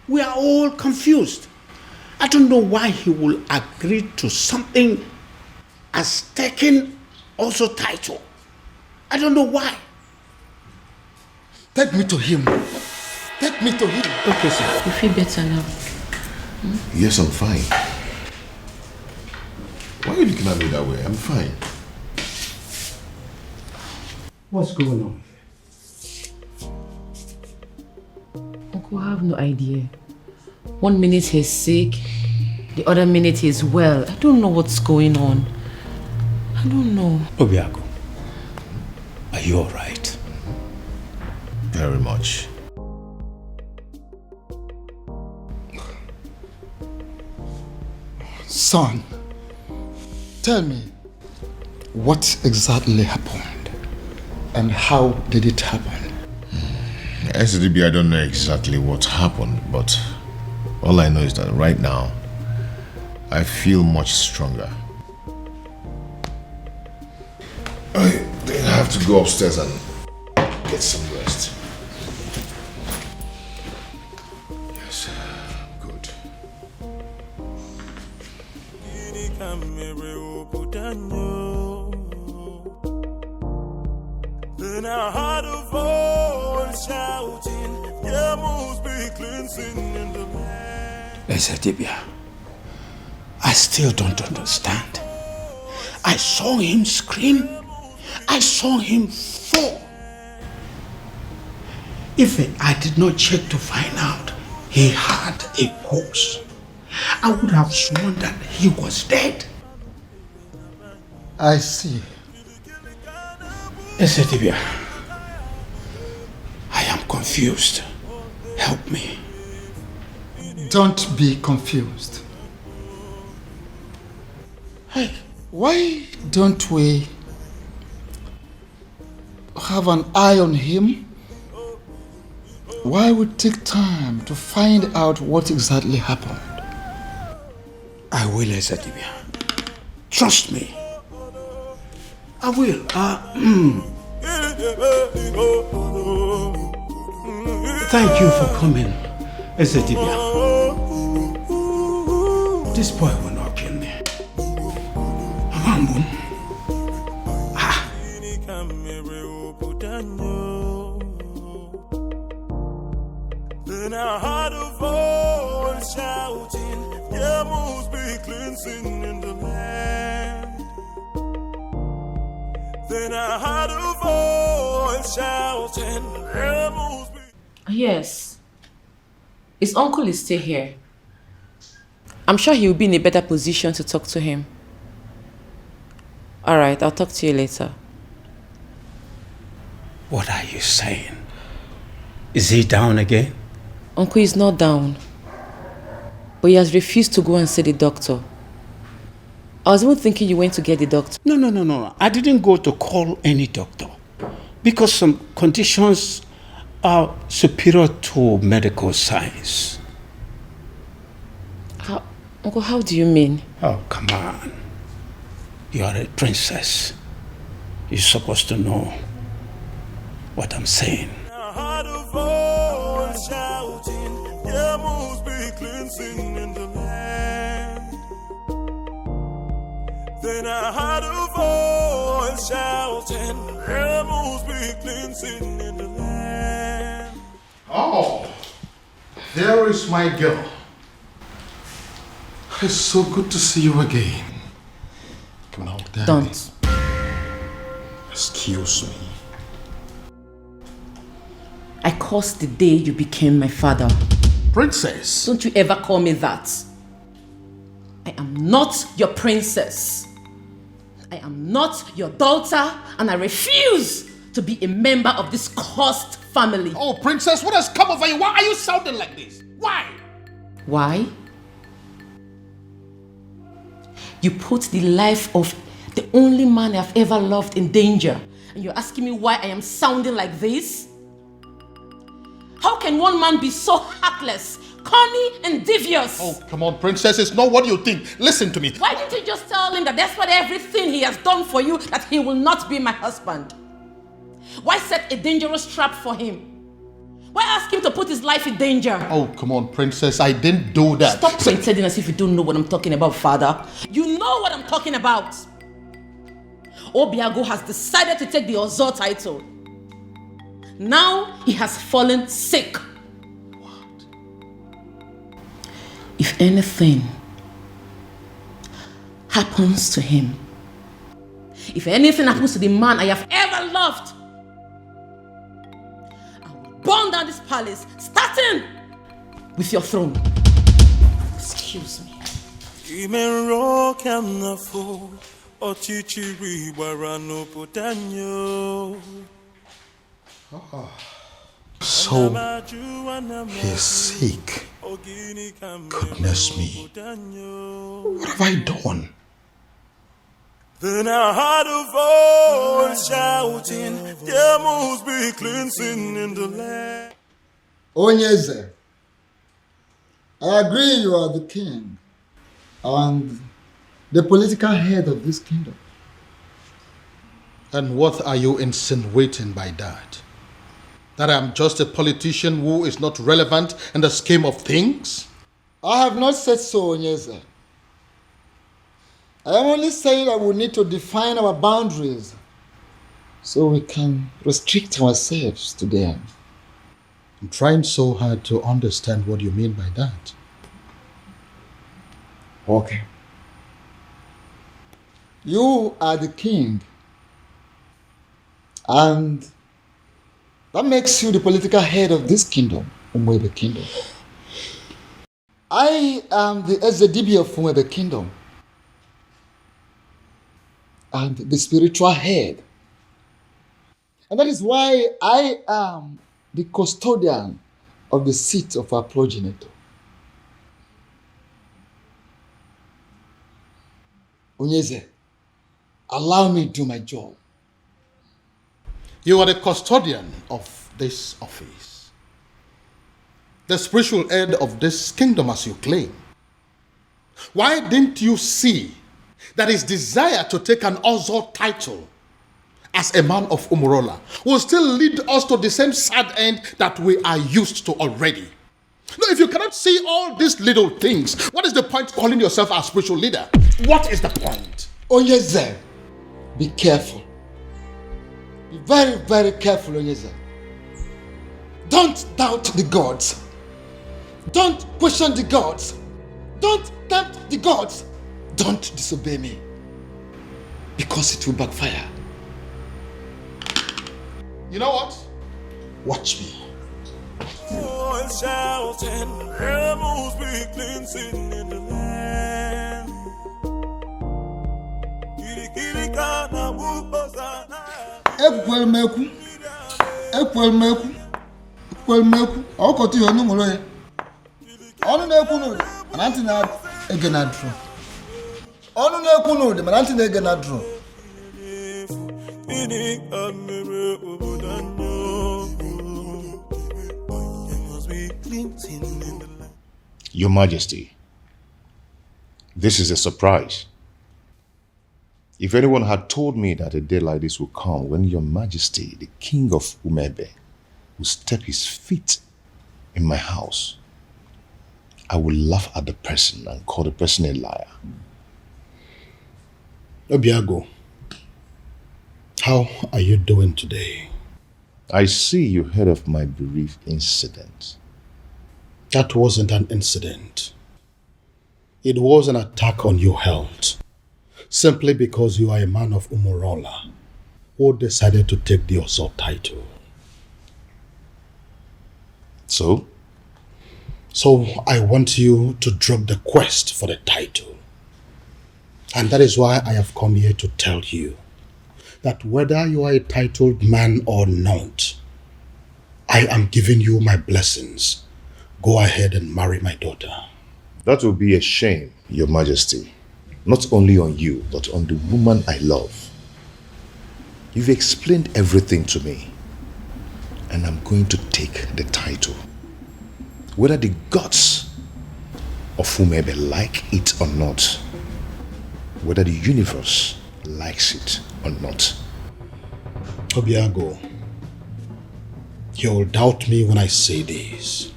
We are all confused. I don't know why he will agree to something as taken also title. I don't know why. Take me to him. Take me to him. Okay, sir. You feel better now? Yes, I'm fine. Why are you looking at me that way? I'm fine. What's going on? Uncle, I have no idea. 1 minute he's sick, the other minute he's well. I don't know what's going on. I don't know. Obiago, are you alright? Very much. Son, tell me, what exactly happened and how did it happen? SDB, I don't know exactly what happened, but all I know is that right now, I feel much stronger. I think I have to go upstairs and get some rest. Yes, good. Then I heard a voice shouting, there must be cleansing in the land. Ezetibia, I still don't understand. I saw him scream. I saw him fall. If I did not check to find out he had a pulse, I would have sworn that he was dead. I see. Ezetibia, I am confused. Help me. Don't be confused. Hey, why don't we have an eye on him? Why would it take time to find out what exactly happened? I will, Ezetibia. Trust me. I will. Thank you for coming, Ezetibia. This boy will not kill me. Amambum. Then I heard a voice shouting, there must be cleansing in the land. Then I heard a voice shouting, there must be... Yes. His uncle is still here. I'm sure he will be in a better position to talk to him. Alright, I'll talk to you later. What are you saying? Is he down again? Uncle is not down. But he has refused to go and see the doctor. I was even thinking you went to get the doctor. No. I didn't go to call any doctor. Because some conditions are superior to medical science. Uncle, how do you mean? Oh, come on. You are a princess. You're supposed to know what I'm saying. Heart of voice shouting, there must be cleansing in the land. Then I heard a voice shouting, there must be cleansing in the land. Oh, there is my girl. It's so good to see you again. Come on, Daddy. Don't. Excuse me. I cursed the day you became my father. Princess. Don't you ever call me that. I am not your princess. I am not your daughter, and I refuse to be a member of this cursed family. Oh, Princess, what has come over you? Why are you sounding like this? Why? Why? You put the life of the only man I've ever loved in danger, and you're asking me why I am sounding like this? How can one man be so heartless, corny, and devious? Oh, come on, Princess, it's not what you think. Listen to me. Why didn't you just tell him that despite everything he has done for you, that he will not be my husband? Why set a dangerous trap for him? Why ask him to put his life in danger? Oh, come on, Princess, I didn't do that. Stop pretending as if you don't know what I'm talking about, Father. You know what I'm talking about. Obiago has decided to take the Ozo title. Now he has fallen sick. What? If anything happens to him, if anything happens to the man I have ever loved, I will burn down this palace, starting with your throne. Excuse me. So, he's sick. Goodness me. What have I done? Then I heard a voice shouting, there must be cleansing in the land. Onyeze, I agree you are the king and the political head of this kingdom. And what are you insinuating by that? That I'm just a politician who is not relevant in the scheme of things? I have not said so, Onyeze. I am only saying that we need to define our boundaries so we can restrict ourselves to them. I'm trying so hard to understand what you mean by that. Okay. You are the king, and that makes you the political head of this kingdom, Umwebe Kingdom. I am the Ezedibi of Umwebe Kingdom, and the spiritual head. And that is why I am the custodian of the seat of our progenitor. Onyeze, allow me to do my job. You are the custodian of this office, the spiritual head of this kingdom as you claim. Why didn't you see that his desire to take an Ozo title as a man of Umurola will still lead us to the same sad end that we are used to already? No, if you cannot see all these little things, what is the point calling yourself a spiritual leader? What is the point? Onyeze, be careful. Be very, very careful, Onyeze. Don't doubt the gods. Don't question the gods. Don't tempt the gods. Don't disobey me, because it will backfire. You know what? Watch me. Shouting, there must be cleansing in the land. Ekwelmeku, ọkọtị ihe ọnụ mụrụ ya. Ọnụ na-ekwu n'ụdị, mana ntị na-ege na drum. Ọnụ na-ekwu n'ụdị, mana ntị na-ege na drum. Your Majesty, this is a surprise. If anyone had told me that a day like this would come when Your Majesty, the King of Nnebe, will step his feet in my house, I would laugh at the person and call the person a liar. Obiago, how are you doing today? I see you heard of my bereaved incident. That wasn't an incident. It was an attack on your health. Simply because you are a man of Umurola who decided to take the Ozo title. So? So I want you to drop the quest for the title. And that is why I have come here to tell you that whether you are a titled man or not, I am giving you my blessings. Go ahead and marry my daughter. That will be a shame, Your Majesty. Not only on you, but on the woman I love. You've explained everything to me, and I'm going to take the title. Whether the gods of whomever like it or not, whether the universe likes it or not. Obiago, you'll doubt me when I say this.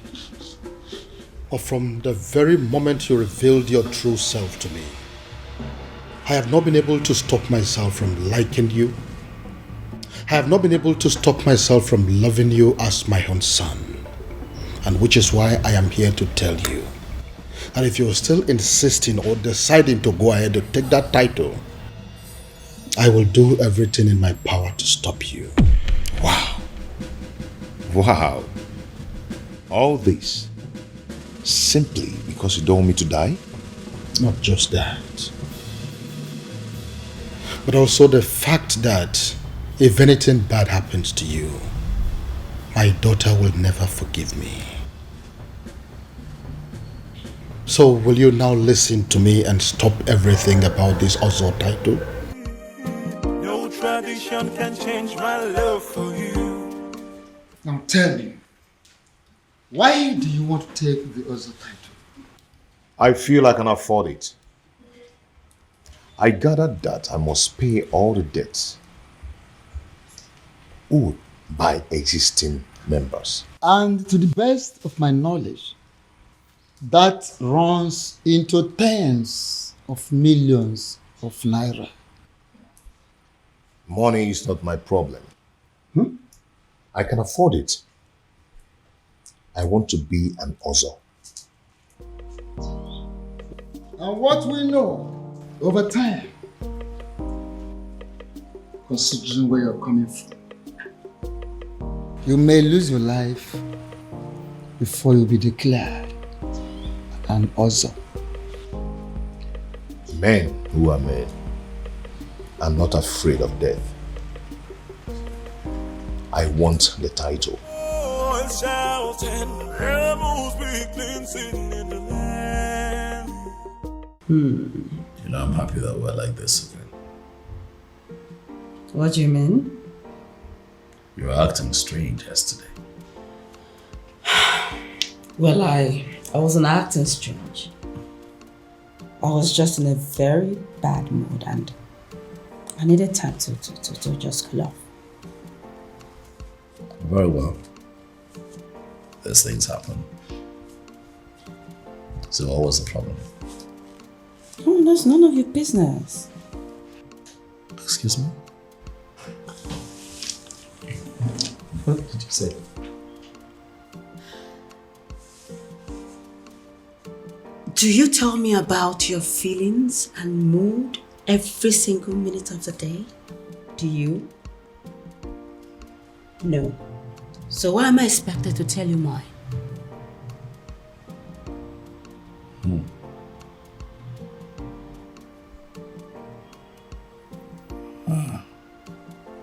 But from the very moment you revealed your true self to me, I have not been able to stop myself from liking you. I have not been able to stop myself from loving you as my own son. And which is why I am here to tell you that if you're still insisting or deciding to go ahead to take that title, I will do everything in my power to stop you. Wow. Wow. All this simply because you don't want me to die? Not just that, but also the fact that if anything bad happens to you, my daughter will never forgive me. So will you now listen to me and stop everything about this Ozo title? No tradition can change my love for you. Now tell me, why do you want to take the Ozo title? I feel I can afford it. I gathered that I must pay all the debts owed by existing members. And to the best of my knowledge, that runs into tens of millions of naira. Money is not my problem. I can afford it. I want to be an Ozo. And what we know over time, considering where you're coming from, you may lose your life before you'll be declared an Ozo. Men who are men are not afraid of death. I want the title. You know, I'm happy that we're like this again. What do you mean? You were acting strange yesterday. Well, I wasn't acting strange. I was just in a very bad mood and I needed time to just cool off. Very well. These things happen. So what was the problem? Oh, that's none of your business. Excuse me? What did you say? Do you tell me about your feelings and mood every single minute of the day? Do you? No. So why am I expected to tell you mine?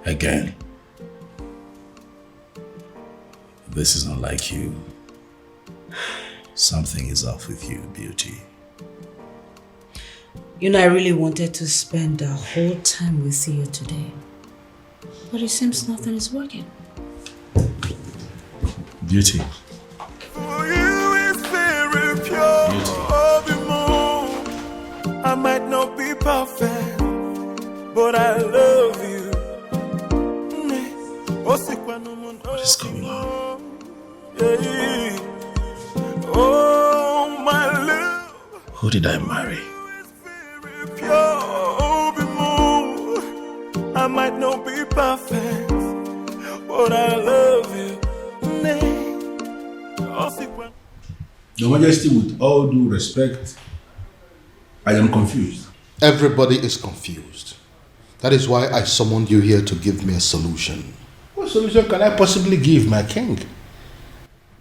Again. This is not like you. Something is off with you, beauty. You know, I really wanted to spend the whole time with you today. But it seems nothing is working. Beauty. For you is very pure. I might not be perfect, but Who did I marry? I might not be perfect, but I love you. Your Majesty, with all due respect, I am confused. Everybody is confused. That is why I summoned you here to give me a solution. What solution can I possibly give, my king?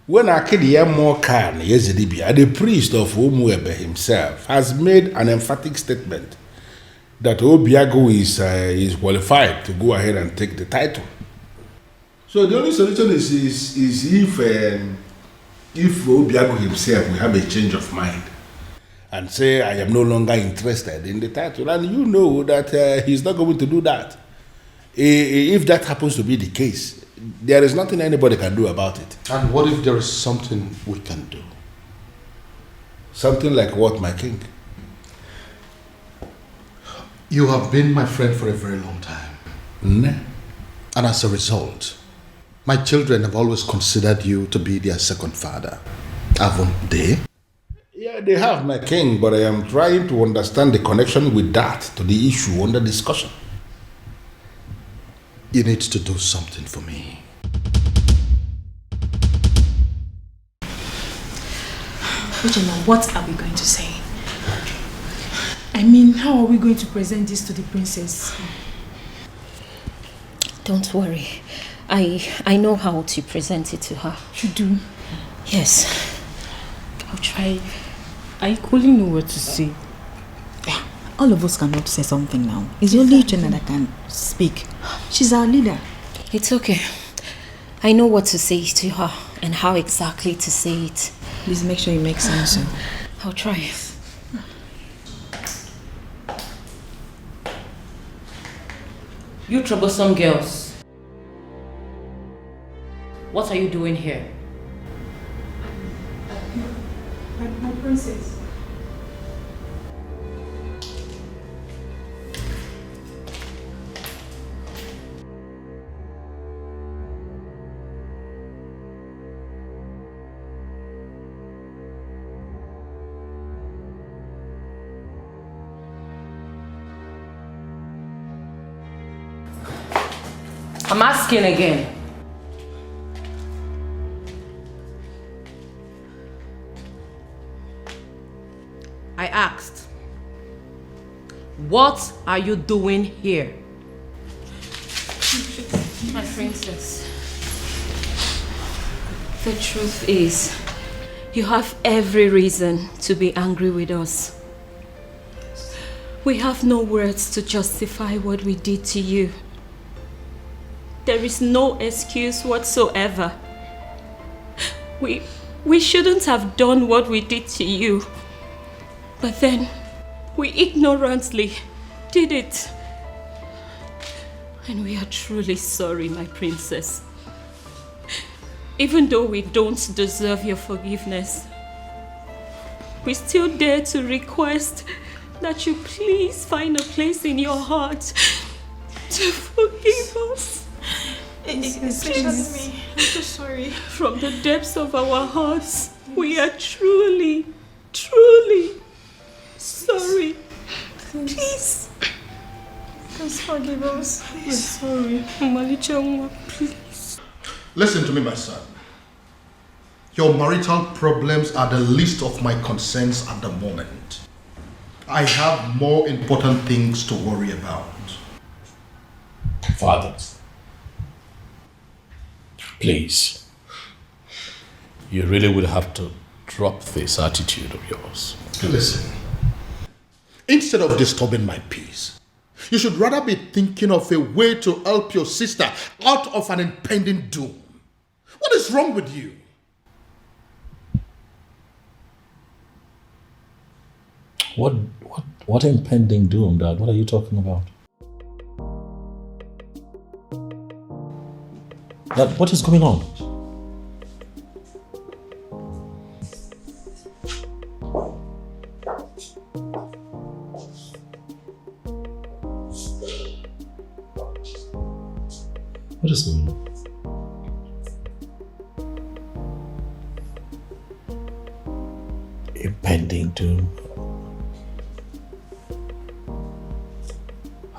When Akidi more Khan, Yezidibia, the priest of Umuebe himself, has made an emphatic statement that Obiago is qualified to go ahead and take the title. So the only solution is if Obiago himself will have a change of mind and say, I am no longer interested in the title, and you know that he's not going to do that. If that happens to be the case, there is nothing anybody can do about it. And what if there is something we can do? Something like what, my king? You have been my friend for a very long time. And as a result, my children have always considered you to be their second father. Haven't they? Yeah, they have, my king, but I am trying to understand the connection with that to the issue under discussion. You need to do something for me. Uchenna, what are we going to say? I mean, how are we going to present this to the princess? Don't worry. I know how to present it to her. You do? Yes. I'll try. I equally know what to say. All of us cannot say something now. It's only Uchenna that can speak. She's our leader. It's okay. I know what to say to her and how exactly to say it. Please make sure you make sense. I'll try. You troublesome girls. What are you doing here? My princess. I'm asking again. I asked, what are you doing here? My princess, the truth is, you have every reason to be angry with us. We have no words to justify what we did to you. There is no excuse whatsoever. We shouldn't have done what we did to you. But then, we ignorantly did it. And we are truly sorry, my princess. Even though we don't deserve your forgiveness, we still dare to request that you please find a place in your heart to forgive us. Especially me. I'm so sorry. From the depths of our hearts, we are truly, truly sorry. Please. Please forgive us. We're sorry. Malicha, please. Listen to me, my son. Your marital problems are the least of my concerns at the moment. I have more important things to worry about. Father, please, you really would have to drop this attitude of yours. Listen, instead of disturbing my peace, you should rather be thinking of a way to help your sister out of an impending doom. What is wrong with you? What impending doom, Dad? What are you talking about? Dad, what is going on? What is going on? Impending doom?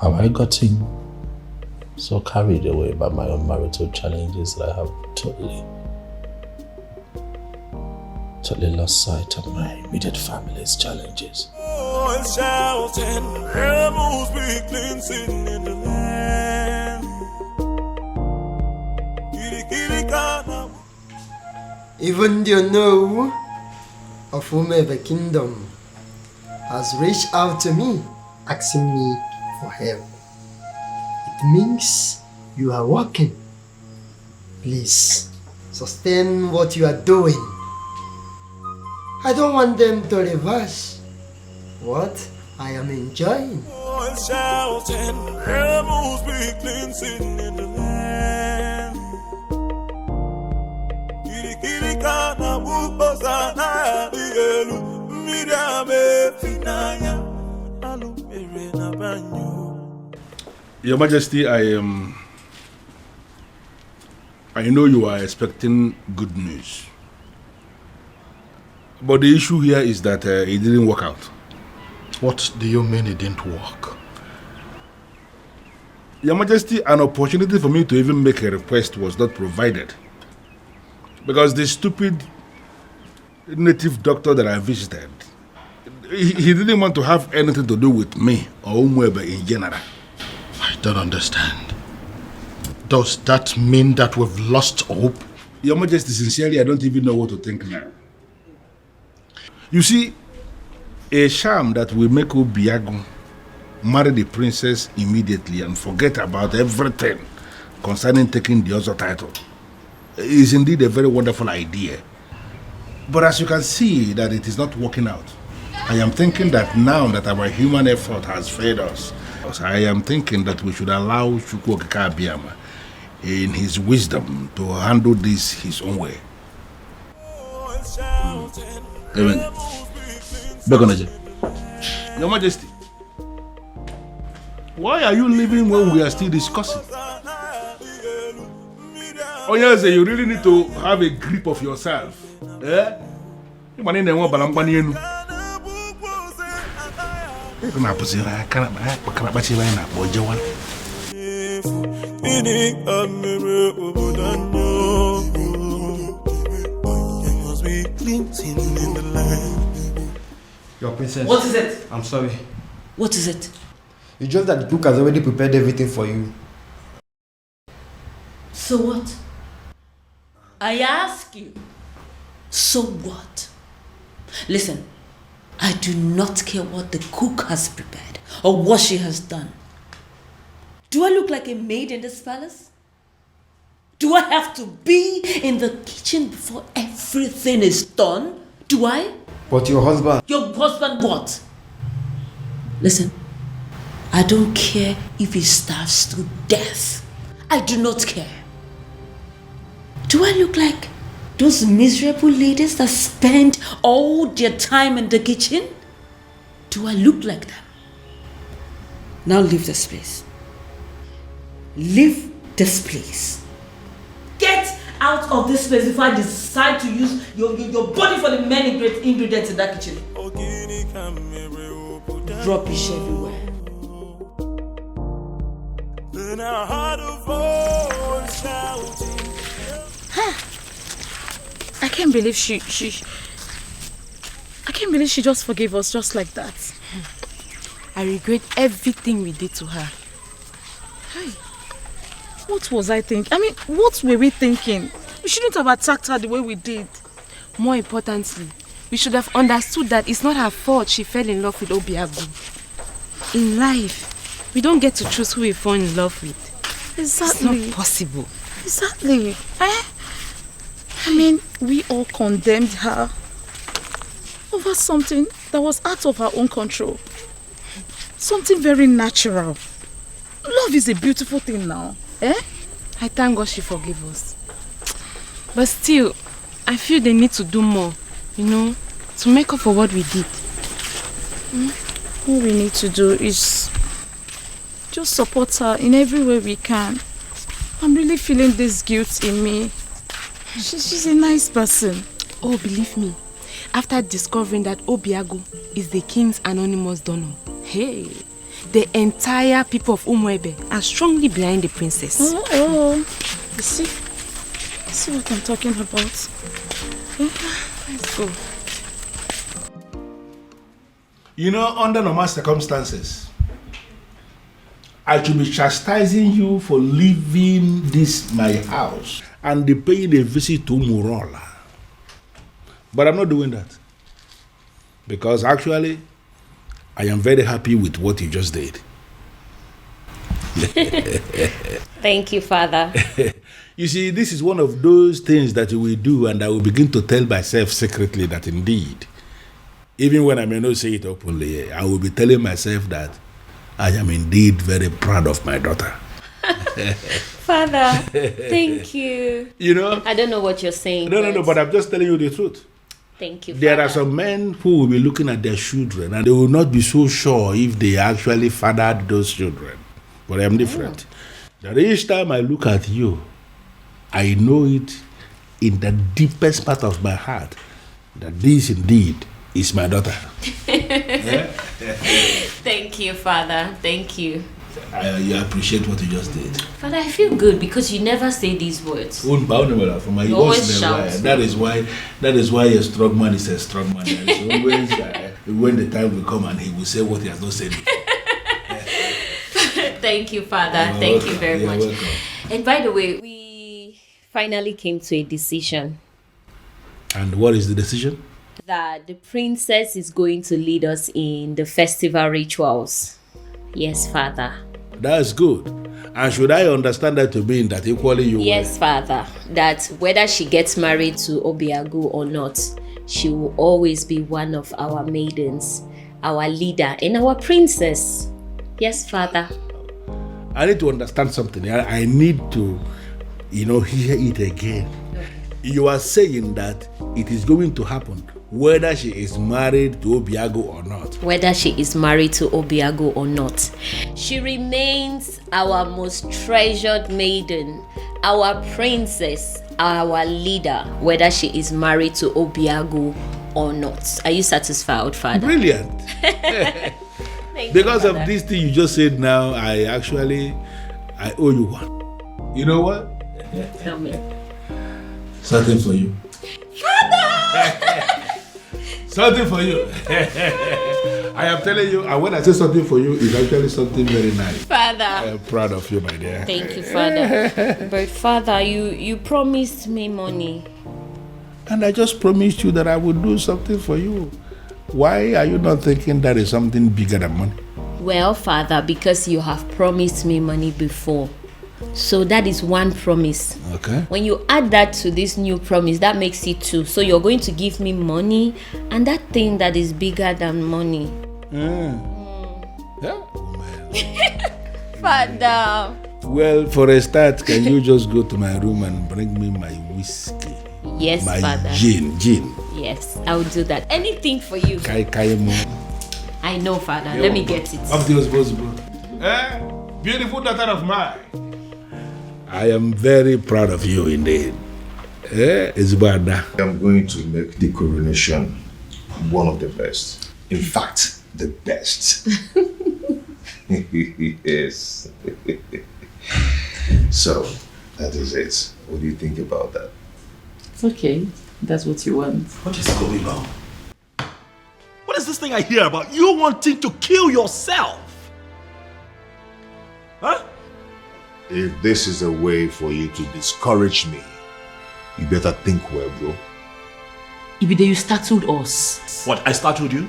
Have I gotten so carried away by my own marital challenges that I have totally lost sight of my immediate family's challenges? Shouting, rebels be cleansing in the land. Even the know of whomever kingdom has reached out to me, asking me for help. It means you are working. Please, sustain what you are doing. I don't want them to reverse what I am enjoying. Shouting, rebels be cleansing in the land. Your Majesty, I know you are expecting good news. But the issue here is that it didn't work out. What do you mean it didn't work? Your Majesty, an opportunity for me to even make a request was not provided. Because the stupid native doctor that I visited, he didn't want to have anything to do with me or Umwebe in general. I don't understand. Does that mean that we've lost hope? Your Majesty, sincerely, I don't even know what to think now. You see, a sham that will make Obiago marry the princess immediately and forget about everything concerning taking the other title is indeed a very wonderful idea. But as you can see that it is not working out, I am thinking that now that our human effort has failed us, I am thinking that we should allow Chukwu Okike Abiyama in his wisdom to handle this his own way. Amen. Your Majesty, why are you leaving when we are still discussing? Oh yes, you really need to have a grip of yourself. Eh? Your princess. What is it? I'm sorry. What is it? It's just that the cook has already prepared everything for you. So what? I ask you. So what? Listen, I do not care what the cook has prepared or what she has done. Do I look like a maid in this palace? Do I have to be in the kitchen before everything is done? Do I? But your husband... Your husband what? Listen, I don't care if he starves to death. I do not care. Do I look like those miserable ladies that spend all their time in the kitchen? Do I look like them? Now leave this place. Leave this place. Get out of this place before I decide to use your body for the many great ingredients in that kitchen. Rubbish everywhere. I can't believe she just forgave us just like that. I regret everything we did to her. Hi. What was I thinking? I mean, what were we thinking? We shouldn't have attacked her the way we did. More importantly, we should have understood that it's not her fault she fell in love with Obiago. In life, we don't get to choose who we fall in love with. Exactly. It's not possible. Exactly. I mean, we all condemned her over something that was out of her own control. Something very natural. Love is a beautiful thing now. Eh? I thank God she forgave us. But still, I feel they need to do more, to make up for what we did. All we need to do is just support her in every way we can. I'm really feeling this guilt in me. She's a nice person. Oh, believe me, after discovering that Obiago is the king's anonymous donor, hey, the entire people of Umuebe are strongly behind the princess. You see what I'm talking about? Let's go. You know, under normal circumstances, I should be chastising you for leaving this my house and paying a visit to Murola. But I'm not doing that. Because actually, I am very happy with what you just did. Thank you, Father. You see, this is one of those things that you will do, and I will begin to tell myself secretly that indeed, even when I may not say it openly, I will be telling myself that I am indeed very proud of my daughter. Father, thank you. You know? I don't know what you're saying. No, but I'm just telling you the truth. Thank you, There Father. are some men who will be looking at their children and they will not be so sure if they actually fathered those children. But I'm different. That each time I look at you, I know it in the deepest part of my heart that this indeed is my daughter. Thank you, Father. Thank you. I appreciate what you just did. Father, I feel good because you never say these words. You always shout. That is why a strong man is a strong man. There is always when the time will come and he will say what he has not said. Thank you, Father. Thank you very much. Welcome. And by the way, we finally came to a decision. And what is the decision? That the princess is going to lead us in the festival rituals. Yes, Father. That's good. And should I understand that to mean that equally you Yes, Father. That whether she gets married to Obiagu or not, she will always be one of our maidens, our leader, and our princess. Yes, Father. I need to understand something. I need to, hear it again. Okay. You are saying that it is going to happen whether she is married to Obiago or not. Whether she is married to Obiago or not, she remains our most treasured maiden, our princess, our leader, whether she is married to Obiago or not. Are you satisfied, Father? Brilliant. Because of this thing you just said now, I owe you one. You know what? Tell me. Something for you. Father! Something for you. I am telling you, and when I say something for you, it's actually something very nice. Father. I am proud of you, my dear. Thank you, Father. But Father, you promised me money. And I just promised you that I would do something for you. Why are you not thinking that is something bigger than money? Well, Father, because you have promised me money before. So that is one promise. Okay. When you add that to this new promise, that makes it two. So you're going to give me money and that thing that is bigger than money. Yeah. Father. Well, for a start, can you just go to my room and bring me my whiskey? Yes, my Father. Gin. Yes, I will do that. Anything for you. I know, Father. Let me get it. Of the responsible. Beautiful daughter of mine. I am very proud of you indeed. Isbada. I'm going to make the coronation one of the best. In fact, the best. Yes. So, that is it. What do you think about that? It's okay. That's what you want. What is going on? What is this thing I hear about you wanting to kill yourself? Huh? If this is a way for you to discourage me, you better think well, bro. Ibide, you startled us. What, I startled you? You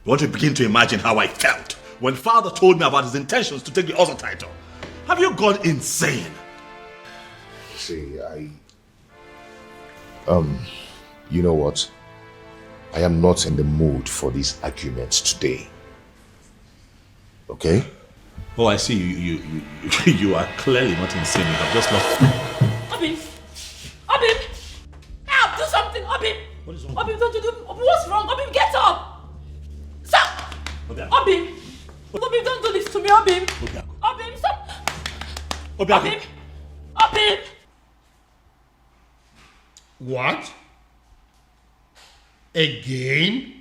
want to begin to imagine how I felt when father told me about his intentions to take the other title. Have you gone insane? See, you know what? I am not in the mood for these arguments today. Okay? Oh, I see. You are clearly not insane. You have just lost. Obim! Help! Do something! Obim! What is wrong? Obim, don't you do... What's wrong? Obim, get up! Stop! Obim! Obim, don't do this to me, Obim! Obim, stop! Obim! What? Again?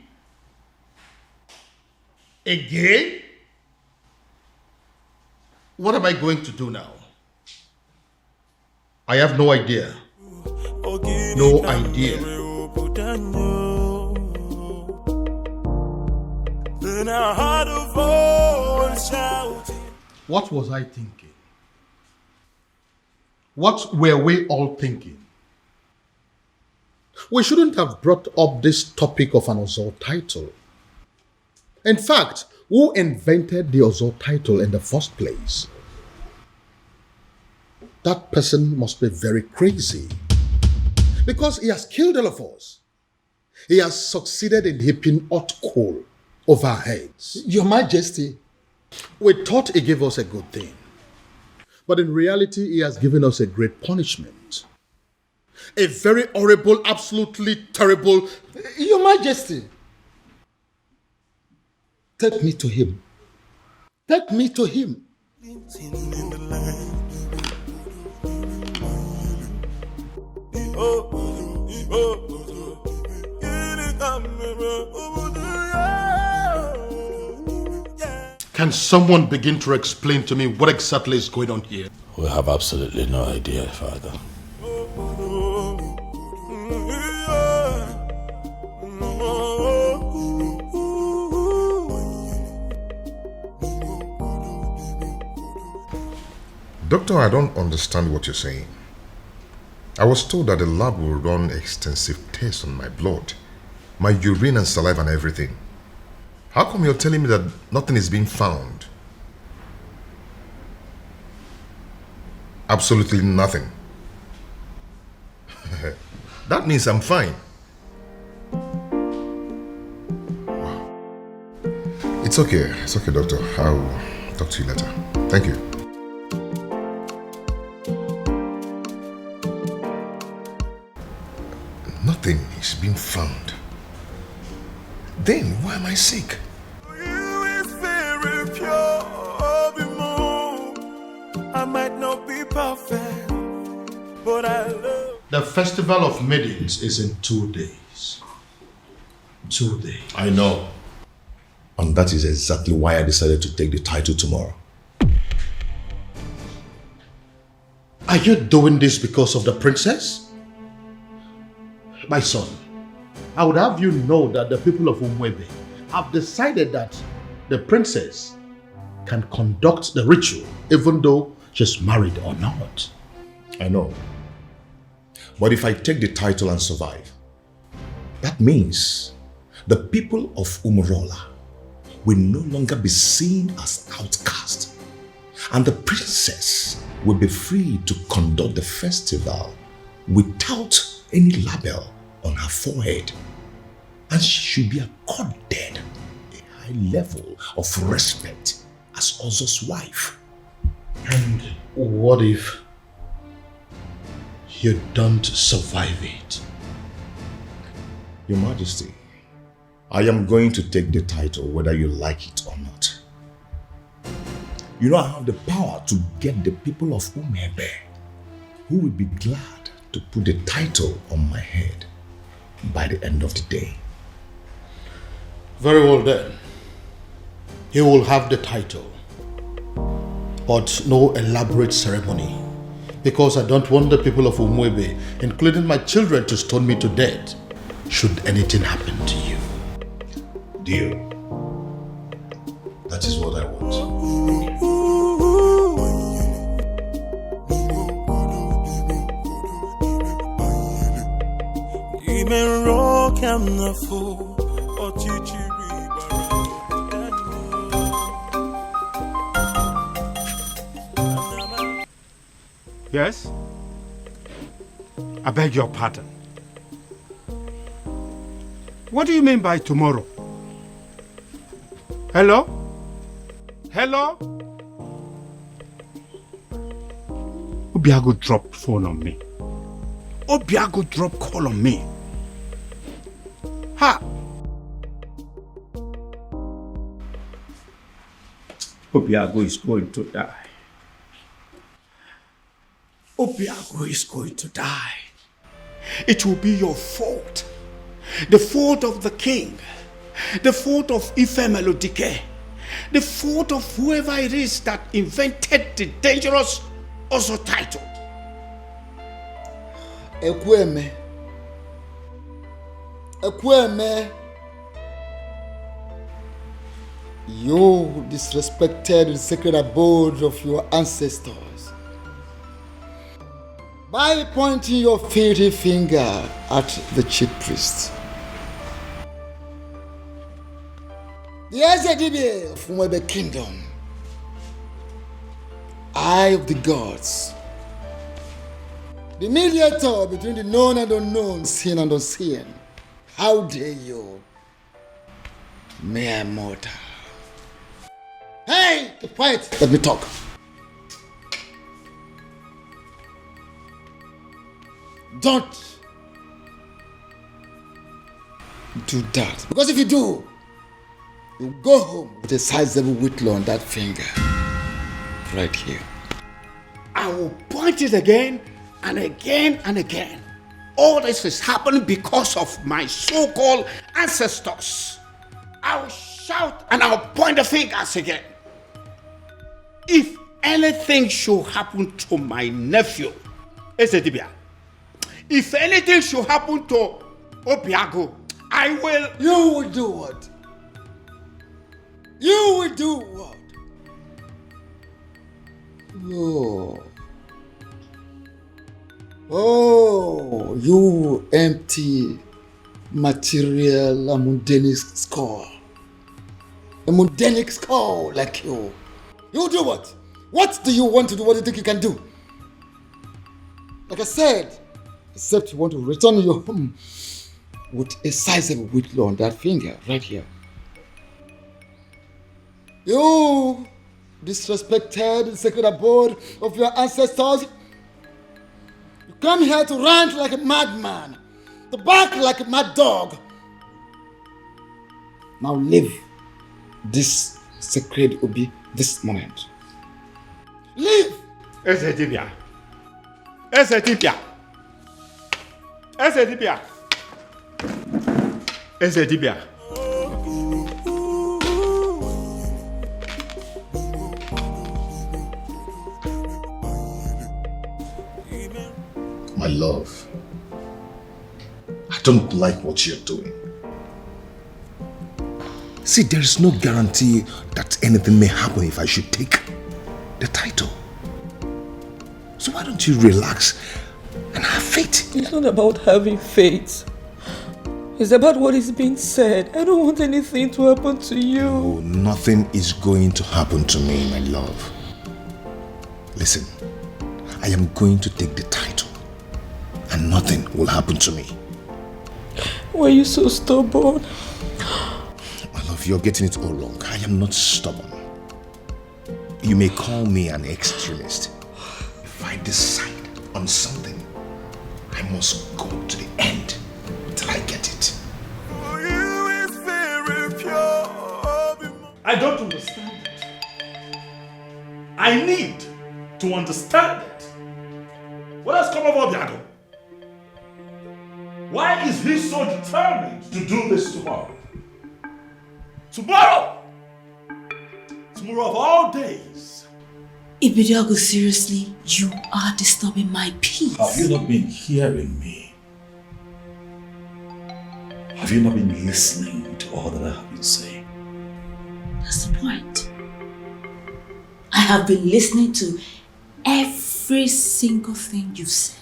What am I going to do now? I have no idea. No idea. What was I thinking? What were we all thinking? We shouldn't have brought up this topic of an Ozo title. In fact, who invented the Ozo title in the first place? That person must be very crazy. Because he has killed all of us. He has succeeded in heaping hot coal over our heads. Your Majesty. We thought he gave us a good thing. But in reality, he has given us a great punishment. A very horrible, absolutely terrible... Your Majesty. Take me to him. Take me to him. Can someone begin to explain to me what exactly is going on here? We have absolutely no idea, Father. Doctor, I don't understand what you're saying. I was told that the lab will run extensive tests on my blood, my urine and saliva and everything. How come you're telling me that nothing is being found? Absolutely nothing. That means I'm fine. It's okay, doctor. I'll talk to you later. Thank you. Nothing is being found. Then why am I sick? I might not be perfect, but I love. The Festival of Maidens is in 2 days. 2 days. I know. And that is exactly why I decided to take the title tomorrow. Are you doing this because of the princess? My son, I would have you know that the people of Umwebe have decided that the princess can conduct the ritual even though she's married or not. I know. But if I take the title and survive, that means the people of Umurola will no longer be seen as outcasts, and the princess will be free to conduct the festival without any label on her forehead, and she should be accorded a high level of respect as Ozo's wife. And what if you don't survive it? Your Majesty, I am going to take the title whether you like it or not. You know, I have the power to get the people of Umebe who will be glad to put the title on my head by the end of the day. Very well then. He will have the title, but no elaborate ceremony, because I don't want the people of Umwebe, including my children, to stone me to death should anything happen to you. Deal. That is what I want. Yes? I beg your pardon. What do you mean by tomorrow? Hello? Hello? Obiago dropped phone on me. Obiago dropped call on me. Ha! Obiago is going to die. Obiago is going to die. It will be your fault. The fault of the king. The fault of Ife Melodike. the fault of whoever it is that invented the dangerous also title. Ekweme. Ekweme. You disrespected the sacred abode of your ancestors by pointing your filthy finger at the chief priest. The nnebe of Nwebe Kingdom, eye of the gods, the mediator between the known and unknown, seen and unseen. How dare you, mere mortal? Hey, quiet, let me talk. Don't do that, because if you do, you go home with a sizable whitlow on that finger, right here. I will point it again and again and again. All this is happening because of my so-called ancestors. I'll shout and I'll point the fingers again. If anything should happen to my nephew, Esedibia, if anything should happen to Obiago, I will... You will do what? You will do what? Oh, you empty material, a mundane skull. A mundane skull like you. You do what? What do you want to do? What do you think you can do? Like I said, except you want to return your home with a sizable whitlow on that finger right here. You disrespected the sacred abode of your ancestors. You come here to rant like a madman, to bark like a mad dog. Now leave this sacred Obi this moment. Leave! Esedibia. Esedibia. Esedibia. Esedibia. My love, I don't like what you're doing. See, there is no guarantee that anything may happen if I should take the title. So why don't you relax and have faith? It's not about having faith. It's about what is being said. I don't want anything to happen to you. Oh, nothing is going to happen to me, my love. Listen, I am going to take the title and nothing will happen to me. Why are you so stubborn? My love, you're getting it all wrong. I am not stubborn. You may call me an extremist. If I decide on something, I must go to the end till I get it. I don't understand it. I need to understand it. What has come over Obiago? Why is he so determined to do this tomorrow? Tomorrow! Tomorrow of all days. Ibidiago, seriously, you are disturbing my peace. Have you not been hearing me? Have you not been listening to all that I have been saying? That's the point. I have been listening to every single thing you've said.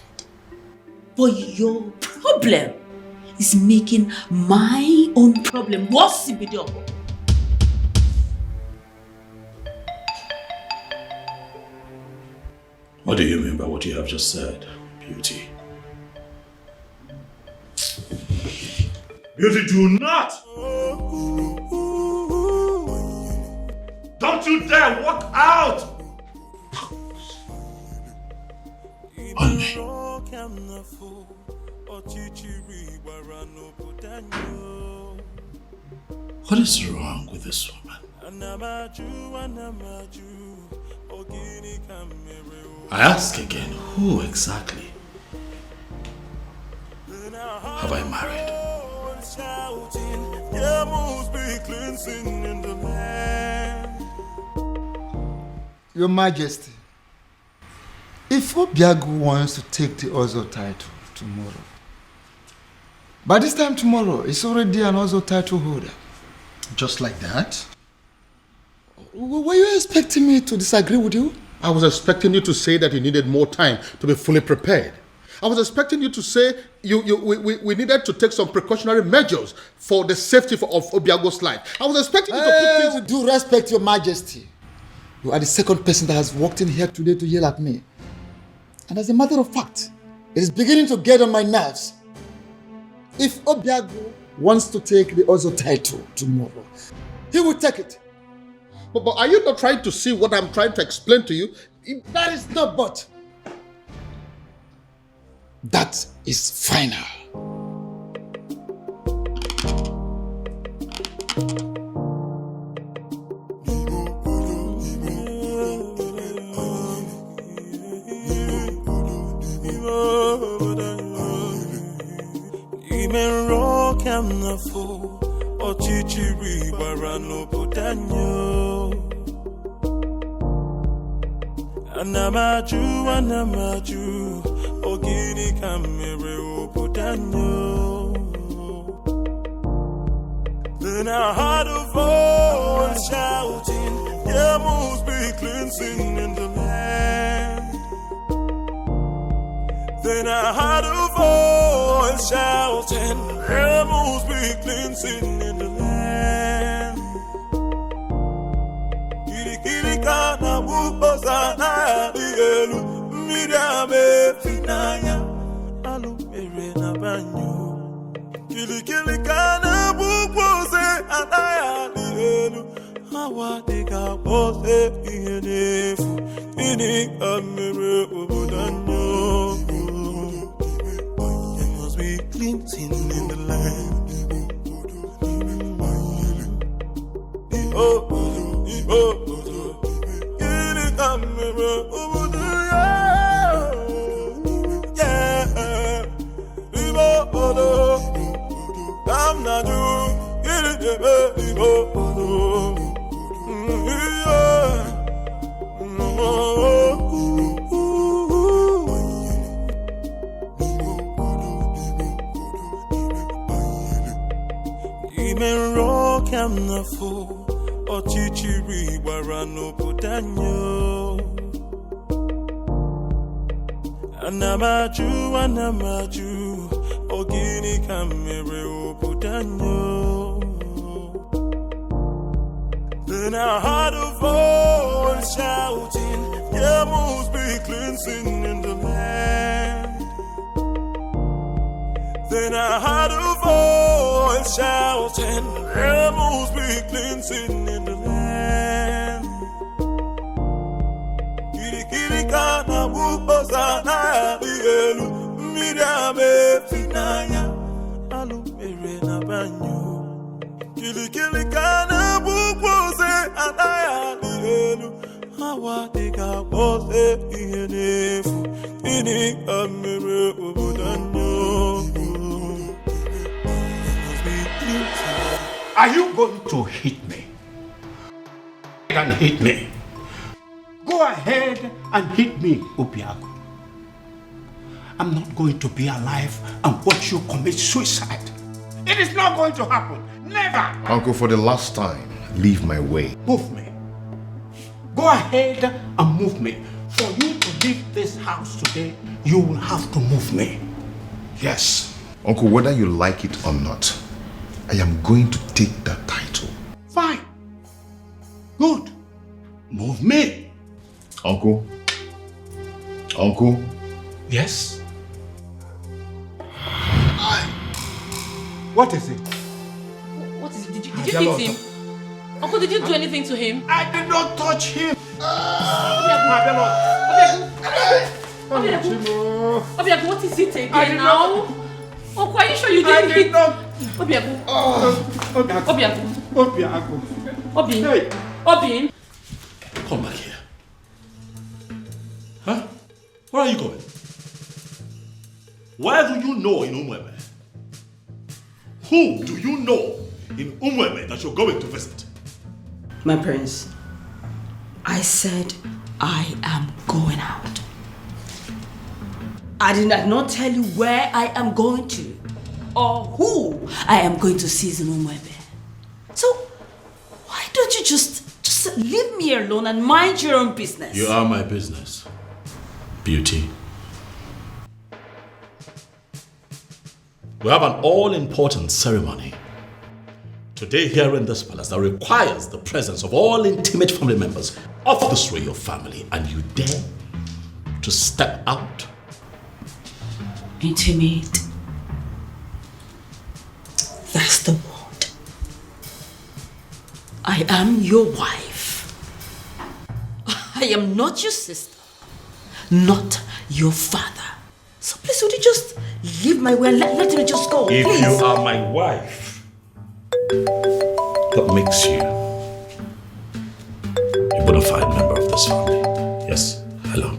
But your problem is making my own problem worse, Ibidiago. What do you mean by what you have just said, Beauty? Beauty, do not! Don't you dare walk out! On me. What is wrong with this woman? I ask again, who exactly have I married? There must be cleansing in the land. Your Majesty, if Obiago wants to take the Ozo title tomorrow, by this time tomorrow, it's already an Ozo title holder. Just like that? Were you expecting me to disagree with you? I was expecting you to say that you needed more time to be fully prepared. I was expecting you to say we needed to take some precautionary measures for the safety of Obiago's life. I was expecting you to put things... With due respect, Your Majesty, you are the second person that has walked in here today to yell at me. And as a matter of fact, it is beginning to get on my nerves. If Obiago wants to take the Ozo title tomorrow, he will take it. But are you not trying to see what I'm trying to explain to you? That is not but. That is final. Anamaju, ogini kamere opudanyo. Then I heard a voice shouting, there must be cleansing in the land. Then I heard a voice shouting, there must be cleansing in the land. Kirikana wupozana dielu, midame finaya, alu mere na banyo. Kirikana wupoze anaya dielu, hawa dika pose iyenefu, ini amere ubudanyo. There must be cleansing in the land. Ochichiri warano pudanyo. Anamaju, ogini kamere opudanyo. Then I heard a voice shouting, there must be cleansing in the land. Then I heard a voice shouting, there must be cleansing in the land. Kirikana wupozana dielu, midame finaya, alu mere na banyo. Kirikana wupoze anaya dielu, hawa dika pose iyenefu, ini amere ubudanyo. Are you going to hit me? And hit me. Go ahead and hit me, Obiago. I'm not going to be alive and watch you commit suicide. It is not going to happen. Never. Uncle, for the last time, leave my way. Move me. Go ahead and move me. For you to leave this house today, you will have to move me. Yes. Uncle, whether you like it or not, I am going to take that title. Fine. Good. Move me. Uncle? Uncle? Yes? What is it? What is it? Did you hit him? Uncle, did you do anything to him? I did not touch him. Obiago, what is it again now? Uncle, are you sure you didn't hit? Obiago. Obin. Come back here. Huh? Where are you going? Where do you know in Umweme? Who do you know in Umweme that you're going to visit? My prince, I said I am going out. I did not tell you where I am going to or who I am going to see in Nnebe. So why don't you just leave me alone and mind your own business? You are my business, Beauty. We have an all-important ceremony today here in this palace that requires the presence of all intimate family members of this royal family, and you dare to step out? Intimate. That's the word. I am your wife. I am not your sister, not your father. So please, would you just leave my way and let me just go, If please? you are my wife, what makes you a bona fide member of this family? Yes, hello.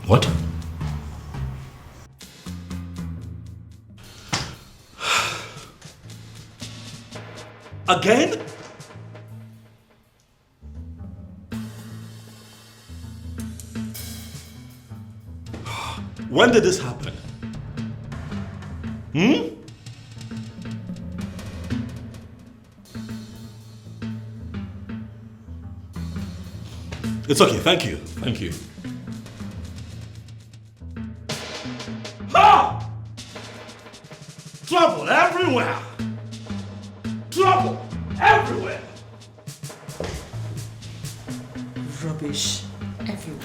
What? Again? When did this happen? It's okay, thank you, thank you. Ha! Trouble everywhere! Trouble everywhere! Rubbish everywhere.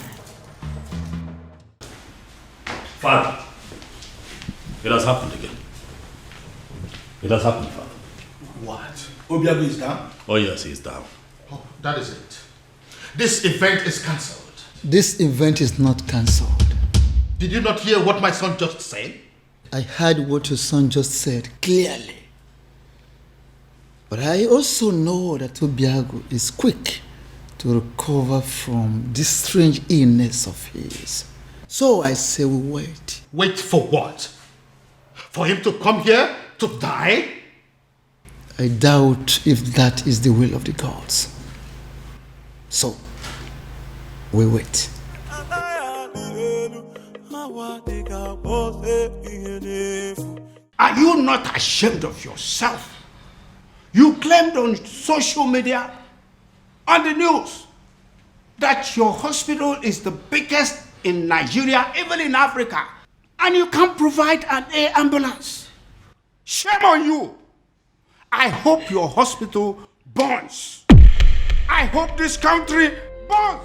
Father, it has happened again. It has happened, Father. What? Obiago is down? Oh yes, he's down. Oh, that is it. This event is cancelled. This event is not cancelled. Did you not hear what my son just said? I heard what your son just said clearly. But I also know that Obiago is quick to recover from this strange illness of his. So I say we wait. Wait for what? For him to come here to die? I doubt if that is the will of the gods. So, we wait. Are you not ashamed of yourself? You claimed on social media, on the news, that your hospital is the biggest in Nigeria, even in Africa, and you can't provide an air ambulance. Shame on you. I hope your hospital burns. I hope this country burns.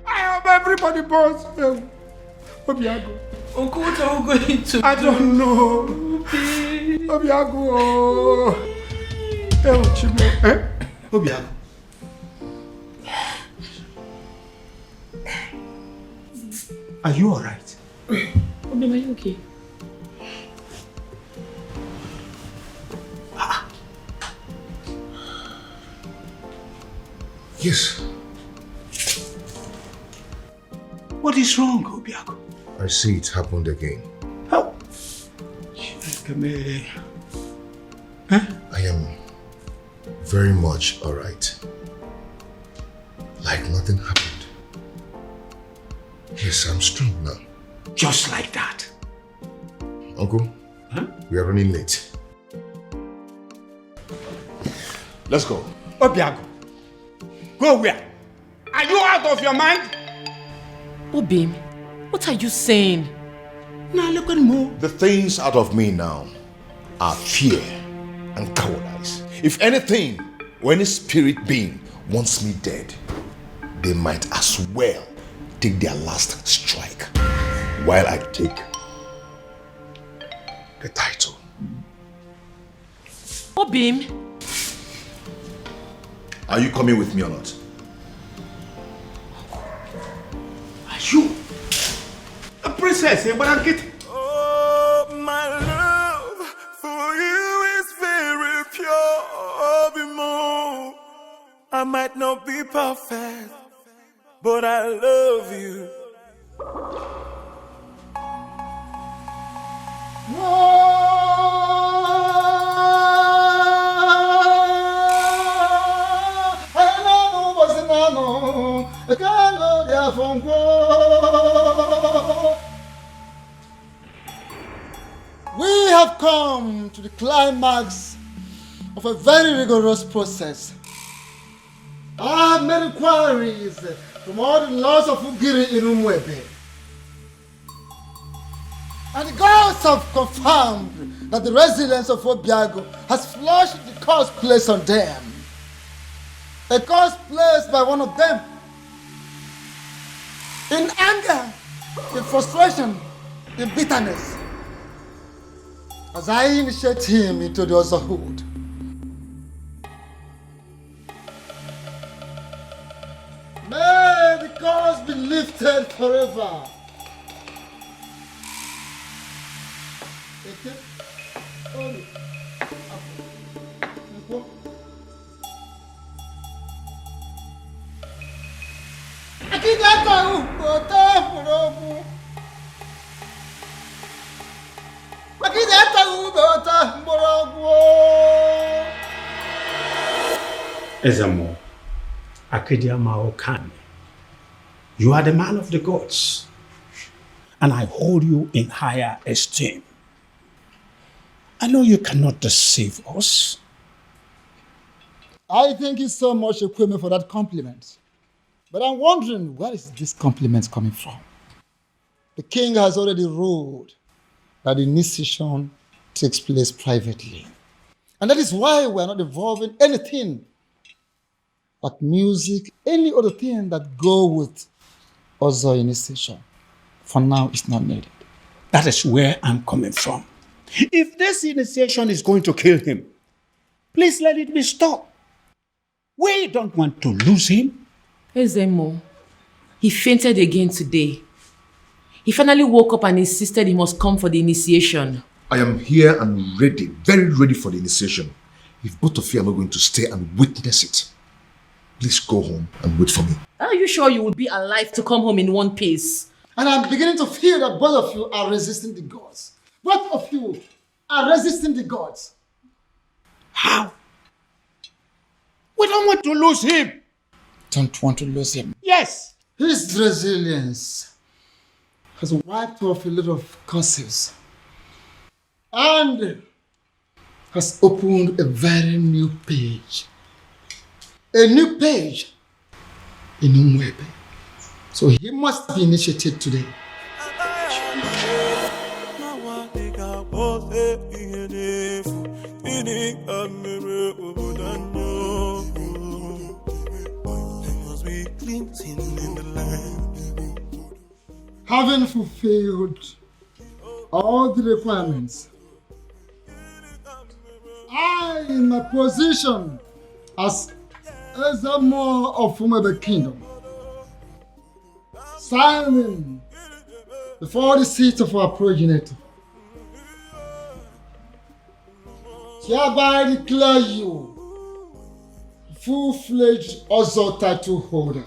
I hope everybody burns. Obiago. Uncle, what are we going to I don't know. Obiago. Obiago. Are you alright? Obi, are you okay? Yes. What is wrong, Obiago? I see it happened again. How? I am very much alright. Like nothing happened. Yes, I'm strong now. Just like that. Uncle, we are running late. Let's go. Obiago, go where? Are you out of your mind? Obim, what are you saying? Now look at me. The things out of me now are fear and cowardice. If anything, or any spirit being wants me dead, they might as well take their last strike while I take the title. Obim. Are you coming with me or not? Are you a princess, eh? Oh, my love for you is very pure. Obimo. I might not be perfect, but I love you. come to the climax of a very rigorous process. I have made inquiries from all the laws of Ugiri in Umwebe. And the gods have confirmed that the residents of Obiago has flushed the curse placed on them. A curse placed by one of them. In anger, in frustration, in bitterness. As I initiate him into the otherhood. May the curse be lifted forever. Ezamo, Akidia Maokani, you are the man of the gods, and I hold you in higher esteem. I know you cannot deceive us. I thank you so much, Ekweme, for that compliment. But I'm wondering, where is this compliment coming from? The king has already ruled that the initiation takes place privately. And that is why we are not involving anything like music, any other thing that go with other initiation. For now, it's not needed. That is where I'm coming from. If this initiation is going to kill him, please let it be stopped. We don't want to lose him. Ezemo, he fainted again today. He finally woke up and insisted he must come for the initiation. I am here and ready, very ready for the initiation. If both of you are not going to stay and witness it, please go home and wait for me. Are you sure you will be alive to come home in one piece? And I'm beginning to feel that both of you are resisting the gods. Both of you are resisting the gods. How? We don't want to lose him. Don't want to lose him? Yes. His resilience has wiped off a lot of curses and has opened a very new page. A new page in Umwebe. So he must be initiated today. Having fulfilled all the requirements, I, in my position as Ezamo of Umwebe Kingdom, standing before the seat of our progenitor, hereby declare you full-fledged Ozo title holder.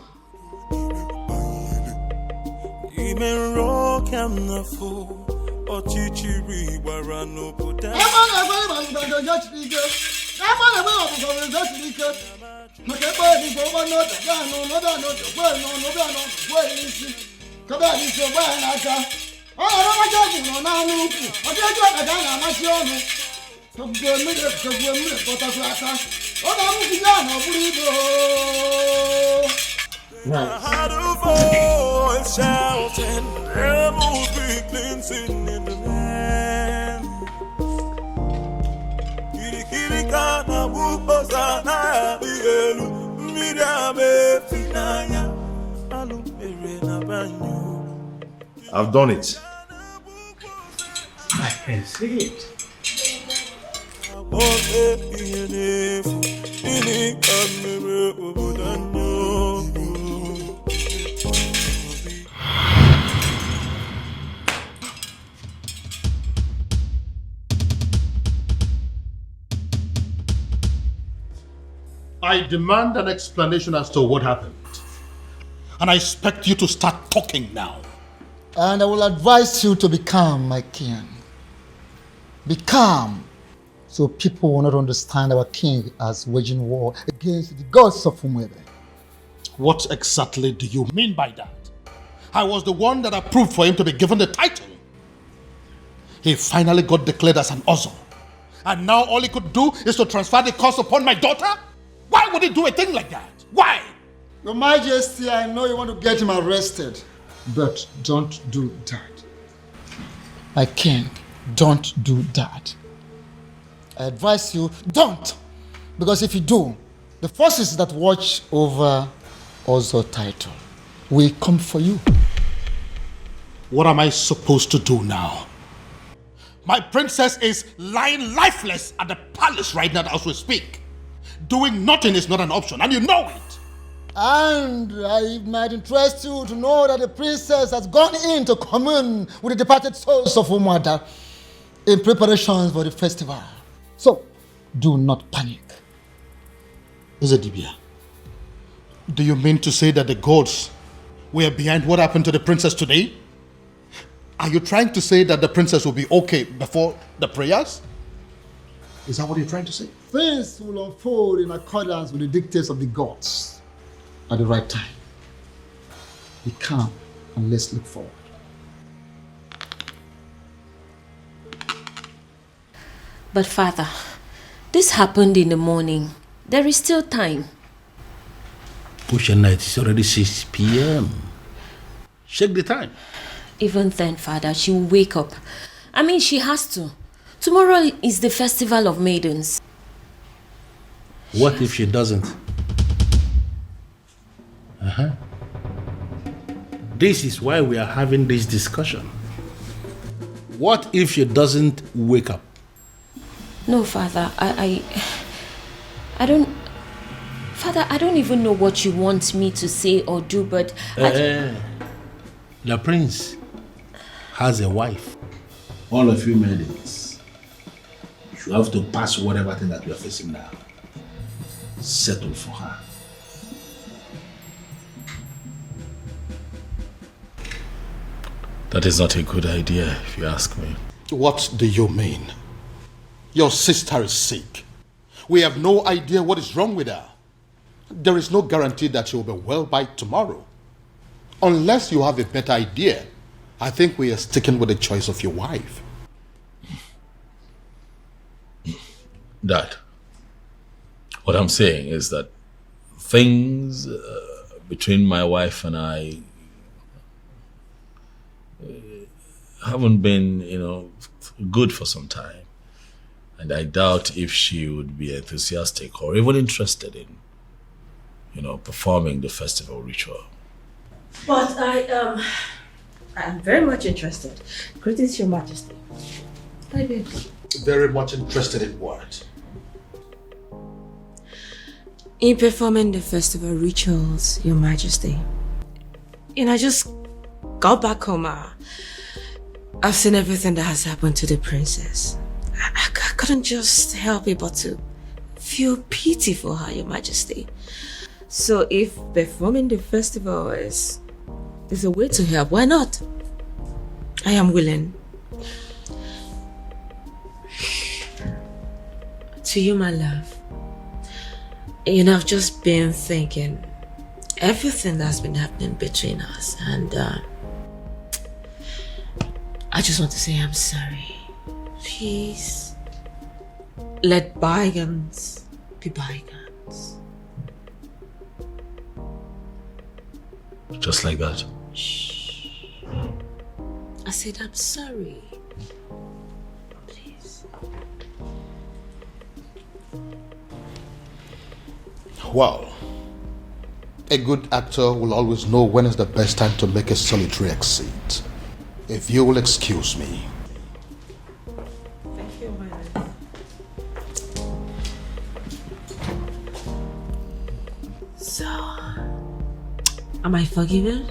Shouting, rebels be cleansing in the land. I've done it. I can see it. I demand an explanation as to what happened. And I expect you to start talking now. And I will advise you to be calm, my king. Be calm, so people will not understand our king as waging war against the gods of Umwebe. What exactly do you mean by that? I was the one that approved for him to be given the title. He finally got declared as an Ozo. And now all he could do is to transfer the curse upon my daughter? Why would he do a thing like that? Why? Your Majesty, I know you want to get him arrested, but don't do that. My king, don't do that. I advise you, don't! Because if you do, the forces that watch over Ozo title will come for you. What am I supposed to do now? My princess is lying lifeless at the palace right now as we speak. Doing nothing is not an option, and you know it. And it might interest you to know that the princess has gone in to commune with the departed souls of her mother in preparations for the festival. So, do not panic. Zedibia, do you mean to say that the gods were behind what happened to the princess today? Are you trying to say that the princess will be okay before the prayers? Is that what you're trying to say? Things will unfold in accordance with the dictates of the gods at the right time. Be calm and let's look forward. But Father, this happened in the morning. There is still time. Ocean night is already 6 p.m. Check the time. Even then, Father, she will wake up. I mean, she has to. Tomorrow is the Festival of Maidens. What if she doesn't? This is why we are having this discussion. What if she doesn't wake up? No, Father, I don't... Father, I don't even know what you want me to say or do, but... The prince has a wife. All of you maidens, you have to pass whatever thing that you are facing now. Settle for her. That is not a good idea, if you ask me. What do you mean? Your sister is sick. We have no idea what is wrong with her. There is no guarantee that she will be well by tomorrow. Unless you have a better idea, I think we are sticking with the choice of your wife. Dad, what I'm saying is that things between my wife and I haven't been, good for some time. And I doubt if she would be enthusiastic or even interested in, performing the festival ritual. But I'm very much interested. Greetings, Your Majesty. Hi, babe. Very much interested in what? In performing the festival rituals, Your Majesty. I just got back home. I've seen everything that has happened to the princess. I couldn't just help it but to feel pity for her, Your Majesty. So if performing the festival is a way to help, why not? I am willing. To you, my love. I've just been thinking everything that's been happening between us, and I just want to say I'm sorry. Please, let bygones be bygones. Just like that? Shh. I said I'm sorry. Please. Well, a good actor will always know when is the best time to make a solitary exit. If you will excuse me. Thank you, my love. So, am I forgiven?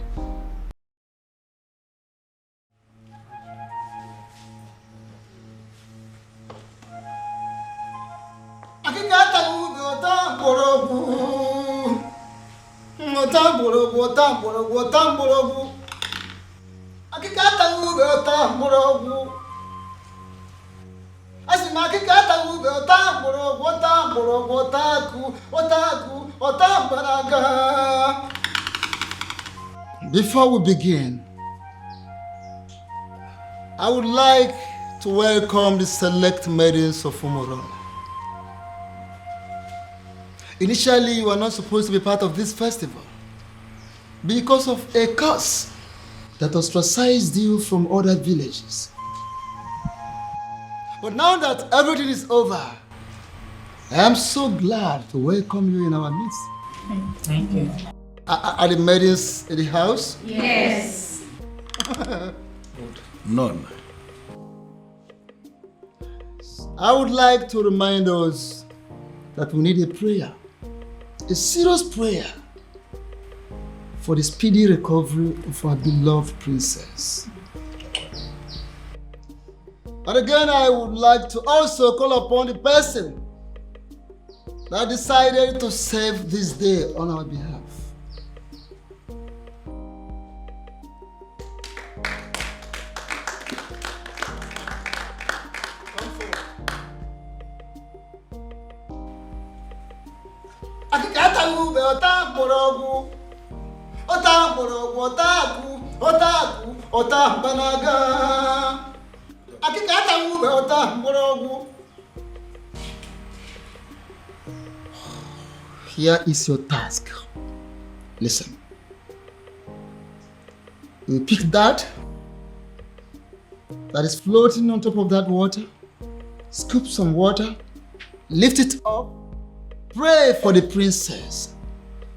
Before we begin, I would like to welcome the select maidens of Umorola. Initially, you were not supposed to be part of this festival because of a curse that ostracized you from other villages. But now that everything is over, I am so glad to welcome you in our midst. Thank you. Are the maidens in the house? Yes. None. I would like to remind us that we need a prayer, a serious prayer for the speedy recovery of our beloved princess. And again, I would like to also call upon the person that decided to save this day on our behalf. Here is your task. Listen. You pick that is floating on top of that water, scoop some water, lift it up, pray for the princess,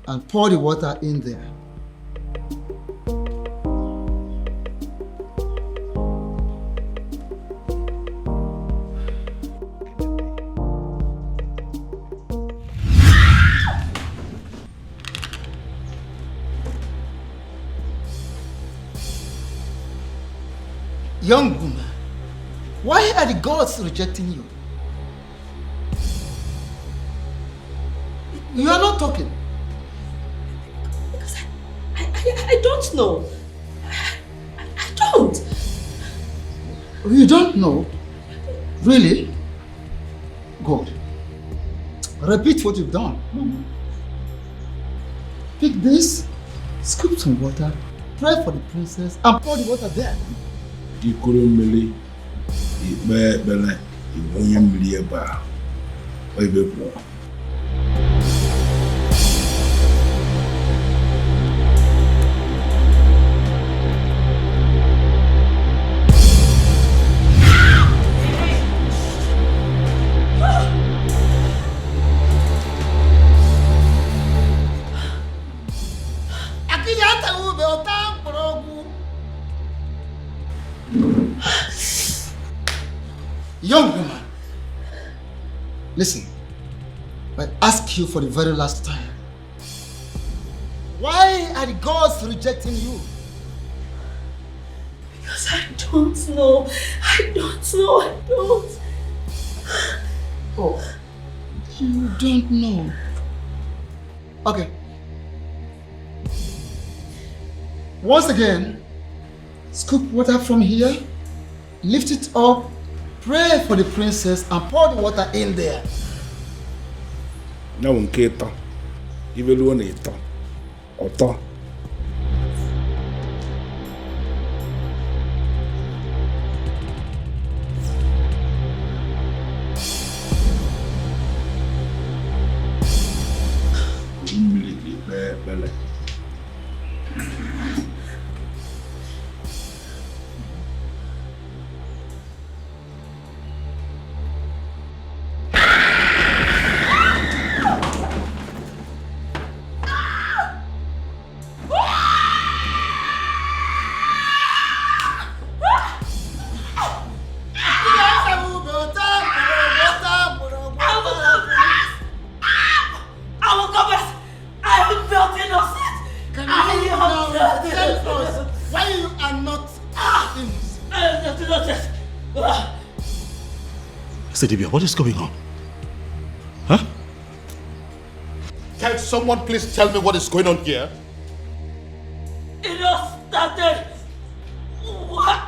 and pour the water in there. Young woman, why are the gods rejecting you? You are not talking. Because I don't know. I don't. You don't know? Really? Good. Repeat what you've done. Pick this, scoop some water, pray for the princess, and pour the water there. Ikurumili, Ibele, Iwonyemlieba, Oibepo. Young woman, listen, I ask you for the very last time. Why are the gods rejecting you? Because I don't know. I don't. Oh, you don't know. Okay. Once again, scoop water from here, lift it up, pray for the princess, and pour the water in there. Now, in Keto, you will want it. Oto. Bele. What is going on? Huh? Can someone please tell me what is going on here? It all started. What?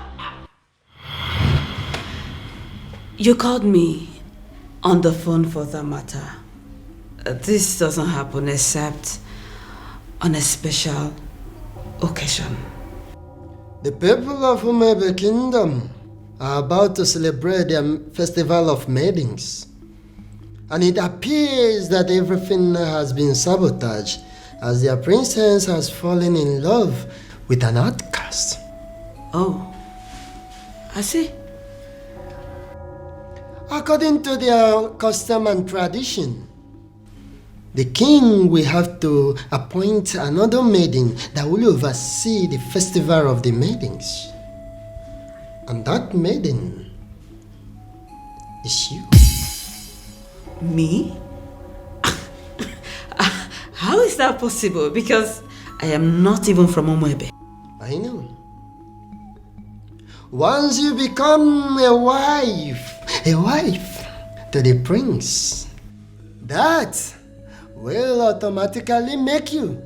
You called me on the phone for that matter. This doesn't happen except on a special occasion. The people of Nnebe Kingdom are about to celebrate their festival of maidens. And it appears that everything has been sabotaged as their princess has fallen in love with an outcast. Oh, I see. According to their custom and tradition, the king will have to appoint another maiden that will oversee the festival of the maidens. And that maiden is you. Me? How is that possible? Because I am not even from Nnebe. I know. Once you become a wife to the prince, that will automatically make you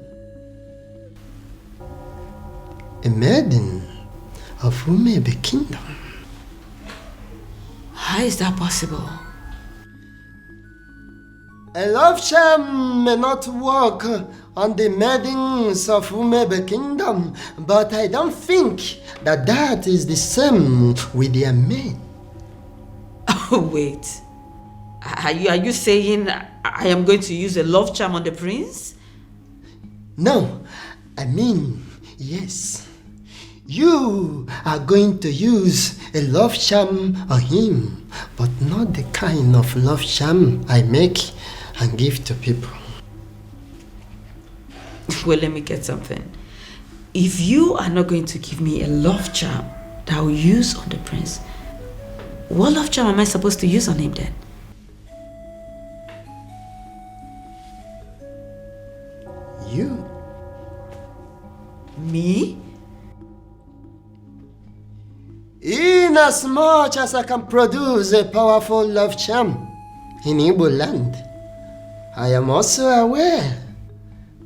a maiden of Nnebe Kingdom. How is that possible? A love charm may not work on the maidens of Nnebe Kingdom, but I don't think that is the same with their men. Oh, wait. Are you saying I am going to use a love charm on the prince? No, I mean, yes. You are going to use a love charm on him, but not the kind of love charm I make and give to people. Well, let me get something. If you are not going to give me a love charm that I will use on the prince, what love charm am I supposed to use on him then? You. Me? Inasmuch as I can produce a powerful love charm in Igbo land, I am also aware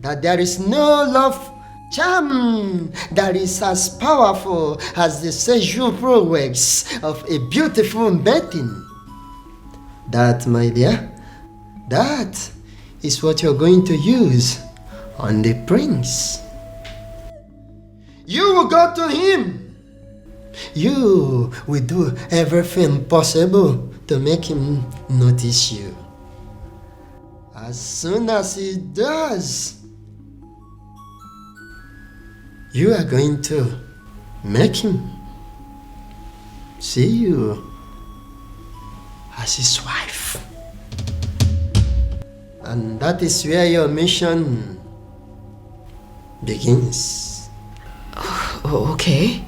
that there is no love charm that is as powerful as the sexual prowess of a beautiful maiden. That, my dear, that is what you're going to use on the prince. You will go to him. You will do everything possible to make him notice you. As soon as he does, you are going to make him see you as his wife. And that is where your mission begins. Oh, okay.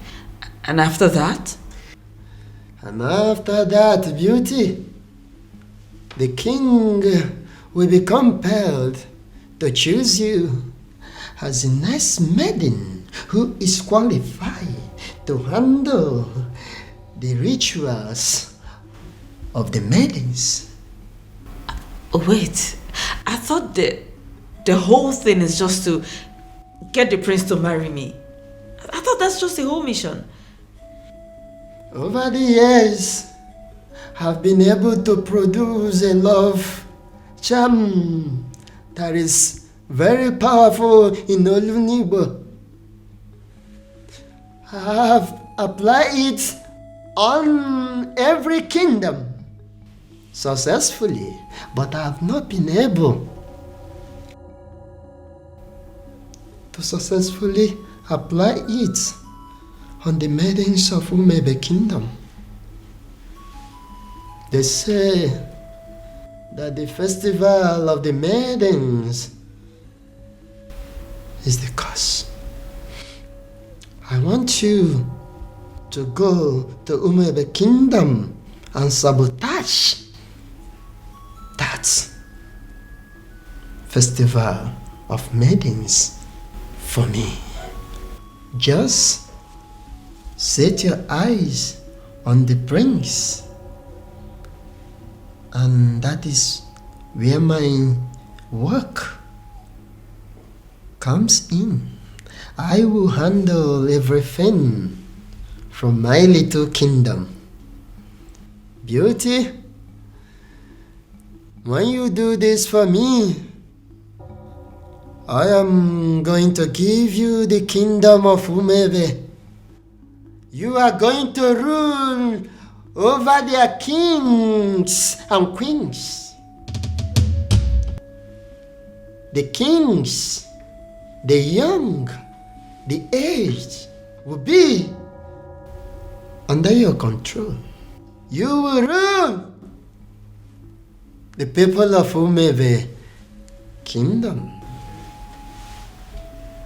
And after that? And after that, beauty, the king will be compelled to choose you as the next maiden who is qualified to handle the rituals of the maidens. Wait, I thought the whole thing is just to get the prince to marry me. I thought that's just the whole mission. Over the years, I've been able to produce a love charm that is very powerful in Nollywood. I have applied it on every kingdom successfully, but I have not been able to successfully apply it on the maidens of Nnebe Kingdom. They say that the festival of the maidens is the cause. I want you to go to Nnebe Kingdom and sabotage that festival of maidens for me. Just set your eyes on the prince, and that is where my work comes in. I will handle everything from my little kingdom. Beauty, when you do this for me, I am going to give you the kingdom of Nnebe You are going to rule over their kings and queens. The kings, the young, the aged will be under your control. You will rule the people of Nnebe kingdom.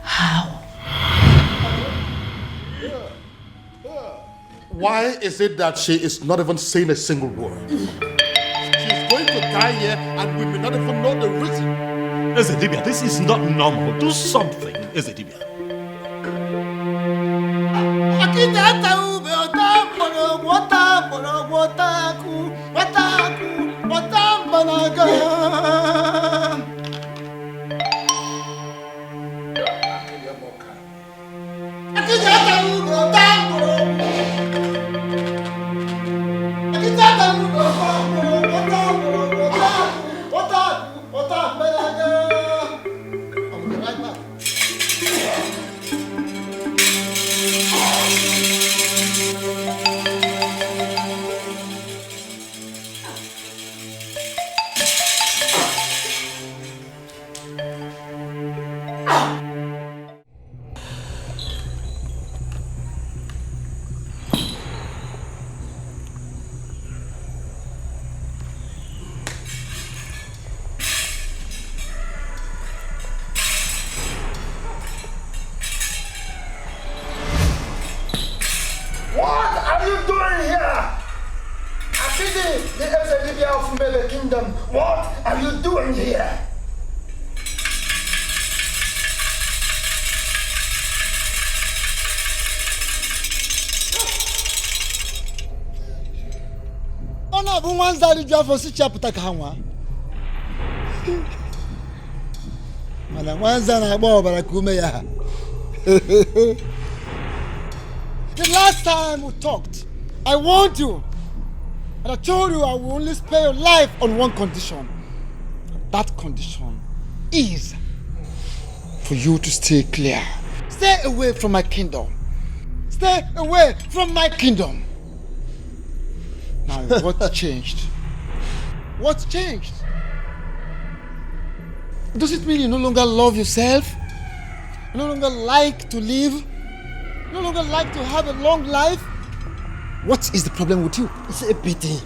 How? Why is it that she is not even saying a single word? She's going to die here and we may not even know the reason. Ezedibia, this is not normal. Do something, Ezedibia. What are you doing here? Akidi, the Ezedibia of Nnebe kingdom, what are you doing here? Ona bu wanzali jwa fosi chapter ka nwa. Mana wanza na agba obara kume ya. The last time we talked, I warned you. And I told you I will only spare your life on one condition. That condition is for you to stay clear. Stay away from my kingdom. Stay away from my kingdom. Now, what changed? What changed? Does it mean you no longer love yourself? You no longer like to live? You no longer like to have a long life? What is the problem with you? It's a pity.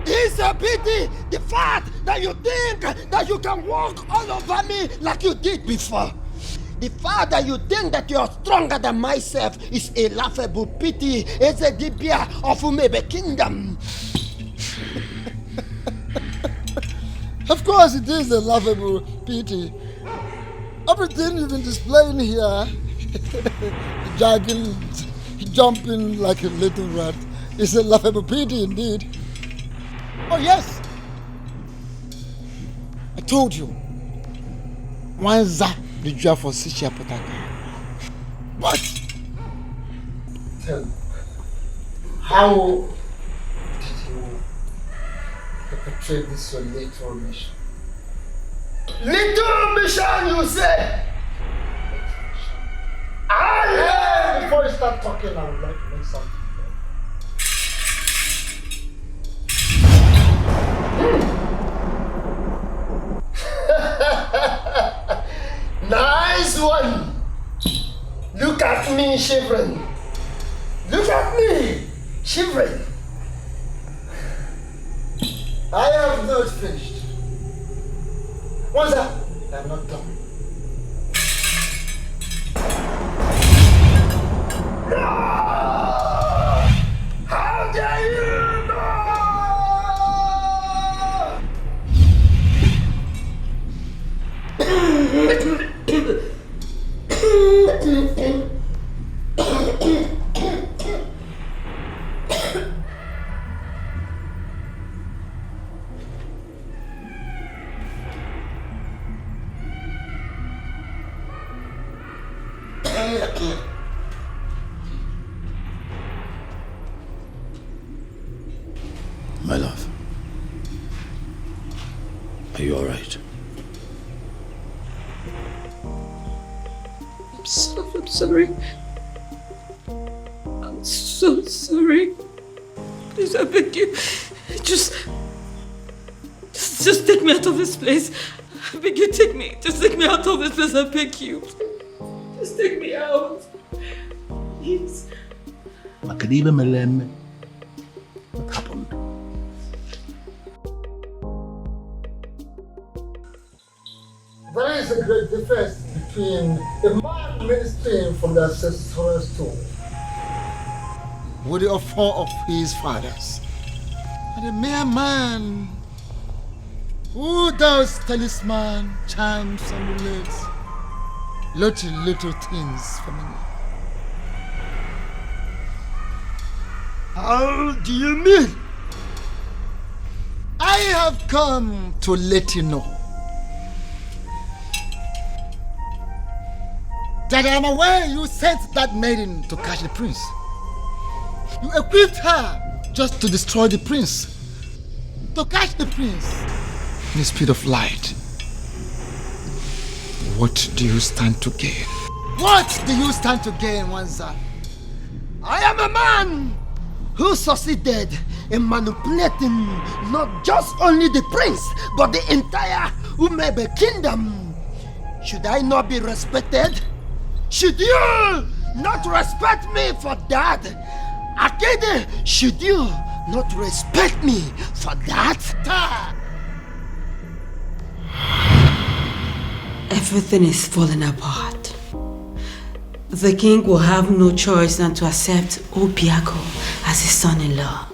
It's a pity! The fact that you think that you can walk all over me like you did before. The fact that you think that you are stronger than myself is a laughable pity. It's a Ezedibia of Nnebe kingdom. Of course it is a laughable pity. Everything you've been displaying here, jogging, jumping like a little rat, is a laughable pity indeed. Oh yes, I told you. Wanza the job for Sicha Potaka. What? Tell me, how did you perpetrate this your little mission? Little mission, you say? Before you start talking, I would like to know something. Nice one! Look at me shivering. Look at me shivering. I have not finished. What's that? I'm not done. No! How dare you! No! My love, are you all right? I'm sorry. I'm so sorry. Please, I beg you. Just take me out of this place. I beg you, just take me out of this place, I beg you. Just take me out. Please. What happened? There is a great difference between a man ministering from the ancestral stone with the offer of his fathers and a mere man who does talisman, charms, and amulets, little things for me. How do you mean? I have come to let you know that I am aware you sent that maiden to catch the prince. You equipped her just to destroy the prince, to catch the prince in the speed of light. What do you stand to gain? What do you stand to gain, Wanza? I am a man who succeeded in manipulating not just only the prince, but the entire Nnebe kingdom. Should I not be respected? Should you not respect me for that? Akede, should you not respect me for that? Everything is falling apart. The king will have no choice than to accept Obiago as his son-in-law,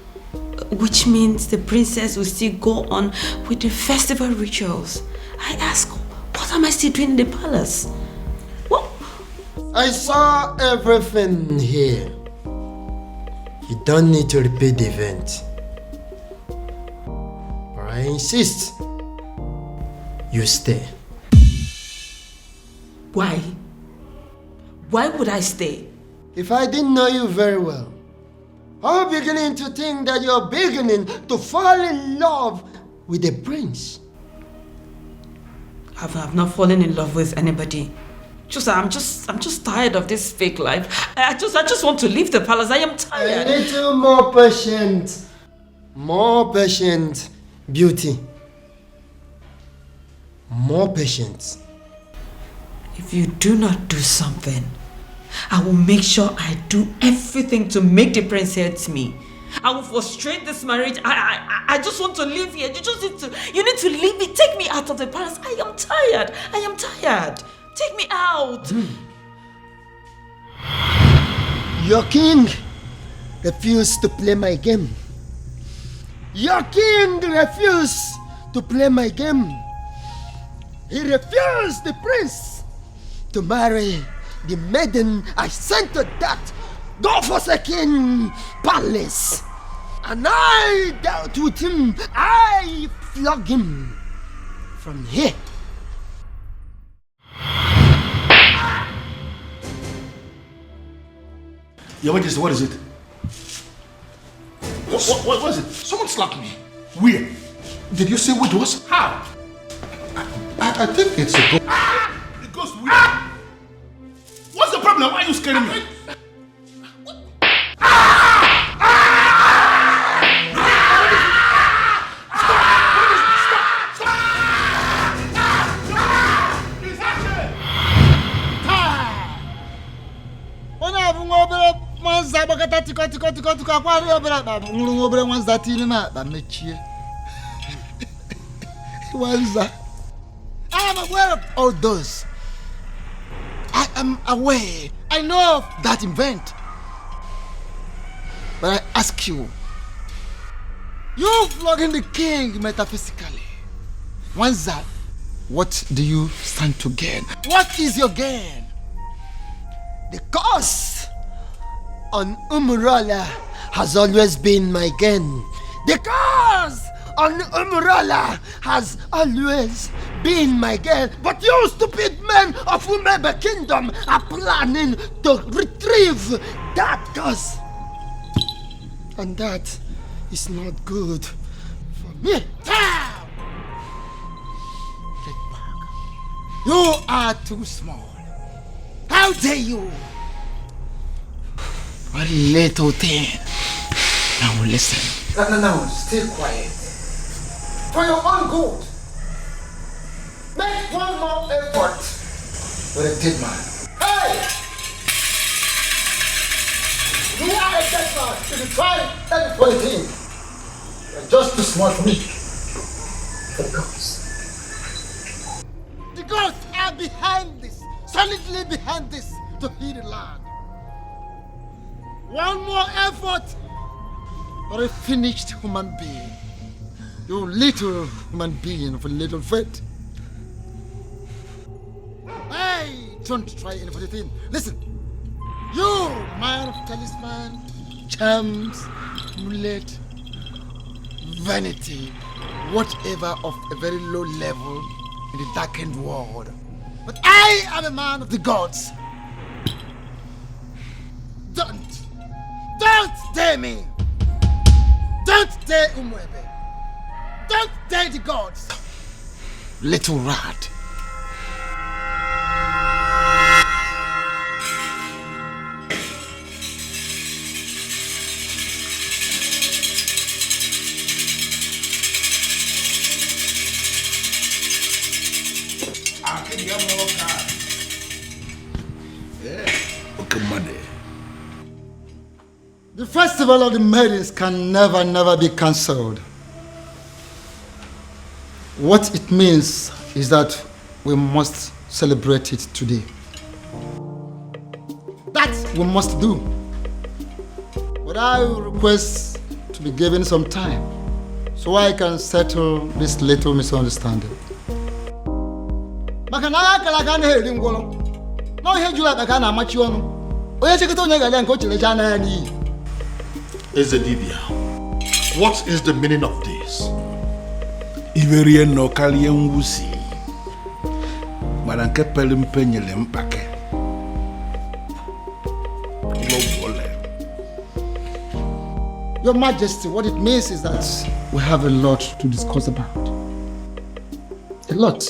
which means the princess will still go on with the festival rituals. I ask, what am I still doing in the palace? I saw everything here. You don't need to repeat the event. But I insist you stay. Why? Why would I stay? If I didn't know you very well, I'm beginning to think that you're beginning to fall in love with the prince. I've not fallen in love with anybody. I'm just tired of this fake life. I just want to leave the palace. I am tired. A little more patient. More patient, beauty. More patient. If you do not do something, I will make sure I do everything to make the prince hate me. I will frustrate this marriage. I just want to live here. You need to leave me. Take me out of the palace. I am tired. Take me out. Your king refused to play my game. Your king refused to play my game. He refused the prince to marry the maiden I sent to that God-forsaken palace. And I dealt with him. I flogged him from here. Your Majesty, what is it? What is it? Someone slapped me. Where? Did you say what it was? How? I think it's a ghost. It goes where? What's the problem? Why are you scaring me? I am aware of all those. I am aware. I know of that event. But I ask you, flogging the king metaphysically. Wanza, what do you stand to gain? What is your gain? The curse on Umurola has always been my gain. The curse on Umurola has always been my gain. But you stupid men of Nnebe kingdom are planning to retrieve that curse. And that is not good for me. Get back. You are too small. How dare you? One little thing. Now listen. No, stay quiet. For your own good. Make one more effort with a dead man. Hey! You are a dead man. If you try anything, you're just too smart for me. The gods are behind this, solidly behind this, to heal the land. One more effort, or a finished human being. You little human being of a little faith. Hey, don't try anything. Listen, you man of talisman, charms, amulet, vanity, whatever of a very low level in the darkened world. But I am a man of the gods. Don't dare me. Don't dare Umwebe. Don't dare the gods. Little rat. The festival of the maidens can never be cancelled. What it means is that we must celebrate it today. That we must do. But I will request to be given some time so I can settle this little misunderstanding. Ezedibia, what is the meaning of this? Iverian no Kalian Wusi. Maranke Pelim Penyelim Pake. Your Majesty, what it means is that we have a lot to discuss about. A lot.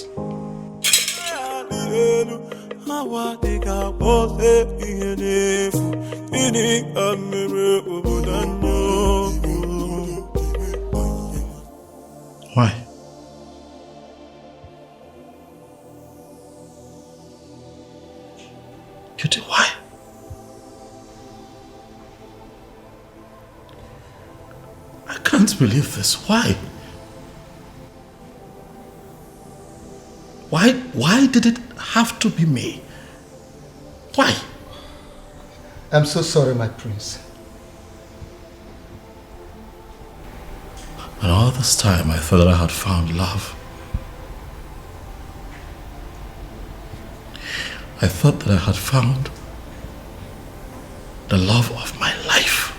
Why? Cutie, why? I can't believe this. Why? Why did it have to be me? Why? I'm so sorry, my prince. And all this time I thought that I had found love. I thought that I had found the love of my life.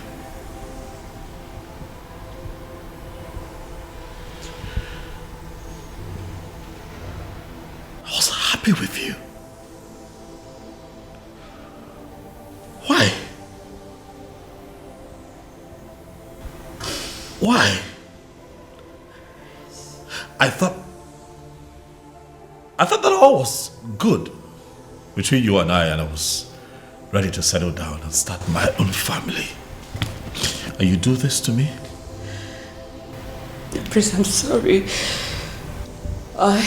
I was happy with you. Why? Why? I thought that all was good between you and I was ready to settle down and start my own family. And you do this to me? Prince, I'm sorry. I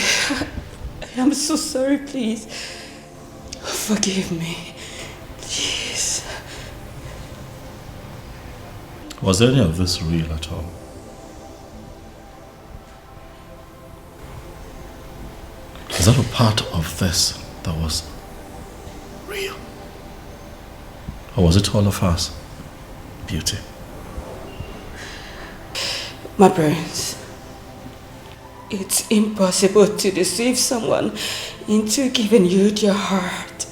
am so sorry, please. Forgive me. Please. Was any of this real at all? Is that a part of this that was real? Or was it all of us? Beauty. My parents, it's impossible to deceive someone into giving you their heart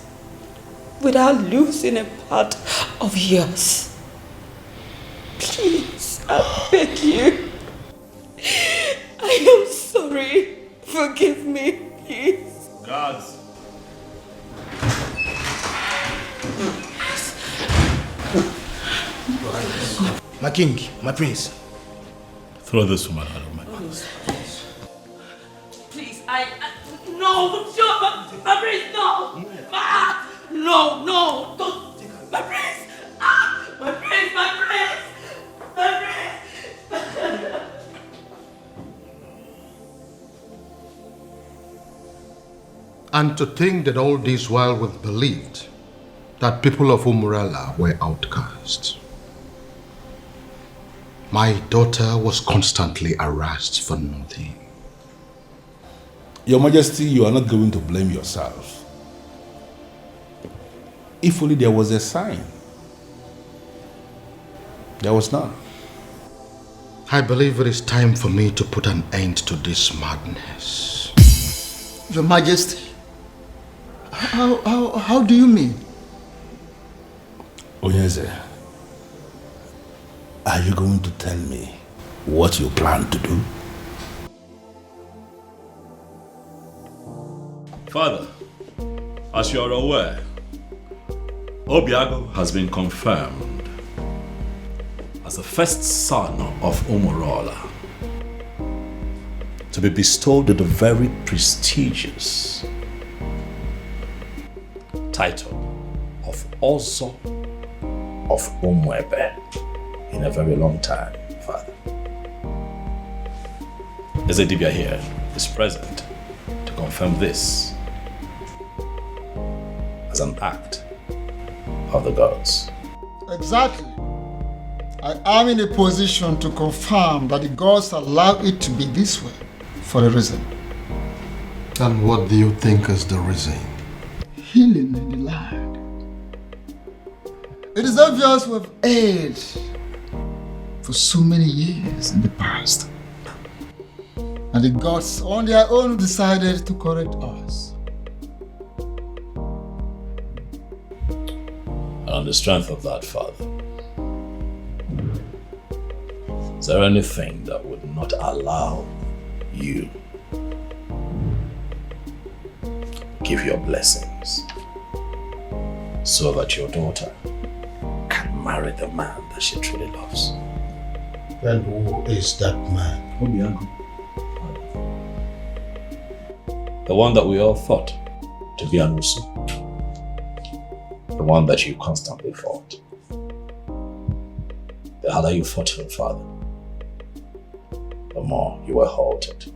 without losing a part of yours. Please, I beg you. I am sorry. Forgive me, please. Guards. My king, my prince. Throw this woman out of my house. Please, no, my prince, no. No, don't. My prince, my prince, my prince! My prince! And to think that all this while we've believed that people of Umbrella were outcasts. My daughter was constantly harassed for nothing. Your Majesty, you are not going to blame yourself. If only there was a sign. There was none. I believe it is time for me to put an end to this madness. Your Majesty, how do you mean? Onyeze, are you going to tell me what you plan to do? Father, as you are aware, Obiago has been confirmed as the first son of Umurola to be bestowed with the very prestigious title of Ozo of Umwebe in a very long time, Father. Ezedibia here is present to confirm this as an act of the gods. Exactly. I am in a position to confirm that the gods allow it to be this way for a reason. And what do you think is the reason? Healing in the land. It is obvious we've erred for so many years in the past. And the gods on their own decided to correct us. On the strength of that, Father, is there anything that would not allow you give your blessings so that your daughter can marry the man that she truly loves? Then who is that man? Obiago. The one that we all thought to be Anusu. The one that you constantly fought. The harder you fought him, Father, the more you were halted.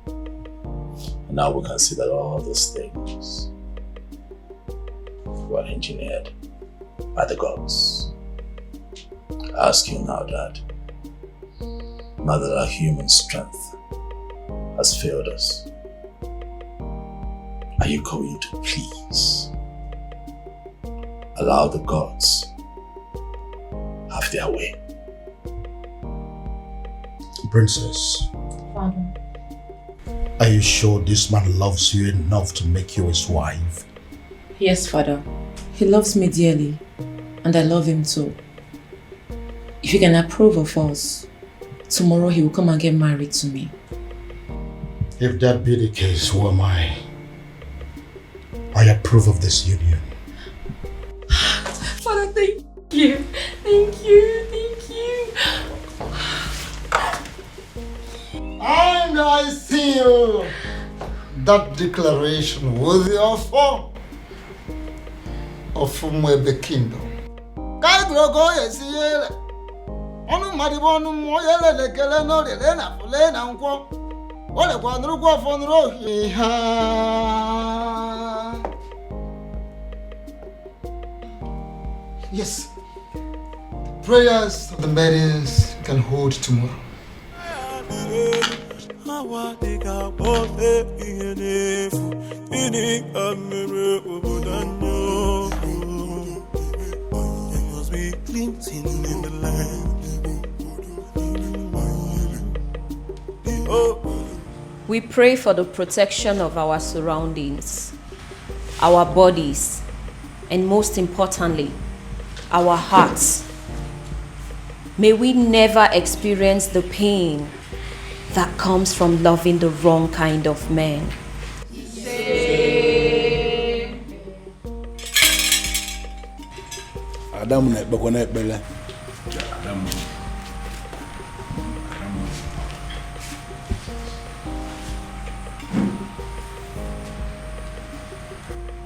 And now we can see that all these things were engineered by the gods. I ask you now, Dad, now that our human strength has failed us, are you going to please allow the gods have their way? Princess, Father. are you sure this man loves you enough to make you his wife? Yes, Father. He loves me dearly, and I love him too. If you can approve of us, tomorrow he will come and get married to me. If that be the case, who am I? I approve of this union. Father, thank you. Thank you. Thank you. And I seal that declaration with the offer of Umwebe Kingdom. Yes, prayers of the maidens can hold tomorrow. We pray for the protection of our surroundings, our bodies, and most importantly, our hearts. May we never experience the pain that comes from loving the wrong kind of man.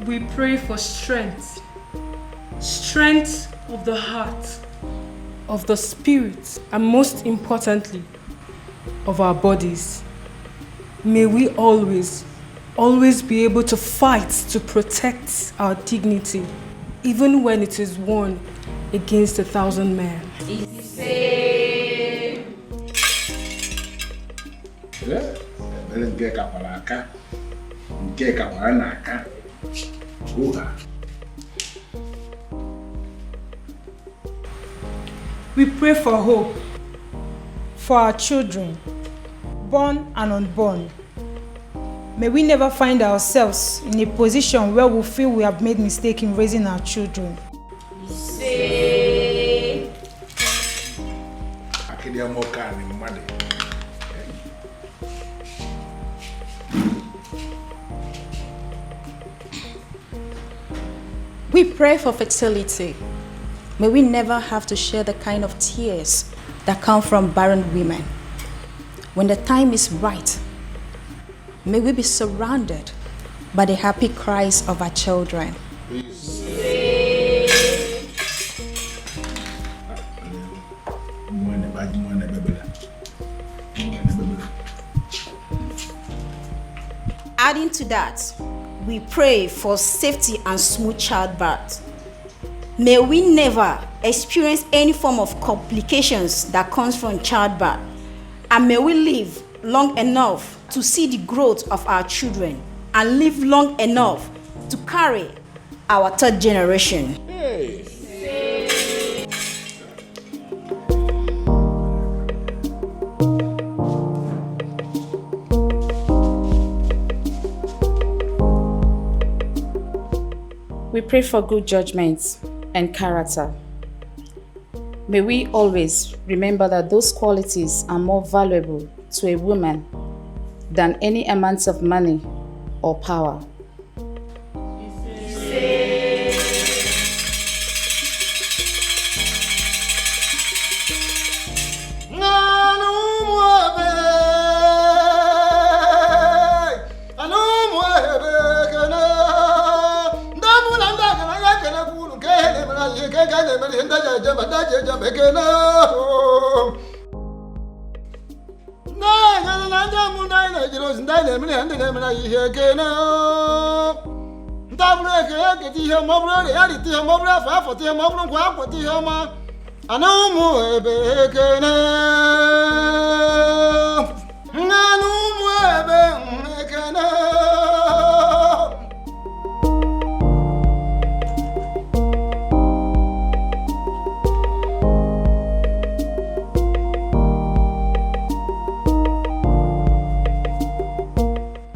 We pray for strength of the heart, of the spirits, and most importantly, of our bodies. May we always be able to fight to protect our dignity, even when it is won against 1,000 men. We pray for hope for our children, born and unborn. May we never find ourselves in a position where we feel we have made mistake in raising our children. We pray for fertility. May we never have to share the kind of tears that come from barren women. When the time is right, may we be surrounded by the happy cries of our children. Adding to that, we pray for safety and smooth childbirth. May we never experience any form of complications that comes from childbirth, and may we live long enough to see the growth of our children and live long enough to carry our third generation. Hey. We pray for good judgment and character. May we always remember that those qualities are more valuable to a woman than any amount of money or power.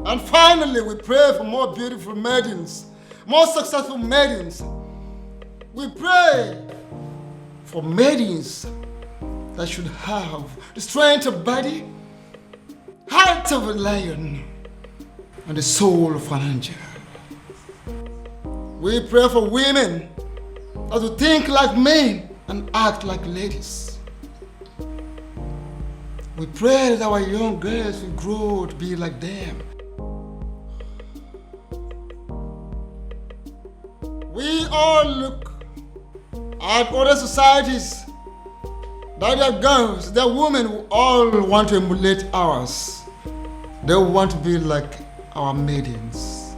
And finally, we pray for more beautiful maidens, more successful maidens. We pray for maidens that should have the strength of body, height of a lion, and the soul of an angel. We pray for women that will think like men and act like ladies. We pray that our young girls will grow to be like them. We all look at other societies that their girls, their women who all want to emulate ours. They want to be like our maidens.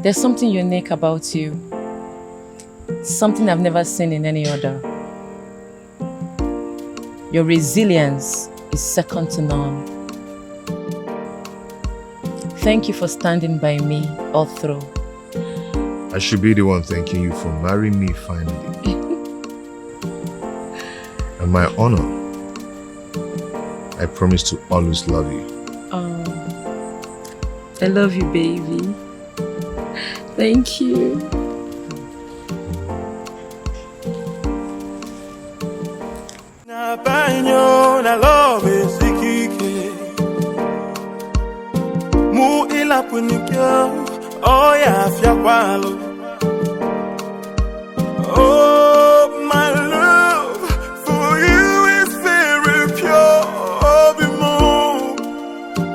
There's something unique about you. Something I've never seen in any other. Your resilience is second to none. Thank you for standing by me all through. I should be the one thanking you for marrying me finally. And my honor, I promise to always love you. Oh, I love you, baby. Thank you. Na love is mu ila punikyo oh ya fiakwalo. Oh, my love for you is very pure.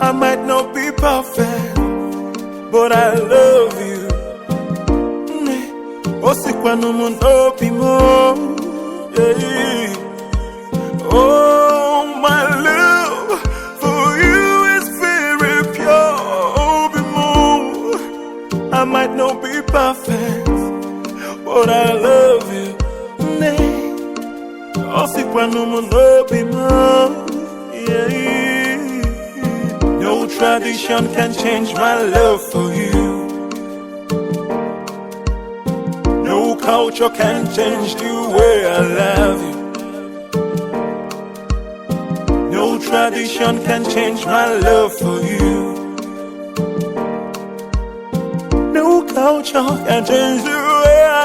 I might not be perfect, but I love Oh, my love for you is very pure. I might not be perfect, but I love you. No tradition can change my love for you. No culture can change the way I love you. No tradition can change my love for you. No culture can change the way I